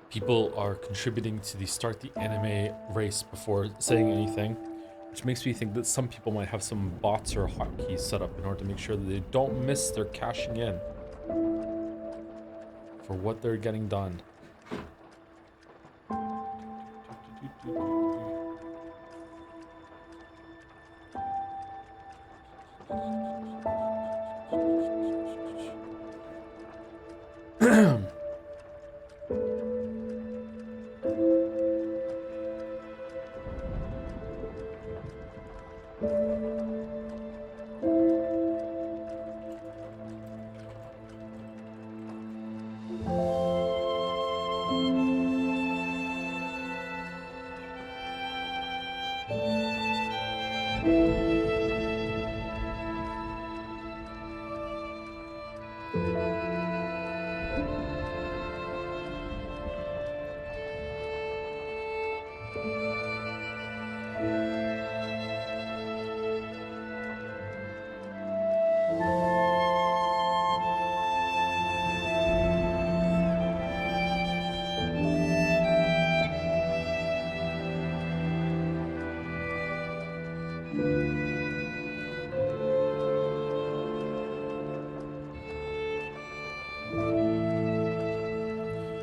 People are contributing to the start the anime race before saying anything, which makes me think that some people might have some bots or hotkeys set up in order to make sure that they don't miss their cashing in for what they're getting done.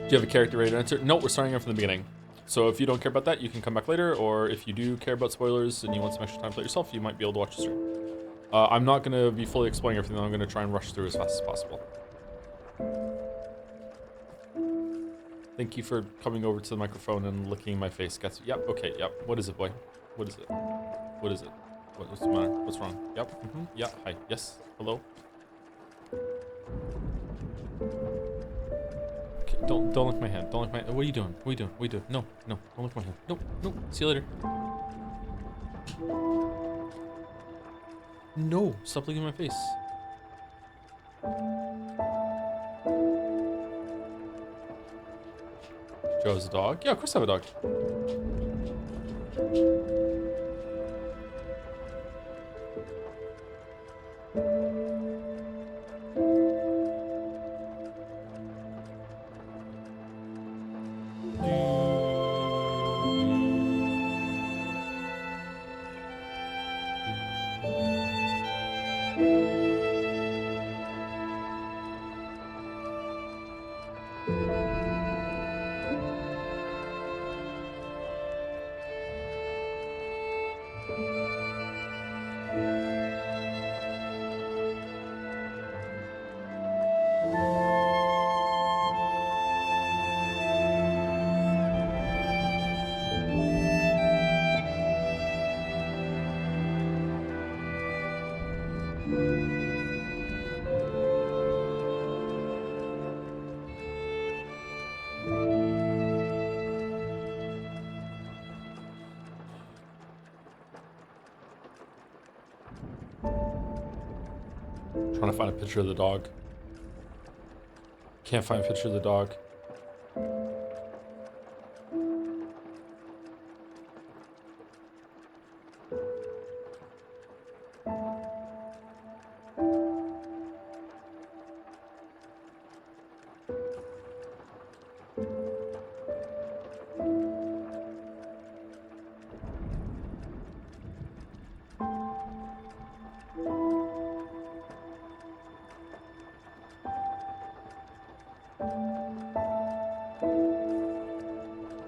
Do you have a character ready to answer? No, we're starting from the beginning. So if you don't care about that, you can come back later, or if you do care about spoilers and you want some extra time to play yourself, you might be able to watch the stream. I'm not going to be fully explaining everything. I'm going to try and rush through as fast as possible. Thank you for coming over to the microphone and licking my face. Yep, okay, yep. What is it, boy? What is it? What is it? What's the matter? What's wrong? Yep, yeah, hi, yes, hello? Okay, don't lick my hand. Don't lick my... What are you doing? What are you doing? What are you doing? No, don't lick my hand. No, see you later. No, stop licking my face. Joe has a dog? Yeah, of course I have a dog. Trying to find a picture of the dog. Can't find a picture of the dog.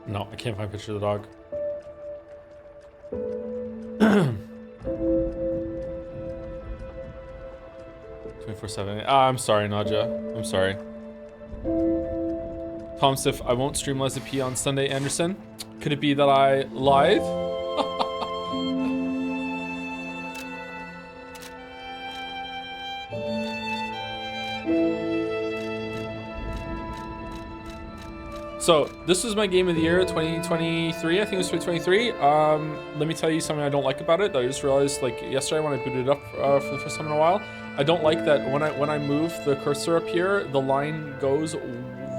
No, I can't find a picture of the dog. 24/7. I'm sorry, Nadja. I'm sorry. Tom Stiff, I won't stream Les P on Sunday, Anderson. Could it be that I live? So this was my game of the year, 2023. I think it was 2023. Let me tell you something I don't like about it that I just realized like yesterday when I booted it up for the first time in a while. I don't like that when I move the cursor up here, the line goes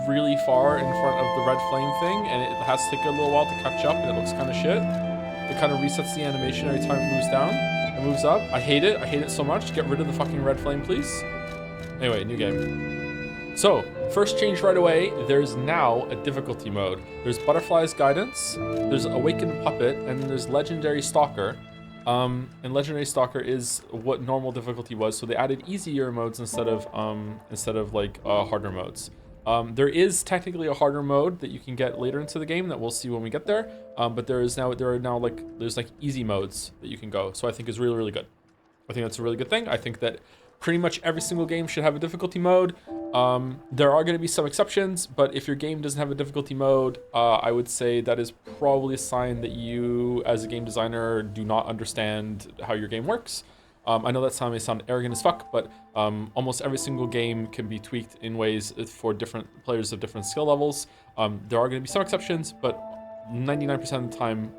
really far in front of the red flame thing, and it has to take a little while to catch up, and it looks kind of shit. It kind of resets the animation every time it moves down. It moves up. I hate it. I hate it so much. Get rid of the fucking red flame, please. Anyway, new game. So, first change right away, there's now a difficulty mode. There's Butterfly's Guidance, there's Awakened Puppet, and there's Legendary Stalker. And Legendary Stalker is what normal difficulty was, so they added easier modes instead of like harder modes. There is technically a harder mode that you can get later into the game that we'll see when we get there. But there's like easy modes that you can go. So I think is really, really good. I think that's a really good thing. I think that pretty much every single game should have a difficulty mode. There are going to be some exceptions, but if your game doesn't have a difficulty mode, I would say that is probably a sign that you, as a game designer, do not understand how your game works. I know that may sound arrogant as fuck, but almost every single game can be tweaked in ways for different players of different skill levels. There are going to be some exceptions, but 99% of the time,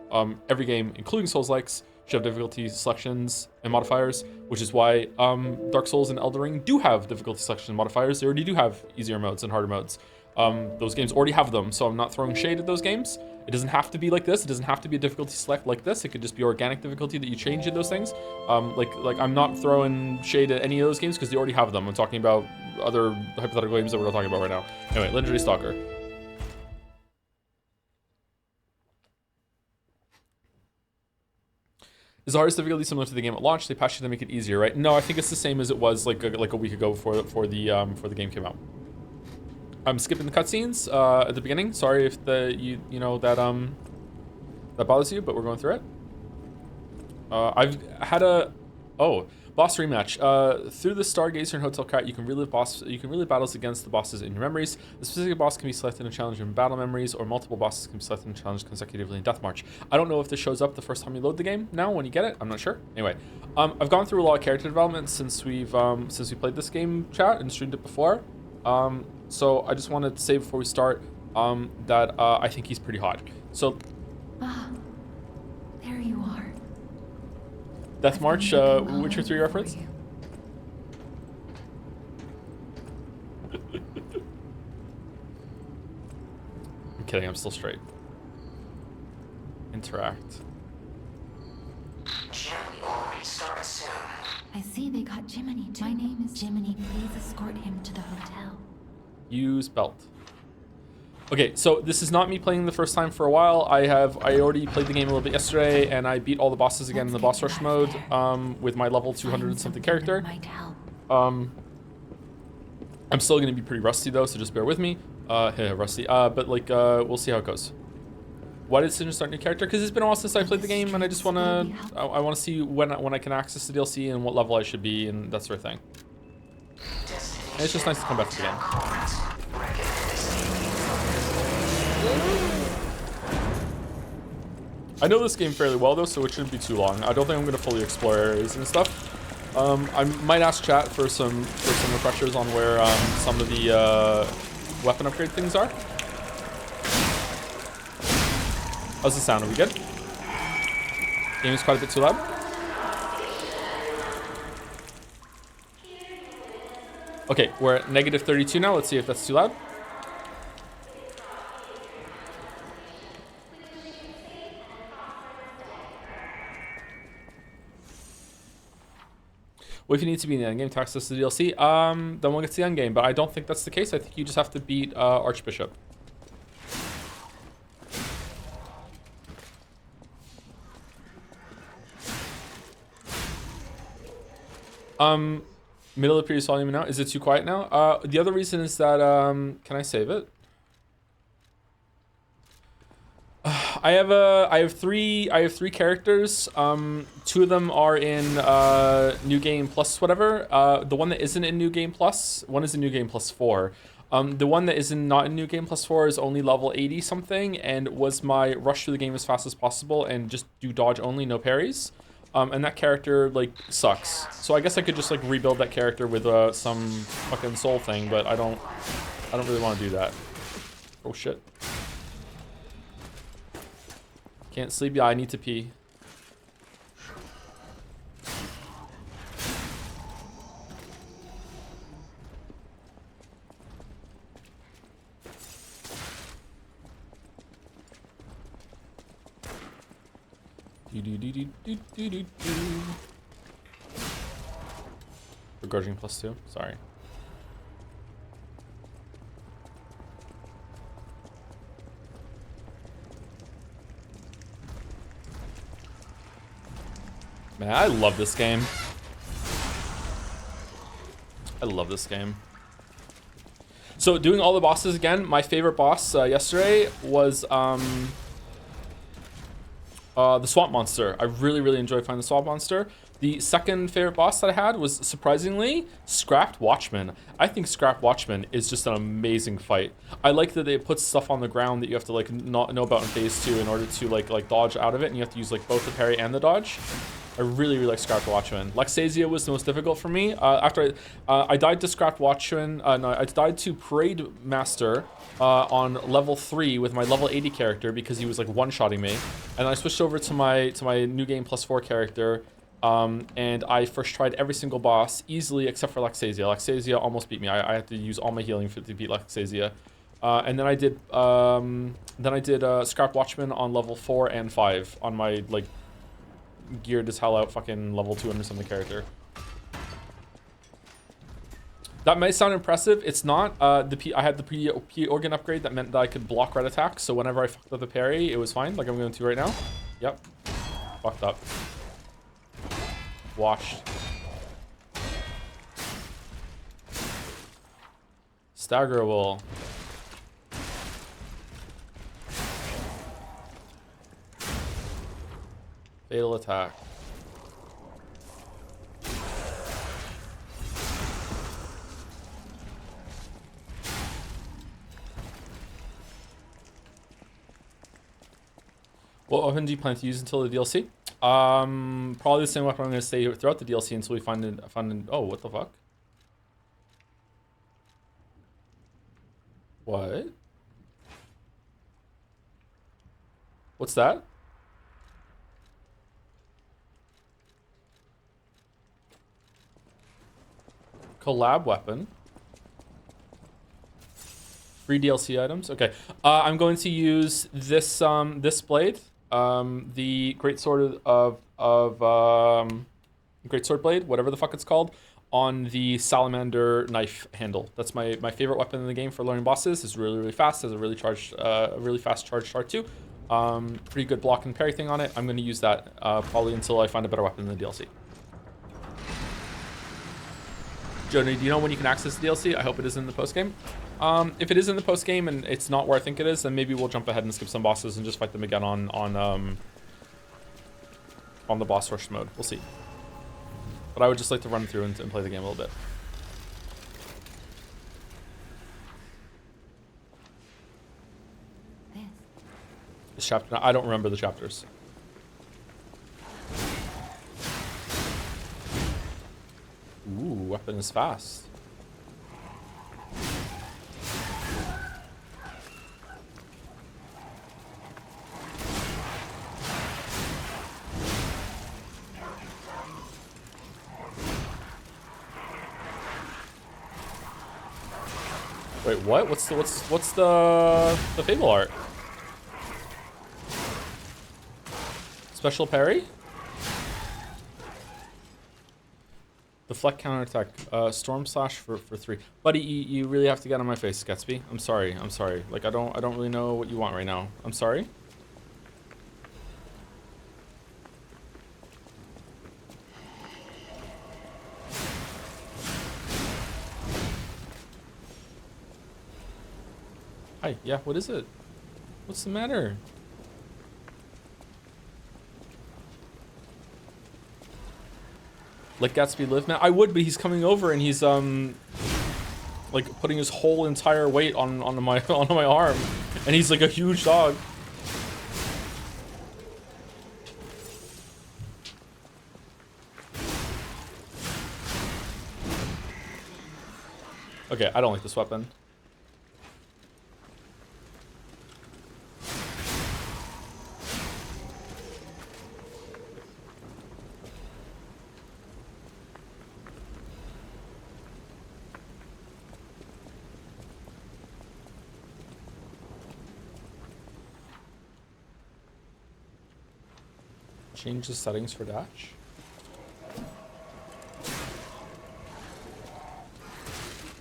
every game, including Souls-likes, should have difficulty selections and modifiers, which is why Dark Souls and Elden Ring do have difficulty selection and modifiers. They already do have easier modes and harder modes. Those games already have them, so I'm not throwing shade at those games. It doesn't have to be like this. It doesn't have to be a difficulty select like this. It could just be organic difficulty that you change in those things. Like I'm not throwing shade at any of those games because they already have them. I'm talking about other hypothetical games that we're not talking about right now. Anyway, Legendary Stalker. Is the hardest difficulty similar to the game at launch? They patched it to make it easier, right? No, I think it's the same as it was like a week ago before the game came out. I'm skipping the cutscenes at the beginning. Sorry if that bothers you, but we're going through it. I've had boss rematch. Through the Stargazer and Hotel Cat, you can relive battles against the bosses in your memories. The specific boss can be selected and challenged in battle memories, or multiple bosses can be selected and challenged consecutively in Death March. I don't know if this shows up the first time you load the game now when you get it. I'm not sure. Anyway, I've gone through a lot of character development since we played this game, chat, and streamed it before. So I just wanted to say before we start that I think he's pretty hot. So there you are. Death March, Witcher 3 reference? I'm kidding, I'm still straight. Interact. Jimmy already start soon. I see they got Jiminy too. My name is Jiminy. Please escort him to the hotel. Use belt. Okay, so this is not me playing the first time for a while. I already played the game a little bit yesterday, and I beat all the bosses again in the boss rush mode with my level 200 and something character. I'm still gonna be pretty rusty though, so just bear with me. Rusty. But like we'll see how it goes. Why did Cision start a new character? Because it's been a while since I played the game, and I just wanna see when I can access the DLC and what level I should be and that sort of thing. And it's just nice to come back to the game. I know this game fairly well though, so it shouldn't be too long. I don't think I'm going to fully explore areas and stuff. I might ask chat for some refreshers on where some of the weapon upgrade things are. How's the sound? Are we good? Game is quite a bit too loud. Okay, we're at negative 32 now. Let's see if that's too loud. What if you need to be in the endgame to access the DLC? Then we'll get to the endgame, but I don't think that's the case. I think you just have to beat Archbishop. Middle of the previous volume now. Is it too quiet now? The other reason is that, can I save it? I have three characters. Two of them are in New Game Plus whatever. The one that isn't in New Game Plus, one is in New Game Plus 4. The one that is not in New Game Plus 4 is only level 80 something, and was my rush through the game as fast as possible and just do dodge only, no parries. And that character like sucks. So I guess I could just like rebuild that character with some fucking soul thing, but I don't really want to do that. Oh shit. Can't sleep. Yeah, I need to pee. Begrudging +2. Sorry. Man, I love this game. I love this game. So doing all the bosses again, my favorite boss yesterday was the swamp monster. I really enjoyed finding the swamp monster. The second favorite boss that I had was, surprisingly, Scrapped Watchman. I think Scrapped Watchman is just an amazing fight. I like that it puts stuff on the ground that you have to like not know about in phase 2 in order to like dodge out of it, and you have to use like both the parry and the dodge. I really like Scrapped Watchman. Luxasia was the most difficult for me. After I died to Scrapped Watchman, no, I died to Parade Master on level 3 with my level 80 character because he was like one-shotting me, and I switched over to my new game +4 character, and I first tried every single boss easily except for Luxasia. Luxasia almost beat me. I had to use all my healing to beat Luxasia, and then I did Scrapped Watchman on level 4 and 5 on my like geared as hell out fucking level 200 something character. That might sound impressive. It's not. I had the P organ upgrade that meant that I could block red attacks, so whenever I fucked up the parry, it was fine, like I'm going to right now. Yep. Fucked up. Washed. Staggerable. Fatal attack. What weapon do you plan to use until the DLC? Probably the same weapon I'm going to stay throughout the DLC until we find an oh, what the fuck? What? What's that? Collab weapon. Free DLC items. Okay. I'm going to use this this blade. The greatsword greatsword blade, whatever the fuck it's called, on the salamander knife handle. That's my favorite weapon in the game for learning bosses. It's really fast. Has a really fast charge start too. Pretty good block and parry thing on it. I'm going to use that probably until I find a better weapon in the DLC. Jody, do you know when you can access the DLC? I hope it is in the post game. If it is in the post game and it's not where I think it is, then maybe we'll jump ahead and skip some bosses and just fight them again on the boss rush mode. We'll see. But I would just like to run through and play the game a little bit. This chapter, I don't remember the chapters. Ooh, weapon is fast. Wait, what? What's the Fable art? Special parry? Deflect counterattack. Storm slash for 3. Buddy, you really have to get on my face, Gatsby. I'm sorry. Like I don't really know what you want right now. I'm sorry. Hi, yeah, what is it? What's the matter? Let Gatsby live, man. I would, but he's coming over and he's like putting his whole entire weight onto my arm, and he's like a huge dog. Okay, I don't like this weapon. Change the settings for dash.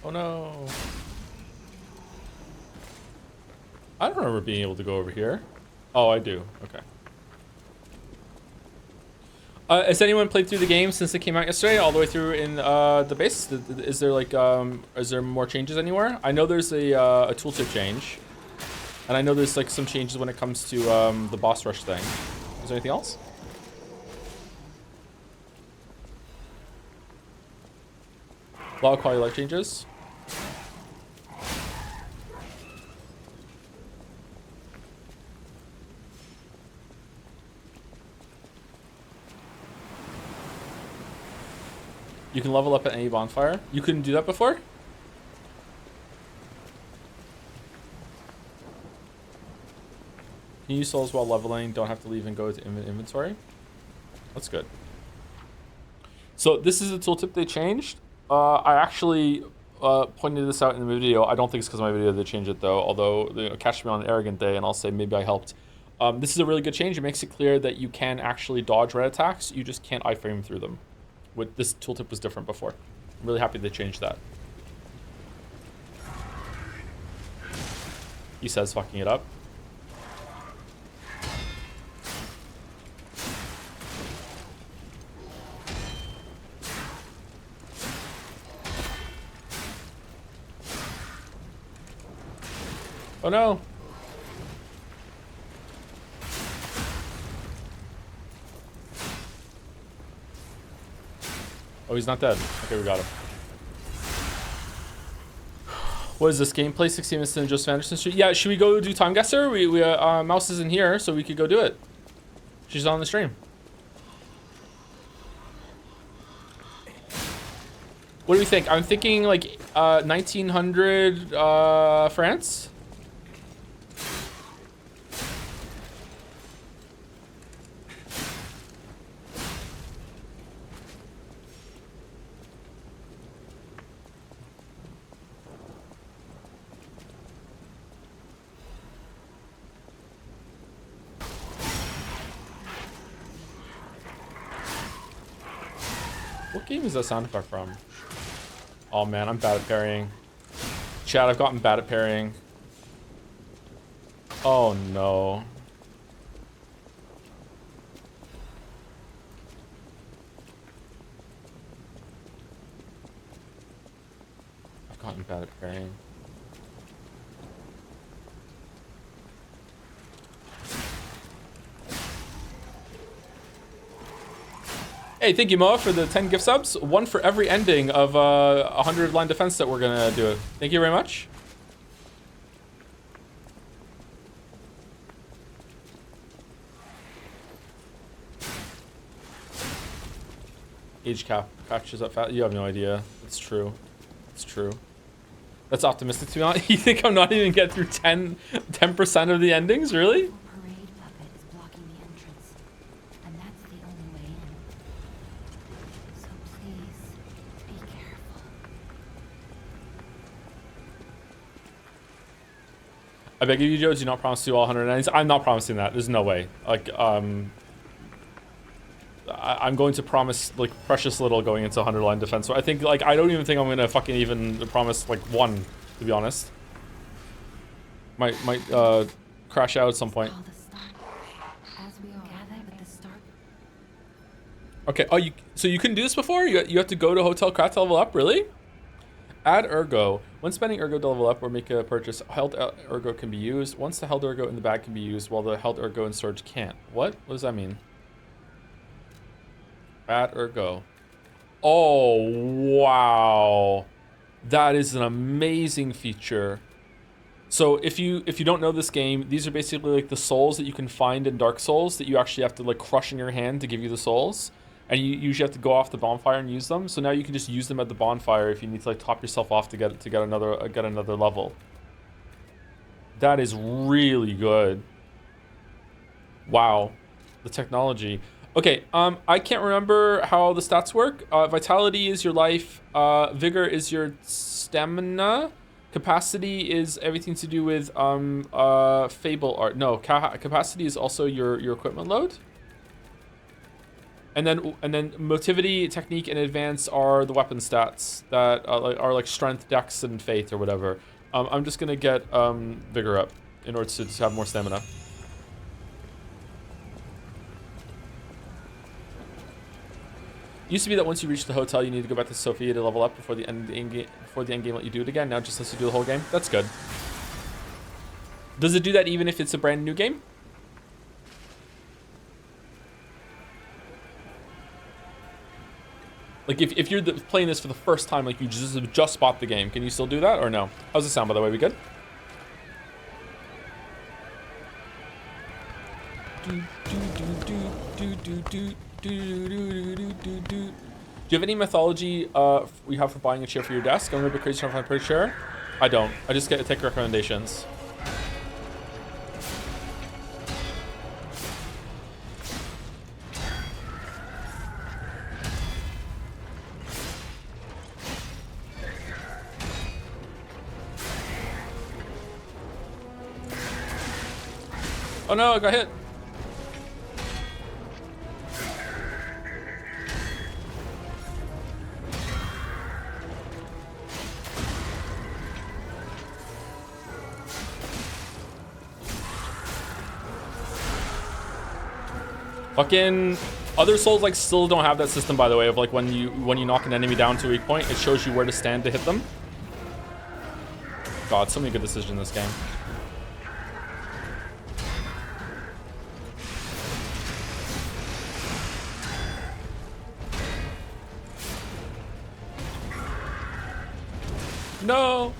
Oh no. I don't remember being able to go over here. Oh, I do. Okay. Has anyone played through the game since it came out yesterday, all the way through in the base? Is there like is there more changes anywhere? I know there's a tooltip change, and I know there's like some changes when it comes to the boss rush thing. Is there anything else? A lot of quality of life changes. You can level up at any bonfire. You couldn't do that before? Can you use souls while leveling? Don't have to leave and go to inventory? That's good. So this is a tooltip they changed. I actually pointed this out in the video. I don't think it's because of my video they changed it though, although, you know, catch me on an arrogant day and I'll say maybe I helped. This is a really good change. It makes it clear that you can actually dodge red attacks. You just can't iframe through them. This tooltip was different before. I'm really happy they changed that. He says fucking it up. Oh no. Oh, he's not dead. Okay, we got him. What is this, gameplay 16 minutes in Joseph Anderson Street? Yeah, should we go do Time Guesser? Mouse isn't here, so we could go do it. She's on the stream. What do we think? I'm thinking like 1900 France. What game is that sound effect from? Oh man, I'm bad at parrying. Chad, I've gotten bad at parrying. Oh no. I've gotten bad at parrying. Hey, thank you, Moa, for the 10 gift subs. One for every ending of 100 line defense that we're gonna do. Thank you very much. Age cap catches up fast. You have no idea. It's true. It's true. That's optimistic to be honest. You think I'm not even get through 10% of the endings, really? Parade puppet is blocking the entrance, and that's the only way in. So please, be careful. I beg of you, Joe, do not promise to do all 190s. I'm not promising that. There's no way. Like, I'm going to promise like precious little going into 100 line defense. So I think like I don't even think I'm gonna fucking even promise like one, to be honest. Might crash out at some point. As we all gather at the start. Okay. Oh, so you couldn't do this before? You have to go to Hotel Krat to level up, really? Add Ergo. When spending Ergo to level up or make a purchase, held Ergo can be used. Once the held Ergo in the bag can be used, while the held Ergo in storage can't. What does that mean? Add Ergo. Oh, wow. That is an amazing feature. So if you don't know this game, these are basically like the souls that you can find in Dark Souls that you actually have to like crush in your hand to give you the souls. And you usually have to go off the bonfire and use them. So now you can just use them at the bonfire if you need to like top yourself off to get another level. That is really good. Wow. The technology. Okay, I can't remember how the stats work. Vitality is your life. Vigor is your stamina. Capacity is everything to do with fable art. No, capacity is also your equipment load. And then motivity, technique, and advance are the weapon stats that are like strength, dex, and faith or whatever. I'm just gonna get vigor up in order to have more stamina. Used to be that once you reach the hotel, you need to go back to Sophia to level up before the end game. Before the end game, let you do it again. Now it just lets you do the whole game. That's good. Does it do that even if it's a brand new game? Like if you're playing this for the first time, like you just bought the game, can you still do that or no? How's it sound, by the way? We good? Do you have any mythology you have for buying a chair for your desk? I'm a bit crazy trying to find a pretty chair. I don't. I just get to take recommendations. Oh no, I got hit. Fucking other Souls like still don't have that system, by the way, of like when you knock an enemy down to a weak point, it shows you where to stand to hit them. God, so many good decisions in this game. No.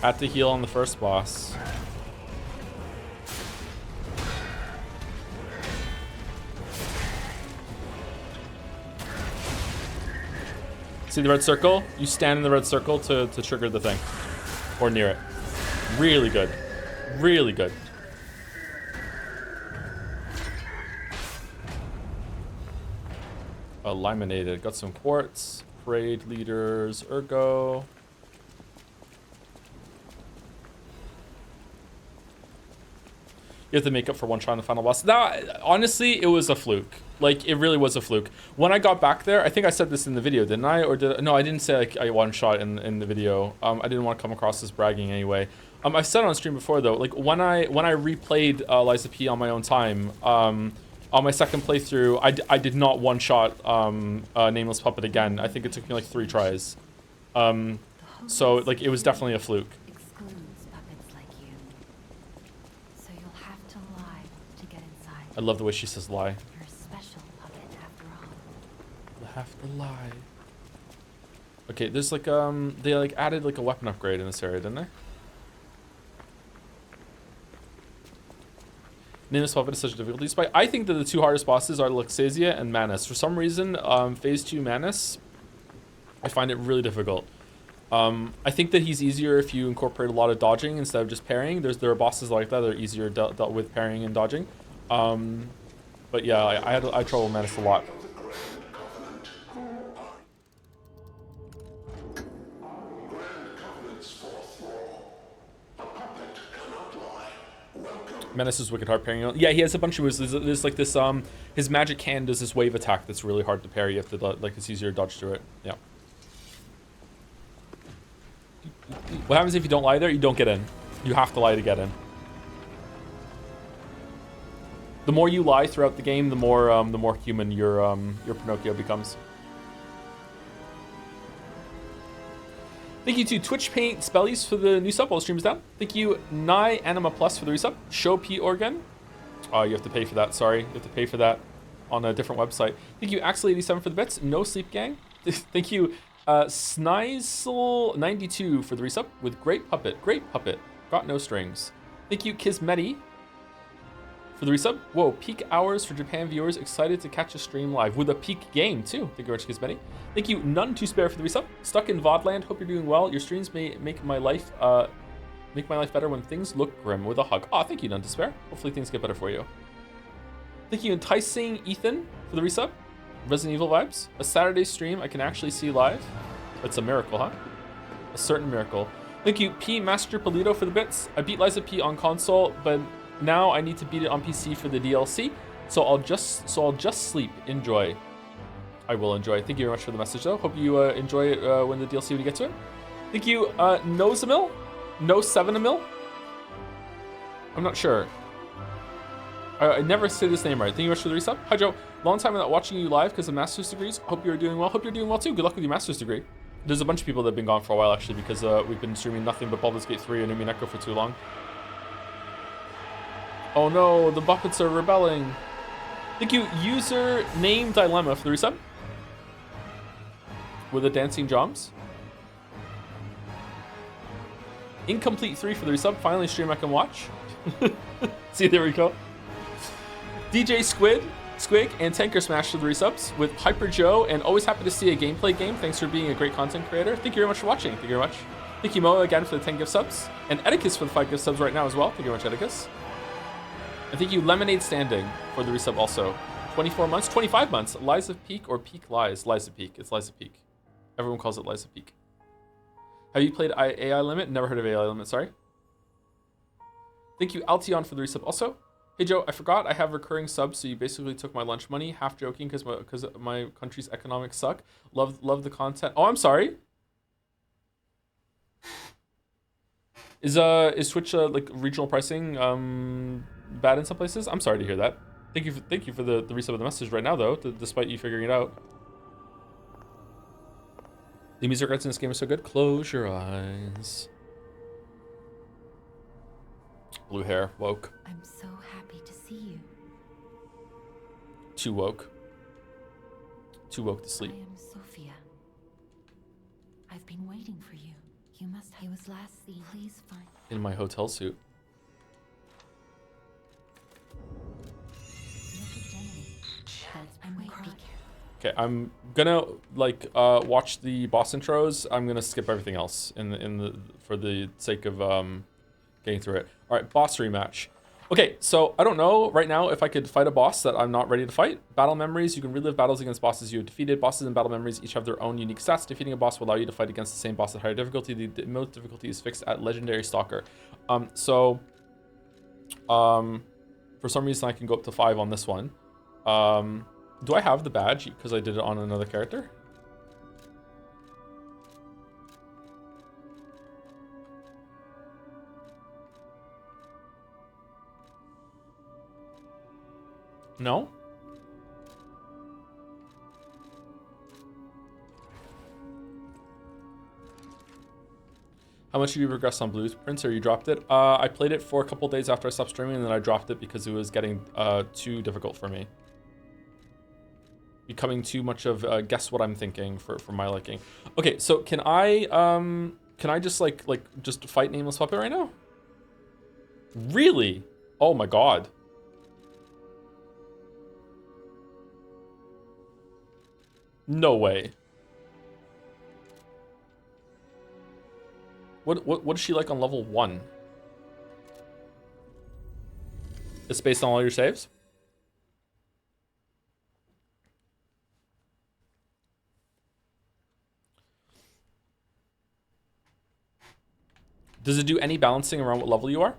Had to heal on the first boss. See the red circle? You stand in the red circle to trigger the thing. Or near it. Really good. Really good. Eliminated. Got some quartz. Parade leaders. Ergo. You have to make up for one shot in the final boss. That, honestly, it was a fluke. Like, it really was a fluke. When I got back there, I think I said this in the video, didn't I? Or did I? No, I didn't say like I one shot in the video. I didn't want to come across as bragging anyway. I've said on stream before though, like when I replayed Liza P on my own time, on my second playthrough, I did not one shot Nameless Puppet again. I think it took me like 3 tries. So like it was definitely a fluke. I love the way she says lie. You're a special puppet after all. You'll have to lie. Okay, there's like they like added like a weapon upgrade in this area, didn't they? Nameless Puppet is such a difficulty spike. I think that the 2 hardest bosses are Luxasia and Manus. For some reason, phase 2 Manus, I find it really difficult. I think that he's easier if you incorporate a lot of dodging instead of just parrying. There are bosses like that that are easier dealt with parrying and dodging. But yeah, I had trouble with Manus a lot. Manus is wicked hard parrying. Yeah, he has a bunch of moves. There's like this, his magic hand does this wave attack that's really hard to parry. You have to, like, it's easier to dodge through it. Yeah. What happens if you don't lie there? You don't get in. You have to lie to get in. The more you lie throughout the game, the more human your Pinocchio becomes. Thank you to Twitch Paint Spellies for the new sub while the stream is down. Thank you, Nye Anima Plus for the resub. Show P Organ. Oh, you have to pay for that. Sorry, you have to pay for that on a different website. Thank you, Axel87 for the bits. No Sleep Gang. Thank you, Snizel92 for the resub with Great Puppet. Great Puppet. Got no strings. Thank you, Kismeti for the resub. Whoa, peak hours for Japan viewers. Excited to catch a stream live with a peak game too. Thank you very much, Kismeti. Thank you, None to Spare for the resub. Stuck in VODland. Hope you're doing well. Your streams may make my life better when things look grim. With a hug. Oh, thank you, None to Spare. Hopefully things get better for you. Thank you, Enticing Ethan for the resub. Resident Evil vibes. A Saturday stream I can actually see live. That's a miracle, huh? a certain miracle. Thank you, P Master Polito, for the bits. I beat Liza P on console, but now I need to beat it on PC for the DLC. So I'll just sleep. Enjoy. I will enjoy. Thank you very much for the message, though. Hope you enjoy it when the DLC when you get to it. Thank you, Nosamil? No 7amil? I'm not sure. I never say this name right. Thank you very much for the resub. Hi, Joe. Long time without watching you live because of master's degrees. Hope you're doing well. Hope you're doing well, too. Good luck with your master's degree. There's a bunch of people that have been gone for a while, actually, because we've been streaming nothing but Baldur's Gate 3 and Umineko for too long. Oh, no. The Buppets are rebelling. Thank you, user name Dilemma, for the resub. With the dancing drums. Incomplete 3 for the resub. Finally, stream I can watch. See, there we go. DJ Squig, and Tanker Smash for the resubs with Hyper Joe, and always happy to see a gameplay game. Thanks for being a great content creator. Thank you very much for watching. Thank you very much. Thank you, Moa, again for the 10 gift subs, and Edicus for the 5 gift subs right now as well. Thank you very much, Edicus. And thank you, Lemonade Standing, for the resub also. 24 months, 25 months. Liza Peak or Peak Lies? Liza Peak. It's Liza Peak. Everyone calls it Liza Peak. Have you played AI Limit? Never heard of AI Limit, sorry. Thank you, Altion, for the resub also. Hey Joe, I forgot I have recurring subs, so you basically took my lunch money. Half joking because my country's economics suck. Love the content. Oh, I'm sorry. Is Twitch like regional pricing bad in some places? I'm sorry to hear that. Thank you for the resub of the message right now though, despite you figuring it out. The music rights in this game are so good. Close your eyes. Blue hair, woke. I'm so happy to see you. Too woke. Too woke to sleep. I am Sophia. I've been waiting for you. You must. He was last seen. Please find. In my hotel suit. Look at Jenny. I'm wait. Be careful. Okay, I'm gonna like watch the boss intros. I'm gonna skip everything else for the sake of getting through it. All right, boss rematch. Okay, so I don't know right now if I could fight a boss that I'm not ready to fight. Battle memories, you can relive battles against bosses you have defeated. Bosses and battle memories each have their own unique stats. Defeating a boss will allow you to fight against the same boss at higher difficulty. The most difficulty is fixed at Legendary Stalker. For some reason I can go up to 5 on this one. Do I have the badge because I did it on another character? No? How much did you progress on Blueprints, or you dropped it? I played it for a couple days after I stopped streaming, and then I dropped it because it was getting too difficult for me. Becoming too much of guess what I'm thinking for my liking. Okay, so can I just just fight Nameless Puppet right now? Really? Oh my god. No way. What is she like on level 1? It's based on all your saves? Does it do any balancing around what level you are?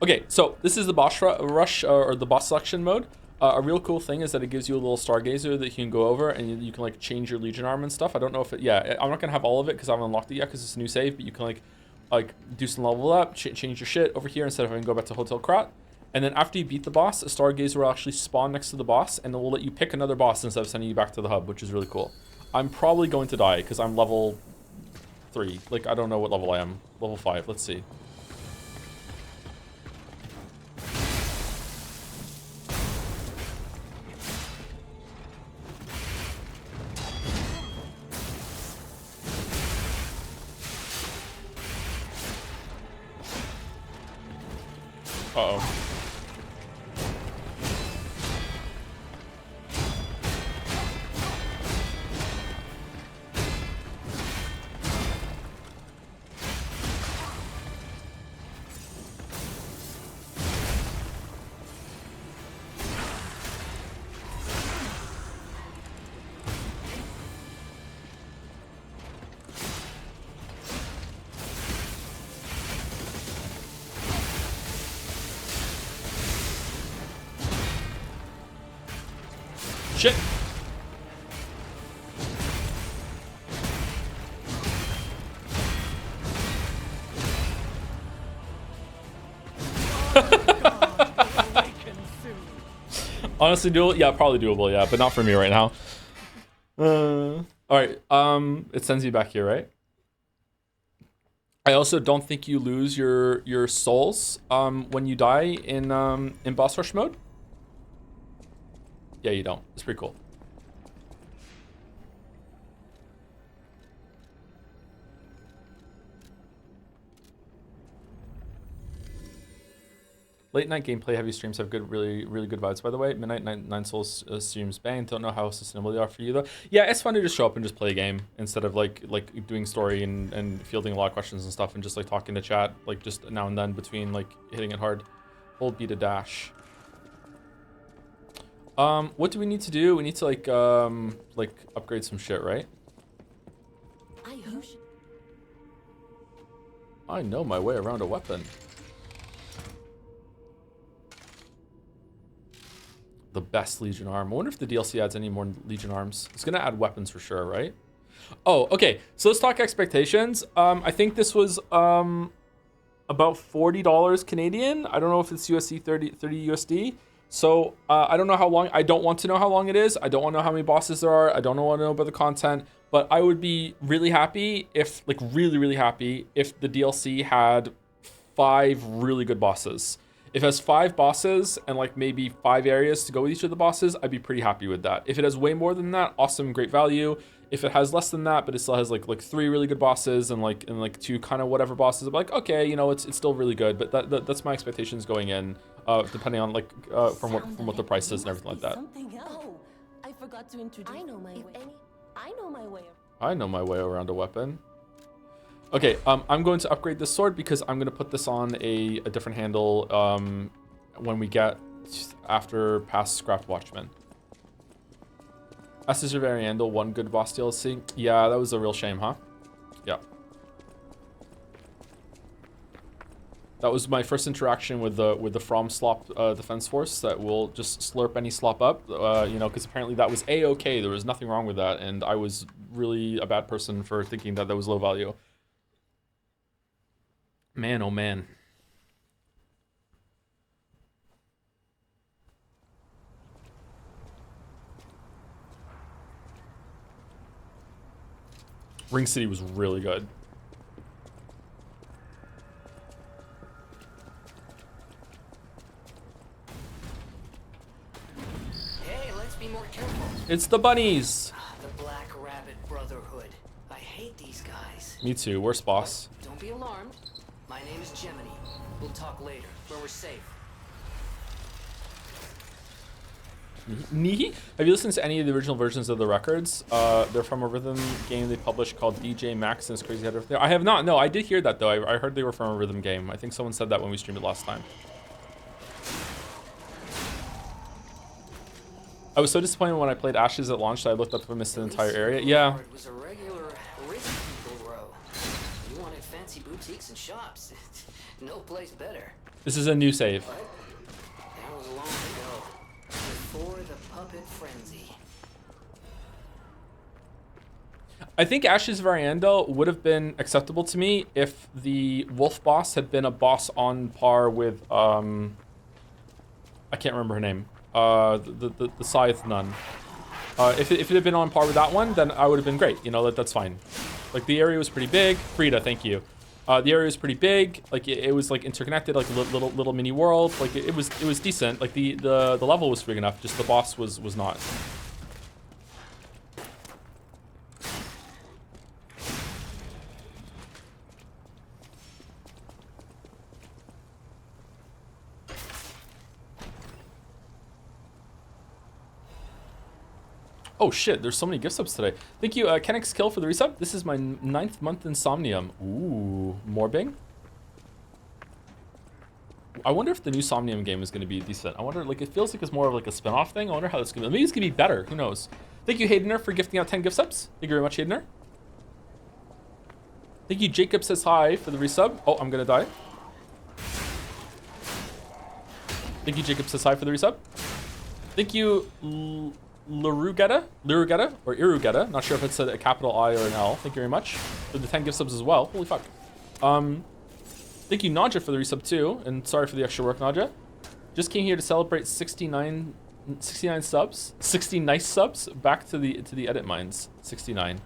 Okay, so this is the boss rush or the boss selection mode. A real cool thing is that it gives you a little stargazer that you can go over, and you can like change your legion arm and stuff. I don't know if it, yeah, I'm not gonna have all of it because I haven't unlocked it yet because it's a new save, but you can like do some level up, change your shit over here instead of having to go back to Hotel Krat. And then after you beat the boss, a stargazer will actually spawn next to the boss, and it will let you pick another boss instead of sending you back to the hub, which is really cool. I'm probably going to die because I'm level 3. Like, I don't know what level I am. Level 5, let's see. Uh-oh. shit. Honestly, doable? Yeah, probably doable, yeah, but not for me right now. Alright, it sends you back here, right? I also don't think you lose your souls when you die in boss rush mode. Yeah, you don't. It's pretty cool. Late night gameplay heavy streams have good, really good vibes, by the way. Midnight Nine Souls streams bang. Don't know how sustainable they are for you though. Yeah, it's fun to just show up and just play a game instead of like doing story and fielding a lot of questions and stuff and just like talking to chat like just now and then between like hitting it hard. Hold B to dash. What do we need to do? We need to like upgrade some shit, right? I know my way around a weapon. The best Legion arm. I wonder if the DLC adds any more Legion arms. It's gonna add weapons for sure, right? Oh, okay. So let's talk expectations. I think this was about $40 Canadian. I don't know if it's USD 30 USD. So I don't know how long. I don't want to know how long it is. I don't want to know how many bosses there are. I don't want to know about the content. But I would be really happy if, like, really happy if the DLC had 5 really good bosses. If it has 5 bosses and like maybe 5 areas to go with each of the bosses, I'd be pretty happy with that. If it has way more than that, awesome, great value. If it has less than that, but it still has like 3 really good bosses and like 2 kind of whatever bosses, I'm like, okay, you know, it's still really good. But that's my expectations going in, depending on like from what the price is and everything like that. Oh, I forgot to introduce. I know my way. I know my way around a weapon. Okay, I'm going to upgrade this sword because I'm going to put this on a different handle when we get after past Scrapped Watchmen. Estes Variandel, 1 good boss DLC. Yeah, that was a real shame, huh? Yeah. That was my first interaction with the From Slop Defense Force that will just slurp any slop up, you know, because apparently that was A-okay. There was nothing wrong with that, and I was really a bad person for thinking that was low value. Man, oh man. Ring City was really good. Hey, let's be more careful. It's the bunnies. The Black Rabbit Brotherhood. I hate these guys. Me too. Worst boss. Don't be alarmed. My name is Gemini. We'll talk later, where we're safe. Nihi? Have you listened to any of the original versions of the records? They're from a rhythm game they published called DJ Max and his Crazy Head. I have not. No, I did hear that though. I heard they were from a rhythm game. I think someone said that when we streamed it last time. I was so disappointed when I played Ashes at launch that I looked up and missed the entire area. Yeah. It was a regular rich people row. You wanted fancy boutiques and shops. No place better. This is a new save. But that was long ago. Before the puppet frenzy. I think Ashes Variandel would have been acceptable to me if the wolf boss had been a boss on par with I can't remember her name. The Scythe Nun. If it had been on par with that one, then I would have been great. You know, that's fine. Like the area was pretty big. Frida, thank you. The area was pretty big. Like it was like interconnected, like a little mini world. Like it was decent. Like the level was big enough. Just the boss was not. Oh shit, there's so many gift subs today. Thank you, Kenix Kill for the resub. This is my 9th month Insomnium. Ooh, Morbing. I wonder if the new Somnium game is going to be decent. I wonder, like, it feels like it's more of like a spin-off thing. I wonder how it's going to be. Maybe it's going to be better. Who knows? Thank you, Haydener, for gifting out 10 gift subs. Thank you very much, Haydener. Thank you, Jacob says hi for the resub. Oh, I'm going to die. Thank you, Jacob says hi for the resub. Thank you, Lirugetta, or Irugetta. Not sure if it's a capital I or an L. Thank you very much for the 10 gift subs as well. Holy fuck. Thank you, Nadja, for the resub too, and sorry for the extra work, Nadja. Just came here to celebrate 69 subs, 60 nice subs. Back to the edit mines. 69.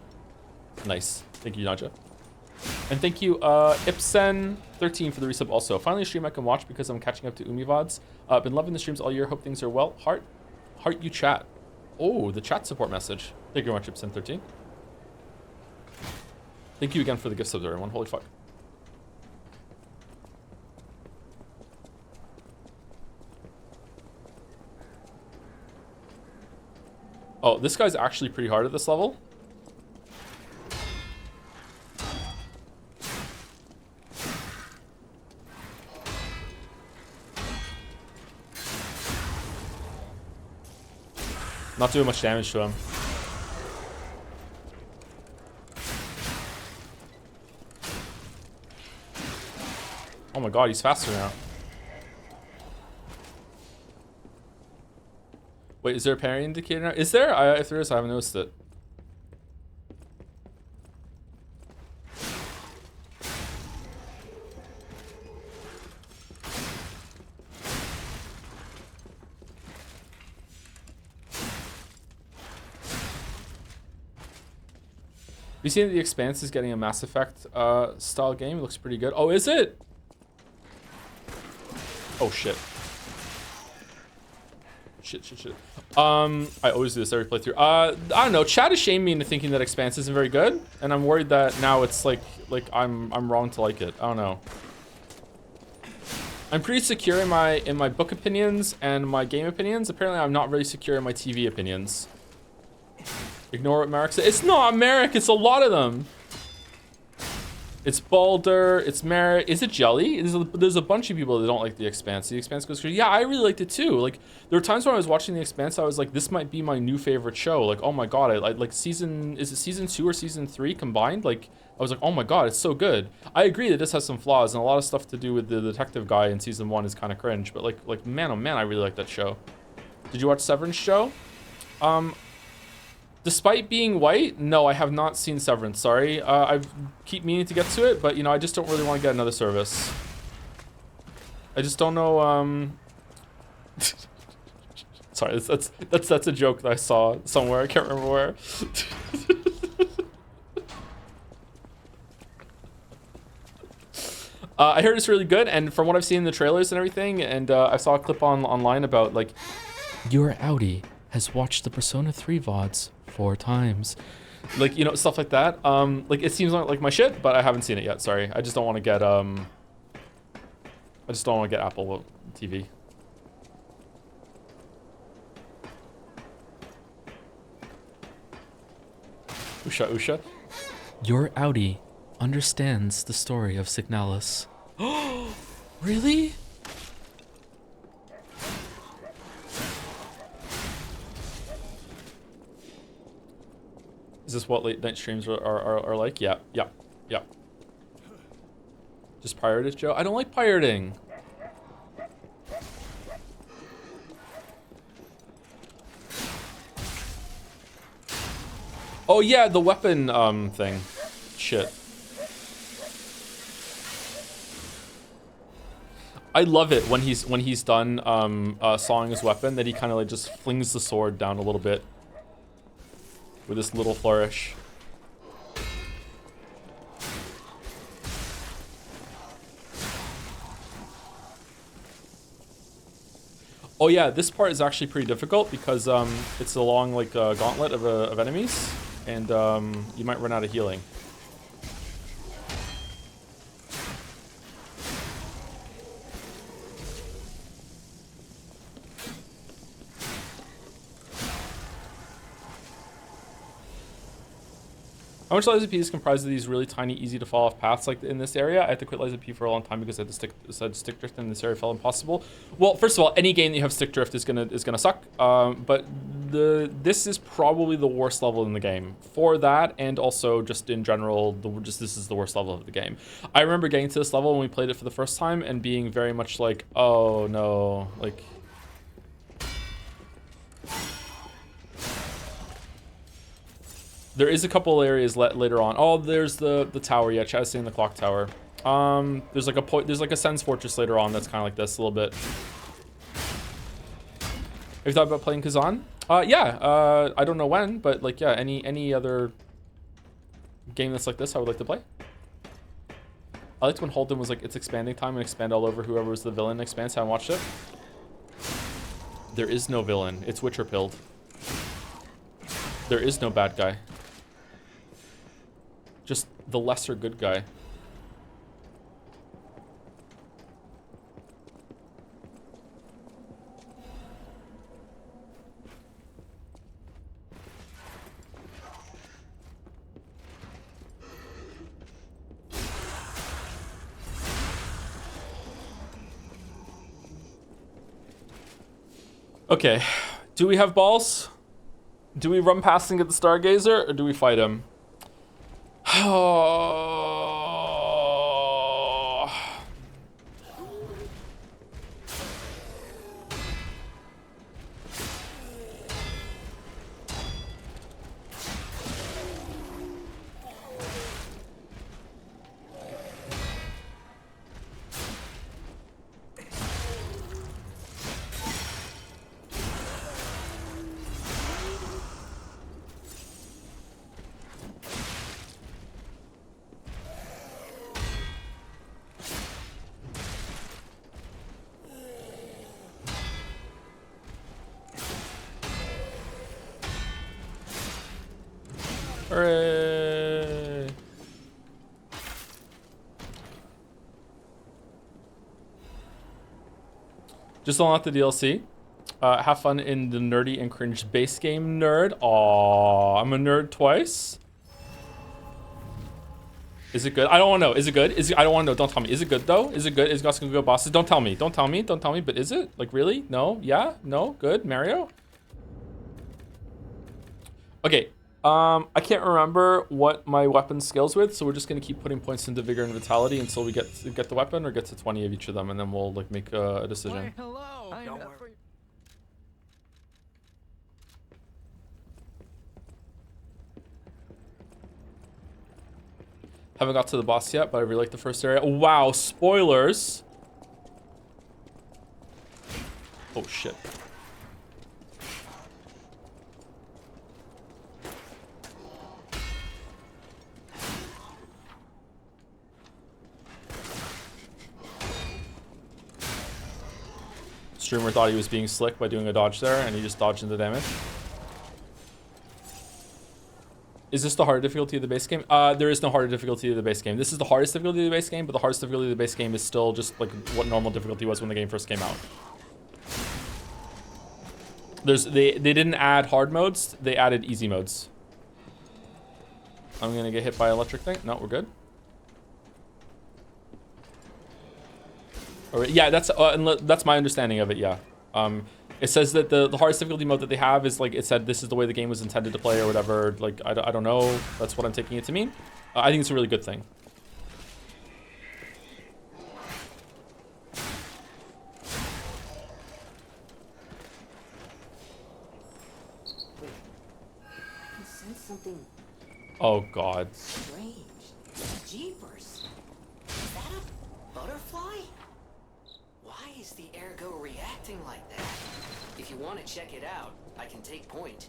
Nice. Thank you, Nadja. And thank you, Ipsen13 for the resub also. Finally a stream I can watch because I'm catching up to Umi VODs. Been loving the streams all year. Hope things are well. Heart you chat. Oh, the chat support message. Thank you very much, Ipsen13. Thank you again for the gift subs, everyone. Holy fuck. Oh, this guy's actually pretty hard at this level. Not doing much damage to him. Oh my god, he's faster now. Wait, is there a parry indicator now? Is there? If there is, I haven't noticed it. You seen that The Expanse is getting a Mass Effect style game? It looks pretty good. Oh, is it? Oh shit. Shit. I always do this every playthrough. I don't know. Chat has shamed me into thinking that Expanse isn't very good, and I'm worried that now it's like I'm wrong to like it. I don't know. I'm pretty secure in my book opinions and my game opinions. Apparently, I'm not really secure in my TV opinions. Ignore what Marek said. It's not Marek. It's a lot of them. It's Balder. It's Marek. Is it Jelly? There's a bunch of people that don't like The Expanse. The Expanse goes crazy. Yeah, I really liked it too. Like, there were times when I was watching The Expanse, I was like, this might be my new favorite show. Like, oh my god, I like season. Is it season 2 or season 3 combined? Like, I was like, oh my god, it's so good. I agree that this has some flaws and a lot of stuff to do with the detective guy in season 1 is kind of cringe. But like man, oh man, I really like that show. Did you watch Severance show? Despite being white, no, I have not seen Severance. Sorry, I keep meaning to get to it, but you know, I just don't really want to get another service. I just don't know. Sorry, that's a joke that I saw somewhere. I can't remember where. I heard it's really good, and from what I've seen in the trailers and everything, and I saw a clip online about like, your Audi has watched the Persona 3 VODs 4 times. Like, you know, stuff like that. Like, it seems like my shit, but I haven't seen it yet. Sorry. I just don't want to get, Apple TV. Usha. Your Audi understands the story of Signalis. Really? Is this what late night streams are like? Yeah. Just pirate it, Joe? I don't like pirating. Oh yeah, the weapon thing. Shit. I love it when he's done sawing his weapon that he kind of like just flings the sword down a little bit with this little flourish. Oh yeah, this part is actually pretty difficult because it's a long like gauntlet of enemies, and you might run out of healing. How much LaserP is comprised of these really tiny, easy to fall off paths like in this area? I had to quit LaserP for a long time because I had to stick drift in this area felt impossible. Well, first of all, any game that you have stick drift is gonna suck. But this is probably the worst level in the game for that, and also just in general, this is the worst level of the game. I remember getting to this level when we played it for the first time and being very much like, oh no, like. There is a couple areas later on. Oh, there's the tower. Yeah, Chad's saying the clock tower. There's like a Sen's Fortress later on that's kind of like this a little bit. Have you thought about playing Kazan? Yeah. I don't know when, but like, yeah, any other game that's like this, I would like to play. I liked when Holden was like, it's expanding time and expand all over whoever was the villain expands. Haven't watched it. There is no villain. It's Witcher pilled. There is no bad guy. Just the lesser good guy. Okay, do we have balls? Do we run past and get the Stargazer, or do we fight him? Hooray. Just unlock the DLC. Have fun in the nerdy and cringe base game, nerd. Aw, I'm a nerd twice. Is it good? I don't want to know. Is it good? I don't want to know. Don't tell me. Is it good though? Is it good? Is Gus gonna go bosses? Don't tell me. Don't tell me. Don't tell me. But is it? Like really? No? Yeah? No? Good? Mario? Okay. I can't remember what my weapon scales with, so we're just gonna keep putting points into vigor and vitality until we get the weapon or get to 20 of each of them, and then we'll like make a decision. Why, hello. Don't worry. Haven't got to the boss yet, but I really like the first area. Wow, spoilers. Oh shit. Streamer thought he was being slick by doing a dodge there, and he just dodged into damage. Is this the harder difficulty of the base game? There is no harder difficulty of the base game. This is the hardest difficulty of the base game, but the hardest difficulty of the base game is still just like what normal difficulty was when the game first came out. They didn't add hard modes, they added easy modes. I'm gonna get hit by electric thing. No, we're good. All right, yeah, that's my understanding of it. Yeah, it says that the hardest difficulty mode that they have is like it said this is the way the game was intended to play or whatever. Like I don't know. That's what I'm taking it to mean. I think it's a really good thing. Wait, I sense something Oh God. strange. Jeepers. Is that a butterfly? Why is the ergo reacting like that? If you want to check it out, I can take point.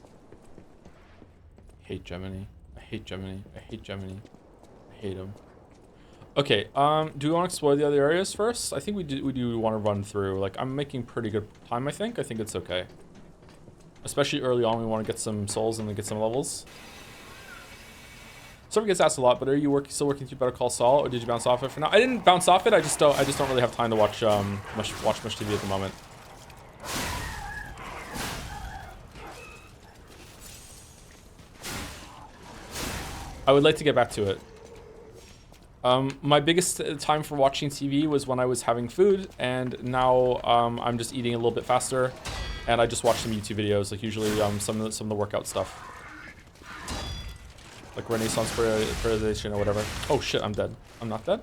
I hate Gemini. I hate Gemini. I hate Gemini. I hate him. Okay, do we want to explore the other areas first? I think we do want to run through. Like, I'm making pretty good time, I think. I think it's okay. Especially early on, we want to get some souls and then get some levels. Someone gets asked a lot, but are you still working through Better Call Saul, or did you bounce off it for now? I didn't bounce off it. I just don't really have time to watch much TV at the moment. I would like to get back to it. My biggest time for watching TV was when I was having food, and now I'm just eating a little bit faster, and I just watch some YouTube videos, like usually some of the workout stuff. Like Renaissance Periodization or whatever. Oh shit, I'm dead. I'm not dead?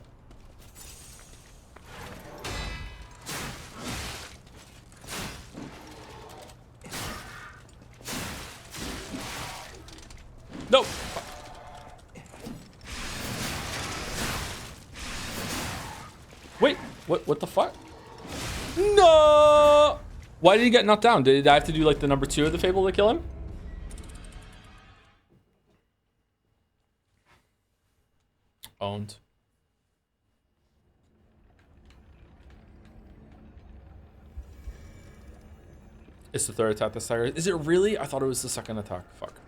Nope. Wait, what the fuck? No! Why did he get knocked down? Did I have to do like the number 2 of the Fable to kill him? Owned. It's the 3rd attack this stagger. Is it really? I thought it was the 2nd attack. Fuck.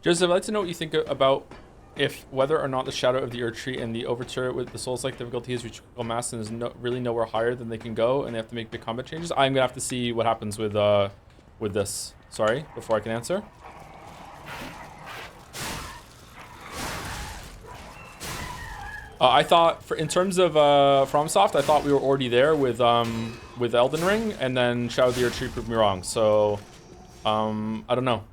Joseph, I'd like to know what you think about if whether or not the Shadow of the Erdtree and the Overture with the Souls-like difficulty has reached critical mass and is really nowhere higher than they can go, and they have to make big combat changes. I'm gonna have to see what happens with this. Sorry, before I can answer. I thought, in terms of FromSoft, I thought we were already there with Elden Ring, and then Shadow of the Erdtree proved me wrong. So, I don't know.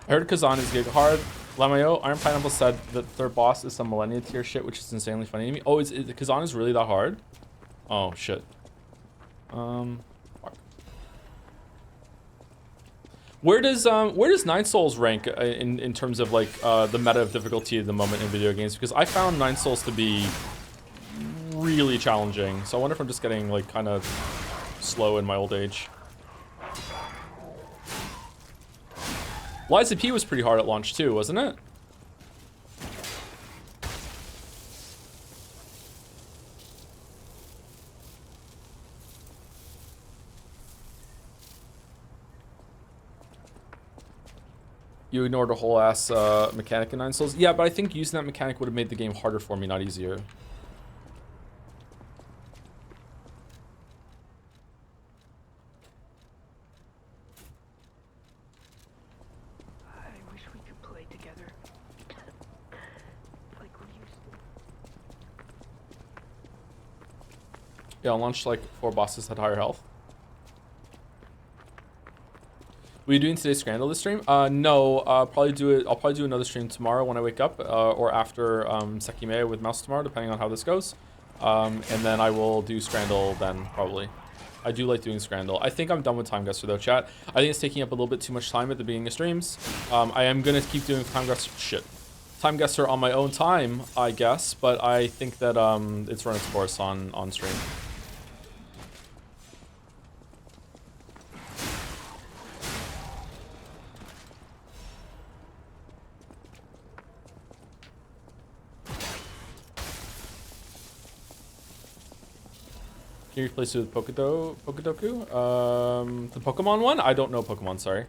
I heard Kazan is giga hard. Lamayo, Iron Pineapple said that their boss is some Millennia tier shit, which is insanely funny to me. Oh, Kazan is really that hard? Oh, shit. Fuck. Where does Nine Souls rank in terms of like the meta of difficulty at the moment in video games? Because I found Nine Souls to be really challenging. So I wonder if I'm just getting like kind of slow in my old age. Liza P was pretty hard at launch too, wasn't it? You ignored a whole ass mechanic in Nine Souls. Yeah, but I think using that mechanic would have made the game harder for me, not easier. Yeah, on launch like 4 bosses had higher health. Were you doing today's Scandal this stream? No, I'll probably do another stream tomorrow when I wake up, or after Sekime with Mouse tomorrow, depending on how this goes. And then I will do Scandal then, probably. I do like doing Scandal. I think I'm done with Time Guesser though, chat. I think it's taking up a little bit too much time at the beginning of streams. I am gonna keep doing Time Guesser on my own time, I guess, but I think that it's run its course on stream. Can you replace it with Pokedoku? The Pokemon one? I don't know Pokemon, sorry.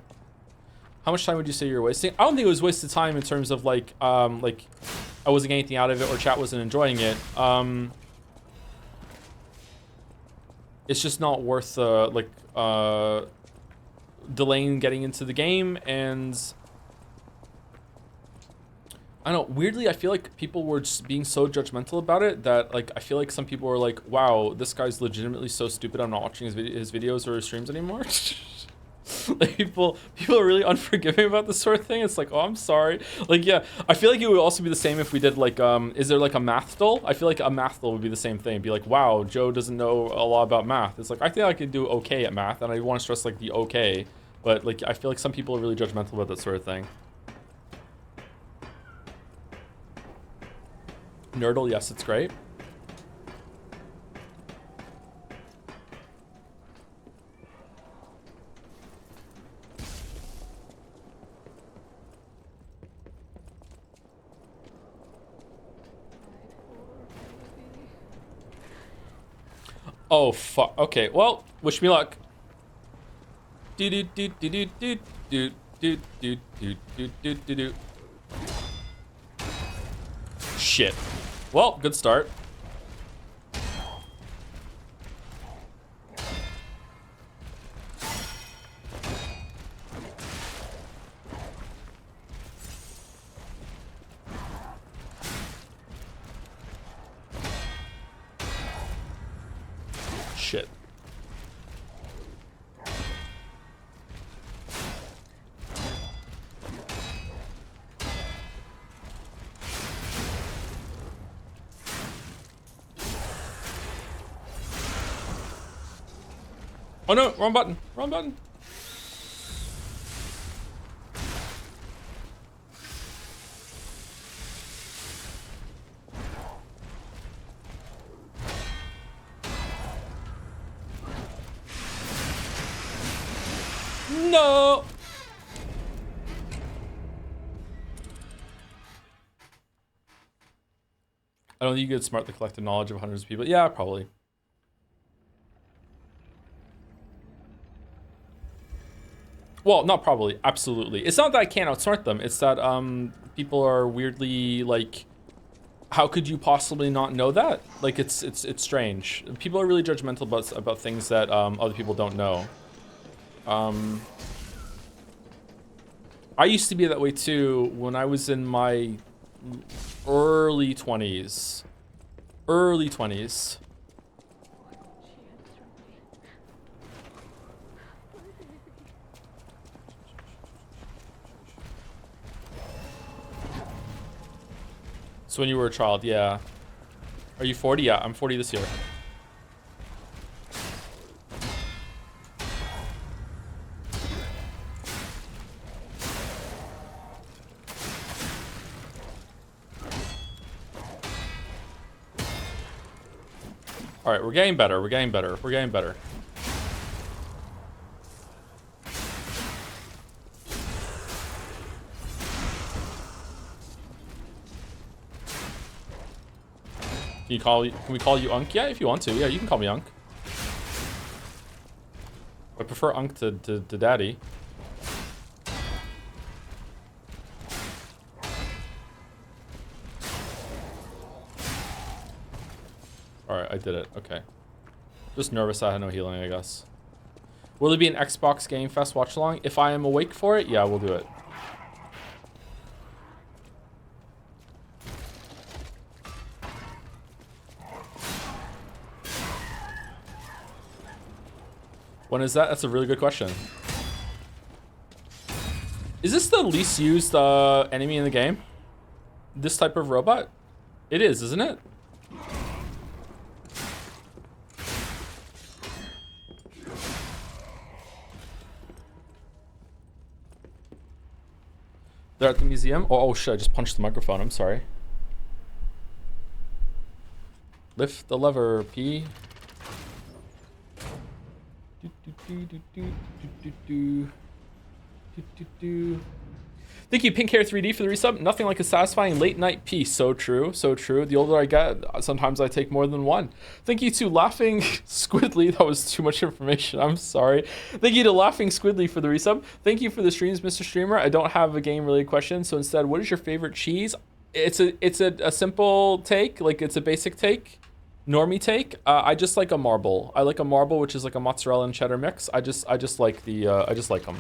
How much time would you say you're wasting? I don't think it was wasted time in terms of like I wasn't getting anything out of it or chat wasn't enjoying it. It's just not worth delaying getting into the game, and I don't know, weirdly, I feel like people were just being so judgmental about it that, like, I feel like some people were like, wow, this guy's legitimately so stupid, I'm not watching his videos or his streams anymore. Like, people are really unforgiving about this sort of thing. It's like, oh, I'm sorry. Like, yeah, I feel like it would also be the same if we did, like, is there, like, a math dull? I feel like a math dull would be the same thing. Be like, wow, Joe doesn't know a lot about math. It's like, I think I could do okay at math, and I want to stress, like, the okay. But, like, I feel like some people are really judgmental about that sort of thing. Nerdle, yes, it's great. Oh, fuck. Okay, well, wish me luck. Do do do do do do do do do do do do do do. Shit. Well, good start. shit. Oh no, wrong button, wrong button. No. I don't think you could smart the collective knowledge of hundreds of people. Yeah, probably. Well, not probably, absolutely. It's not that I can't outsmart them. It's that people are weirdly like, how could you possibly not know that? Like it's strange. People are really judgmental about things that other people don't know. I used to be that way too when I was in my early 20s. Early 20s. So when you were a child, yeah. Are you 40? Yeah, I'm 40 this year. All right, we're getting better. We're getting better. We're getting better. Can we call you Unk? Yeah, if you want to. Yeah, you can call me Unk. I prefer Unk to Daddy. Alright, I did it. Okay. Just nervous I had no healing, I guess. Will there be an Xbox Game Fest watch along? If I am awake for it, yeah, we'll do it. When is that? That's a really good question. Is this the least used enemy in the game? This type of robot? It is, isn't it? They're at the museum? Oh shit, I just punched the microphone. I'm sorry. Lift the lever, P. Thank you, Pink Hair 3D, for the resub. Nothing like a satisfying late night piece. So true, so true. The older I get, sometimes I take more than one. Thank you to Laughing Squidly. That was too much information. I'm sorry. Thank you to Laughing Squidly for the resub. Thank you for the streams, Mr. Streamer. I don't have a game related question, so instead, what is your favorite cheese? It's a simple take, like it's a basic take. Normie take. I just like a marble. I like a marble, which is like a mozzarella and cheddar mix. I just like the I just like them.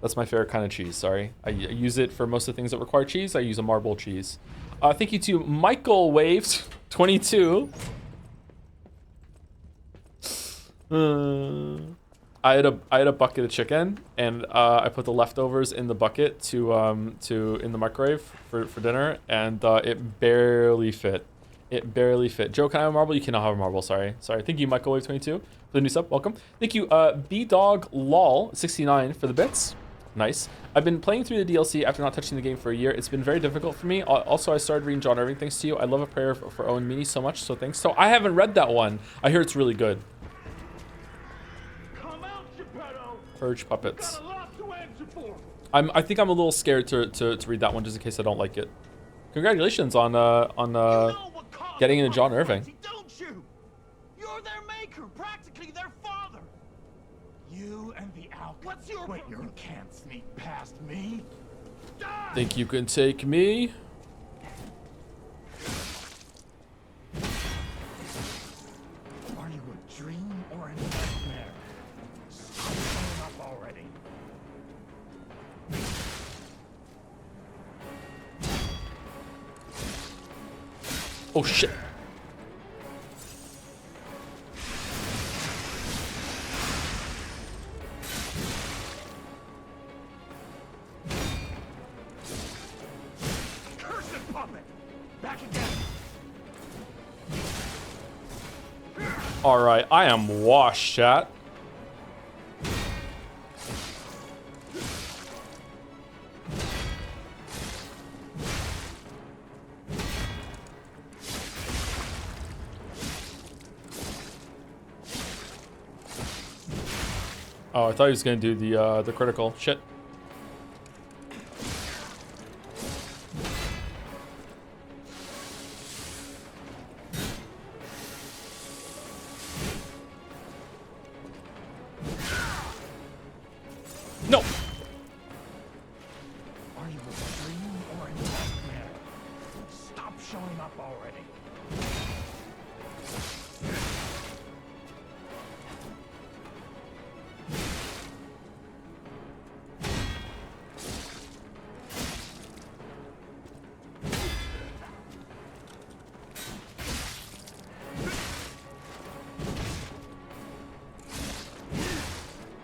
That's my favorite kind of cheese. Sorry, I use it for most of the things that require cheese. I use a marble cheese. Thank you to Michael Waves 22. I had a bucket of chicken, and I put the leftovers in the bucket to in the microwave for dinner, and it barely fit. It barely fit. Joe, can I have a marble? You cannot have a marble. Sorry. Thank you, Michael Wave 22 for the new sub. Welcome. Thank you, B-Dog Lol 69 for the bits. Nice. I've been playing through the DLC after not touching the game for a year. It's been very difficult for me. Also, I started reading John Irving thanks to you. I love A Prayer for Owen Meany so much, so thanks. So I haven't read that one. I hear it's really good. Come out, Geppetto. Purge Puppets. Got a lot to answer for. I think I'm a little scared to read that one just in case I don't like it. Congratulations on getting into John Irving. Don't you? You're their maker, practically their father. You and the Alchemist. What's your... Wait, you can't sneak past me. Die! Think you can take me? Are you a dream or a nightmare? Stop up already. Oh shit. Alright, I am washed, chat. Oh, I thought he was gonna do the critical. Shit. No. Are you a dream or a nightmare? Stop showing up already.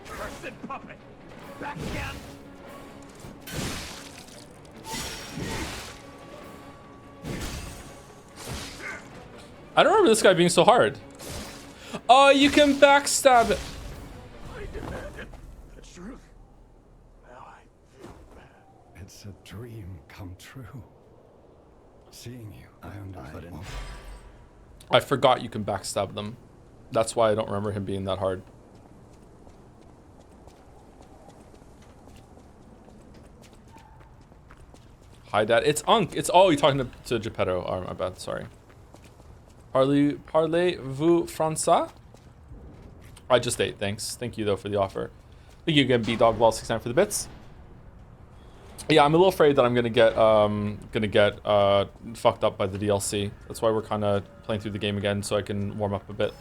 Cursed puppet! Back again! I don't remember this guy being so hard. Oh, you can backstab it. I demanded the truth. Now I feel bad. It's a dream come true. Seeing you, I understand. I forgot you can backstab them. That's why I don't remember him being that hard. Hi, Dad. It's Unk. It's you're talking to Geppetto. Oh, my bad. Sorry. Parlez-vous français? I just ate. Thanks. Thank you though for the offer. Thank you again, BDogBall69 for the bits. Yeah, I'm a little afraid that I'm gonna get fucked up by the DLC. That's why we're kind of playing through the game again, so I can warm up a bit.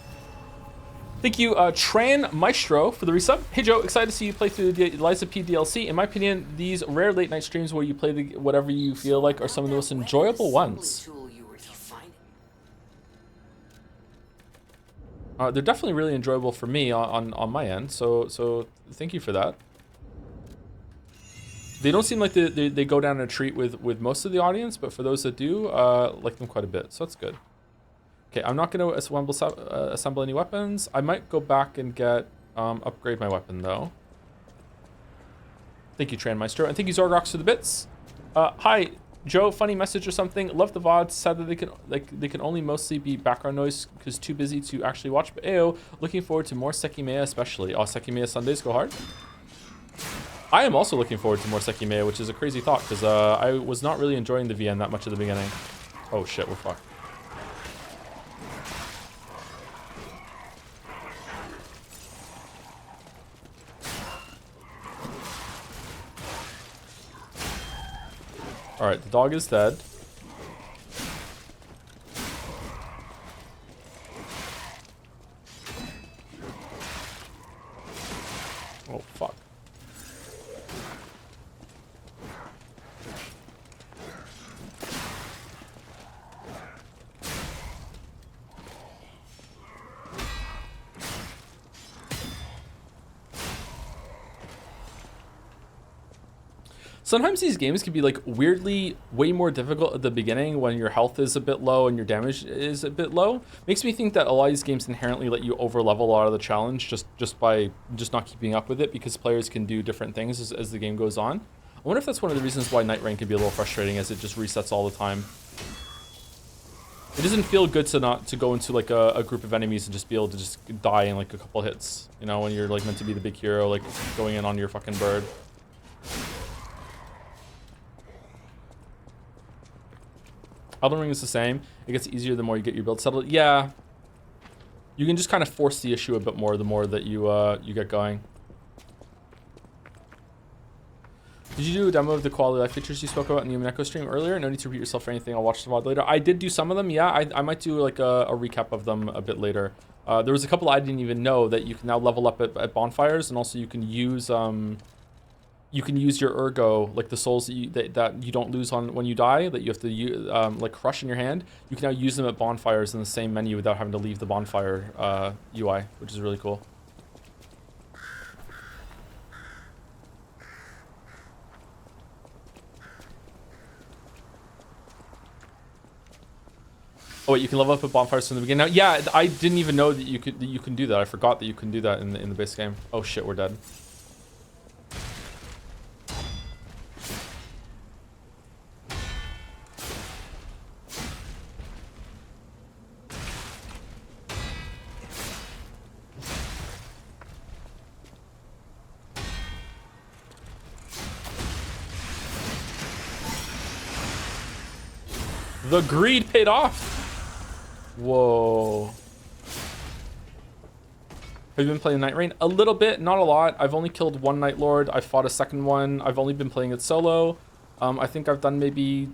Thank you, Tran Maestro, for the resub. Hey Joe, excited to see you play through the Eliza P DLC. In my opinion, these rare late night streams where you play whatever you feel like are some of the most enjoyable ones. They're definitely really enjoyable for me on my end, so thank you for that. They don't seem like they go down a treat with most of the audience, but for those that do, like them quite a bit, so that's good. Okay, I'm not going to assemble any weapons. I might go back and get upgrade my weapon though. Thank you, Tran Maestro, and thank you, Zorgox, for the bits. Hi, Joe. Funny message or something. Love the VODs. Sad that they can only mostly be background noise because too busy to actually watch. But ayo, looking forward to more Sekimea, especially. Oh, Sekimea Sundays go hard. I am also looking forward to more Sekimea, which is a crazy thought because I was not really enjoying the VN that much at the beginning. Oh shit, we're fucked. All right, the dog is dead. Oh, fuck. Sometimes these games can be like weirdly way more difficult at the beginning when your health is a bit low and your damage is a bit low. Makes me think that a lot of these games inherently let you over level a lot of the challenge just by not keeping up with it because players can do different things as the game goes on. I wonder if that's one of the reasons why Night Rain can be a little frustrating as it just resets all the time. It doesn't feel good to go into like a group of enemies and just be able to just die in like a couple hits. You know, when you're like meant to be the big hero, like going in on your fucking bird. Elden Ring is the same. It gets easier the more you get your build settled. Yeah. You can just kind of force the issue a bit more the more that you get going. Did you do a demo of the quality of life features you spoke about in the Echo stream earlier? No need to repeat yourself for anything. I'll watch the VOD later. I did do some of them. Yeah, I might do like a recap of them a bit later. There was a couple I didn't even know that you can now level up at bonfires, and also you can use your ergo, like the souls that you don't lose on when you die, that you have to like crush in your hand. You can now use them at bonfires in the same menu without having to leave the bonfire UI, which is really cool. Oh wait, you can level up at bonfires from the beginning. Now, yeah, I didn't even know that you can do that. I forgot that you can do that in the base game. Oh shit, we're dead. The greed paid off. Whoa. Have you been playing Night Rain? A little bit, not a lot. I've only killed one Night Lord. I fought a second one. I've only been playing it solo. I think I've done maybe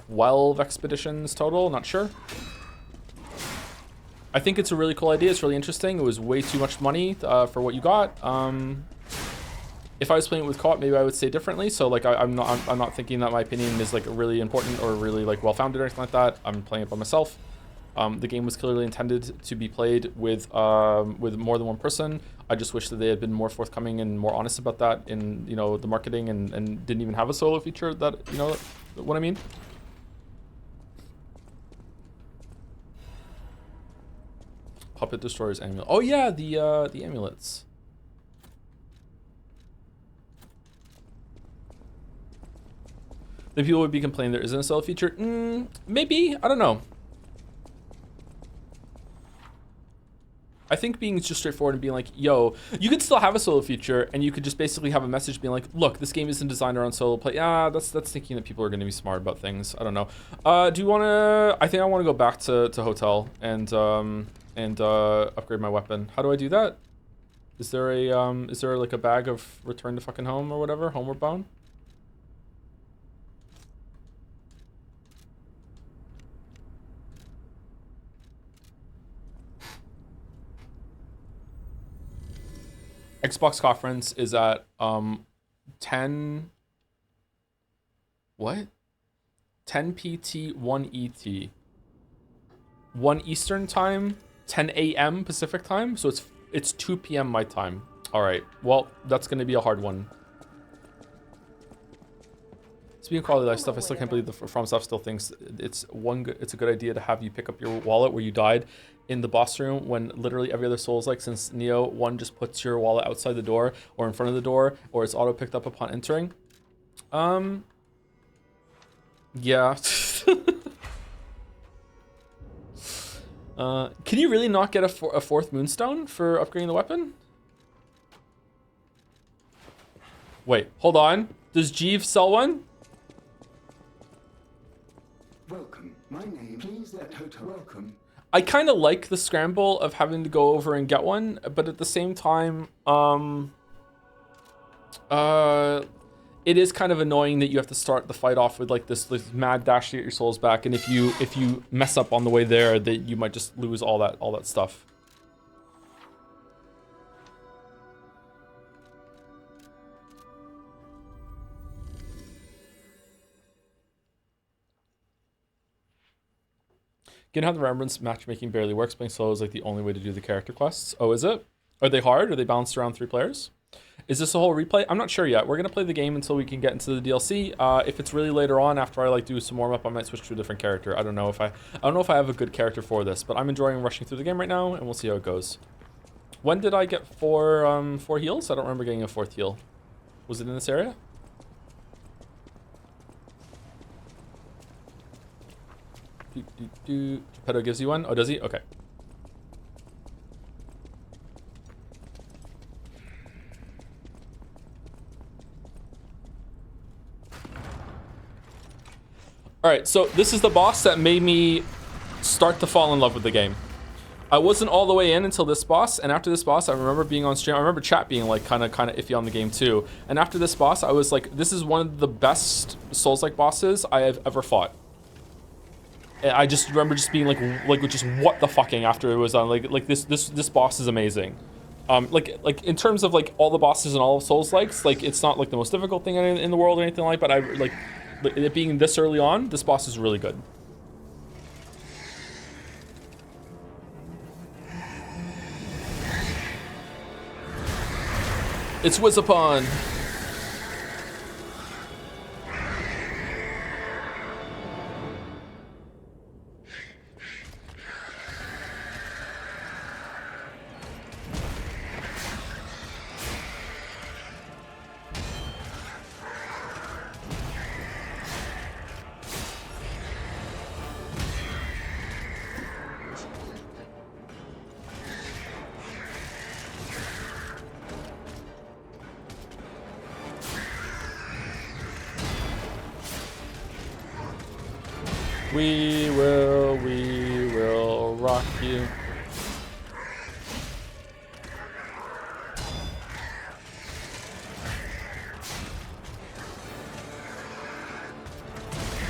12 expeditions total, not sure. I think it's a really cool idea. It's really interesting. It was way too much money for what you got. If I was playing it with co-op, maybe I would say differently. So like I'm not thinking that my opinion is like really important or really like well-founded or anything like that. I'm playing it by myself. The game was clearly intended to be played with more than one person. I just wish that they had been more forthcoming and more honest about that in, you know, the marketing and didn't even have a solo feature that, you know, what I mean? Puppet Destroyer's amulet. Oh yeah, the amulets. The people would be complaining there isn't a solo feature. Maybe, I don't know. I think being just straightforward and being like, yo, you could still have a solo feature and you could just basically have a message being like, look, this game isn't designed around solo play. Yeah, that's thinking that people are going to be smart about things. I don't know. Do you want to, I think I want to go back to Hotel and upgrade my weapon. How do I do that? Is there like a bag of return to fucking home or whatever? Homeward Bound? Xbox conference is at 10 what? 10 PT 1 ET. 1 Eastern time, 10 AM Pacific time, so it's 2 PM my time. All right. Well, that's going to be a hard one. Speaking of quality of life stuff, I still can't believe the From stuff still thinks it's a good idea to have you pick up your wallet where you died in the boss room when literally every other Souls, like since Neo 1 just puts your wallet outside the door or in front of the door, or it's auto picked up upon entering. Yeah. Can you really not get a fourth Moonstone for upgrading the weapon? Wait, hold on. Does Jeeves sell one? Welcome. My name, please let Hotel. Welcome. I kind of like the scramble of having to go over and get one, but at the same time, it is kind of annoying that you have to start the fight off with like this mad dash to get your souls back, and if you mess up on the way there, that you might just lose all that stuff. Given how the Remembrance matchmaking barely works, playing solo is like the only way to do the character quests. Oh, is it? Are they hard? Are they balanced around 3 players? Is this a whole replay? I'm not sure yet. We're gonna play the game until we can get into the DLC. If it's really later on, after I like do some warm up, I might switch to a different character. I don't know if I have a good character for this, but I'm enjoying rushing through the game right now, and we'll see how it goes. When did I get 4 heals? I don't remember getting a 4th heal. Was it in this area? Geppetto gives you one? Oh, does he? Okay. Alright, so this is the boss that made me start to fall in love with the game. I wasn't all the way in until this boss, and after this boss, I remember being on stream. I remember chat being like kind of iffy on the game too. And after this boss, I was like, this is one of the best Souls-like bosses I have ever fought. And I just remember just being like just what the fucking after it was done. Like this boss is amazing. Like in terms of like all the bosses and all of Souls likes, like it's not like the most difficult thing in the world or anything like. But I like it being this early on, this boss is really good. It's Wizapon. We will rock you.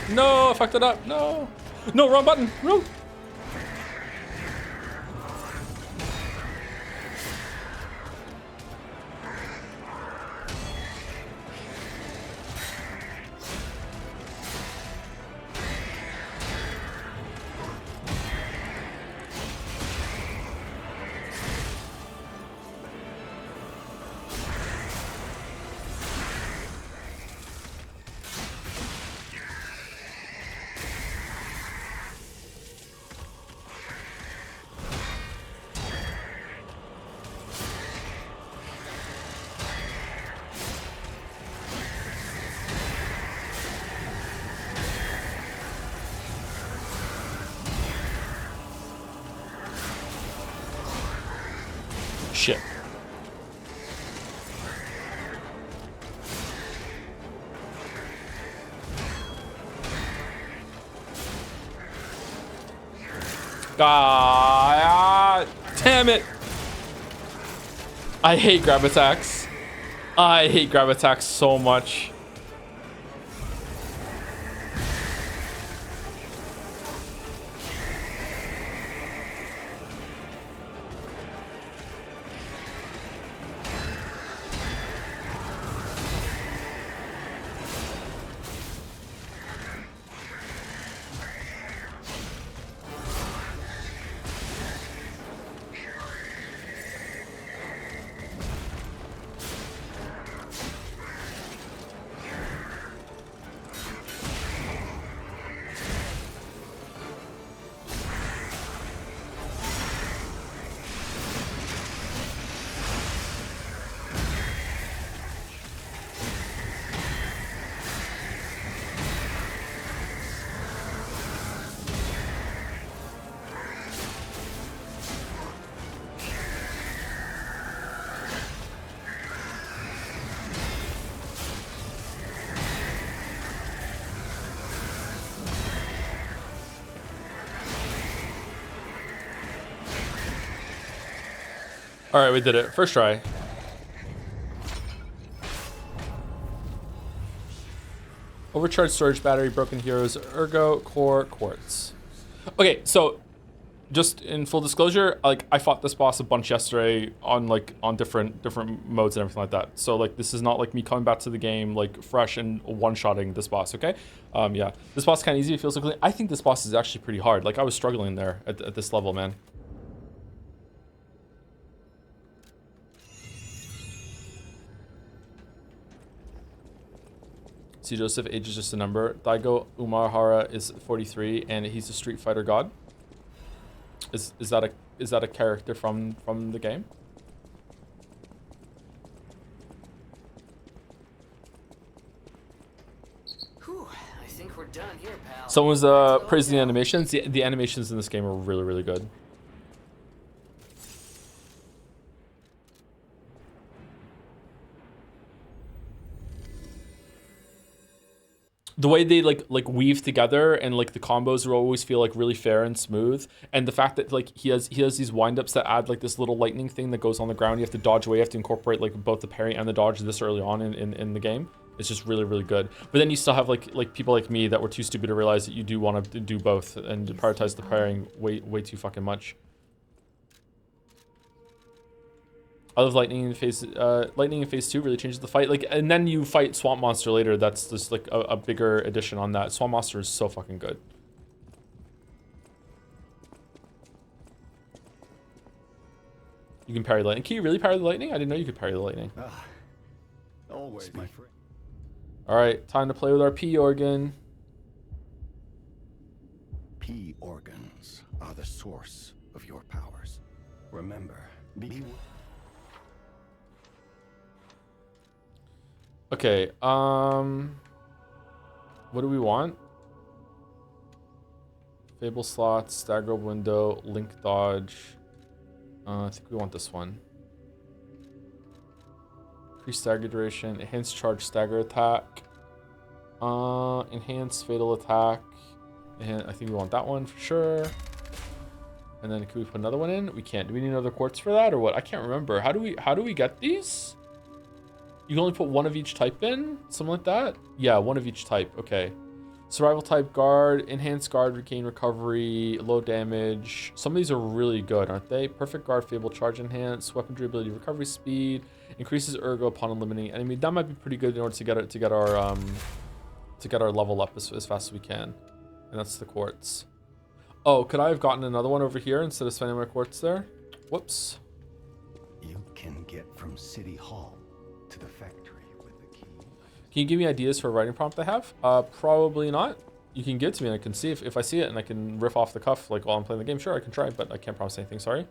No, I fucked it up. No. No, wrong button. No. Shit. Ah, damn it. I hate grab attacks. I hate grab attacks so much. All right, we did it. First try. Overcharged storage battery, broken heroes, ergo, core, quartz. Okay, so just in full disclosure, like I fought this boss a bunch yesterday on different modes and everything like that. So like this is not like me coming back to the game like fresh and one-shotting this boss, okay? Yeah, this boss is kind of easy. It feels like I think this boss is actually pretty hard. Like I was struggling there at this level, man. See, Joseph, age is just a number. Daigo Umahara is 43, and he's a Street Fighter god. Is that a character from the game? Whew, I think we're done here, pal. Someone was praising the animations. The animations in this game are really, really good. The way they like weave together and like the combos will always feel like really fair and smooth, and the fact that like he has these windups that add like this little lightning thing that goes on the ground. You have to dodge away. You have to incorporate like both the parry and the dodge this early on in the game. It's just really, really good. But then you still have like people like me that were too stupid to realize that you do want to do both and prioritize the parrying way too fucking much. I love lightning in phase 2 really changes the fight. Like, and then you fight Swamp Monster later. That's just like a bigger addition on that. Swamp Monster is so fucking good. You can parry lightning. Can you really parry the lightning? I didn't know you could parry the lightning. Always, my friend. All right, time to play with our P organ. P organs are the source of your powers. Remember, be. Okay, what do we want? Fable slots, stagger window, link dodge. I think we want this one. Increase stagger duration, enhanced charge stagger attack. Enhanced fatal attack, And I think we want that one for sure. And then can we put another one in? We can't. Do we need another quartz for that or what? I can't remember. How do we get these? You can only put one of each type in? Something like that? Yeah, one of each type. Okay. Survival type, guard, enhanced guard, regain recovery, low damage. Some of these are really good, aren't they? Perfect guard, fable, charge enhance, weaponry ability, recovery speed, increases ergo upon eliminating enemy. That might be pretty good in order to get our level up as fast as we can. And that's the quartz. Oh, could I have gotten another one over here instead of spending my quartz there? Whoops. You can get from City Hall to the factory with the key. Can you give me ideas for a writing prompt I have? Probably not. You can give it to me and I can see if I see it and I can riff off the cuff like while I'm playing the game. Sure, I can try, but I can't promise anything, sorry.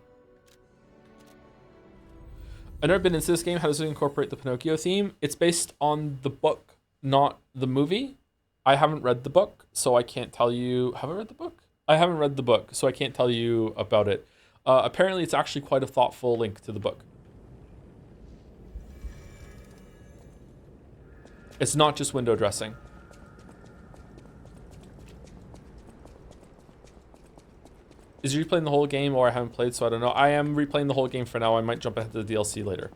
I've never been into this game. How does it incorporate the Pinocchio theme? It's based on the book, not the movie. I haven't read the book, so I can't tell you. Have I read the book? I haven't read the book, so I can't tell you about it. Apparently, it's actually quite a thoughtful link to the book. It's not just window dressing. Is you replaying the whole game, or I haven't played, so I don't know. I am replaying the whole game for now. I might jump ahead to the DLC later.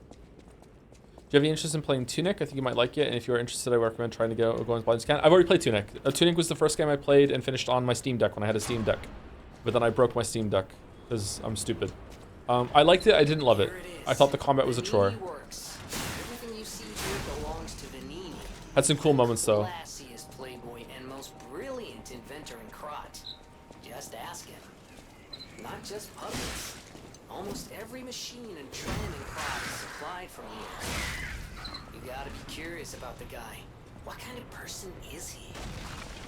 Do you have any interest in playing Tunic? I think you might like it, and if you're interested, I recommend trying to go as blind as you can. I've already played Tunic. Tunic was the first game I played and finished on my Steam Deck when I had a Steam Deck. But then I broke my Steam Deck, because I'm stupid. I liked it, I didn't love it. I thought the combat was a chore. Everything you see here belongs to Vanini. Had some cool moments, though. Classiest playboy and most brilliant inventor in Krot. Just ask him. Not just puppets. Almost every machine and tram in Krot is supplied from here. You gotta be curious about the guy. What kind of person is he?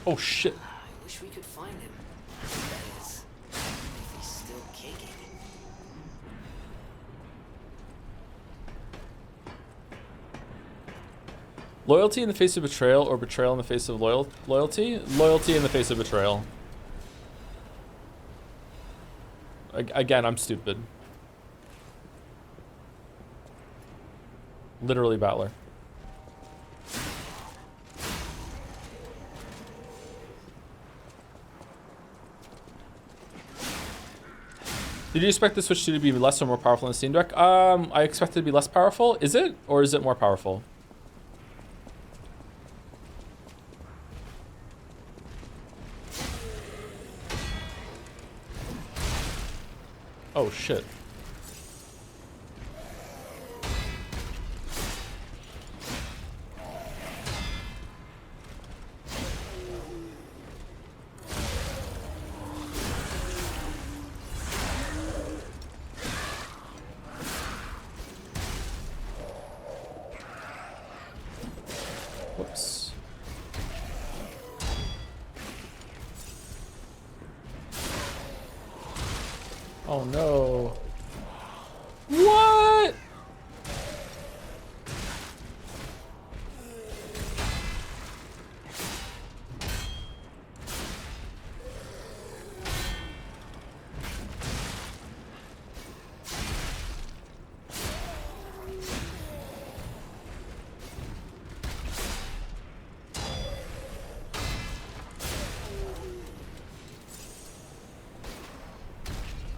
Oh, shit. I wish we could find him. That is, if he's still kicking. Loyalty in the face of betrayal, or betrayal in the face of loyalty? Loyalty in the face of betrayal. Again, I'm stupid. Literally battler. Did you expect the Switch 2 to be less or more powerful than the Steam Deck? I expect it to be less powerful. Is it? Or is it more powerful? Oh, shit. Whoops. Oh no. What?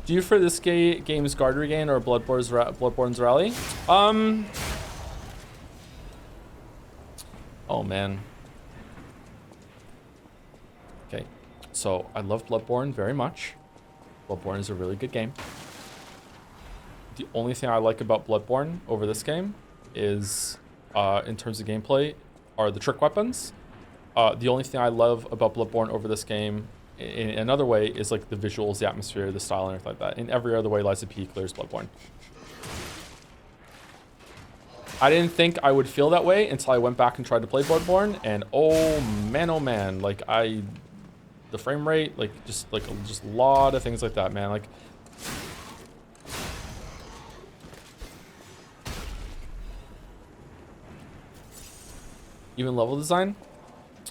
Do you prefer this game's guard regain or Bloodborne's rally? Oh man. Okay, so I love Bloodborne very much. Bloodborne is a really good game. The only thing I like about Bloodborne over this game is, in terms of gameplay, are the trick weapons. The only thing I love about Bloodborne over this game in another way is like the visuals, the atmosphere, the style, and everything like that. In every other way, Lies of P clears Bloodborne. I didn't think I would feel that way until I went back and tried to play Bloodborne, and oh man, like the frame rate, like just a lot of things like that, man. Like, even level design.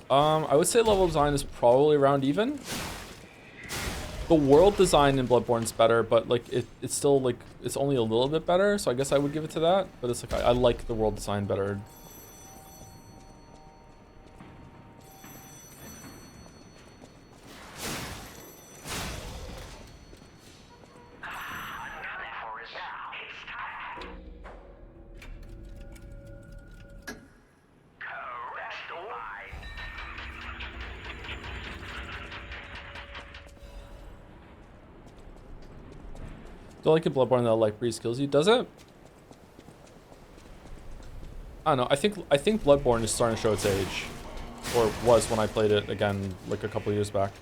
I would say level design is probably around even. The world design in Bloodborne's better, but like it's still like it's only a little bit better, so I guess I would give it to that. But it's like I like the world design better. feel like in Bloodborne that light breeze kills you. Does it? I don't know. I think Bloodborne is starting to show its age, or was when I played it again like a couple years back.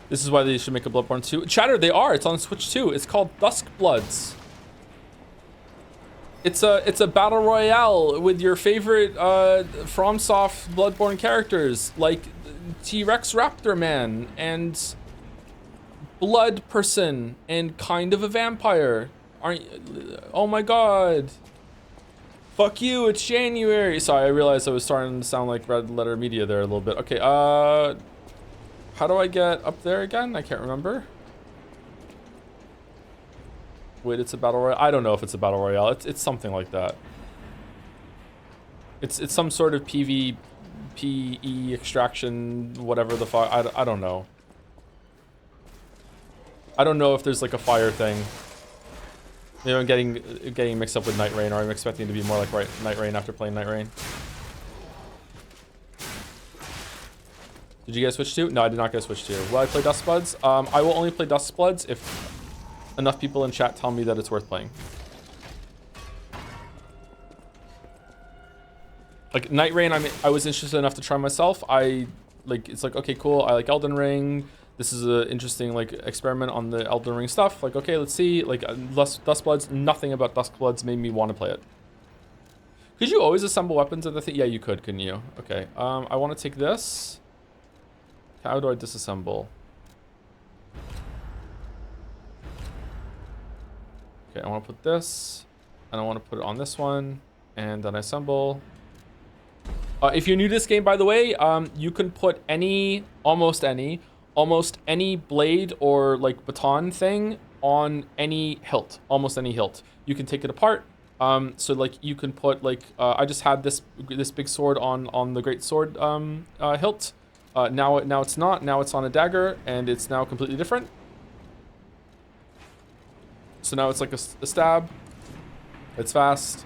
This is why they should make a Bloodborne 2. Chatter, they are. It's on Switch too. It's called Dusk Bloods. It's a battle royale with your favorite FromSoft Bloodborne characters like T-Rex Raptor Man and Blood Person and kind of a vampire. Aren't you? Oh my god. Fuck you, it's January. Sorry, I realized I was starting to sound like Red Letter Media there a little bit. Okay, how do I get up there again? I can't remember. Wait, it's a battle royale? I don't know if it's a battle royale. It's something like that. It's some sort of PvPE extraction, whatever the fuck. I don't know. I don't know if there's like a fire thing. Maybe I'm getting mixed up with Night Rain, or I'm expecting it to be more like Night Rain after playing Night Rain. Did you guys switch to? No, I did not get a Switch 2. Will I play Dust Bloods? I will only play Dust Bloods if enough people in chat tell me that it's worth playing. Like Night Rain, I was interested enough to try myself. It's like, okay, cool. I like Elden Ring. This is an interesting like experiment on the Elden Ring stuff. Like, okay, let's see. Like Dust Bloods, nothing about Dust Bloods made me want to play it. Could you always assemble weapons at the thing? Yeah, you could, couldn't you? Okay. I want to take this. How do I disassemble? Okay, I want to put this, and I want to put it on this one, and then I assemble. If you're new to this game, by the way, you can put almost any blade or like baton thing on any hilt, almost any hilt. You can take it apart. So like you can put like, I just had this big sword on the great sword hilt. Now it's not. Now it's on a dagger, and it's now completely different. So now it's like a stab. It's fast.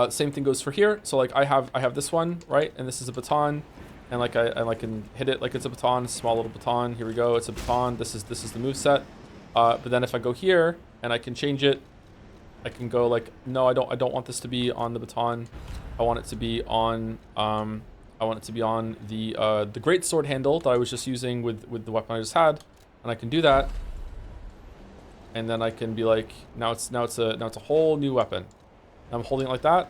Same thing goes for here. So like I have this one, right? And this is a baton, and like I can hit it like it's a baton, small little baton. Here we go. It's a baton. This is the moveset. But then if I go here and I can change it, I can go like, no, I don't want this to be on the baton. I want it to be on the great sword handle that I was just using with the weapon I just had, and I can do that. And then I can be like, now it's a whole new weapon. I'm holding it like that,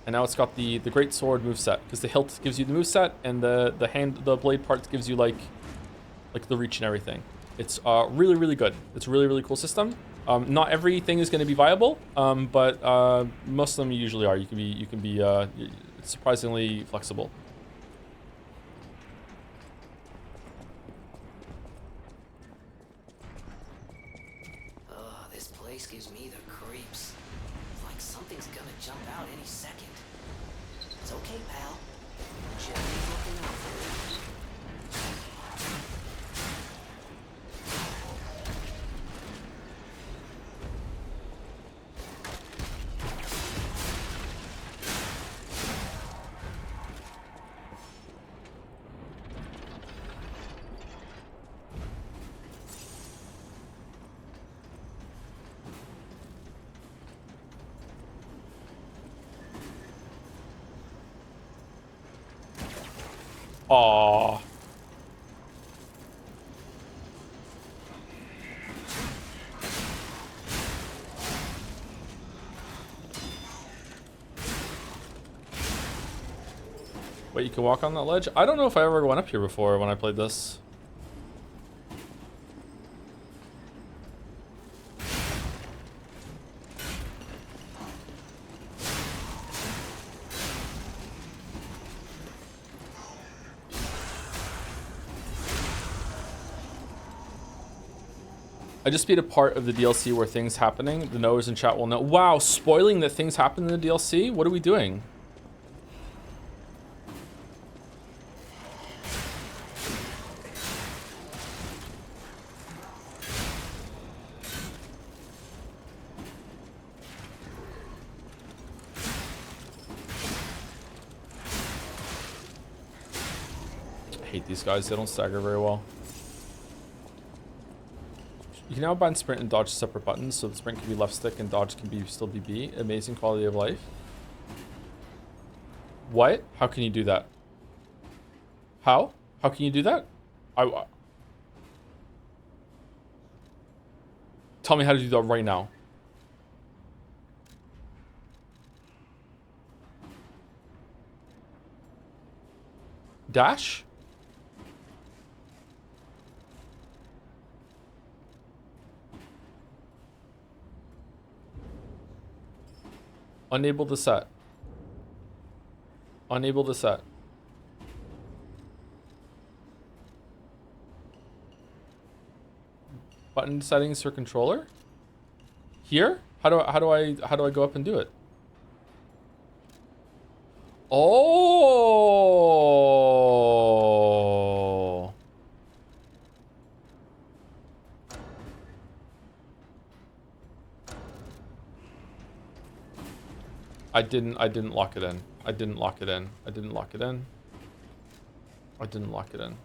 and now it's got the great sword moveset, because the hilt gives you the moveset, and the blade part gives you like the reach and everything. It's really, really good. It's a really, really cool system. Not everything is going to be viable, but most of them usually are. You can be surprisingly flexible. This place gives me the creeps. It's like something's gonna jump out any second. It's okay, pal. Just looking out for you. Aww. Wait, you can walk on that ledge? I don't know if I ever went up here before when I played this. I just made a part of the DLC where things happening. The knowers in chat will know. Wow, spoiling that things happen in the DLC? What are we doing? I hate these guys. They don't stagger very well. You can now bind sprint and dodge separate buttons, so the sprint can be left stick and dodge can be still be B. Amazing quality of life. What? How can you do that? How? How can you do that? Tell me how to do that right now. Dash? Unable to set. Unable to set. Button settings for controller? Here? How do I go up and do it? Oh. I didn't lock it in. I didn't lock it in. I didn't lock it in. I didn't lock it in.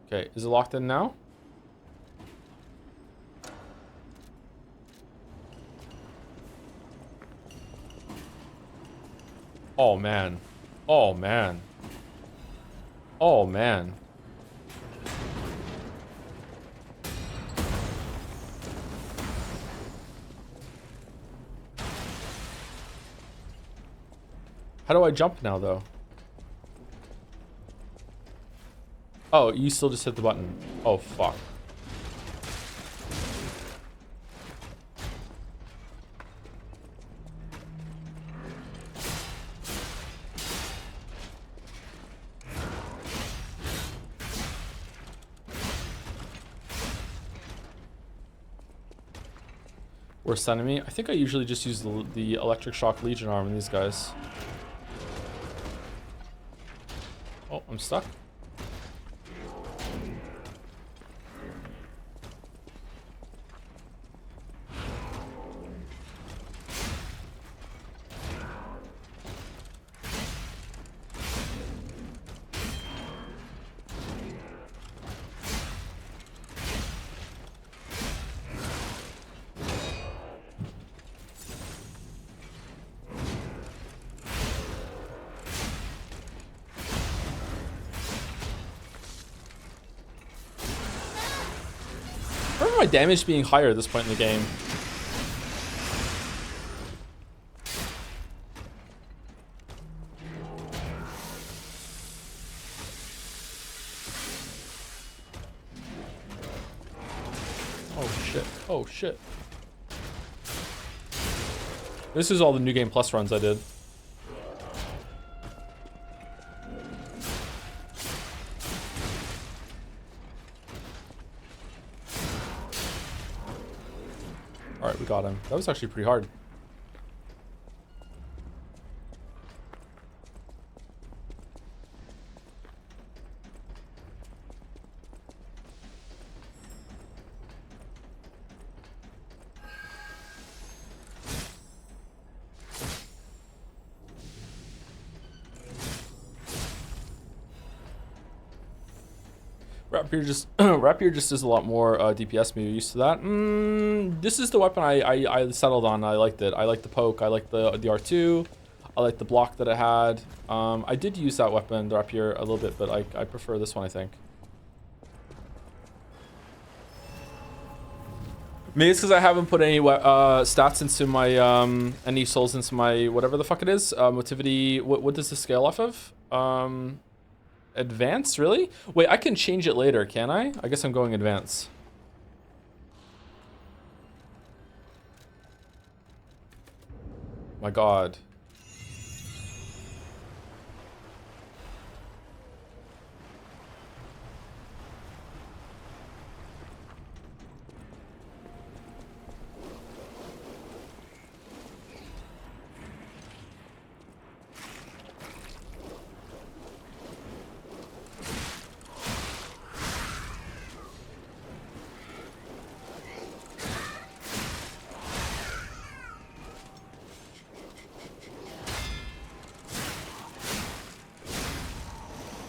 Okay, is it locked in now? Oh man. Oh man. Oh man. How do I jump now, though? Oh, you still just hit the button. Oh, fuck. Worst enemy? I think I usually just use the electric shock legion arm in these guys. Oh, I'm stuck. My damage being higher at this point in the game. Oh shit. Oh shit. This is all the New Game Plus runs I did. Alright, we got him. That was actually pretty hard. Rapier just does a lot more DPS. Maybe used to that. This is the weapon I settled on. I liked it. I like the poke. I like the R2. I like the block that it had. I did use that weapon, the Rapier, a little bit, but I prefer this one, I think. Maybe it's because I haven't put any stats into my any souls into my whatever the fuck it is. Motivity. What does this scale off of? Advance, really? Wait, I can change it later, can I? I guess I'm going advance. My god.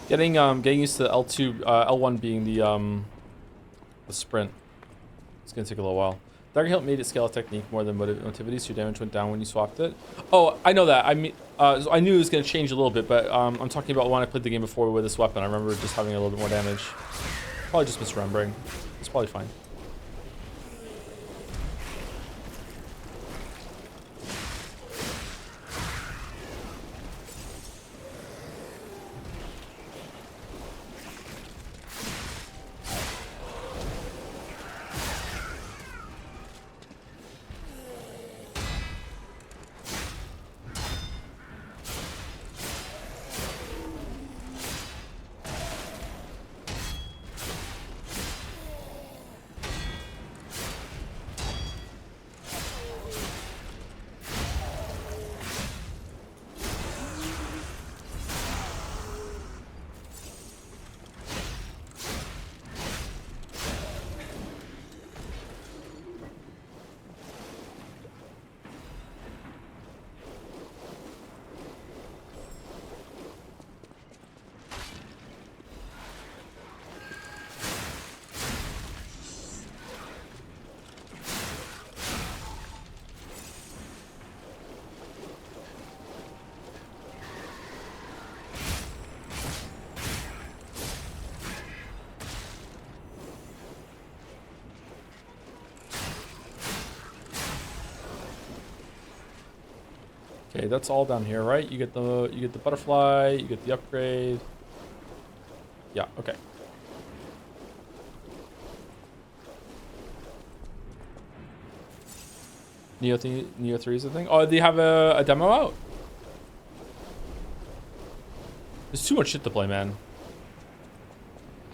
Getting used to the L2, L1 being the sprint. It's gonna take a little while. Dagger Hilt made it scale technique more than motivity, so your damage went down when you swapped it. Oh, I know that. I mean, so I knew it was gonna change a little bit, but I'm talking about when I played the game before with this weapon. I remember just having a little bit more damage. Probably just misremembering. It's probably fine. Okay, that's all down here, right? You get the butterfly, you get the upgrade. Yeah, okay. Neo 3 is the thing. Oh, they have a demo out? There's too much shit to play, man.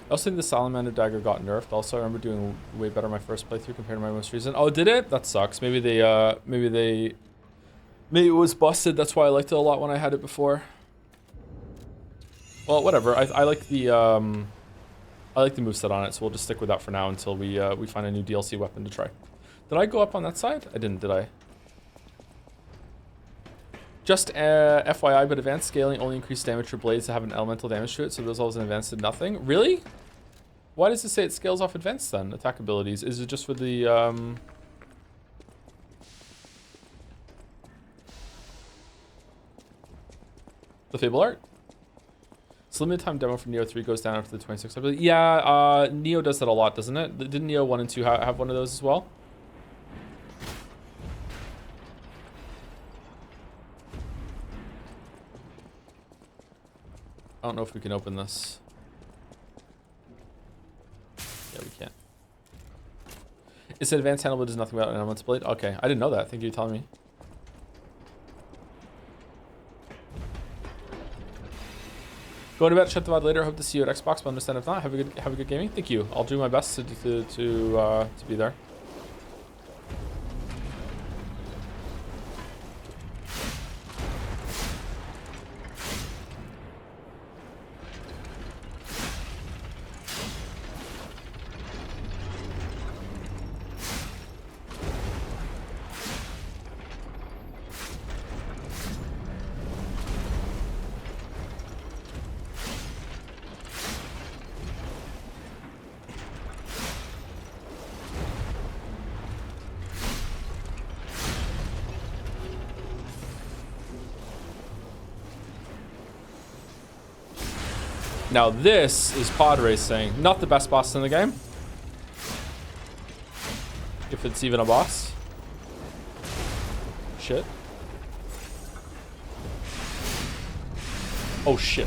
I also think the Salamander Dagger got nerfed. Also, I remember doing way better my first playthrough compared to my most recent. Oh, did it? That sucks. Maybe it was busted. That's why I liked it a lot when I had it before. Well, whatever. I like the moveset on it, so we'll just stick with that for now until we find a new DLC weapon to try. Did I go up on that side? I didn't, did I? Just FYI, but advanced scaling only increased damage for blades that have an elemental damage to it, so those levels in advanced did nothing. Really? Why does it say it scales off advanced then? Attack abilities. Is it just for the Fable art? So limited time demo for Neo 3 goes down after the 26th. I believe. Yeah, Neo does that a lot, doesn't it? Didn't Neo 1 and 2 have one of those as well? I don't know if we can open this. Yeah, we can't. It's an advanced handle, but does nothing about an elemental blade. Okay, I didn't know that. Thank you for telling me. Going to bed, shut the VOD later. Hope to see you at Xbox, but understand if not. Have a good gaming. Thank you. I'll do my best to be there. Now this is pod racing. Not the best boss in the game. If it's even a boss. Shit. Oh shit.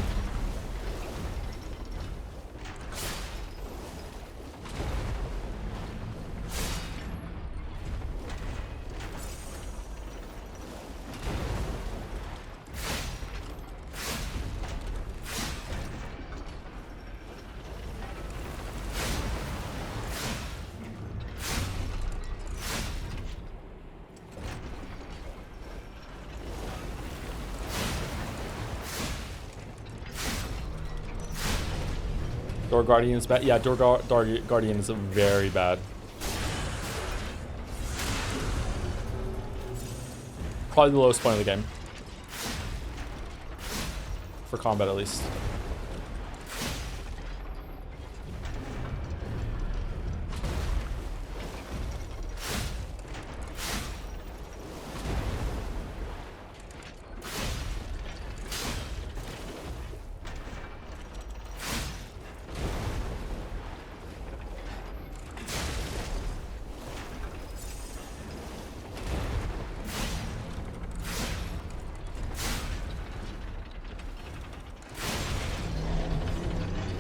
Door Guardian is bad. Yeah, Door Guardian is very bad. Probably the lowest point of the game. For combat, at least.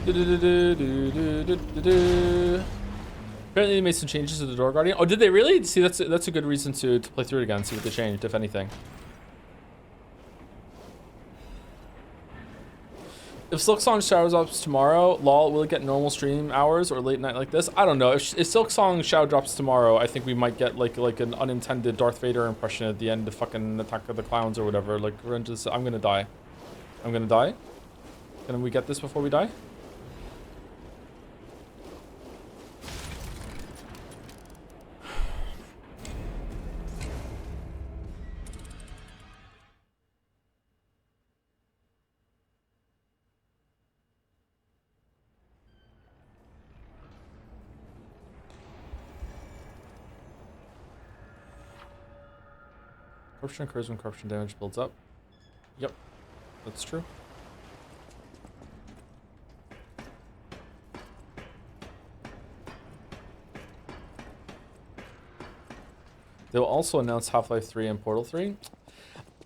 Do-do-do-do-do-do-do-do. Apparently they made some changes to the Door Guardian. Oh, did they really? See, that's a good reason to play through it again, see what they changed, if anything. If Silksong Shadow drops tomorrow, lol, will it get normal stream hours or late night like this? I don't know. If Silksong Shadow drops tomorrow, I think we might get like an unintended Darth Vader impression at the end of fucking Attack of the Clowns or whatever. Like, we're into this. I'm gonna die. I'm gonna die. Can we get this before we die? Corruption occurs when corruption damage builds up. Yep, that's true. They will also announce Half-Life 3 and Portal 3.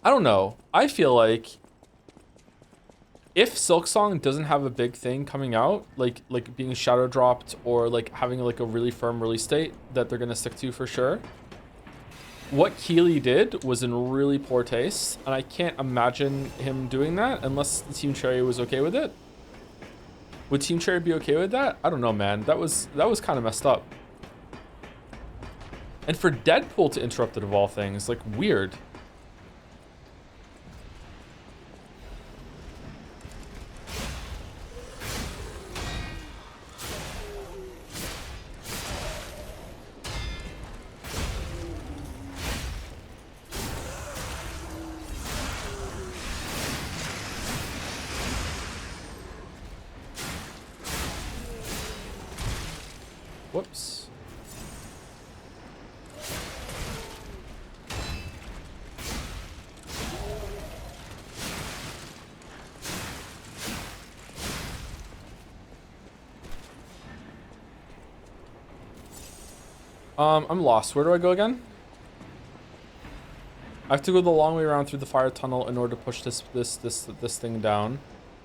I don't know. I feel like if Silksong doesn't have a big thing coming out, like being shadow dropped or like having like a really firm release date that they're gonna stick to for sure, what Keeley did was in really poor taste, and I can't imagine him doing that unless Team Cherry was okay with it. Would Team Cherry be okay with that? I don't know, man. That was kind of messed up. And for Deadpool to interrupt it of all things, like, weird. Whoops. I'm lost. Where do I go again? I have to go the long way around through the fire tunnel in order to push this thing down.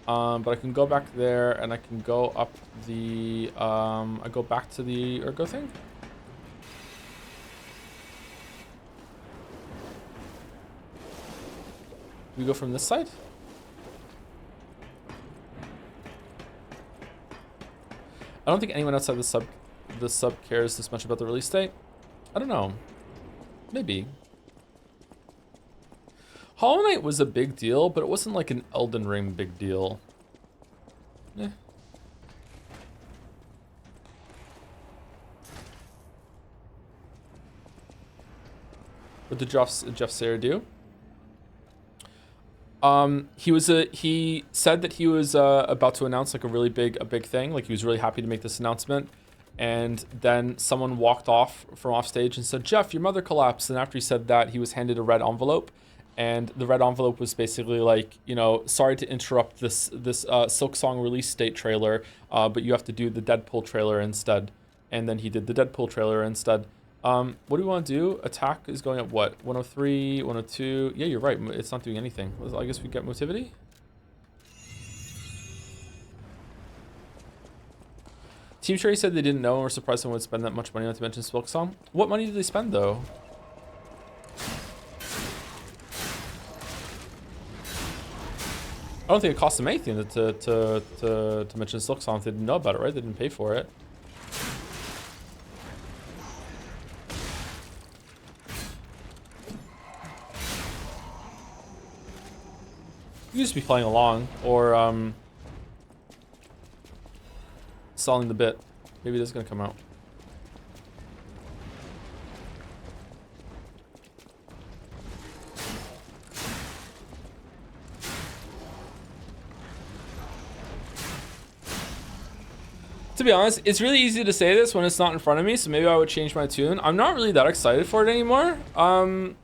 But I can go back there and I can go up the I go back to the Ergo thing. We go from this side? I don't think anyone outside the sub cares this much about the release date. I don't know. Maybe. Hollow Knight was a big deal, but it wasn't like an Elden Ring big deal. Eh. What did Jeff Sayer do? He said that he was about to announce like a big thing. Like he was really happy to make this announcement. And then someone walked off from off stage and said, "Jeff, your mother collapsed." And after he said that, he was handed a red envelope. And the red envelope was basically like, you know, sorry to interrupt this Silksong release date trailer, but you have to do the Deadpool trailer instead. And then he did the Deadpool trailer instead. What do we want to do? Attack is going at what? 103, 102. Yeah, you're right. It's not doing anything. I guess we get motivity. Team Cherry said they didn't know and were surprised someone would spend that much money, not to mention Silksong. What money did they spend though? I don't think it cost them anything to mention Silksong if they didn't know about it, right? They didn't pay for it. You just be playing along or selling the bit. Maybe this is gonna come out. To be honest, it's really easy to say this when it's not in front of me, so maybe I would change my tune. I'm not really that excited for it anymore. And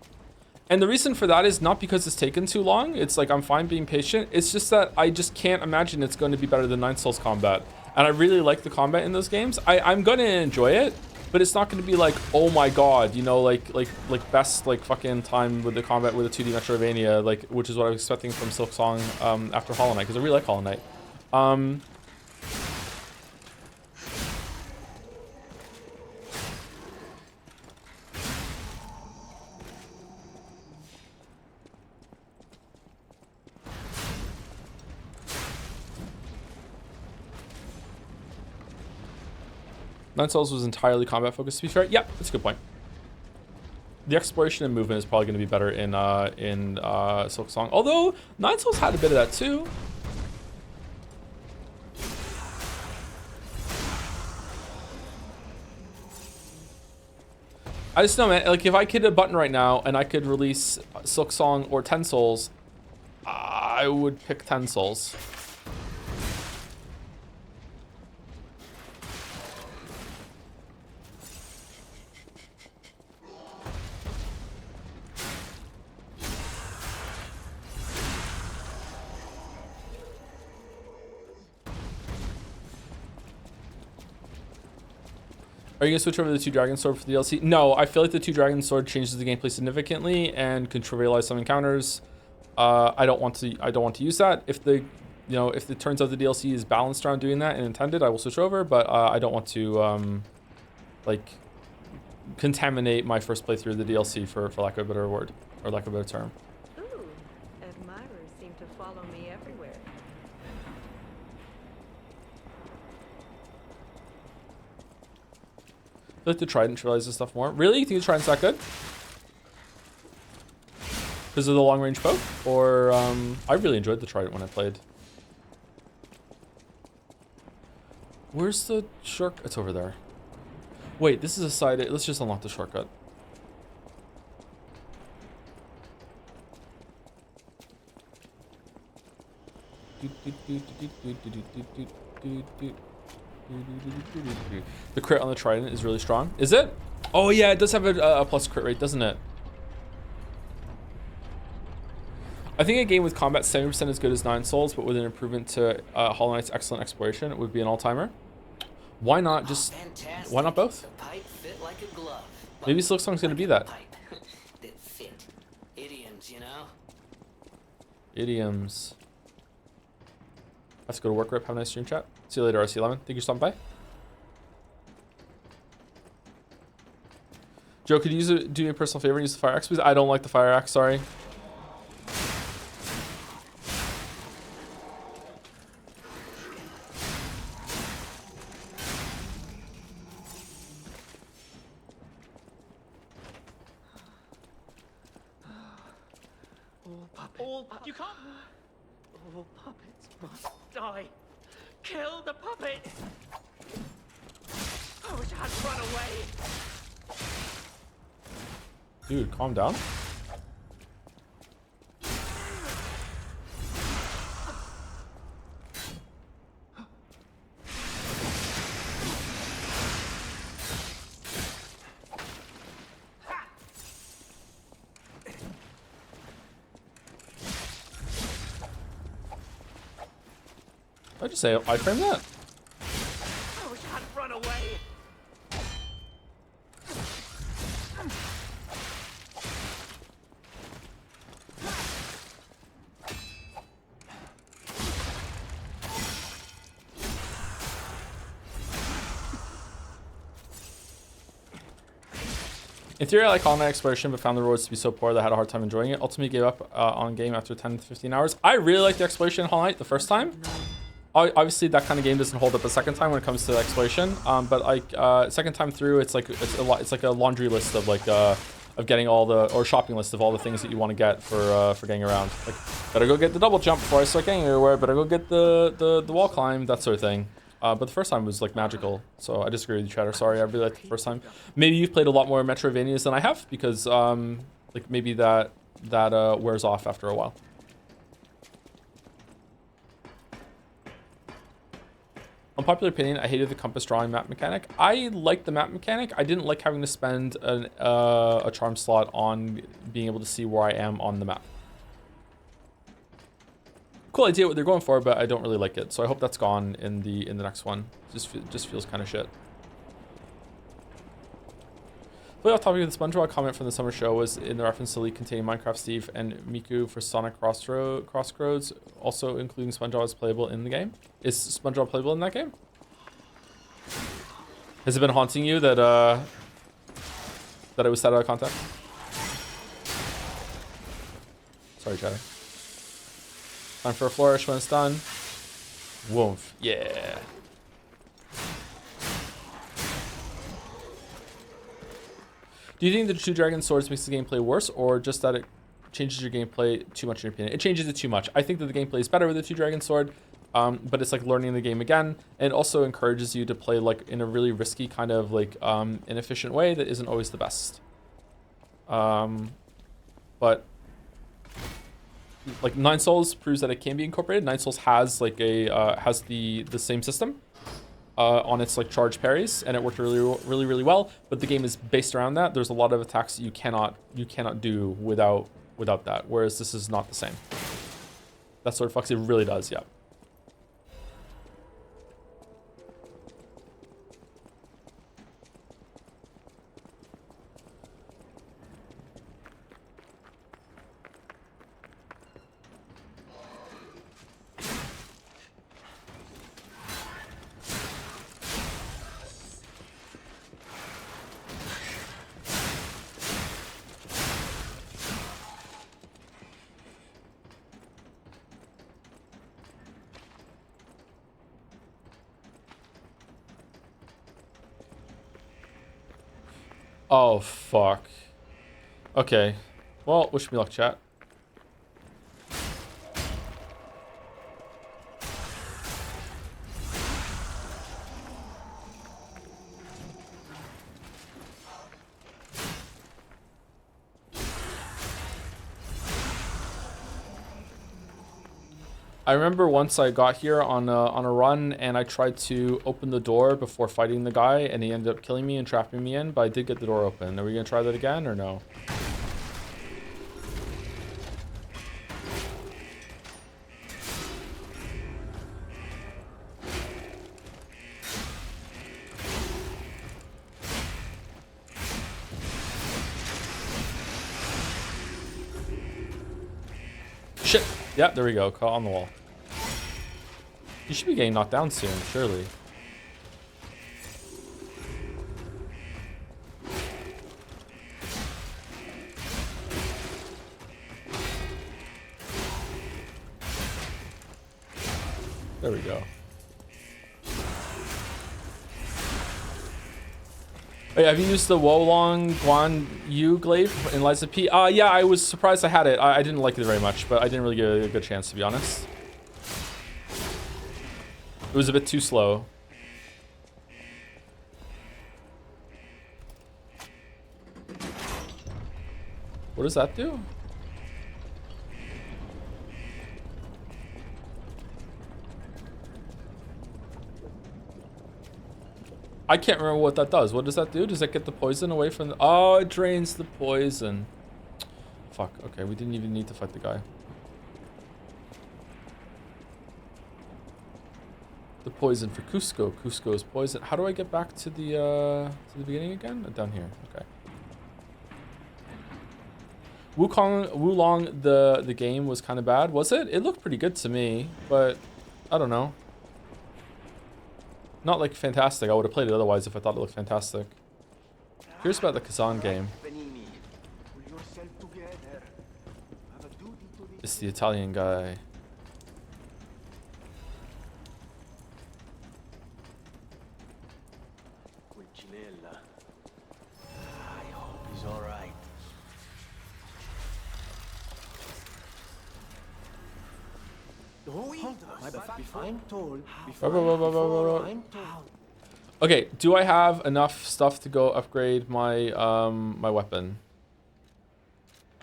the reason for that is not because it's taken too long. It's like I'm fine being patient. It's just that I just can't imagine it's going to be better than Nine Souls combat. And I really like the combat in those games. I'm going to enjoy it, but it's not going to be like, oh my god, you know, like best like fucking time with the combat with a 2D Metroidvania, like, which is what I was expecting from Silksong after Hollow Knight, because I really like Hollow Knight. Nine Souls was entirely combat focused, to be fair. Yeah, that's a good point. The exploration and movement is probably going to be better in Silk Song. Although, Nine Souls had a bit of that too. I just know, man, like if I could hit a button right now and I could release Silk Song or 10 Souls, I would pick 10 Souls. Are you gonna switch over to the 2 Dragon Sword for the DLC? No, I feel like the 2 Dragon Sword changes the gameplay significantly and can trivialize some encounters. I don't want to use that. If if it turns out the DLC is balanced around doing that and intended, I will switch over. But I don't want to like contaminate my first playthrough of the DLC for lack of a better word or lack of a better term. Ooh, admirers seem to follow me everywhere. I feel like the Trident trivializes stuff more. Really? You think the Trident's that good? Because of the long range poke? Or I really enjoyed the Trident when I played. Where's the short? It's over there. Wait, this is a side. Let's just unlock the shortcut. The crit on the Trident is really strong. Is it? Oh yeah, it does have a plus crit rate, doesn't it? I think a game with combat 70% as good as 9 Souls, but with an improvement to Hollow Knight's excellent exploration would be an all-timer. Why not just... Fantastic. Why not both? The pipe fit like a glove. Maybe Silk Song's gonna be that. Pipe that fit. Idioms, you know? Idioms. Let's go to work, Rip. Have a nice stream chat. See you later, RC11. Thank you for stopping by. Joe, could you do me a personal favor and use the fire axe, please? I don't like the fire axe, sorry. You can't. All puppets must die. Kill the puppet. I wish I had run away. Dude, calm down. Did I just say I frame that? I wish I had run away. In theory, I like Hollow Knight Exploration, but found the rewards to be so poor that I had a hard time enjoying it. Ultimately gave up on game after 10 to 15 hours. I really liked the Exploration in Hollow Knight the first time. Obviously, that kind of game doesn't hold up the second time when it comes to exploration. But like second time through, it's like a laundry list of like of getting all the or shopping list of all the things that you want to get for getting around. Like, better go get the double jump before I start getting everywhere. Better go get the wall climb, that sort of thing. But the first time was like magical. So I disagree with you, Chatter. Sorry, I really liked the first time. Maybe you've played a lot more Metroidvanias than I have because like maybe that wears off after a while. Unpopular opinion, I hated the compass drawing map mechanic. I liked the map mechanic. I didn't like having to spend a charm slot on being able to see where I am on the map. Cool idea what they're going for, but I don't really like it. So I hope that's gone in the next one. Just feels kind of shit. Play off topic of the SpongeBob comment from the summer show was in the reference to leak containing Minecraft Steve and Miku for Sonic Crossroads, also including SpongeBob as playable in the game. Is SpongeBob playable in that game? Has it been haunting you that it was set out of context? Sorry, Chatter. Time for a flourish when it's done. Woof. Yeah. Do you think the two dragon swords makes the gameplay worse, or just that it changes your gameplay too much in your opinion? It changes it too much. I think that the gameplay is better with the two dragon sword, but it's like learning the game again, and it also encourages you to play like in a really risky kind of like inefficient way that isn't always the best. But like Nine Souls proves that it can be incorporated. Nine Souls has like a has the same system on its like charge parries, and it worked really well. But the game is based around that. There's a lot of attacks that you cannot do without that. Whereas this is not the same. That sword fucks, it really does, yeah. Oh, fuck. Okay. Well, wish me luck, chat. I remember once I got here on a run and I tried to open the door before fighting the guy and he ended up killing me and trapping me in, but I did get the door open. Are we gonna try that again or no? Shit! Yeah, there we go. Caught on the wall. You should be getting knocked down soon, surely. There we go. Wait, have you used the Wolong Guan Yu glaive in Liza P? Yeah, I was surprised I had it. I didn't like it very much, but I didn't really get a good chance, to be honest. It was a bit too slow. What does that do? I can't remember what that does. What does that do? Does that get the poison away from the... Oh, it drains the poison. Fuck. Okay, we didn't even need to fight the guy. The poison for Cusco. Cusco's poison. How do I get back to the beginning again? Down here. Okay. Wulong, the game was kind of bad. Was it? It looked pretty good to me, but I don't know. Not like fantastic. I would have played it otherwise if I thought it looked fantastic. Curious about the Kazan game. It's the Italian guy. I hope he's all right. Okay, do I have enough stuff to go upgrade my my weapon?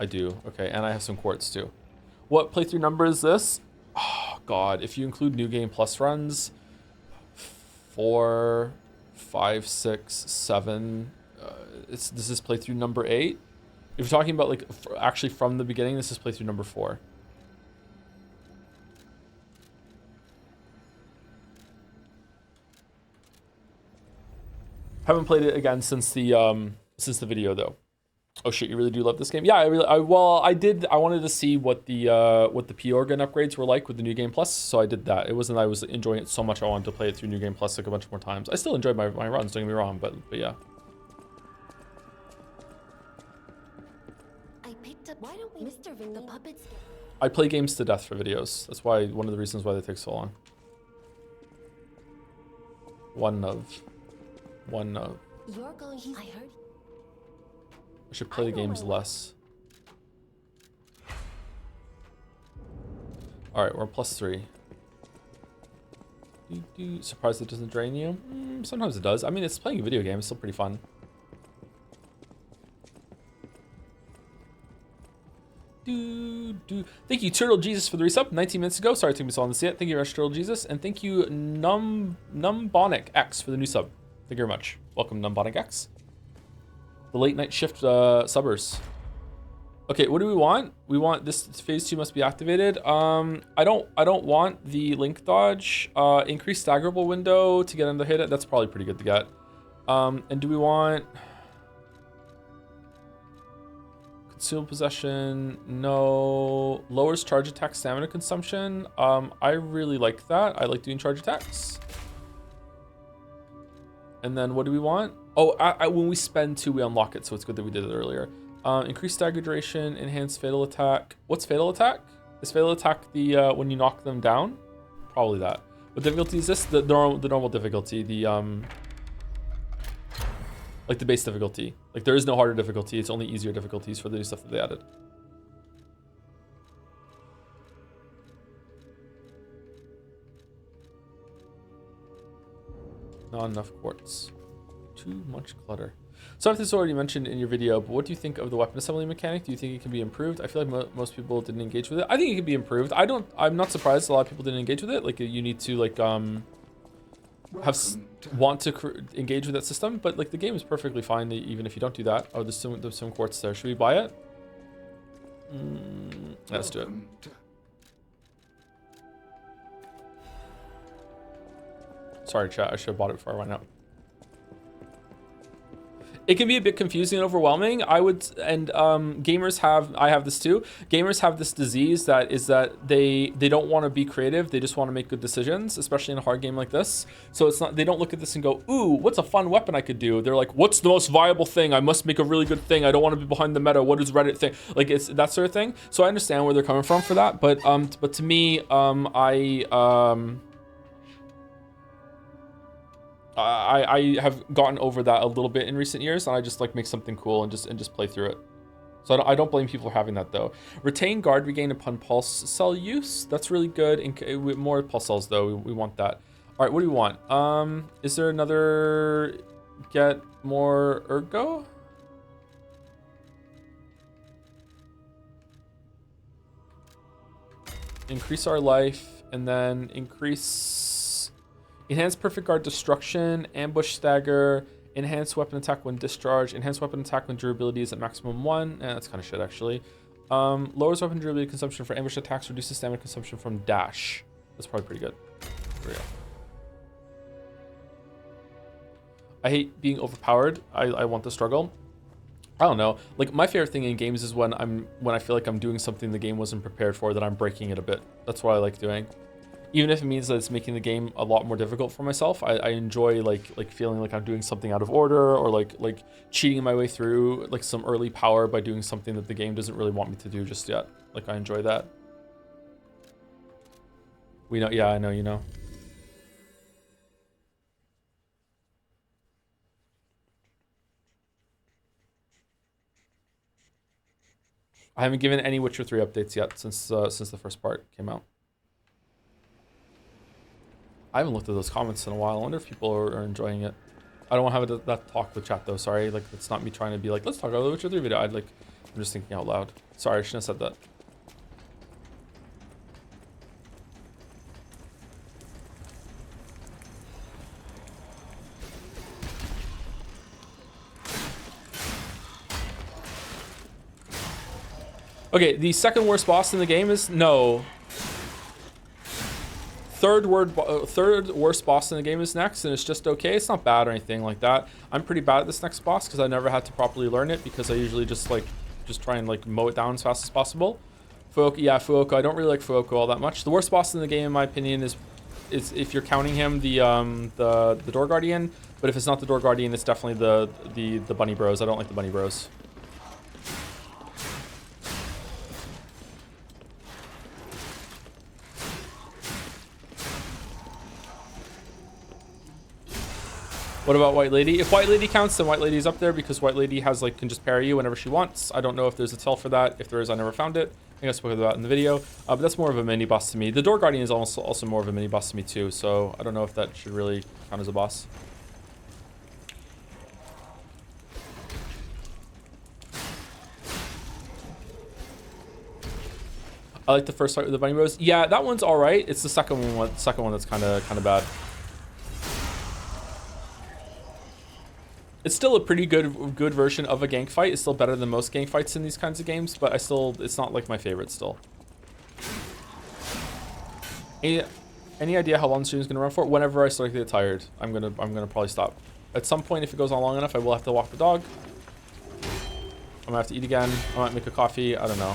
I do. Okay, and I have some quartz too. What playthrough number is this? Oh god, if you include New Game Plus runs, 4, 5, 6, 7. This is playthrough number 8. If you're talking about like actually from the beginning, this is playthrough number 4. Haven't played it again since the video though. Oh shit, you really do love this game? Yeah, I wanted to see what the P organ upgrades were like with the New Game Plus, so I did that. It wasn't I was enjoying it so much I wanted to play it through New Game Plus like a bunch more times. I still enjoyed my runs, don't get me wrong, but yeah. I picked up. Why don't we, Mr. Ving, the puppets? I play games to death for videos. That's why one of the reasons why they take so long. One of. You're going. I heard. I should play the games less. All right, we're +3. Surprised it doesn't drain you? Sometimes it does. I mean, it's playing a video game. It's still pretty fun. Thank you, Turtle Jesus, for the resub 19 minutes ago. Sorry it took me so long to see it. Thank you very much, Turtle Jesus. And thank you, Numbonic X, for the new sub. Thank you very much. Welcome, Numbonic X. The late night shift subbers. Okay, what do we want? We want this phase 2 must be activated. I don't want the link dodge. Increase staggerable window to get him to hit it. That's probably pretty good to get. And do we want concealed possession? No. Lowers charge attack stamina consumption. I really like that. I like doing charge attacks. And then what do we want? Oh, when we spend 2, we unlock it. So it's good that we did it earlier. Increased stagger duration, enhanced fatal attack. What's fatal attack? Is fatal attack the when you knock them down? Probably that. What difficulty is this? The normal difficulty. The like the base difficulty. Like there is no harder difficulty. It's only easier difficulties for the new stuff that they added. Not enough quartz. Too much clutter. Some of this is already mentioned in your video, but what do you think of the weapon assembly mechanic? Do you think it can be improved? I feel like most people didn't engage with it. I think it can be improved. I'm not surprised a lot of people didn't engage with it. Like you need to like want to engage with that system, but like the game is perfectly fine even if you don't do that. Oh, there's some quartz there. Should we buy it? Let's do it. Sorry, chat. I should have bought it before I went out. It can be a bit confusing and overwhelming. Gamers have, I have this too. Gamers have this disease that is that they don't want to be creative. They just want to make good decisions, especially in a hard game like this. So it's not, they don't look at this and go, ooh, what's a fun weapon I could do? They're like, what's the most viable thing? I must make a really good thing. I don't want to be behind the meta. What is Reddit thing? Like it's that sort of thing. So I understand where they're coming from for that. But to me, I have gotten over that a little bit in recent years, and I just like make something cool and just play through it. So I don't blame people for having that though. Retain guard regain upon pulse cell use. That's really good. With more pulse cells though, we want that. All right, what do we want? Is there another get more ergo? Increase our life and then increase enhanced perfect guard destruction, ambush stagger, enhanced weapon attack when discharged, enhanced weapon attack when durability is at maximum 1. That's kind of shit actually. Lowers weapon durability consumption for ambush attacks, reduces stamina consumption from dash. That's probably pretty good. Here we go. I hate being overpowered. I want the struggle. I don't know. Like my favorite thing in games is when I feel like I'm doing something the game wasn't prepared for, that I'm breaking it a bit. That's what I like doing. Even if it means that it's making the game a lot more difficult for myself, I enjoy like feeling like I'm doing something out of order, or like cheating my way through like some early power by doing something that the game doesn't really want me to do just yet. Like I enjoy that. We know, yeah, I know, you know. I haven't given any Witcher 3 updates yet since the first part came out. I haven't looked at those comments in a while. I wonder if people are enjoying it. I don't want to have that talk with chat though. Sorry, like it's not me trying to be like, let's talk about the Witcher 3 video. I'm just thinking out loud. Sorry, I shouldn't have said that. Okay, the second worst boss in the game is no. Third worst boss in the game is next, and it's just okay. It's not bad or anything like that. I'm pretty bad at this next boss because I never had to properly learn it, because I usually just try and like mow it down as fast as possible. Fuoco. I don't really like Fuoco all that much. The worst boss in the game, in my opinion, is if you're counting him the Door Guardian. But if it's not the Door Guardian, it's definitely the Bunny Bros. I don't like the Bunny Bros. What about White Lady? If White Lady counts, then White Lady's up there because White Lady has like can just parry you whenever she wants. I don't know if there's a tell for that. If there is, I never found it. I think I spoke about it in the video. But that's more of a mini boss to me. The Door Guardian is also more of a mini boss to me too. So I don't know if that should really count as a boss. I like the first fight with the Bunny Rose. Yeah, that one's all right. It's the second one that's kind of bad. It's still a pretty good version of a gank fight. It's still better than most gank fights in these kinds of games, but it's not like my favorite still. Any idea how long the stream is gonna run for? Whenever I start to get tired, I'm gonna probably stop. At some point, if it goes on long enough, I will have to walk the dog. I'm gonna have to eat again. I might make a coffee. I don't know.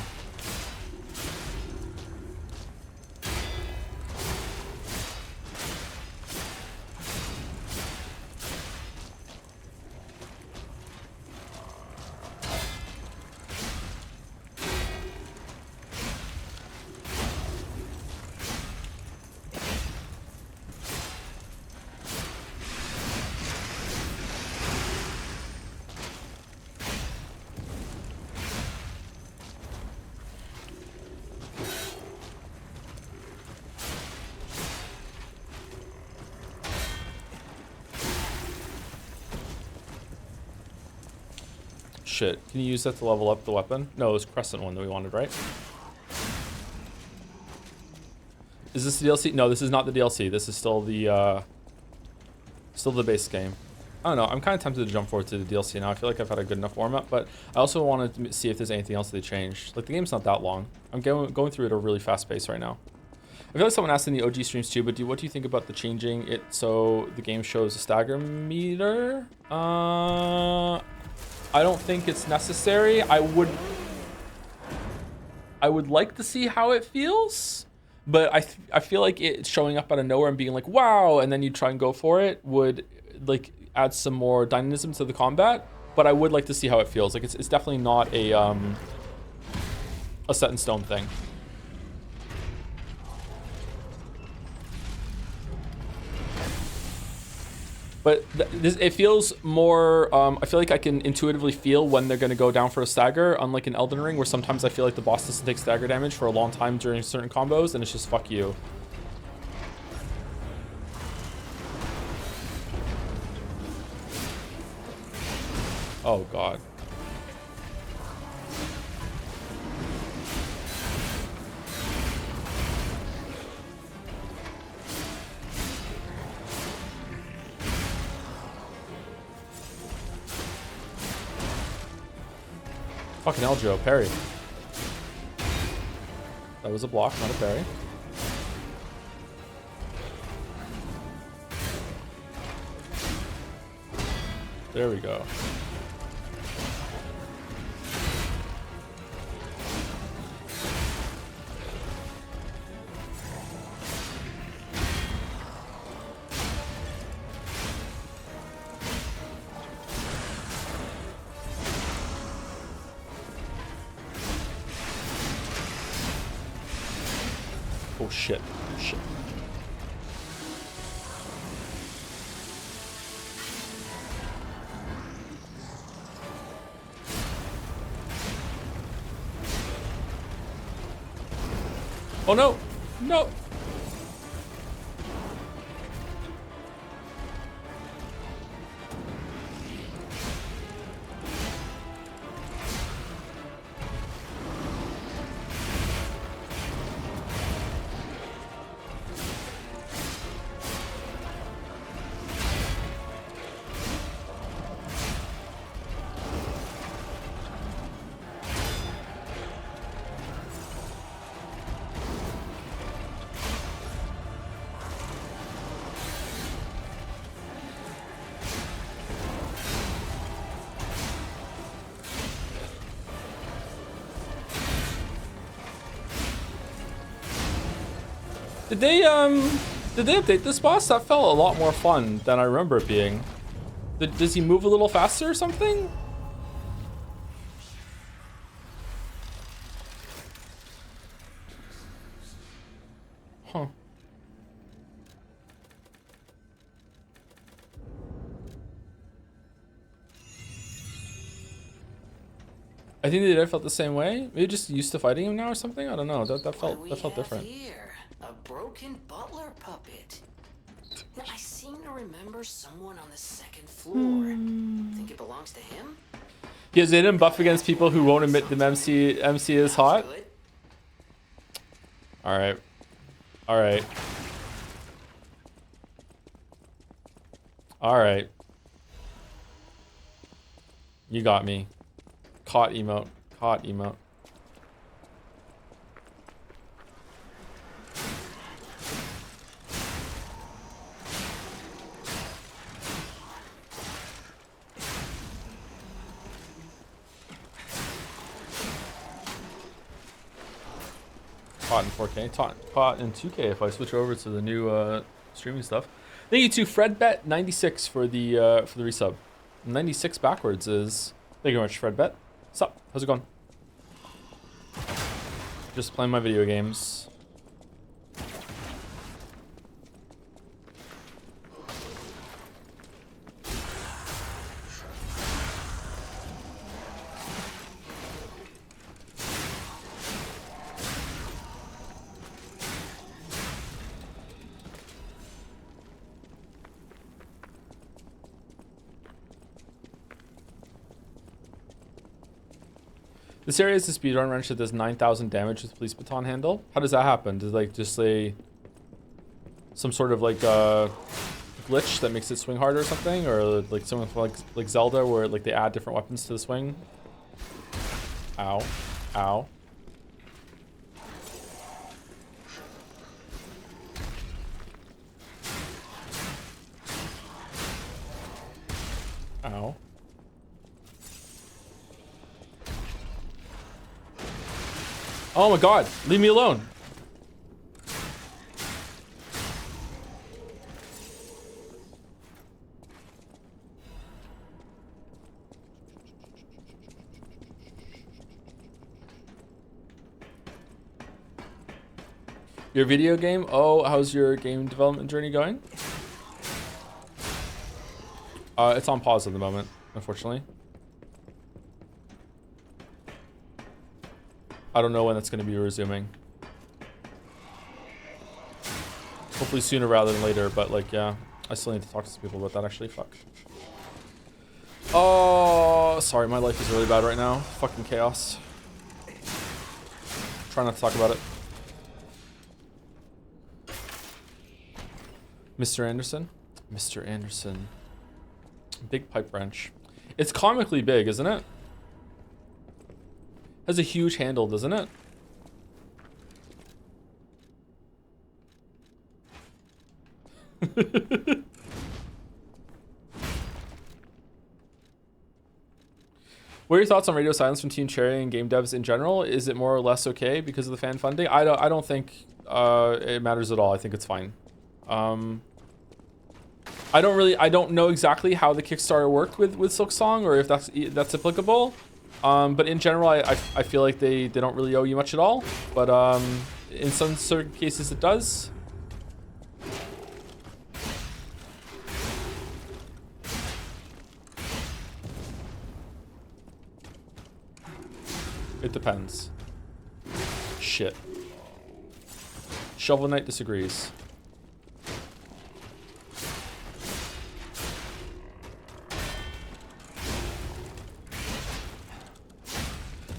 Shit, can you use that to level up the weapon? No, it was Crescent one that we wanted, right? Is this the DLC? No, this is not the DLC. This is still the base game. I don't know. I'm kind of tempted to jump forward to the DLC now. I feel like I've had a good enough warm-up, but I also wanted to see if there's anything else they changed. Like, the game's not that long. I'm going through it at a really fast pace right now. I feel like someone asked in the OG streams too, but what do you think about the changing it so the game shows a stagger meter? I don't think it's necessary. I would like to see how it feels, but I feel like it showing up out of nowhere and being like, wow, and then you try and go for it would like add some more dynamism to the combat. But I would like to see how it feels. Like it's definitely not a set in stone thing. But it feels more, I feel like I can intuitively feel when they're going to go down for a stagger, unlike in Elden Ring, where sometimes I feel like the boss doesn't take stagger damage for a long time during certain combos, and it's just fuck you. Oh, God. Fucking hell, Joe. Parry. That was a block, not a parry. There we go. Oh shit. Shit. Oh no! No! Did they update this boss? That felt a lot more fun than I remember it being. Does he move a little faster or something? Huh. I think the dev felt the same way. Maybe just used to fighting him now or something. I don't know. That What felt do we that felt have different. Here? A broken butler puppet. Now, I seem to remember someone on the second floor. Think it belongs to him? Yeah, they didn't buff against people who won't admit them MC is hot. Good. All right. All right. All right. You got me. Caught emote. Caught emote. Caught in 4K. Caught in 2K if I switch over to the new streaming stuff. Thank you to FredBet96 for the resub. 96 backwards is... Thank you very much, FredBet. What's up? How's it going? Just playing my video games. This area is a speedrun wrench that does 9,000 damage with police baton handle. How does that happen? Does like just some sort of like glitch that makes it swing harder or something, or like something like Zelda where like they add different weapons to the swing? Ow, ow. Ow. Oh my god, leave me alone. Your video game? Oh, how's your game development journey going? It's on pause at the moment, unfortunately. I don't know when that's going to be resuming. Hopefully sooner rather than later, but like, yeah. I still need to talk to some people about that, actually. Fuck. Oh, sorry. My life is really bad right now. Fucking chaos. Try not to talk about it. Mr. Anderson? Mr. Anderson. Big pipe wrench. It's comically big, isn't it? Has a huge handle, doesn't it? What are your thoughts on radio silence from Team Cherry and game devs in general? Is it more or less okay because of the fan funding? I don't think it matters at all. I think it's fine. I don't know exactly how the Kickstarter worked with Silksong, or if that's applicable. But in general, I feel like they don't really owe you much at all. But in some certain cases, it does. It depends. Shit. Shovel Knight disagrees.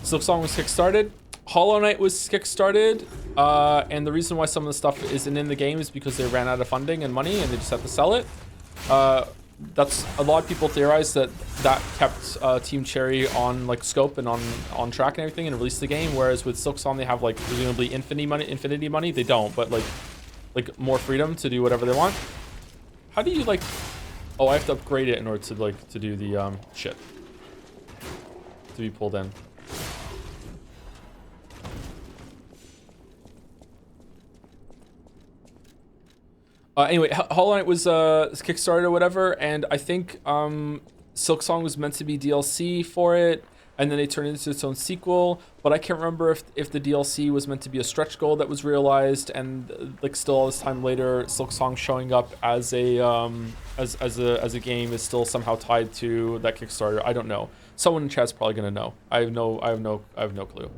Silksong was kickstarted. Hollow Knight was kickstarted. And the reason why some of the stuff isn't in the game is because they ran out of funding and money and they just had to sell it. That's a lot of people theorize that kept Team Cherry on like scope and on track and everything and released the game, whereas with Silksong they have like presumably infinity money. They don't, but like more freedom to do whatever they want. How do you like... Oh, I have to upgrade it in order to do the shit. To be pulled in. Anyway, Hollow Knight was Kickstarter or whatever, and I think Silksong was meant to be DLC for it. and then they turned it into its own sequel. But I can't remember if the DLC was meant to be a stretch goal that was realized, and like still all this time later, Silksong showing up as a as a game is still somehow tied to that Kickstarter. I don't know. Someone in chat's probably gonna know. I have no clue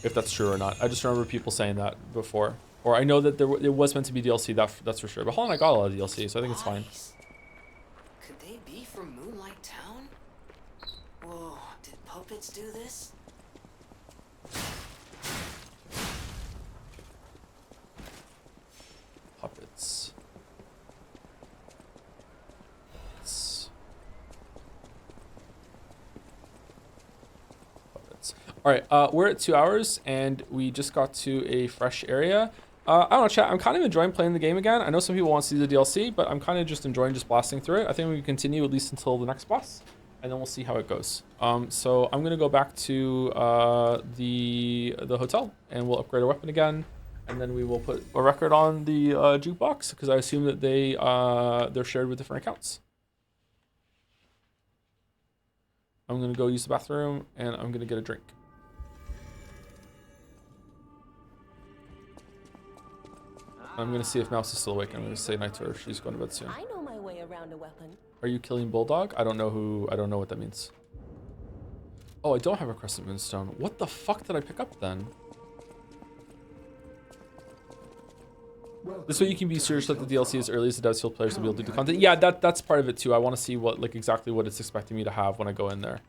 if that's true or not. I just remember people saying that before, or I know that it was meant to be DLC. That's for sure. But Hollow Knight got a lot of DLC, so I think it's fine. Bodies. Could they be from Moonlight Town? Whoa, did puppets do this? Puppets. All right, we're at 2 hours and we just got to a fresh area. I don't know, chat. I'm kind of enjoying playing the game again. I know some people want to see the DLC, but I'm kind of just enjoying just blasting through it. I think we can continue at least until the next boss, and then we'll see how it goes. So I'm gonna go back to the hotel, and we'll upgrade our weapon again, and then we will put a record on the jukebox because I assume that they're shared with different accounts. I'm gonna go use the bathroom, and I'm gonna get a drink. I'm gonna see if Mouse is still awake. I'm gonna say night to her. She's going to bed soon. I know my way around a weapon. Are you killing Bulldog? I don't know what that means. Oh, I don't have a Crescent Moonstone. What the fuck did I pick up then? This way you can be serious that the DLC as early as the devs feel players will be able to do content. Yeah, that's part of it too. I want to see what exactly what it's expecting me to have when I go in there.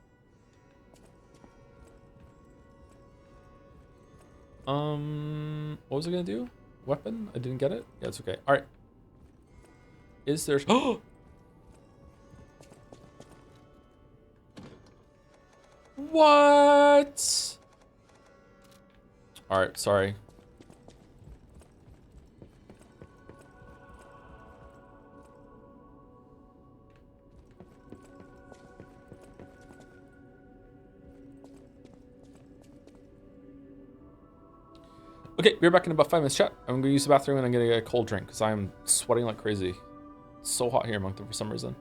What was I gonna do? Weapon? I didn't get it? Yeah, it's okay. Alright. Is there... Oh! What? Alright, sorry. Okay, we're back in about 5 minutes, chat. I'm gonna use the bathroom and I'm gonna get a cold drink because I'm sweating like crazy. It's so hot here in Moncton for some reason.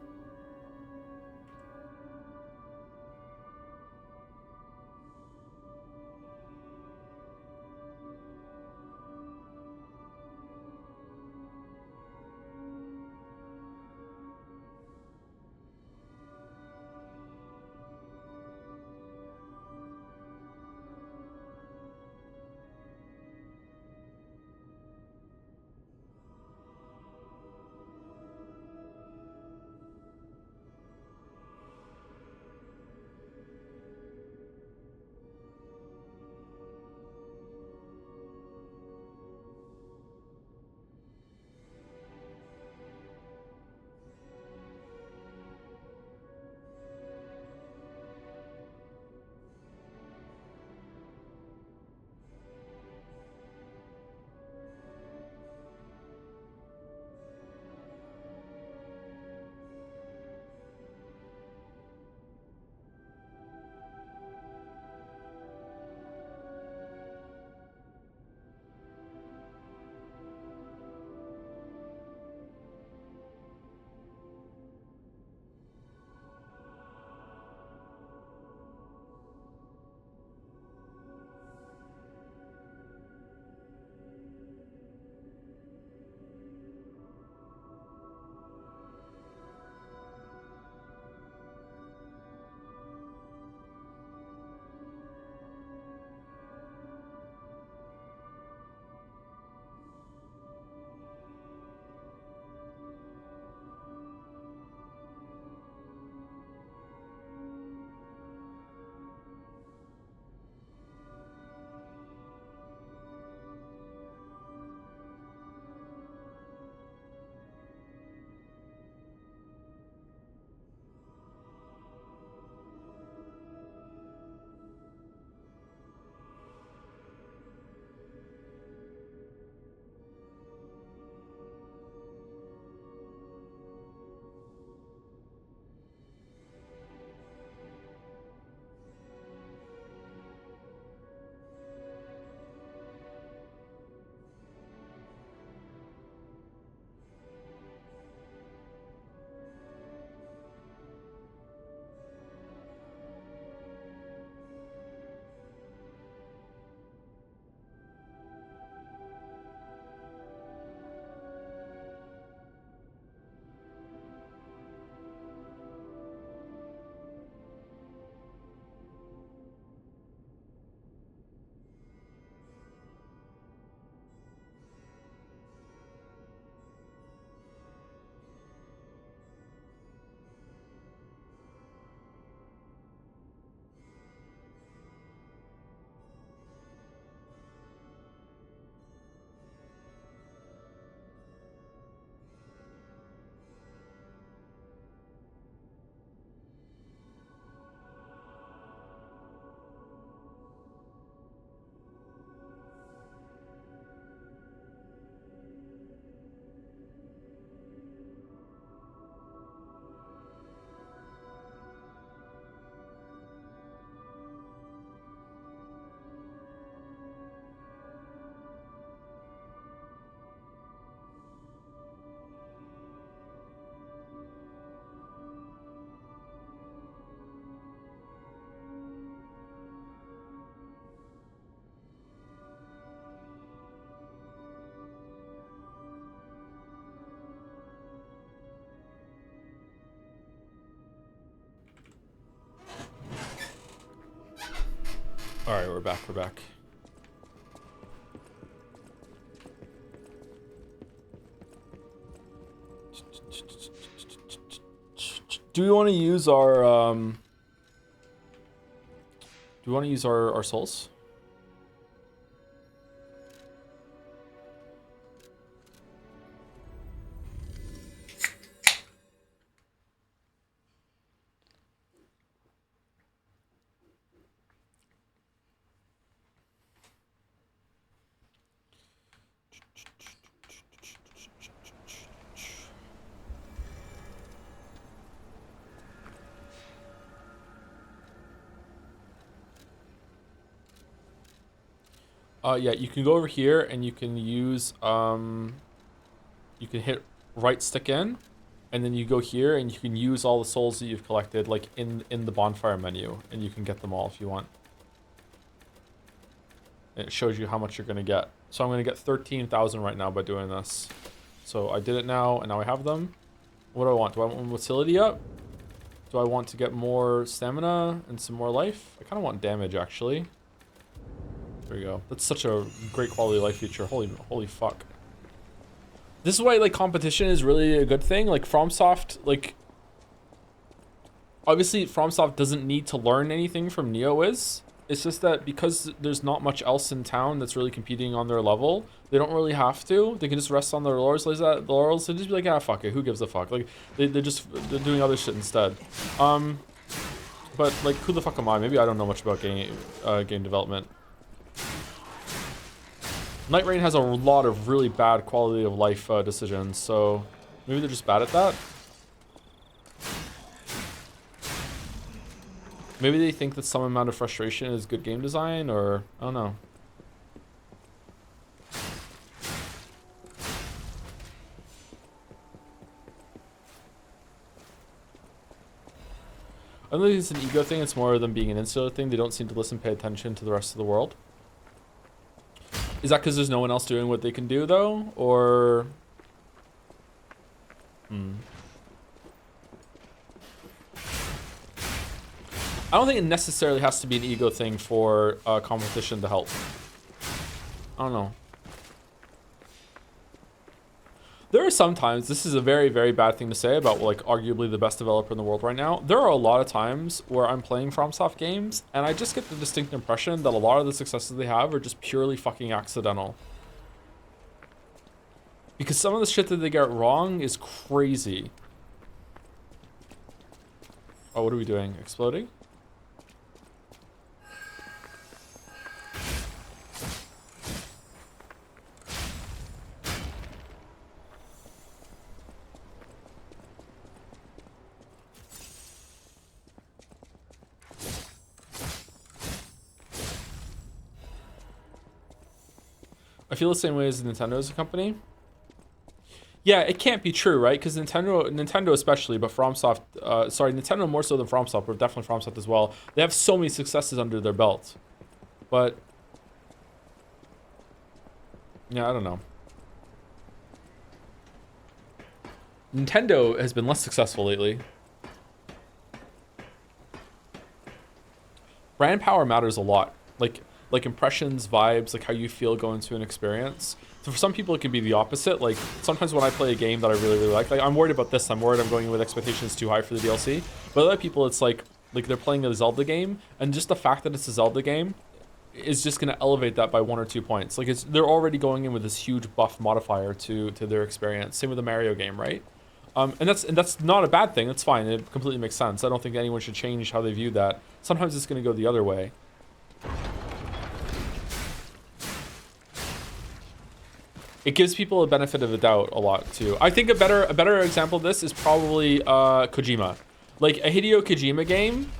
All right, we're back. We're back. Do we want to use our do we want to use our souls? Yeah, you can go over here and you can use you can hit right stick in, and then you go here and you can use all the souls that you've collected like in the bonfire menu, and you can get them all if you want. And it shows you how much you're gonna get. So I'm gonna get 13,000 right now by doing this. So I did it now, and now I have them. What do I want? Do I want motility up? Do I want to get more stamina and some more life? I kind of want damage, actually. There we go. That's such a great quality of life feature. Holy fuck. This is why, like, competition is really a good thing. Like, FromSoft, like... Obviously, FromSoft doesn't need to learn anything from NeoWiz. It's just that because there's not much else in town that's really competing on their level, they don't really have to. They can just rest on their laurels. And just be like, ah, fuck it. Who gives a fuck? Like, they're doing other shit instead. But, like, who the fuck am I? Maybe I don't know much about game development. Night Rain has a lot of really bad quality of life decisions, so maybe they're just bad at that. Maybe they think that some amount of frustration is good game design, or I don't know. I don't think it's an ego thing, it's more of them being an insular thing. They don't seem to listen, pay attention to the rest of the world. Is that because there's no one else doing what they can do, though? Or... I don't think it necessarily has to be an ego thing for competition to help. I don't know. There are sometimes, this is a very, very bad thing to say about, like, arguably the best developer in the world right now. There are a lot of times where I'm playing FromSoft games, and I just get the distinct impression that a lot of the successes they have are just purely fucking accidental. Because some of the shit that they get wrong is crazy. Oh, what are we doing? Exploding? I feel the same way as Nintendo as a company. Yeah, it can't be true, right? Because Nintendo especially, but FromSoft, sorry, Nintendo more so than FromSoft, but definitely FromSoft as well. They have so many successes under their belt. But, yeah, I don't know. Nintendo has been less successful lately. Brand power matters a lot. Like impressions, vibes, like how you feel going to an experience. So for some people, it can be the opposite. Like sometimes when I play a game that I really, really like I'm worried about this. I'm worried I'm going in with expectations too high for the DLC. But other people, it's like they're playing a Zelda game, and just the fact that it's a Zelda game is just going to elevate that by 1 or 2 points. Like they're already going in with this huge buff modifier to their experience. Same with the Mario game, right? And that's not a bad thing. That's fine. It completely makes sense. I don't think anyone should change how they view that. Sometimes it's going to go the other way. It gives people a benefit of the doubt a lot too. I think a better example of this is probably Kojima. Like a Hideo Kojima game,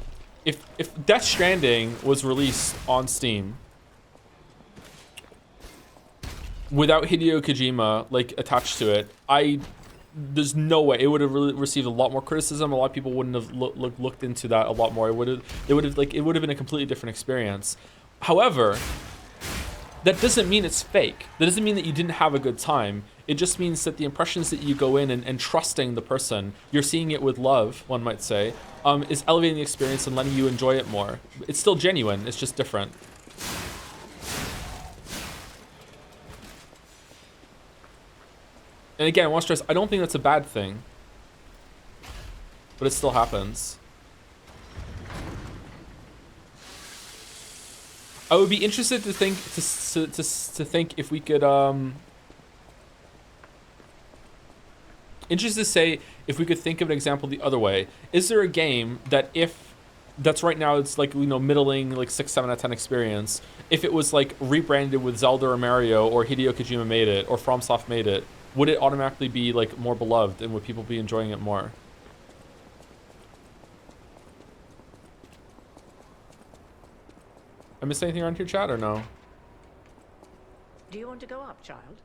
if Death Stranding was released on Steam without Hideo Kojima like attached to it, there's no way it would have really received a lot more criticism. A lot of people wouldn't have looked into that a lot more. It would have been a completely different experience. However, that doesn't mean it's fake. That doesn't mean that you didn't have a good time. It just means that the impressions that you go in and trusting the person, you're seeing it with love, one might say, is elevating the experience and letting you enjoy it more. It's still genuine, it's just different. And again, I want to stress, I don't think that's a bad thing. But it still happens. I would be interested to think to think if we could interested to say if we could think of an example the other way. Is there a game that if that's right now it's like, you know, middling, like 6, 7 out of 10 experience, if it was like rebranded with Zelda or Mario, or Hideo Kojima made it, or FromSoft made it, would it automatically be like more beloved, and would people be enjoying it more? I missed anything around here, chat, or no? Do you want to go up, child?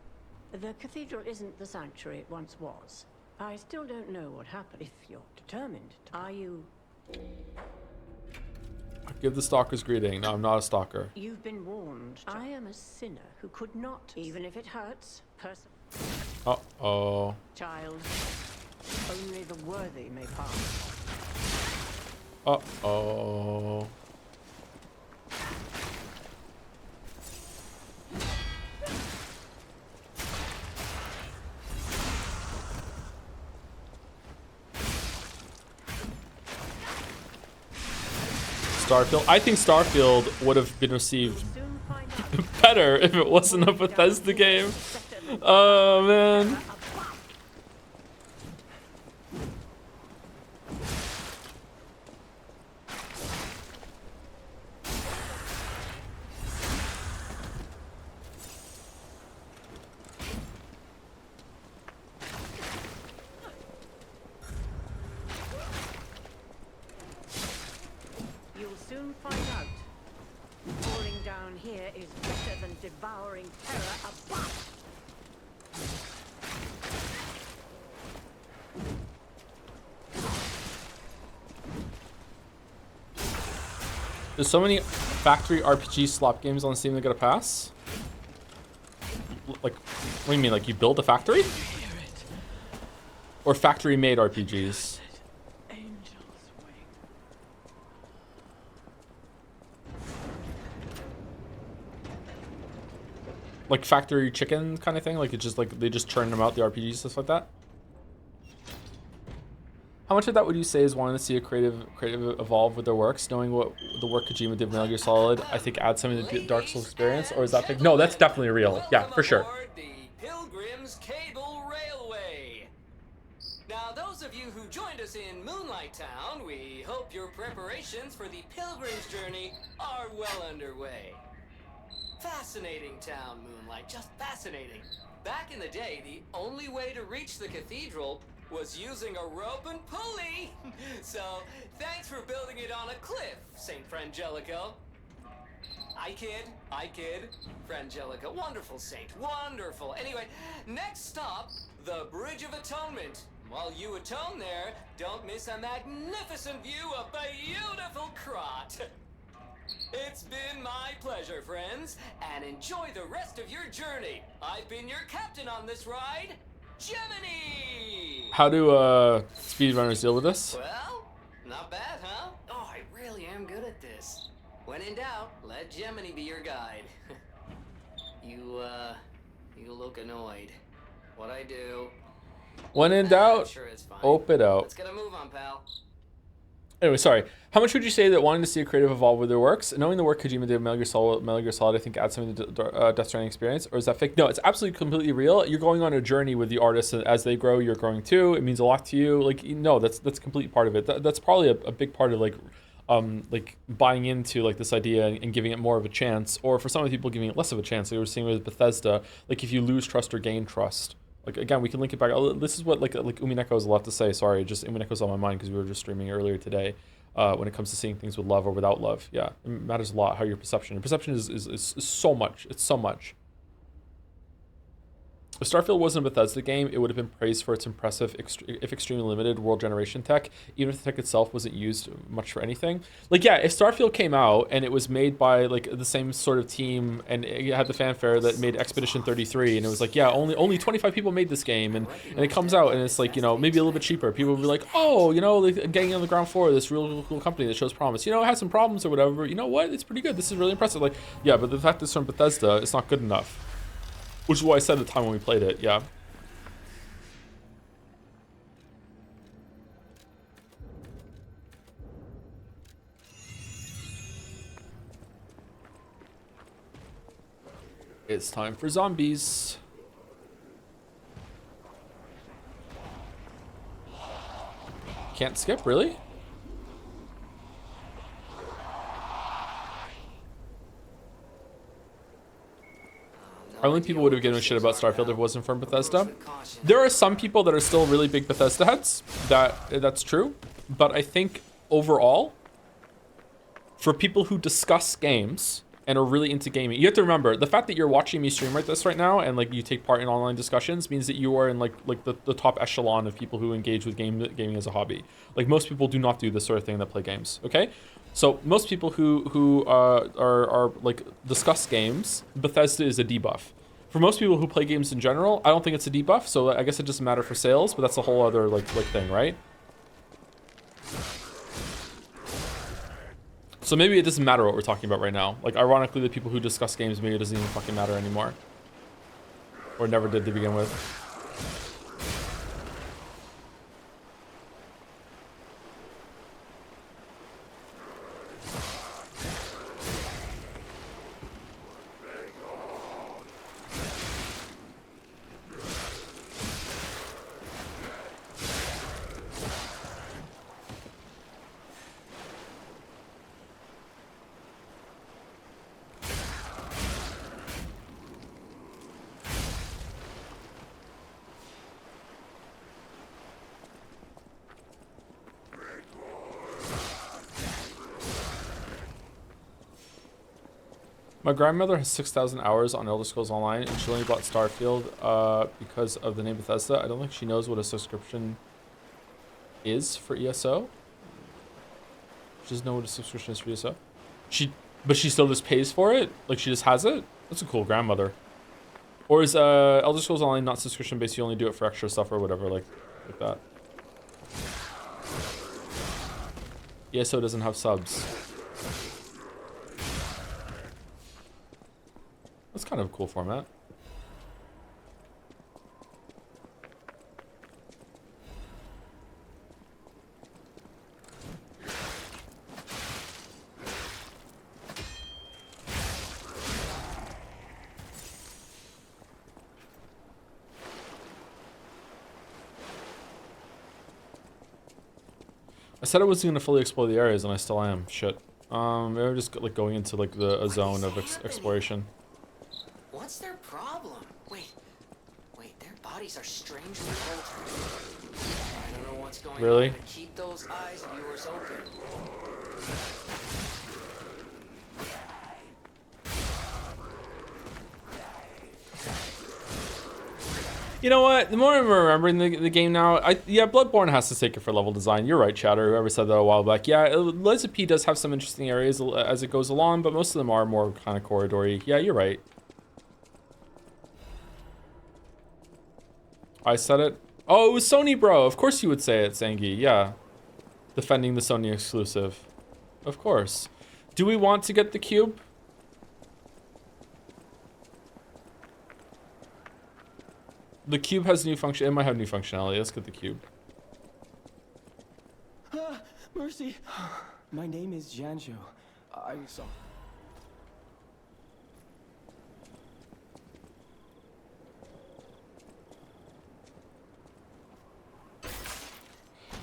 The cathedral isn't the sanctuary it once was. I still don't know what happened. If you're determined, are you? Give the stalker's greeting. No, I'm not a stalker. You've been warned. I am a sinner who could not, even if it hurts, Uh-oh. Child, only the worthy may pass. Uh-oh. Starfield. I think Starfield would have been received better if it wasn't a Bethesda game. Oh, man. You'll soon find out. Falling down here is better than devouring terror above. There's so many factory RPG slop games on Steam that got a pass. Like, what do you mean? Like you build a factory? Or factory-made RPGs? Like factory chicken kind of thing? Like it's just like they just churn them out, the RPGs, stuff like that? How much of that would you say is wanting to see a creative evolve with their works, knowing what the work Kojima did with Metal Gear Solid, I think adds something to the Dark Souls experience? Or is that fake? No, that's definitely real. Yeah, for sure. The Pilgrim's Cable Railway. Now, those of you who joined us in Moonlight Town, we hope your preparations for the Pilgrim's journey are well underway. Fascinating town, Moonlight, just fascinating. Back in the day, the only way to reach the cathedral was using a rope and pulley. So, thanks for building it on a cliff, Saint Frangelico. I kid. Frangelico, wonderful saint, wonderful. Anyway, next stop, the Bridge of Atonement. While you atone there, don't miss a magnificent view of beautiful Krot. It's been my pleasure, friends, and enjoy the rest of your journey. I've been your captain on this ride, Gemini! How do speedrunners deal with this? Well, not bad, huh? Oh, I really am good at this. When in doubt, let Gemini be your guide. You look annoyed. What I do? When in doubt, Sure, it's fine. ope it out. Let's get a move on, pal. Anyway, sorry. How much would you say that wanting to see a creative evolve with their works, knowing the work Kojima did with Metal Gear Solid, I think adds something to the Death Stranding experience, or is that fake? No, it's absolutely completely real. You're going on a journey with the artists, and as they grow, you're growing too. It means a lot to you. Like, no, that's a complete part of it. That's probably a big part of like buying into like this idea and giving it more of a chance, or for some of the people giving it less of a chance. Like we were seeing with Bethesda, like if you lose trust or gain trust. Like again, we can link it back. Oh, this is what like Umineko has a lot to say. Sorry, just Umineko's on my mind because we were just streaming earlier today. When it comes to seeing things with love or without love, yeah, it matters a lot how your perception. Perception is so much. It's so much. If Starfield wasn't a Bethesda game, it would have been praised for its impressive, if extremely limited, world generation tech, even if the tech itself wasn't used much for anything. Like, yeah, if Starfield came out and it was made by, like, the same sort of team, and it had the fanfare that made Expedition 33, and it was like, yeah, only 25 people made this game, and it comes out, and it's like, you know, maybe a little bit cheaper. People would be like, oh, you know, like, getting on the ground floor of this really cool company that shows promise. You know, it has some problems or whatever, but you know what? It's pretty good. This is really impressive. Like, yeah, but the fact that it's from Bethesda, it's not good enough. Which is what I said at the time when we played it, yeah. It's time for zombies. Can't skip, really? Only people would have given a shit about Starfield if it wasn't from Bethesda. There are some people that are still really big Bethesda heads. That's true. But I think overall, for people who discuss games and are really into gaming, you have to remember the fact that you're watching me stream like this right now and like you take part in online discussions means that you are in like the top echelon of people who engage with gaming as a hobby. Like most people do not do this sort of thing that play games. Okay, so most people who are like discuss games, Bethesda is a debuff. For most people who play games in general, I don't think it's a debuff. So I guess it doesn't matter for sales, but that's a whole other like thing, right? So maybe it doesn't matter what we're talking about right now. Like, ironically, the people who discuss games, maybe it doesn't even fucking matter anymore. Or never did to begin with. My grandmother has 6,000 hours on Elder Scrolls Online, and she only bought Starfield because of the name Bethesda. I don't think she knows what a subscription is for ESO. She doesn't know what a subscription is for ESO. But she still just pays for it? Like, she just has it? That's a cool grandmother. Or is Elder Scrolls Online not subscription based? You only do it for extra stuff or whatever, like that. ESO doesn't have subs. That's kind of a cool format. I said I wasn't gonna fully explore the areas, and I still am. Shit. Maybe I'm just like going into like a zone of exploration. What's their problem? Wait, their bodies are strangely altered. I don't know what's going Really? on, but keep those eyes of yours open. You know what? The more I'm remembering the game now, yeah, Bloodborne has to take it for level design. You're right, Chatter. Whoever said that a while back. Yeah, Liza P does have some interesting areas as it goes along, but most of them are more kind of corridory. Yeah, you're right. I said it. Oh, it was Sony, bro. Of course you would say it, Zangi. Yeah. Defending the Sony exclusive. Of course. Do we want to get the cube? The cube has new function. It might have new functionality. Let's get the cube. Mercy. My name is Janjo. I saw.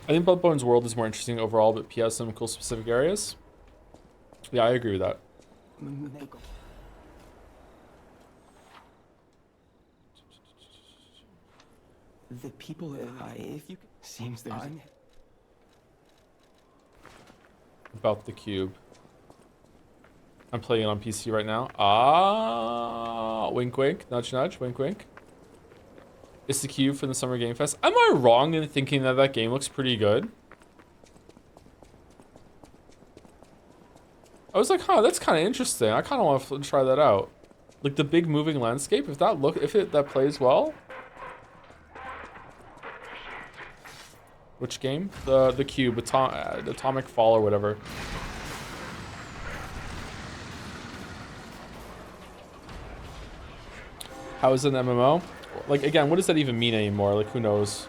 I think Bloodborne's world is more interesting overall, but P has some cool specific areas. Yeah, I agree with that. The people, if you seems there's About the cube. I'm playing it on PC right now. Ah, wink, wink, nudge, nudge, wink, wink. It's the cube from the Summer Game Fest. Am I wrong in thinking that that game looks pretty good? I was like, huh, that's kind of interesting. I kind of want to try that out. Like the big moving landscape. If that plays well. Which game? The cube, Atomic Fall or whatever. How is it an MMO? Like, again, what does that even mean anymore? Like, who knows?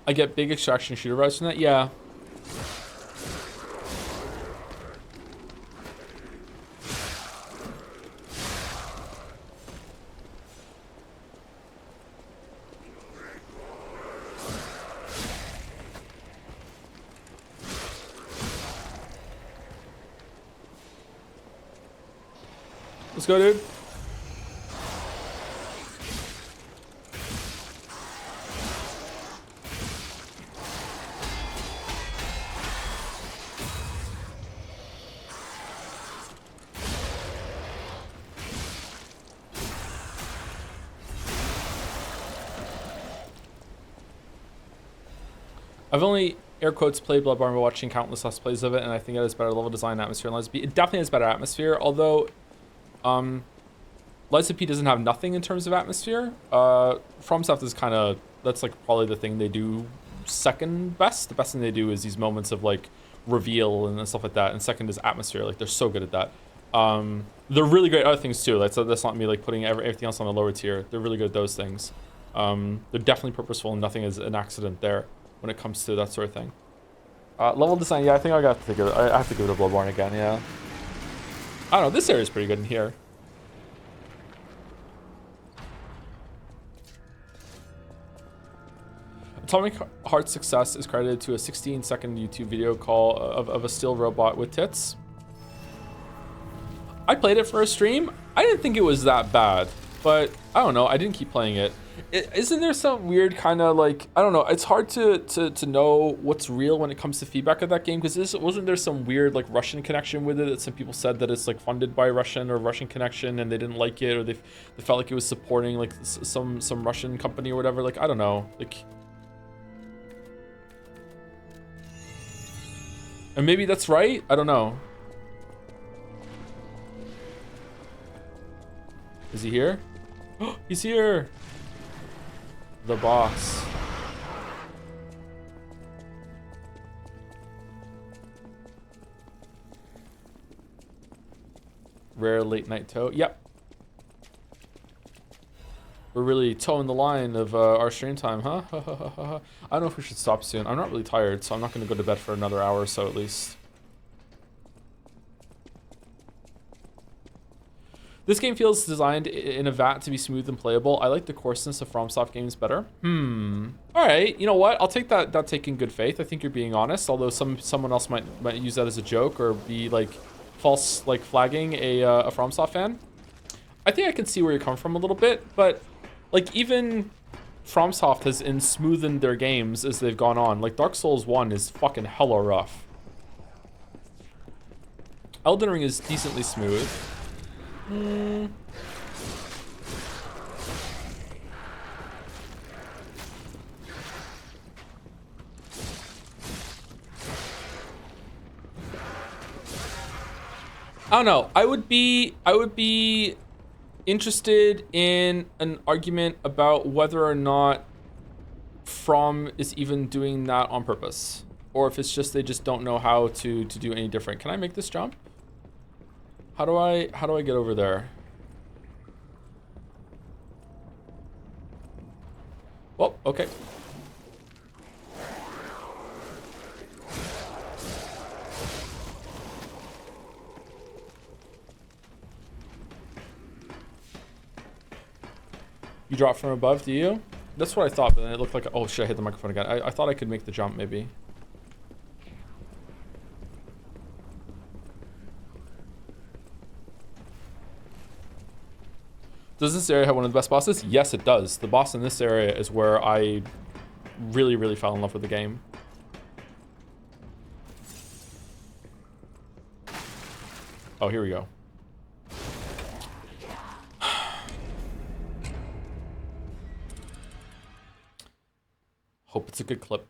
I get big extraction shooter vibes from that. Yeah. Let's go, dude. I've only air quotes played Bloodborne by watching countless let's plays of it, and I think it has better level design, atmosphere, and Lies of P. It definitely has better atmosphere, although Lies of P doesn't have nothing in terms of atmosphere. FromSoft is kind of, that's like probably the thing they do second best. The best thing they do is these moments of like reveal and stuff like that, and second is atmosphere. Like they're so good at that. They're really great at other things too. That's not me like putting everything else on a lower tier. They're really good at those things. They're definitely purposeful, and nothing is an accident there when it comes to that sort of thing. Level design, yeah, I think I have to give it a Bloodborne again, yeah. I don't know, this area is pretty good in here. Atomic Heart's success is credited to a 16-second YouTube video call of a steel robot with tits. I played it for a stream. I didn't think it was that bad, but I don't know, I didn't keep playing it. Isn't there some weird kind of like, I don't know, it's hard to know what's real when it comes to feedback of that game, because wasn't there some weird like Russian connection with it, that some people said that it's like funded by Russian connection and they didn't like it, or they felt like it was supporting like some Russian company or whatever, like I don't know, like, and maybe that's right, I don't know. Is he here? He's here! The boss. Rare late night tow. Yep. We're really towing the line of our stream time, huh? I don't know if we should stop soon. I'm not really tired, so I'm not going to go to bed for another hour or so at least. This game feels designed in a vat to be smooth and playable. I like the coarseness of FromSoft games better. All right, you know what? I'll take that take in good faith. I think you're being honest, although someone else might use that as a joke or be like false like flagging a FromSoft fan. I think I can see where you're coming from a little bit, but like even FromSoft has smoothened their games as they've gone on. Like Dark Souls 1 is fucking hella rough. Elden Ring is decently smooth. I don't know. I would be interested in an argument about whether or not From is even doing that on purpose, or if it's just they just don't know how to do any different. Can I make this jump? How do I get over there? Well, okay. You drop from above, do you? That's what I thought, but then it looked like, oh shit, I hit the microphone again. I thought I could make the jump maybe. Does this area have one of the best bosses? Yes, it does. The boss in this area is where I really, really fell in love with the game. Oh, here we go. Hope it's a good clip.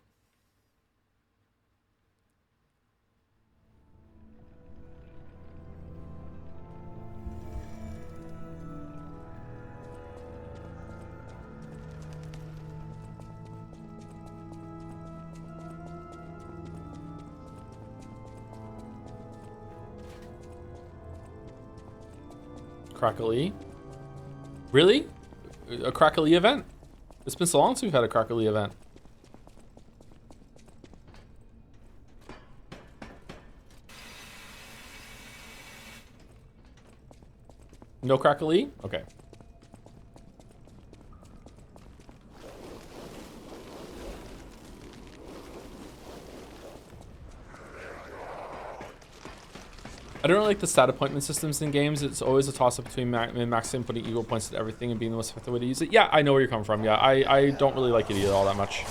Crackly? Really? A Crackly event? It's been so long since we've had a Crackly event. No crackly? Okay. I don't really like the stat appointment systems in games. It's always a toss-up between maxing, putting equal points to everything, and being the most effective way to use it. Yeah, I know where you're coming from. Yeah, I don't really like it either all that much.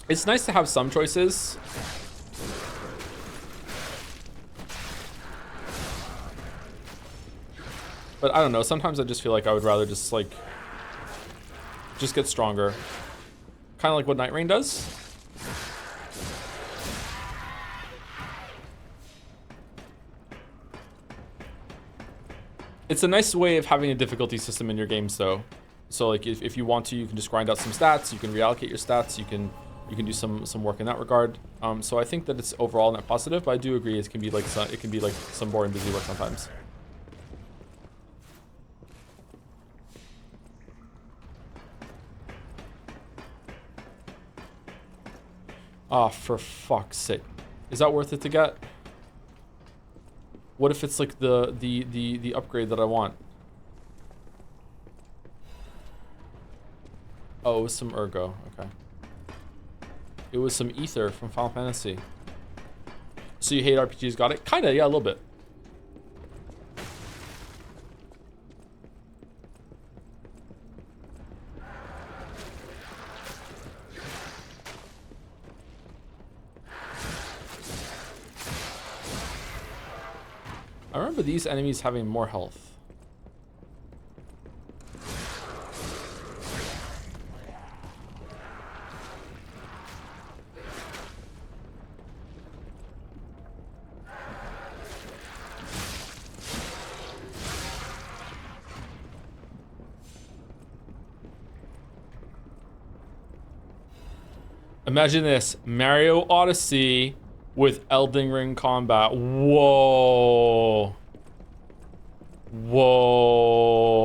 It's nice to have some choices. But I don't know. Sometimes I just feel like I would rather just like get stronger. Kind of like what Night Rain does. It's a nice way of having a difficulty system in your games though. So like if you want to, you can just grind out some stats, you can reallocate your stats, you can do some work in that regard. So I think that it's overall net positive, but I do agree it can be like some boring busy work sometimes. Oh, for fuck's sake. Is that worth it to get? What if it's like the upgrade that I want? Oh, it was some Ergo. Okay. It was some Ether from Final Fantasy. So you hate RPGs, got it? Kinda, yeah, a little bit. I remember these enemies having more health. Imagine this, Mario Odyssey with Elden Ring combat. Whoa. Whoa.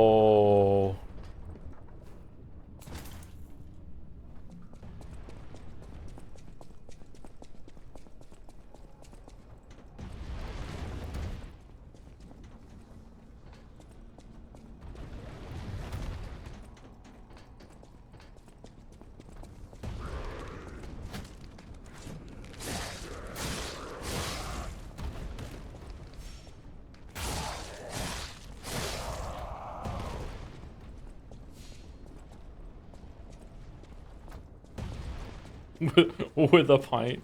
With a pint.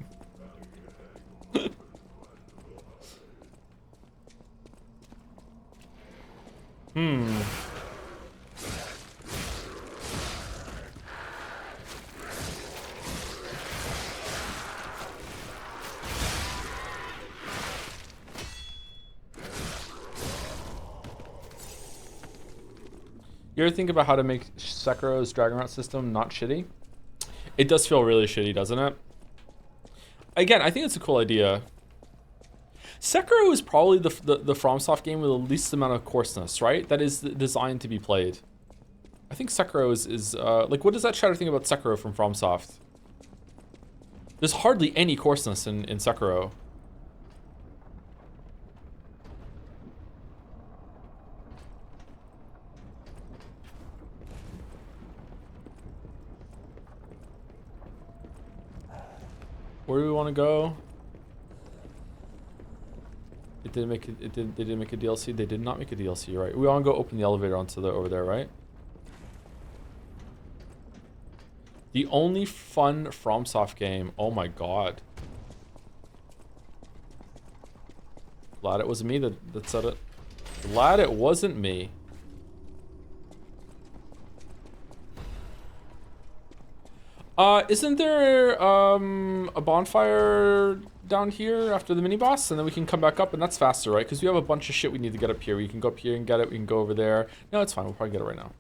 You ever think about how to make Sekiro's Dragon Route system not shitty? It does feel really shitty, doesn't it? Again, I think it's a cool idea. Sekiro is probably the FromSoft game with the least amount of coarseness, right? That is designed to be played. I think Sekiro is like, what does that shadow think about Sekiro from FromSoft? There's hardly any coarseness in Sekiro. Where do we want to go? It didn't make it. They didn't make a DLC. They did not make a DLC, right? We want to go open the elevator onto the over there, right? The only fun FromSoft game. Oh my god. Glad it wasn't me that said it. Glad it wasn't me. Isn't there a bonfire down here after the mini boss, and then we can come back up, and that's faster, right? Because we have a bunch of shit we need to get up here. We can go up here and get it. We can go over there. No, it's fine. We'll probably get it right now.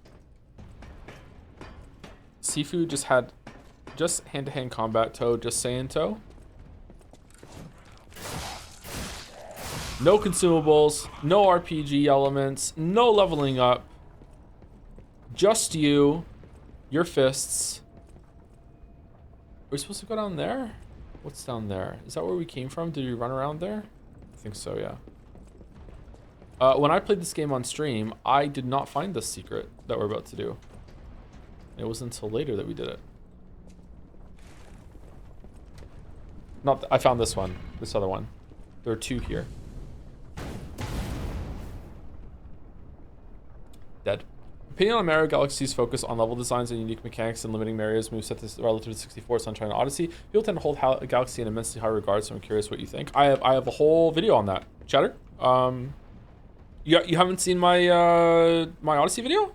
Sifu just had hand-to-hand combat. Toad, just saying, Toe. No consumables, no RPG elements, no leveling up. Just you, your fists. Are we supposed to go down there? What's down there? Is that where we came from? Did we run around there? I think so, yeah. When I played this game on stream, I did not find this secret that we're about to do. It wasn't until later that we did it. Not, I found this one, this other one. There are two here. Dead. Opinion on Mario Galaxy's focus on level designs and unique mechanics and limiting Mario's moveset to relative to 64, Sunshine, and Odyssey. People tend to hold Galaxy in immensely high regard, so I'm curious what you think. I have a whole video on that. Chatter? You haven't seen my my Odyssey video?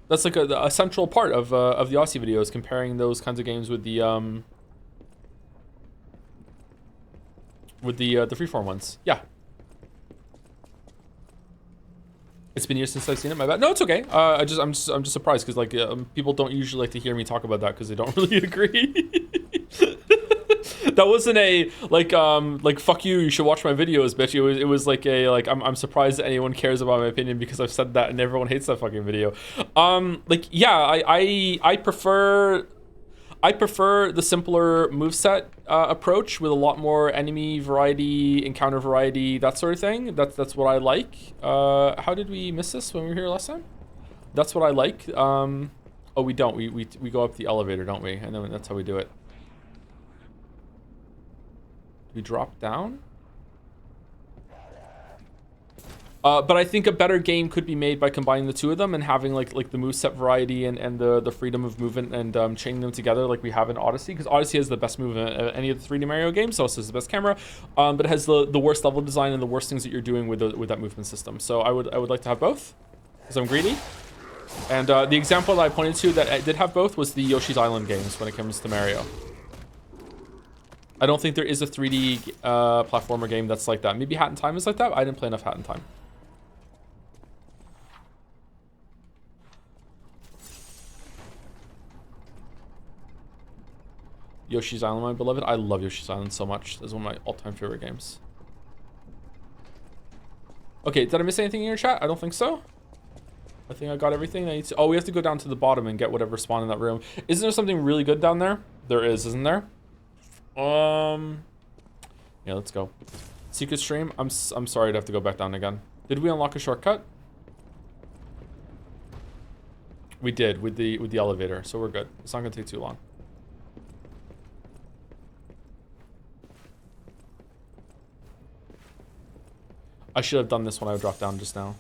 That's like a central part of the Odyssey videos, comparing those kinds of games with the freeform ones. Yeah. It's been years since I've seen it. My bad. No, it's okay. I'm just surprised because like people don't usually like to hear me talk about that because they don't really agree. That wasn't a like fuck you. You should watch my videos, bitch. It was like a like I'm surprised that anyone cares about my opinion because I've said that and everyone hates that fucking video. Like yeah, I prefer the simpler moveset approach with a lot more enemy variety, encounter variety, that sort of thing. That's what I like. How did we miss this when we were here last time? That's what I like. Oh, we don't. We go up the elevator, don't we? And then that's how we do it. Do we drop down? But I think a better game could be made by combining the two of them and having like the moveset variety and the freedom of movement and chaining them together like we have in Odyssey, because Odyssey has the best movement of any of the 3D Mario games. So it has the best camera, but it has the worst level design and the worst things that you're doing with that movement system. So I would like to have both, because I'm greedy. And the example that I pointed to that I did have both was the Yoshi's Island games when it comes to Mario. I don't think there is a 3D platformer game that's like that. Maybe Hat in Time is like that. I didn't play enough Hat in Time. Yoshi's Island, my beloved. I love Yoshi's Island so much. That's one of my all-time favorite games. Okay, did I miss anything in your chat? I don't think so. I think I got everything I need to. Oh, we have to go down to the bottom and get whatever spawned in that room. Isn't there something really good down there? There is, isn't there? Yeah, let's go. Secret stream. I'm sorry to have to go back down again. Did we unlock a shortcut? We did with the elevator, so we're good. It's not gonna take too long. I should have done this when I dropped down just now.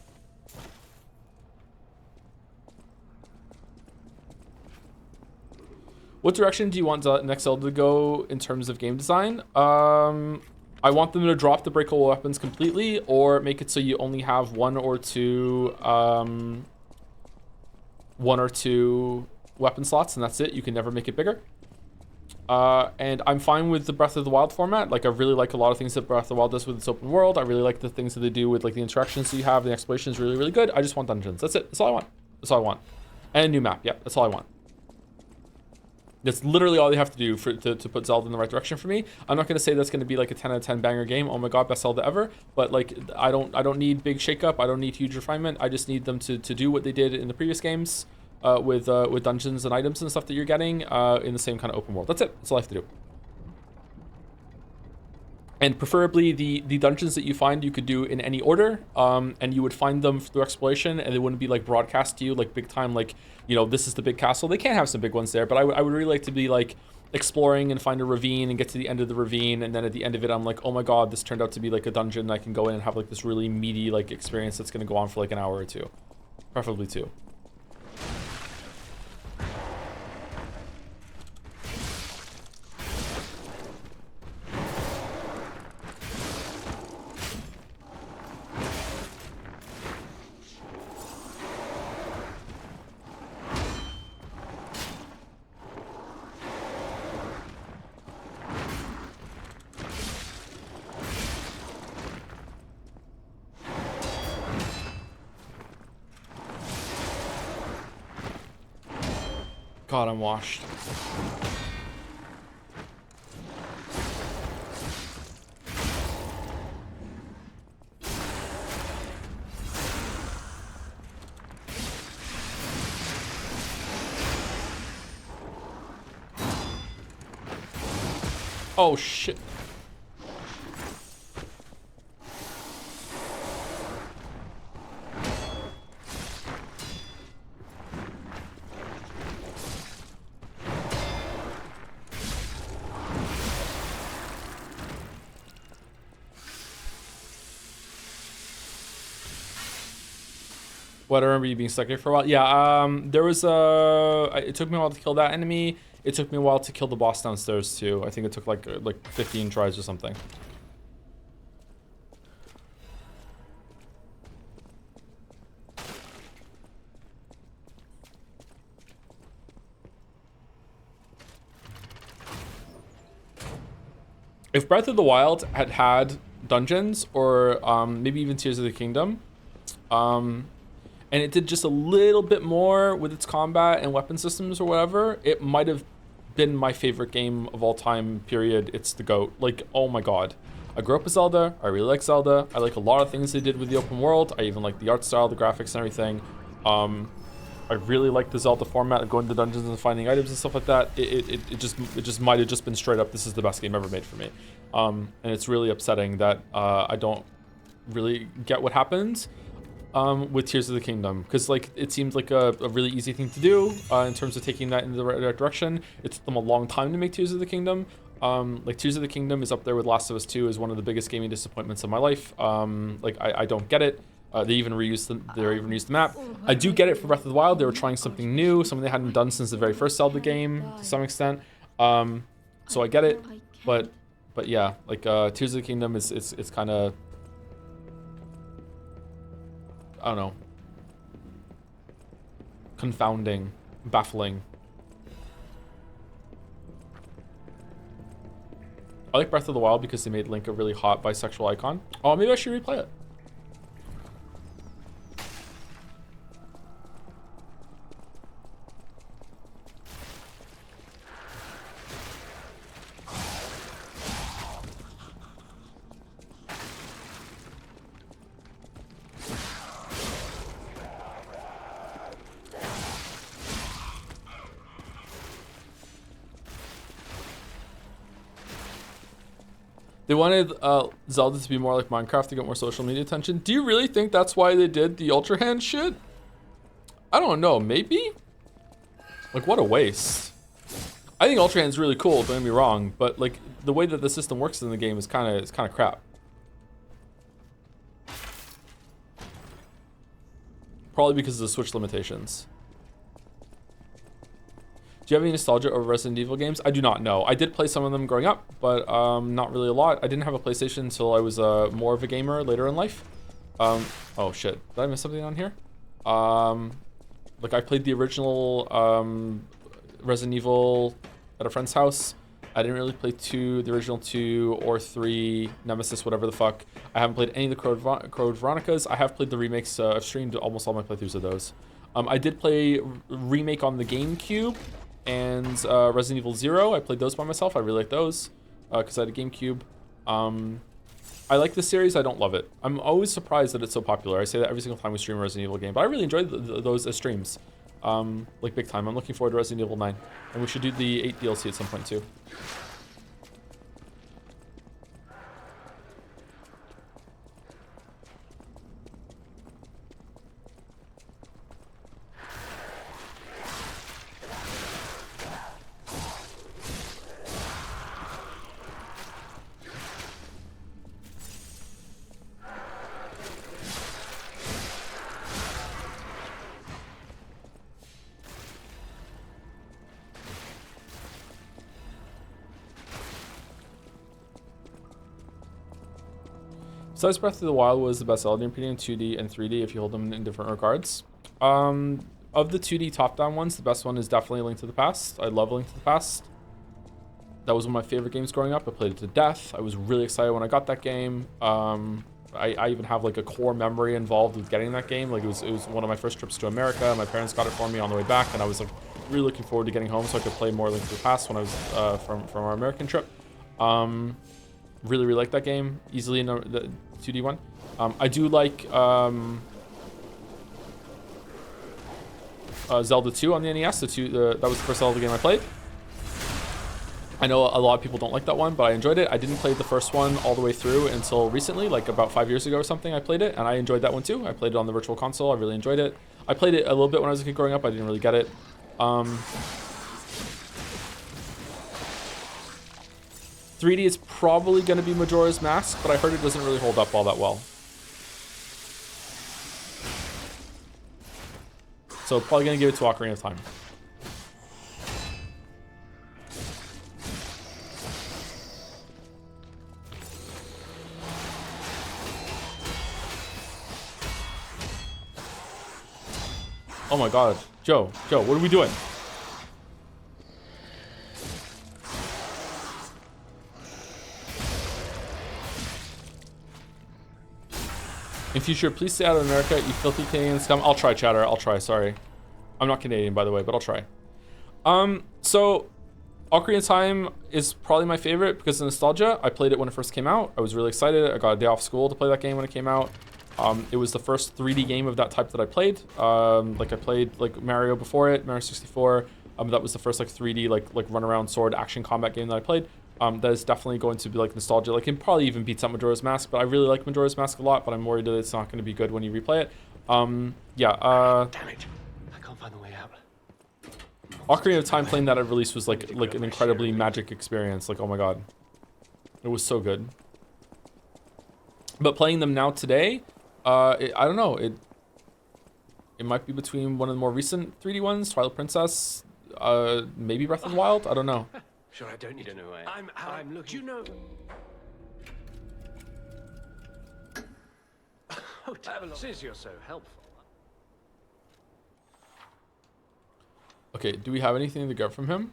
What direction do you want next Zelda to go in terms of game design? I want them to drop the breakable weapons completely, or make it so you only have one or two weapon slots, and that's it. You can never make it bigger. And I'm fine with the Breath of the Wild format. Like, I really like a lot of things that Breath of the Wild does with its open world. I really like the things that they do with like the interactions that you have. The exploration is really, really good. I just want dungeons. That's it. That's all I want. That's all I want. And a new map. Yeah, that's all I want. That's literally all they have to do to put Zelda in the right direction for me. I'm not going to say that's going to be like a 10 out of 10 banger game. Oh my god, best Zelda ever. But like, I don't need big shakeup. I don't need huge refinement. I just need them to do what they did in the previous games with dungeons and items and stuff that you're getting in the same kind of open world. That's it. That's all I have to do. And preferably the dungeons that you find you could do in any order, and you would find them through exploration, and they wouldn't be like broadcast to you like big time, like, you know, this is the big castle. They can have some big ones there, but I would really like to be like exploring and find a ravine and get to the end of the ravine, and then at the end of it I'm like, oh my god, this turned out to be like a dungeon. I can go in and have like this really meaty like experience that's going to go on for like an hour or two, preferably 2. God, I'm washed. Oh shit. What, I remember you being stuck here for a while. Yeah, there was it took me a while to kill that enemy. It took me a while to kill the boss downstairs too. I think it took like 15 tries or something. If Breath of the Wild had dungeons, or maybe even Tears of the Kingdom, and it did just a little bit more with its combat and weapon systems or whatever, it might have been my favorite game of all time, period. It's the GOAT. Like, oh my god. I grew up with Zelda. I really like Zelda. I like a lot of things they did with the open world. I even like the art style, the graphics and everything. I really like the Zelda format of going to dungeons and finding items and stuff like that. It just might have just been straight up, this is the best game ever made for me. And it's really upsetting that I don't really get what happens with Tears of the Kingdom, because like it seems like a really easy thing to do in terms of taking that in the right direction. It took them a long time to make Tears of the Kingdom. Like Tears of the Kingdom is up there with Last of Us 2 as one of the biggest gaming disappointments of my life. Like I don't get it. They even reused the map. I do get it for Breath of the Wild. They were trying something new, something they hadn't done since the very first Zelda game to some extent. So I get it, but yeah, like Tears of the Kingdom is kind of, I don't know, confounding, baffling. I like Breath of the Wild because they made Link a really hot bisexual icon. Oh, maybe I should replay it. They wanted Zelda to be more like Minecraft to get more social media attention. Do you really think that's why they did the Ultra Hand shit? I don't know, maybe? Like, what a waste. I think Ultra Hand's really cool, don't get me wrong, but like the way that the system works in the game is kind of crap. Probably because of the Switch limitations. Do you have any nostalgia over Resident Evil games? I do not know. I did play some of them growing up, but not really a lot. I didn't have a PlayStation until I was more of a gamer later in life. Oh shit, did I miss something on here? Like I played the original Resident Evil at a friend's house. I didn't really play the original 2 or 3, Nemesis, whatever the fuck. I haven't played any of the Code Veronicas. I have played the remakes. I've streamed almost all my playthroughs of those. I did play remake on the GameCube and Resident Evil 0. I played those by myself. I really like those because I had a GameCube. I like the series. I don't love it. I'm always surprised that it's so popular. I say that every single time we stream a Resident Evil game, but I really enjoyed those as streams, like big time. I'm looking forward to Resident Evil 9, and we should do the 8 DLC at some point too. Besides Breath of the Wild was the best Zelda in 2D and 3D if you hold them in different regards. Of the 2D top-down ones, the best one is definitely Link to the Past. I love Link to the Past. That was one of my favorite games growing up. I played it to death. I was really excited when I got that game. I even have like a core memory involved with getting that game. Like it was one of my first trips to America. My parents got it for me on the way back, and I was like really looking forward to getting home so I could play more Link to the Past when I was from our American trip. Really like that game. Easily in the 2D one. I do like Zelda 2 on the NES. That was the first Zelda game I played. I know a lot of people don't like that one, but I enjoyed it. I didn't play the first one all the way through until recently, like about 5 years ago or something. I played it, and I enjoyed that one too. I played it on the Virtual Console. I really enjoyed it. I played it a little bit when I was a kid growing up. I didn't really get it. 3D is probably going to be Majora's Mask, but I heard it doesn't really hold up all that well. So probably gonna give it to Ocarina of Time. Oh my god. Joe, what are we doing? In future, please stay out of America, you filthy Canadian scum. I'll try, chatter. I'll try, sorry. I'm not Canadian, by the way, but I'll try. So Ocarina of Time is probably my favorite because of nostalgia. I played it when it first came out. I was really excited. I got a day off school to play that game when it came out. It was the first 3D game of that type that I played. Like I played like Mario before it, Mario 64. That was the first like 3D like run around sword action combat game that I played. That is definitely going to be like nostalgia. Like it probably even beats out Majora's Mask, but I really like Majora's Mask a lot. But I'm worried that it's not going to be good when you replay it. Yeah. Damn it! I can't find the way out. Ocarina of Time playing that at release was like an incredibly magic experience. Like, oh my god, it was so good. But playing them now today, I don't know. It might be between one of the more recent 3D ones, Twilight Princess, maybe Breath of the Wild. I don't know. Sure, I don't need to know. I'm looking. You know. Oh, since you're so helpful. Okay, do we have anything to get from him?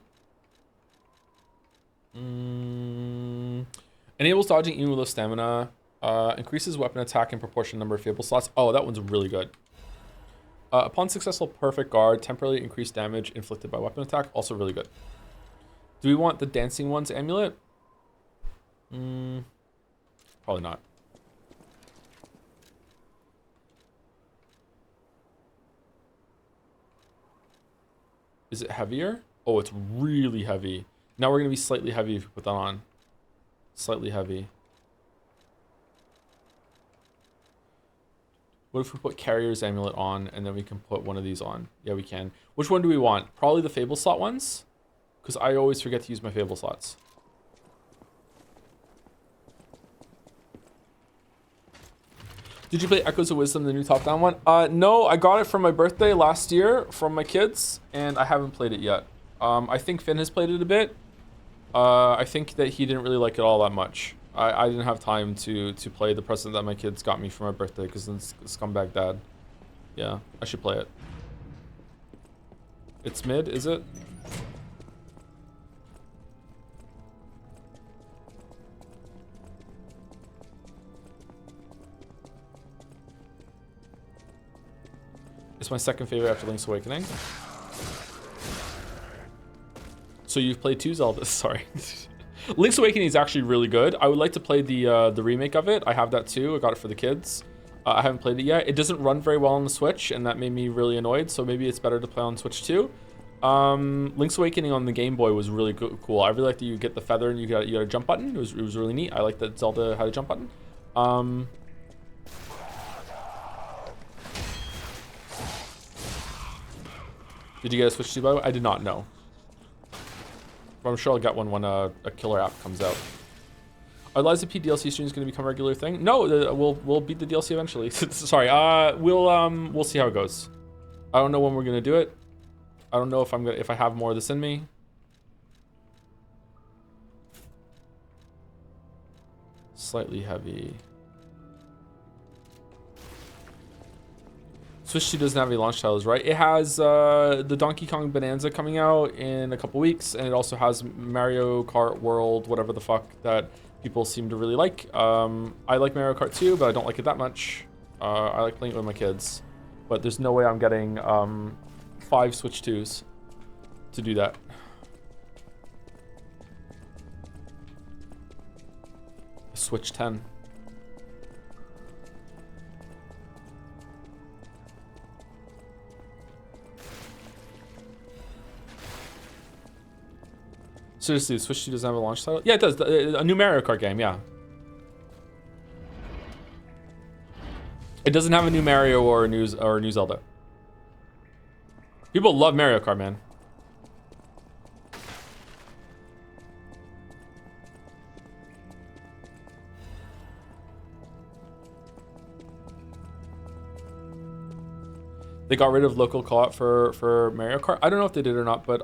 Enables dodging even with low stamina. Increases weapon attack in proportion number of fabled slots. Oh, that one's really good. Upon successful perfect guard, temporarily increased damage inflicted by weapon attack. Also really good. Do we want the Dancing One's amulet? Probably not. Is it heavier? Oh, it's really heavy. Now we're going to be slightly heavy if we put that on. Slightly heavy. What if we put Carrier's amulet on and then we can put one of these on? Yeah, we can. Which one do we want? Probably the Fable slot ones? Because I always forget to use my Fable slots. Did you play Echoes of Wisdom, the new top-down one? No, I got it for my birthday last year from my kids, and I haven't played it yet. I think Finn has played it a bit. I think that he didn't really like it all that much. I didn't have time to play the present that my kids got me for my birthday because it's scumbag dad. Yeah, I should play it. It's mid, is it? It's my second favorite after Link's Awakening. So you've played 2 Zelda? Sorry. Link's Awakening is actually really good. I would like to play the remake of it. I have that too. I got it for the kids. I haven't played it yet. It doesn't run very well on the Switch, and that made me really annoyed. So maybe it's better to play on Switch too. Link's Awakening on the Game Boy was really cool. I really like that you get the feather and you got a jump button. It was really neat. I like that Zelda had a jump button. Did you get a Switch 2 by the way? I did not know. But I'm sure I'll get one when a killer app comes out. Are Lies of P DLC streams going to become a regular thing? No, we'll beat the DLC eventually. Sorry, we'll see how it goes. I don't know when we're gonna do it. I don't know if I have more of this in me. Slightly heavy. Switch 2 doesn't have any launch titles, right? It has the Donkey Kong Bonanza coming out in a couple weeks, and it also has Mario Kart World, whatever the fuck, that people seem to really like. I like Mario Kart 2, but I don't like it that much. I like playing it with my kids. But there's no way I'm getting 5 Switch 2s to do that. Switch 10. Seriously, Switch 2 doesn't have a launch title? Yeah, it does. A new Mario Kart game, yeah. It doesn't have a new Mario or a new Zelda. People love Mario Kart, man. They got rid of local co-op for Mario Kart. I don't know if they did or not, but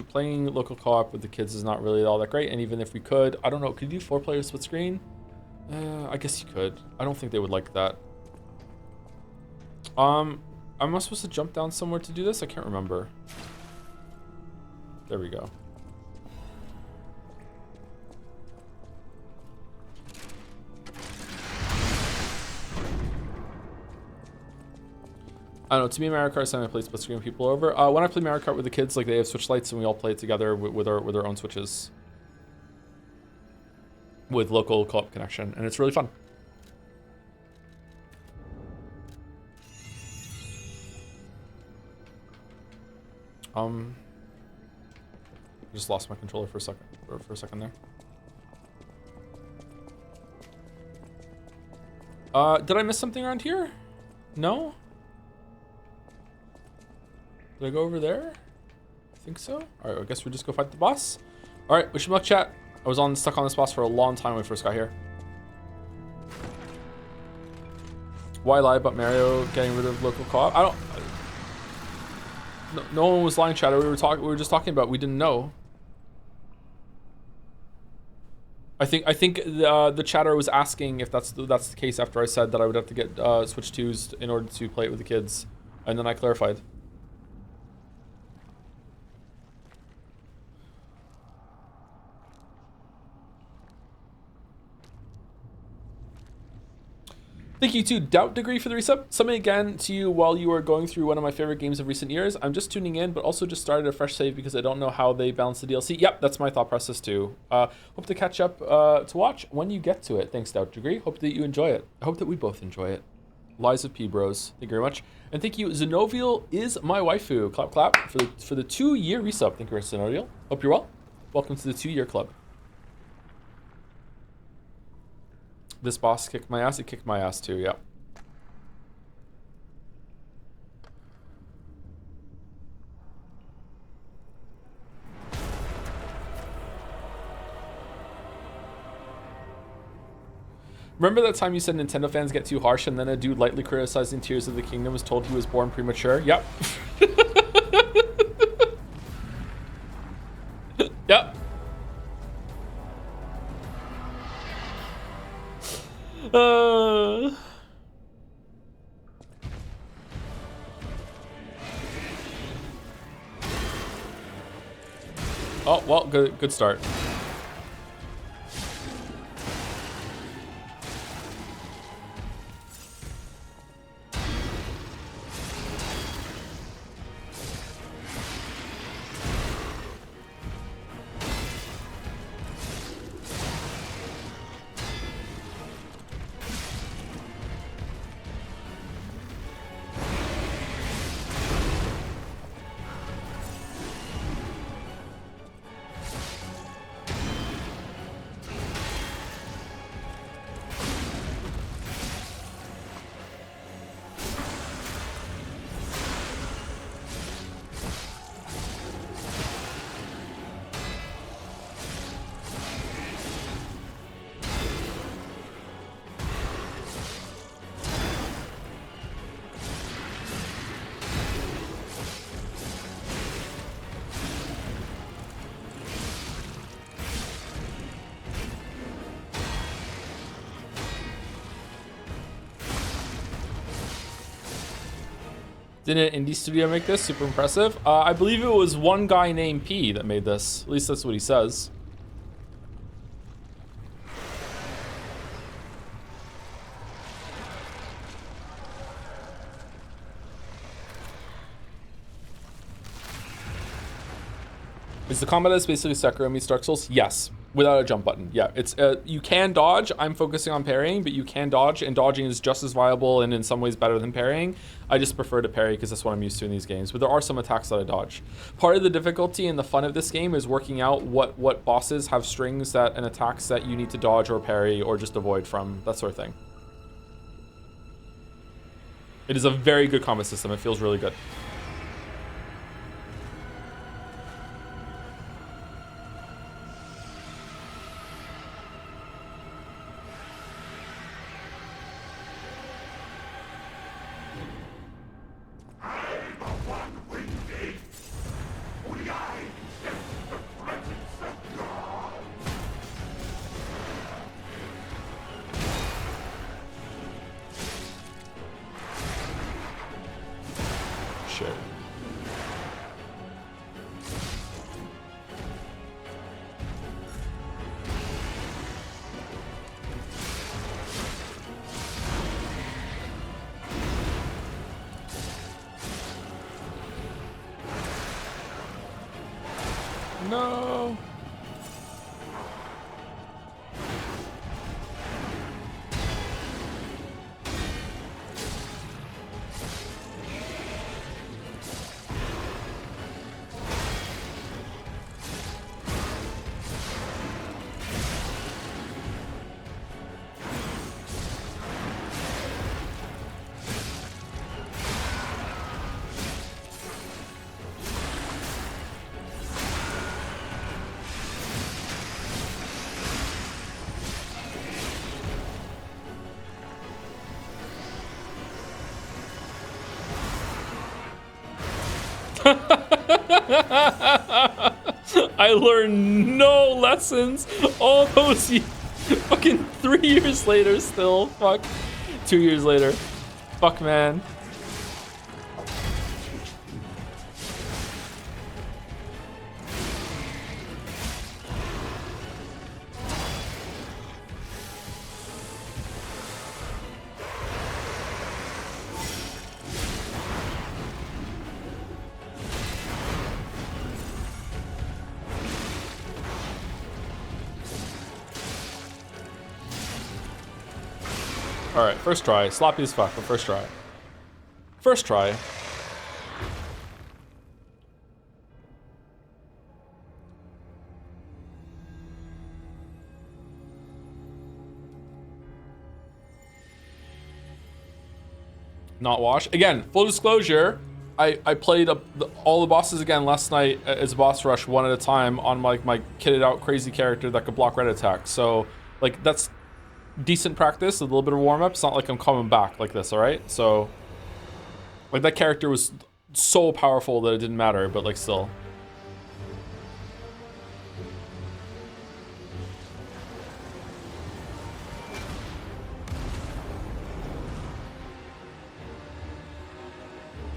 playing local co-op with the kids is not really all that great. And even if we could, I don't know, could you do 4-player split screen? I guess you could. I don't think they would like that. Am I supposed to jump down somewhere to do this? I can't remember. There we go. I don't know, to me Mario Kart is something I play split screen with people over. When I play Mario Kart with the kids, like they have Switch lights and we all play it together with our own Switches. With local co-op connection, and it's really fun. Just lost my controller for a second there. Did I miss something around here? No? Did I go over there? I think so. All right, I guess we just go fight the boss. All right, wish me luck, chat. I was stuck on this boss for a long time when we first got here. Why lie about Mario getting rid of local co-op? I don't. No one was lying, chat. We were just talking about we didn't know. I think the chatter was asking if that's the case after I said that I would have to get Switch 2s in order to play it with the kids, and then I clarified. Thank you to Doubt Degree for the resub. Something again to you while you are going through one of my favorite games of recent years. I'm just tuning in, but also just started a fresh save because I don't know how they balance the DLC. Yep, that's my thought process too. Hope to catch up to watch when you get to it. Thanks, Doubt Degree. Hope that you enjoy it. I hope that we both enjoy it. Lies of P Bros. Thank you very much. And thank you, Zenovial is my waifu. Clap, clap for the 2-year resub. Thank you, Zenovial. Hope you're well. Welcome to the 2-year club. This boss kicked my ass. It kicked my ass too, yeah. Remember that time you said Nintendo fans get too harsh and then a dude lightly criticizing Tears of the Kingdom was told he was born premature? Yep. Yep. Oh, well, good start. Didn't an indie studio make this? Super impressive. I believe it was one guy named P that made this. At least that's what he says. Is the combat as basically Sekiro meets Dark Souls? Yes, without a jump button. Yeah, it's you can dodge. I'm focusing on parrying, but you can dodge, and dodging is just as viable and in some ways better than parrying. I just prefer to parry because that's what I'm used to in these games, but there are some attacks that I dodge. Part of the difficulty and the fun of this game is working out what bosses have strings that and attacks that you need to dodge or parry or just avoid from, that sort of thing. It is a very good combat system. It feels really good. No. I learned no lessons all those fucking 3 years later still. Fuck. 2 years later. Fuck, man. Alright, first try. Sloppy as fuck, but first try. First try. Not wash. Again, full disclosure, I played all the bosses again last night as boss rush one at a time on like my kitted out crazy character that could block red attacks. So like that's decent practice, a little bit of warm up. It's not like I'm coming back like this, all right? So like that character was so powerful that it didn't matter, but like still.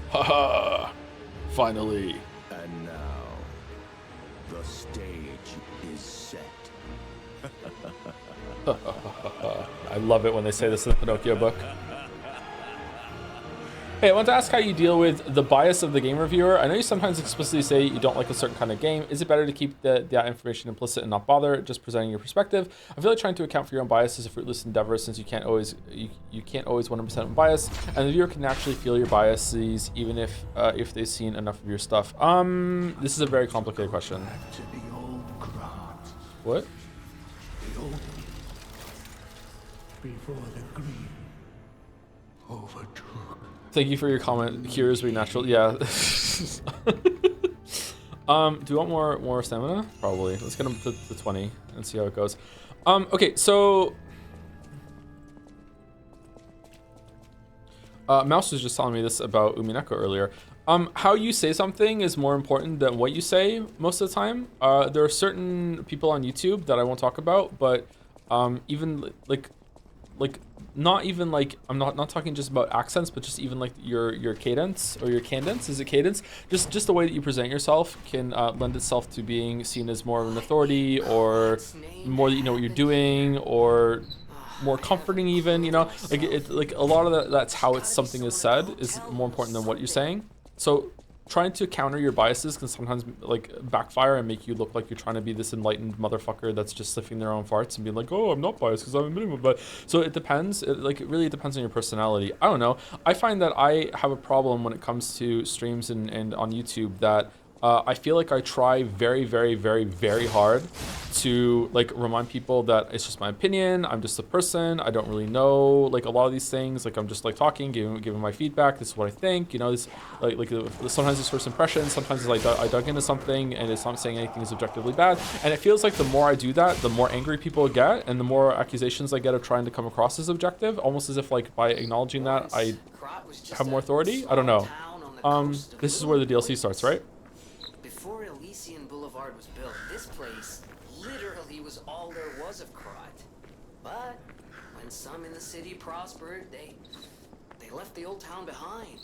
Haha, finally. And now, the stage is set. I love it when they say this in the Pinocchio book. Hey, I want to ask how you deal with the bias of the game reviewer. I know you sometimes explicitly say you don't like a certain kind of game. Is it better to keep that information implicit and not bother just presenting your perspective? I feel like trying to account for your own bias is a fruitless endeavor since you can't always 100% unbiased, and the viewer can actually feel your biases even if they've seen enough of your stuff. This is a very complicated question. Back to the old Grant. What? The old before the green overtook. Thank you for your comment. Cures be natural. Yeah. Do you want more stamina? Probably. Let's get him to 20 and see how it goes. Okay, so Mouse was just telling me this about Umineko earlier. How you say something is more important than what you say most of the time. There are certain people on YouTube that I won't talk about, but even like not even like I'm not talking just about accents, but just even like your cadence or your cadence. Is it cadence? Just the way that you present yourself can lend itself to being seen as more of an authority, or more that you know what you're doing, or more comforting even, you know, like it, like a lot of that's how something is said is more important than what you're saying. So trying to counter your biases can sometimes like backfire and make you look like you're trying to be this enlightened motherfucker that's just sniffing their own farts and being like, oh, I'm not biased because I'm admitting it. But so it depends. It really depends on your personality. I don't know. I find that I have a problem when it comes to streams and on YouTube that I feel like I try very, very, very, very hard to like remind people that it's just my opinion. I'm just a person. I don't really know like a lot of these things. Like I'm just like talking, giving my feedback. This is what I think. You know, this like sometimes it's first impression. Sometimes it's like I dug into something and it's not saying anything is objectively bad. And it feels like the more I do that, the more angry people get and the more accusations I get of trying to come across as objective. Almost as if like by acknowledging that I have more authority. I don't know. This is where the DLC starts, right? Before Elysian Boulevard was built, this place literally was all there was of Krat. But when some in the city prospered, they left the old town behind.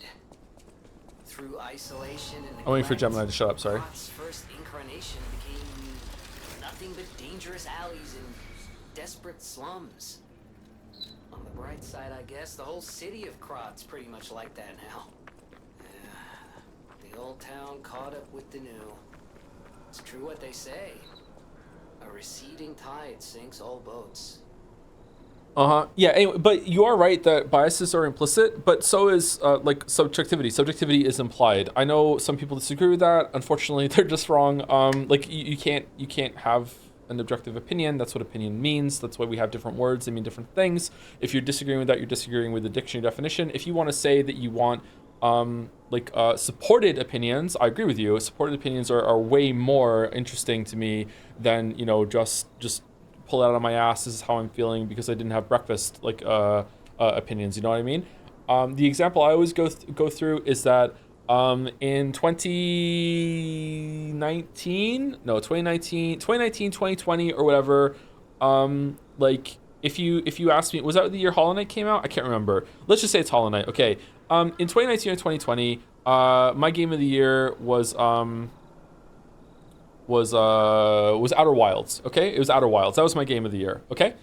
Through isolation and I'm waiting for Gemini to shut up, sorry. Krat's first incarnation became nothing but dangerous alleys and desperate slums. On the bright side, I guess, the whole city of Krat's pretty much like that now. The old town caught up with the new. It's true what they say. A receding tide sinks all boats. Yeah, anyway, but you are right that biases are implicit, but so is like subjectivity. Subjectivity is implied. I know some people disagree with that. Unfortunately, they're just wrong. Like you can't have an objective opinion. That's what opinion means. That's why we have different words. They mean different things. If you're disagreeing with that, you're disagreeing with the dictionary definition. If you want to say that you want supported opinions, I agree with you. Supported opinions are way more interesting to me than, you know, just pull it out of my ass, this is how I'm feeling because I didn't have breakfast, like opinions, you know what I mean? The example I always go through is that in 2020 or whatever, like if you ask me, was that the year Hollow Knight came out? I can't remember. Let's just say it's Hollow Knight. Okay. In 2019 or 2020, my game of the year was Outer Wilds. Okay, it was Outer Wilds. That was my game of the year. Okay,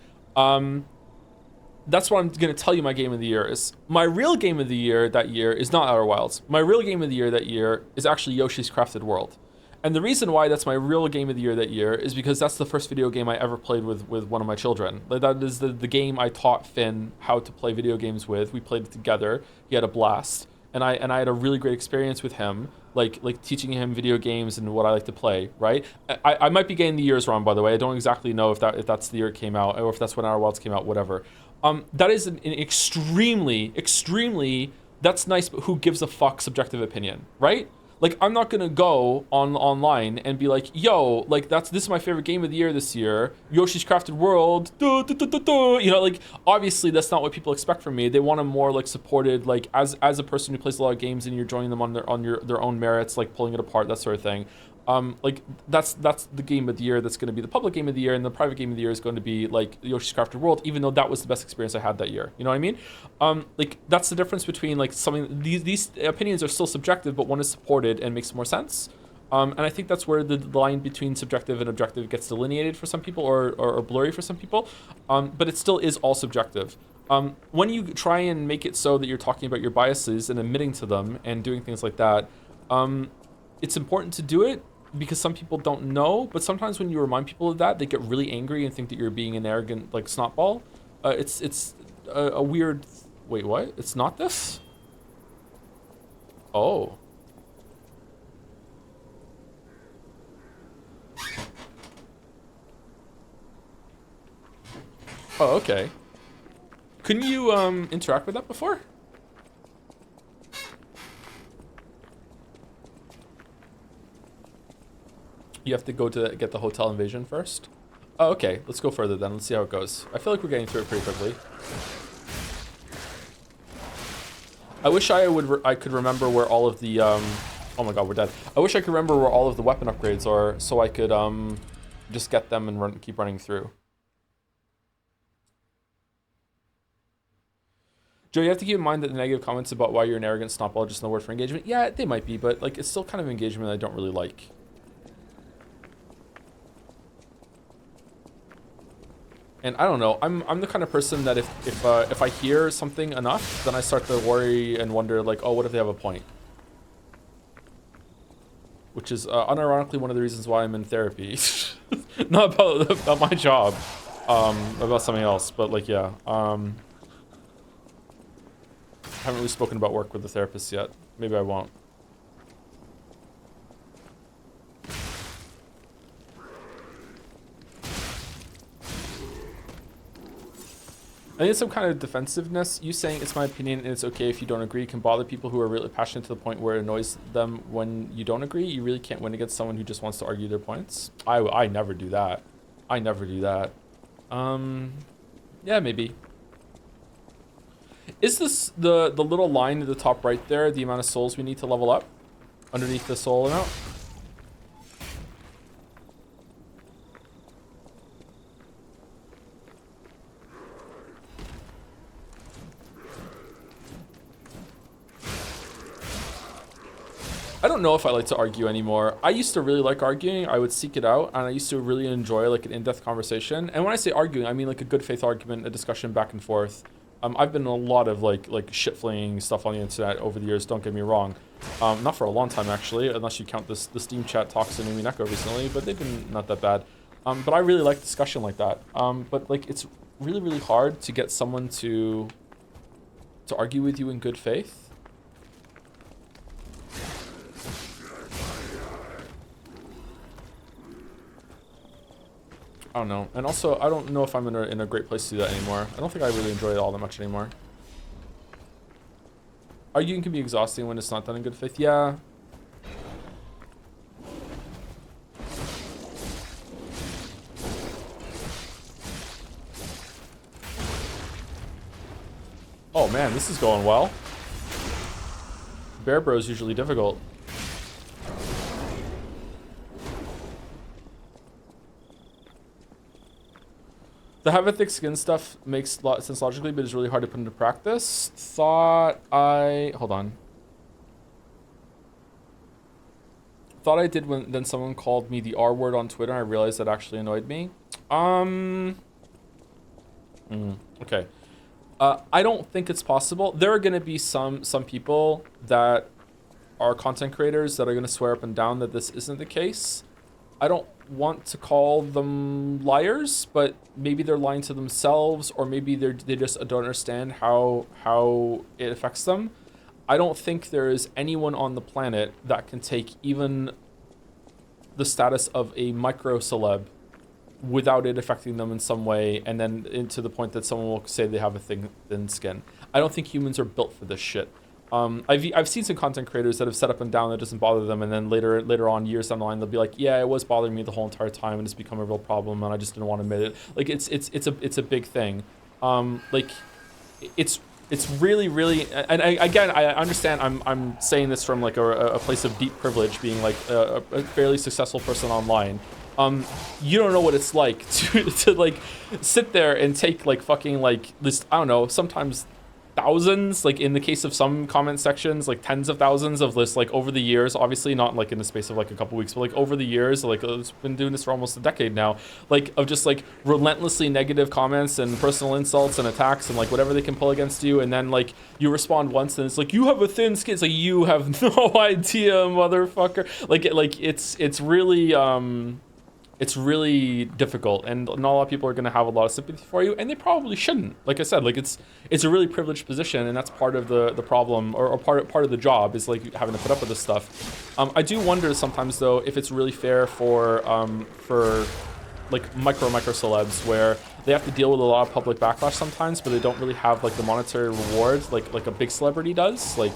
that's what I'm gonna tell you. My game of the year is. My real game of the year that year is not Outer Wilds. My real game of the year that year is actually Yoshi's Crafted World. And the reason why that's my real game of the year that year is because that's the first video game I ever played with one of my children. Like, that is the game I taught Finn how to play video games with. We played it together. He had a blast. And I had a really great experience with him, like teaching him video games and what I like to play, right? I might be getting the years wrong, by the way. I don't exactly know if that's the year it came out or if that's when Outer Wilds came out, whatever. That is an extremely, that's nice, but who gives a fuck subjective opinion, right? Like, I'm not gonna go online and be like, yo, like this is my favorite game of the year this year, Yoshi's Crafted World, you know, like, obviously that's not what people expect from me. They want a more like supported, like as a person who plays a lot of games and you're joining them on their own merits, like pulling it apart, that sort of thing. Like that's the game of the year that's going to be the public game of the year, and the private game of the year is going to be like Yoshi's Crafted World, even though that was the best experience I had that year. You know what I mean? Like, that's the difference between like something, these opinions are still subjective, but one is supported and makes more sense. And I think that's where the line between subjective and objective gets delineated for some people, or blurry for some people. But it still is all subjective. When you try and make it so that you're talking about your biases and admitting to them and doing things like that, it's important to do it, because some people don't know, but sometimes when you remind people of that, they get really angry and think that you're being an arrogant, like, snotball. It's a weird... Wait, what? It's not this? Oh. Oh, okay. Couldn't you interact with that before? You have to go to get the hotel invasion first? Oh, okay. Let's go further then. Let's see how it goes. I feel like we're getting through it pretty quickly. I wish I could remember where all of the oh my god, we're dead. I wish I could remember where all of the weapon upgrades are, so I could just get them and keep running through. Joe, you have to keep in mind that the negative comments about why you're an arrogant snotball are just no word for engagement. Yeah, they might be, but like, it's still kind of engagement I don't really like. And I don't know, I'm the kind of person that if I hear something enough, then I start to worry and wonder, like, oh, what if they have a point? Which is unironically one of the reasons why I'm in therapy. Not about my job, about something else, but like, yeah. Haven't really spoken about work with the therapist yet. Maybe I won't. I think it's some kind of defensiveness. You saying it's my opinion and it's okay if you don't agree can bother people who are really passionate to the point where it annoys them when you don't agree. You really can't win against someone who just wants to argue their points. I never do that. I never do that. Yeah, maybe. Is this the little line at the top right there, the amount of souls we need to level up? Underneath the soul amount? I don't know if I like to argue anymore. I used to really like arguing. I would seek it out, and I used to really enjoy like an in-depth conversation. And when I say arguing, I mean like a good faith argument, a discussion back and forth. I've been in a lot of like shit flinging stuff on the internet over the years. Don't get me wrong. Not for a long time actually, unless you count the Steam chat talks in Umineko recently, but they've been not that bad. But I really like discussion like that. But like it's really hard to get someone to argue with you in good faith. I don't know. And also, I don't know if I'm in a great place to do that anymore. I don't think I really enjoy it all that much anymore. Arguing can be exhausting when it's not done in good faith. Yeah. Oh man, this is going well. Bear Bro is usually difficult. The have a thick skin stuff makes a lot of sense logically, but it's really hard to put into practice. Hold on. Thought I did when then someone called me the R word on Twitter. I realized that actually annoyed me. Okay. I don't think it's possible. There are going to be some people that are content creators that are going to swear up and down that this isn't the case. I don't want to call them liars, but maybe they're lying to themselves, or maybe they just don't understand how it affects them. I don't think there is anyone on the planet that can take even the status of a micro celeb without it affecting them in some way, and then to the point that someone will say they have a thin skin. I don't think humans are built for this shit. I've seen some content creators that have set up and down that doesn't bother them, and then later on, years down the line, they'll be like, yeah, it was bothering me the whole entire time, and it's become a real problem, and I just didn't want to admit it. Like it's a big thing. Like it's really, and I understand. I'm saying this from like a place of deep privilege, being like a fairly successful person online. You don't know what it's like to like sit there and take like fucking like this, I don't know, sometimes thousands, like in the case of some comment sections, like tens of thousands of lists, like over the years, obviously not like in the space of like a couple weeks, but like over the years, like it's been doing this for almost a decade now, like of just like relentlessly negative comments and personal insults and attacks and like whatever they can pull against you, and then like you respond once and it's like, you have a thin skin. It's like, you have no idea, motherfucker. Like it's really difficult, and not a lot of people are going to have a lot of sympathy for you, and they probably shouldn't. Like I said, like it's a really privileged position, and that's part of the problem, or part of the job, is like having to put up with this stuff. I do wonder sometimes though if it's really fair for like micro celebs, where they have to deal with a lot of public backlash sometimes, but they don't really have like the monetary rewards like a big celebrity does. Like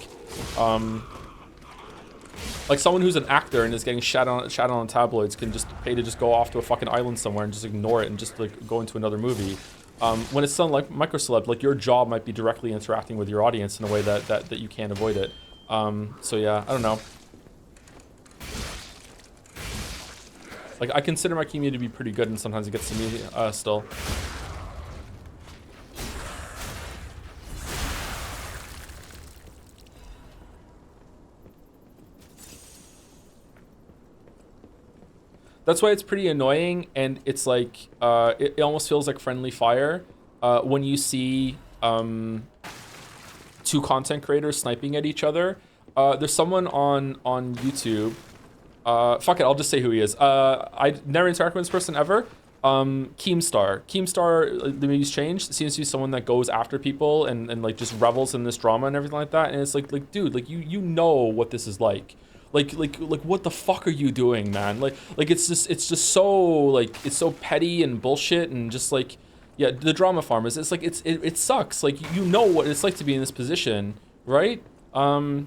someone who's an actor and is getting shat on tabloids can just pay to just go off to a fucking island somewhere and just ignore it and just like go into another movie. When it's something like micro celeb, like your job might be directly interacting with your audience in a way that you can't avoid it. So yeah, I don't know. Like I consider my community to be pretty good, and sometimes it gets to me still. That's why it's pretty annoying, and it's like it almost feels like friendly fire when you see two content creators sniping at each other. There's someone on YouTube. Fuck it, I'll just say who he is. I never interacted with this person ever. Keemstar, the movie's changed. It seems to be someone that goes after people and like just revels in this drama and everything like that. And it's like dude, like you know what this is like. Like what the fuck are you doing, man? Like it's just so like it's so petty and bullshit, and just like, yeah, the drama farmers. It's like it sucks. Like you know what it's like to be in this position, right? Do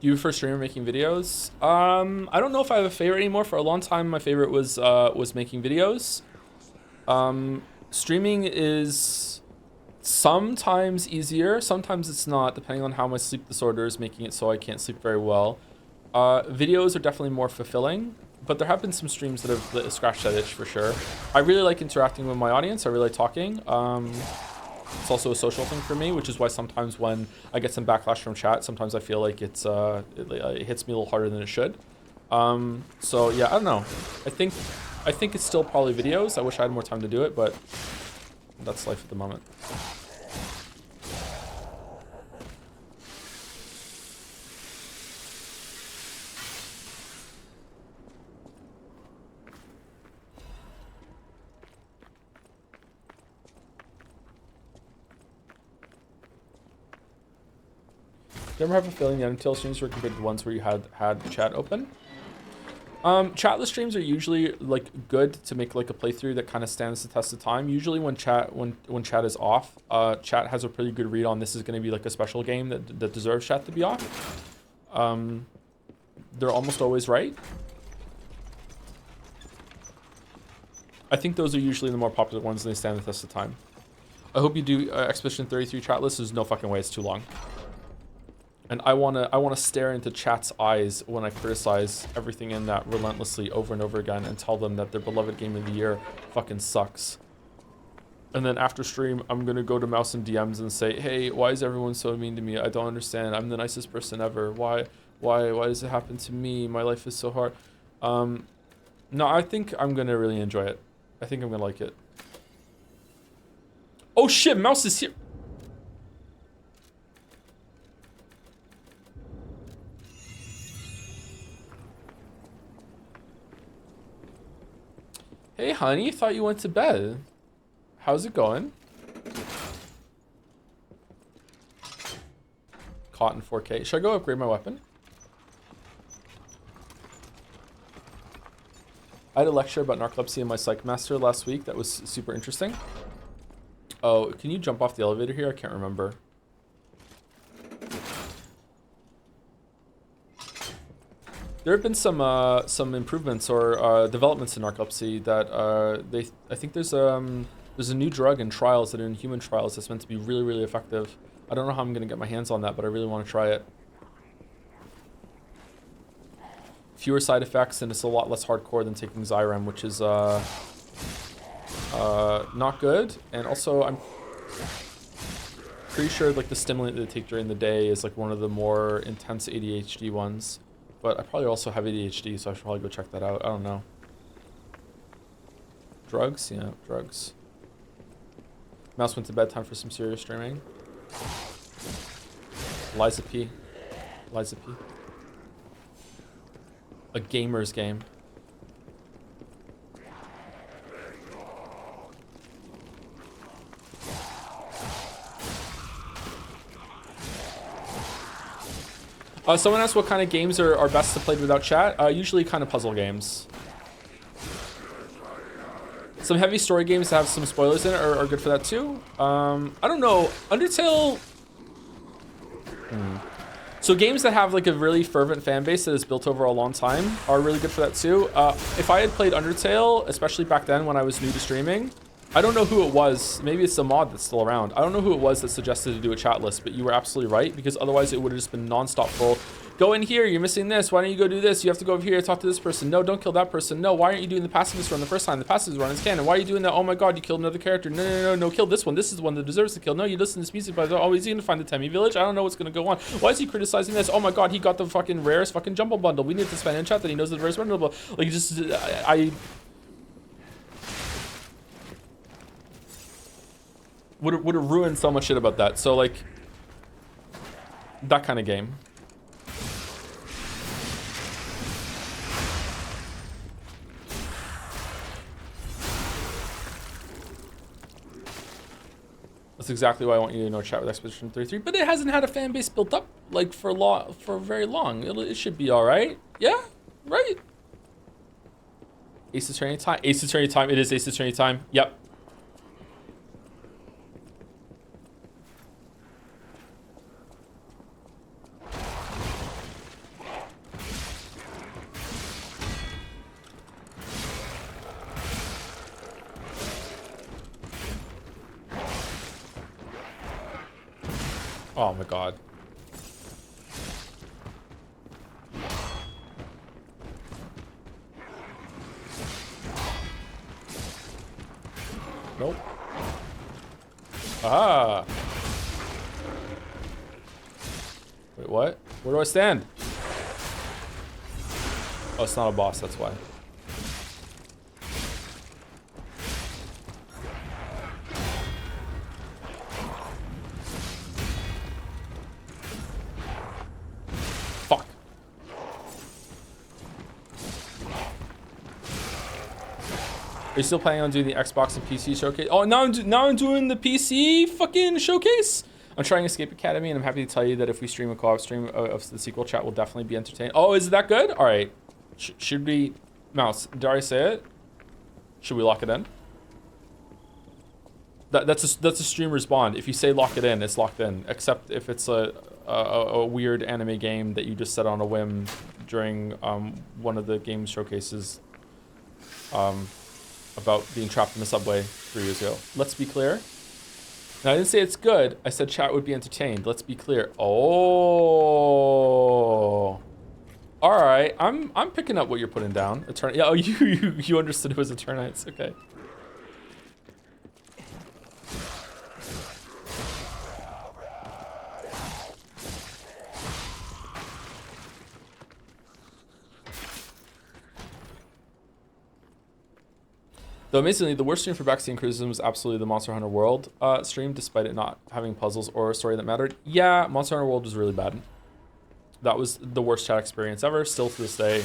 you prefer streamer making videos? I don't know if I have a favorite anymore. For a long time, my favorite was making videos. Streaming is sometimes easier, sometimes it's not, depending on how my sleep disorder is making it so I can't sleep very well. Videos are definitely more fulfilling, but there have been some streams that have scratched that itch for sure. I really like interacting with my audience. I really like talking. It's also a social thing for me, which is why sometimes when I get some backlash from chat, sometimes I feel like it hits me a little harder than it should. So yeah, I don't know. I think it's still probably videos. I wish I had more time to do it, but that's life at the moment. Do you ever have a feeling the Undertale streams were compared to the ones where you had chat open? Chatless streams are usually like good to make like a playthrough that kind of stands the test of time. Usually when chat is off, chat has a pretty good read on this is going to be like a special game that deserves chat to be off. They're almost always right. I think those are usually the more popular ones and they stand the test of time. I hope you do Expedition 33 chatless. There's no fucking way it's too long. And I wanna stare into chat's eyes when I criticize everything in that relentlessly over and over again and tell them that their beloved game of the year fucking sucks. And then after stream, I'm gonna go to Mouse and DMs and say, hey, why is everyone so mean to me? I don't understand. I'm the nicest person ever. Why does it happen to me? My life is so hard. No, I think I'm gonna really enjoy it. I think I'm gonna like it. Oh shit, Mouse is here. Hey, honey, thought you went to bed. How's it going? Caught in 4K. Should I go upgrade my weapon? I had a lecture about narcolepsy in my psych master last week. That was super interesting. Oh, can you jump off the elevator here? I can't remember. There have been some improvements or developments in narcolepsy that I think there's a new drug in trials that are in human trials that's meant to be really, really effective. I don't know how I'm gonna get my hands on that, but I really want to try it. Fewer side effects and it's a lot less hardcore than taking Xyrem, which is not good. And also I'm pretty sure like the stimulant that they take during the day is like one of the more intense ADHD ones. But I probably also have ADHD, so I should probably go check that out. I don't know. Drugs? Yeah, drugs. Mouse went to bed, time for some serious streaming. Liza P. Liza P. A gamer's game. Someone asked what kind of games are best to play without chat. Usually kind of puzzle games. Some heavy story games that have some spoilers in it are good for that too. I don't know. Undertale... So games that have like a really fervent fan base that is built over a long time are really good for that too. If I had played Undertale, especially back then when I was new to streaming, I don't know who it was. Maybe it's a mod that's still around. I don't know who it was that suggested to do a chat list, but you were absolutely right because otherwise it would have just been nonstop full. Go in here, you're missing this. Why don't you go do this? You have to go over here, talk to this person. No, don't kill that person. No, why aren't you doing the pacifist run the first time? The pacifist run is canon. Why are you doing that? Oh my god, you killed another character. No, kill this one. This is the one that deserves to kill. No, you listen to this music, but oh, is he gonna find the Temi village? I don't know what's gonna go on. Why is he criticizing this? Oh my god, he got the fucking rarest fucking jumble bundle. We need to spend in chat that he knows the rarest bundle. Like, just, I would have ruined so much shit about that. So like that kind of game. That's exactly why I want you to know chat with Expedition 33, but it hasn't had a fan base built up like for very long. It should be all right. Yeah, right. Ace Attorney time. Ace Attorney time. It is Ace Attorney time. Yep. Oh my god. Nope. Ah. Wait, what? Where do I stand? Oh, it's not a boss, that's why. Fuck. Are you still planning on doing the Xbox and PC showcase? Oh, now I'm doing the PC fucking showcase? I'm trying Escape Academy, and I'm happy to tell you that if we stream a co-op stream of the sequel, chat will definitely be entertained. Oh, is that good? All right. Should we... Mouse, did I say it? Should we lock it in? That's a streamer's bond. If you say lock it in, it's locked in. Except if it's a weird anime game that you just set on a whim during one of the game showcases about being trapped in the subway 3 years ago. Let's be clear. Now, I didn't say it's good. I said chat would be entertained. Let's be clear. Oh. All right. I'm picking up what you're putting down. Yeah, oh, you understood it was Eternites. Okay. Though amazingly, the worst stream for backseat criticism was absolutely the Monster Hunter World stream, despite it not having puzzles or a story that mattered. Yeah, Monster Hunter World was really bad. That was the worst chat experience ever, still to this day.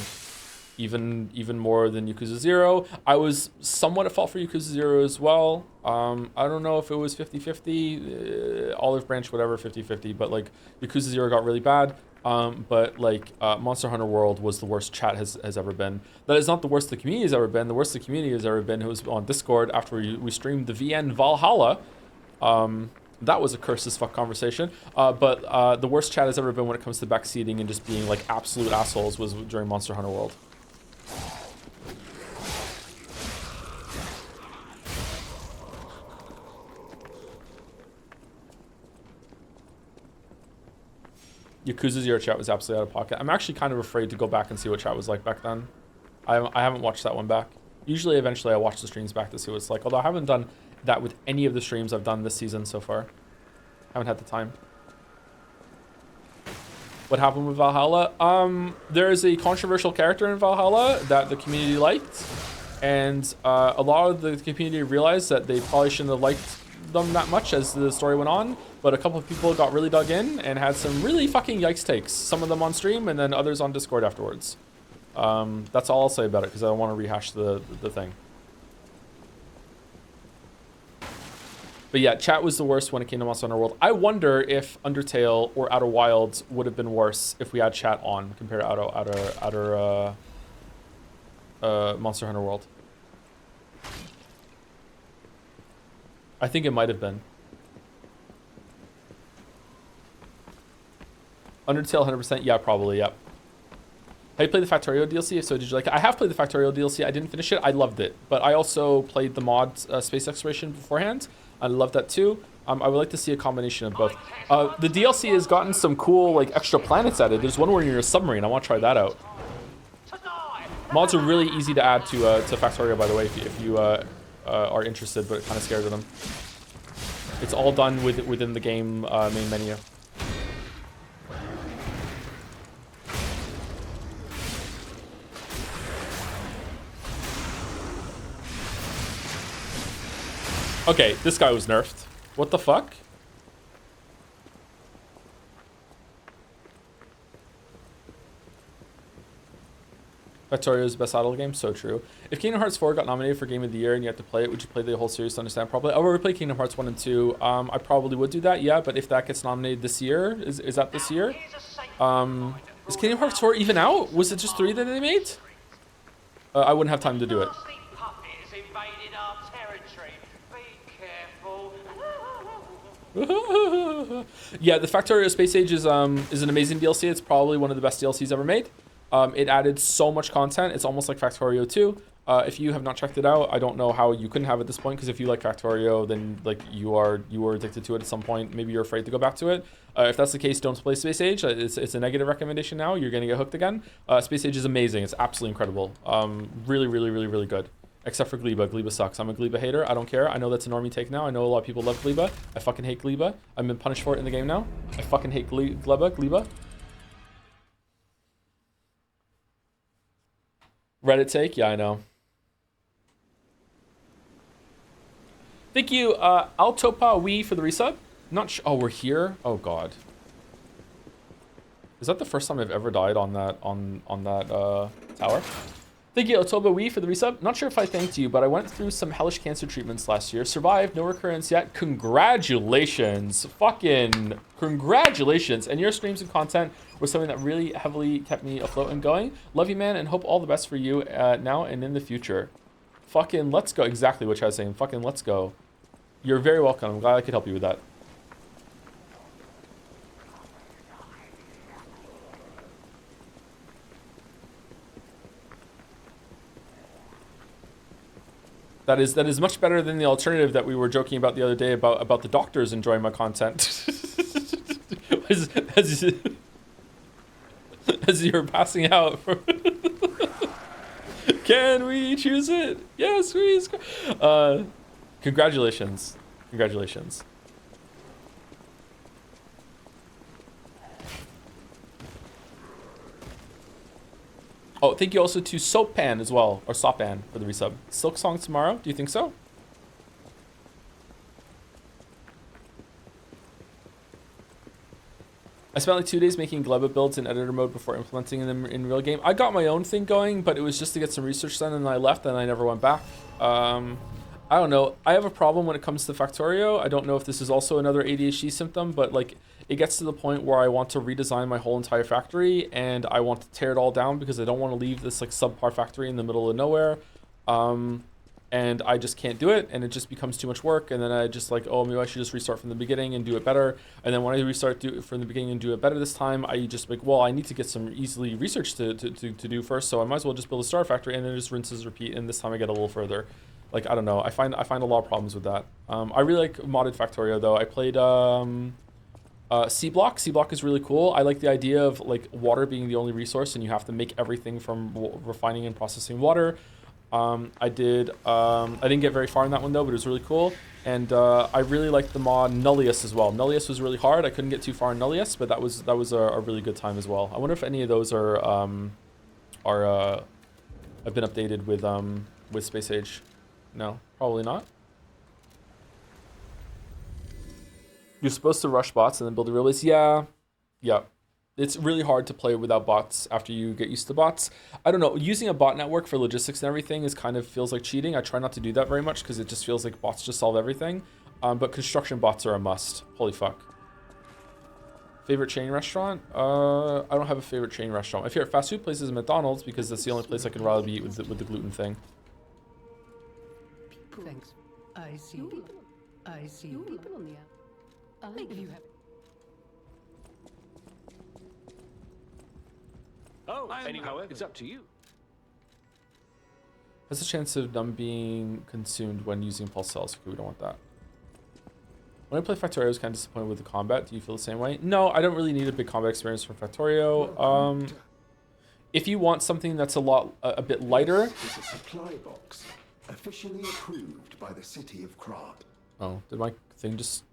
Even more than Yakuza 0. I was somewhat at fault for Yakuza 0 as well. I don't know if it was 50-50, Olive Branch, whatever, 50-50, but like Yakuza 0 got really bad. But like Monster Hunter World was the worst chat has ever been. That is not the worst the community has ever been. The worst the community has ever been, who was on Discord after we streamed the VN Valhalla. That was a curse as fuck conversation. But the worst chat has ever been when it comes to backseating and just being like absolute assholes was during Monster Hunter World. Yakuza 0 chat was absolutely out of pocket. I'm actually kind of afraid to go back and see what chat was like back then. I haven't watched that one back. Usually, eventually, I watch the streams back to see what it's like. Although I haven't done that with any of the streams I've done this season so far. Haven't had the time. What happened with Valhalla? There is a controversial character in Valhalla that the community liked. And a lot of the community realized that they probably shouldn't have liked them that much as the story went on, but a couple of people got really dug in and had some really fucking yikes takes, some of them on stream and then others on Discord afterwards. That's all I'll say about it because I don't want to rehash the thing. But yeah, chat was the worst when it came to Monster Hunter World. I wonder if Undertale or Outer Wilds would have been worse if we had chat on compared to Monster Hunter World. I think it might have been. Undertale 100%? Yeah, probably, yep. Have you played the Factorio DLC? If so, did you like it? I have played the Factorio DLC. I didn't finish it. I loved it. But I also played the mod Space Exploration beforehand. I loved that too. I would like to see a combination of both. The DLC has gotten some cool like extra planets added. There's one where you're in a submarine. I want to try that out. Mods are really easy to add to Factorio, by the way, if you are interested, but kind of scared of them. It's all done within the game main menu. Okay, this guy was nerfed. What the fuck? Factorio's best idle game? So true. If Kingdom Hearts 4 got nominated for Game of the Year and you had to play it, would you play the whole series to understand properly? I've already played Kingdom Hearts 1 and 2. I probably would do that, yeah, but if that gets nominated this year, is that this year? Is Kingdom Hearts 4 even out? Was it just 3 that they made? I wouldn't have time to do it. Yeah, the Factorio Space Age is an amazing DLC. It's probably one of the best DLCs ever made. It added so much content. It's almost like Factorio 2. If you have not checked it out, I don't know how you couldn't have at this point, because if you like Factorio, then like you were addicted to it at some point. Maybe you're afraid to go back to it. If that's the case, don't play Space Age. It's a negative recommendation now. You're going to get hooked again. Space Age is amazing. It's absolutely incredible. Really, really, really, really good. Except for Gleba. Gleba sucks. I'm a Gleba hater. I don't care. I know that's a normie take now. I know a lot of people love Gleba. I fucking hate Gleba. I've been punished for it in the game now. I fucking hate Gleba. Reddit take? Yeah, I know. Thank you, Altopa Wee for the resub. Not oh, we're here? Oh god. Is that the first time I've ever died on that tower? Thank you, Otoba Wee, for the resub. Not sure if I thanked you, but I went through some hellish cancer treatments last year. Survived, no recurrence yet. Congratulations. Fucking congratulations. And your streams and content was something that really heavily kept me afloat and going. Love you, man, and hope all the best for you now and in the future. Fucking let's go. Exactly what I was saying. Fucking let's go. You're very welcome. I'm glad I could help you with that. That is much better than the alternative that we were joking about the other day about the doctors enjoying my content. as you're passing out. Can we choose it? Yes, please. Congratulations. Congratulations. Oh, thank you also to Soappan as well, or Sopan for the resub. Silk Song tomorrow, do you think so? I spent like 2 days making Gleba builds in editor mode before implementing them in real game. I got my own thing going, but it was just to get some research done, and I left and I never went back. I don't know. I have a problem when it comes to Factorio. I don't know if this is also another ADHD symptom, but like it gets to the point where I want to redesign my whole entire factory and I want to tear it all down because I don't want to leave this like subpar factory in the middle of nowhere. And I just can't do it, and it just becomes too much work, and then I just like, oh, maybe I should just restart from the beginning and do it better. And then when I restart from the beginning and do it better this time, I just like, well, I need to get some easily research to do first, so I might as well just build a star factory, and then just rinses, repeat, and this time I get a little further. Like, I don't know, I find a lot of problems with that. I really like modded Factorio though. I played C-Block. C-Block is really cool. I like the idea of like water being the only resource, and you have to make everything from refining and processing water. I didn't get very far in that one though, but it was really cool. And I really liked the mod Nullius as well. Nullius was really hard. I couldn't get too far in Nullius, but that was a really good time as well. I wonder if any of those have been updated with Space Age. No, probably not. You're supposed to rush bots and then build a real base. Yeah. It's really hard to play without bots after you get used to bots. I don't know, using a bot network for logistics and everything is kind of feels like cheating. I try not to do that very much because it just feels like bots just solve everything. But construction bots are a must. Holy fuck. Favorite chain restaurant? I don't have a favorite chain restaurant. My favorite fast food place is McDonald's because that's the only place I can rather eat with the gluten thing. Thanks. I see. I see. People on the app. Maybe you have. Oh, anyhow, it's up to you. Has a chance of them being consumed when using pulse cells. Okay, we don't want that. When I play Factorio, I was kind of disappointed with the combat. Do you feel the same way? No, I don't really need a big combat experience from Factorio. If you want something that's a bit lighter. It's a supply box, officially approved by the city of Krat. Oh, did my thing just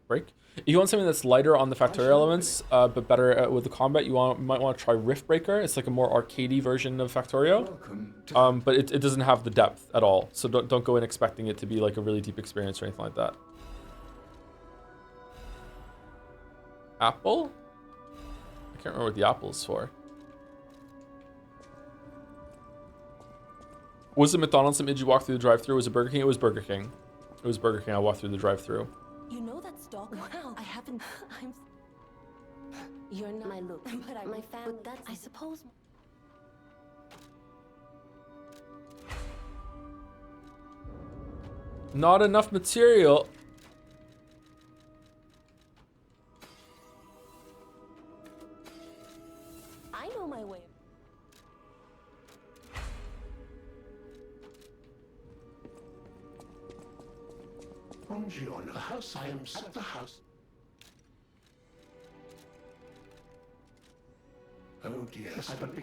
break? If you want something that's lighter on the Factorio elements, but better with the combat, might want to try Rift Breaker. It's like a more arcadey version of Factorio, but it doesn't have the depth at all. So don't go in expecting it to be like a really deep experience or anything like that. Apple? I can't remember what the apple is for. Was it McDonald's that made you walk through the drive-thru? Was it Burger King? It was Burger King. It was Burger King. I walked through the drive-thru. You know that stalker? Wow, I haven't. You're not my look, but my family. But that's, I suppose. Not enough material. I know my way. Bonjour, the house. I am at the house. Oh dear, I don't be.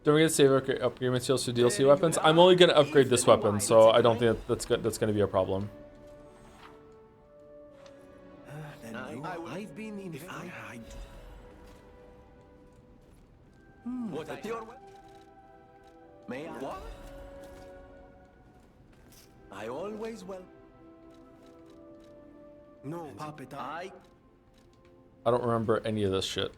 Don't forget to save upgrade materials for DLC weapons. I'm only gonna upgrade this weapon, so I don't think that's gonna be a problem. I've been in. What? May I? What? I always will. No, puppet. I don't remember any of this shit.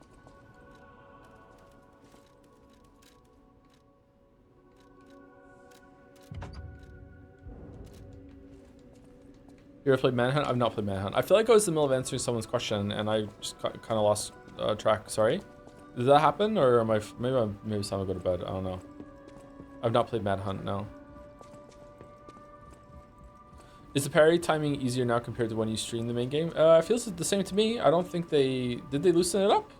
You ever played Manhunt? I've not played Manhunt. I feel like I was in the middle of answering someone's question and I just kind of lost track. Sorry. Did that happen, or am I? Maybe it's time to go to bed. I don't know. I've not played Manhunt. No. Is the parry timing easier now compared to when you stream the main game? It feels the same to me. I don't think did they loosen it up?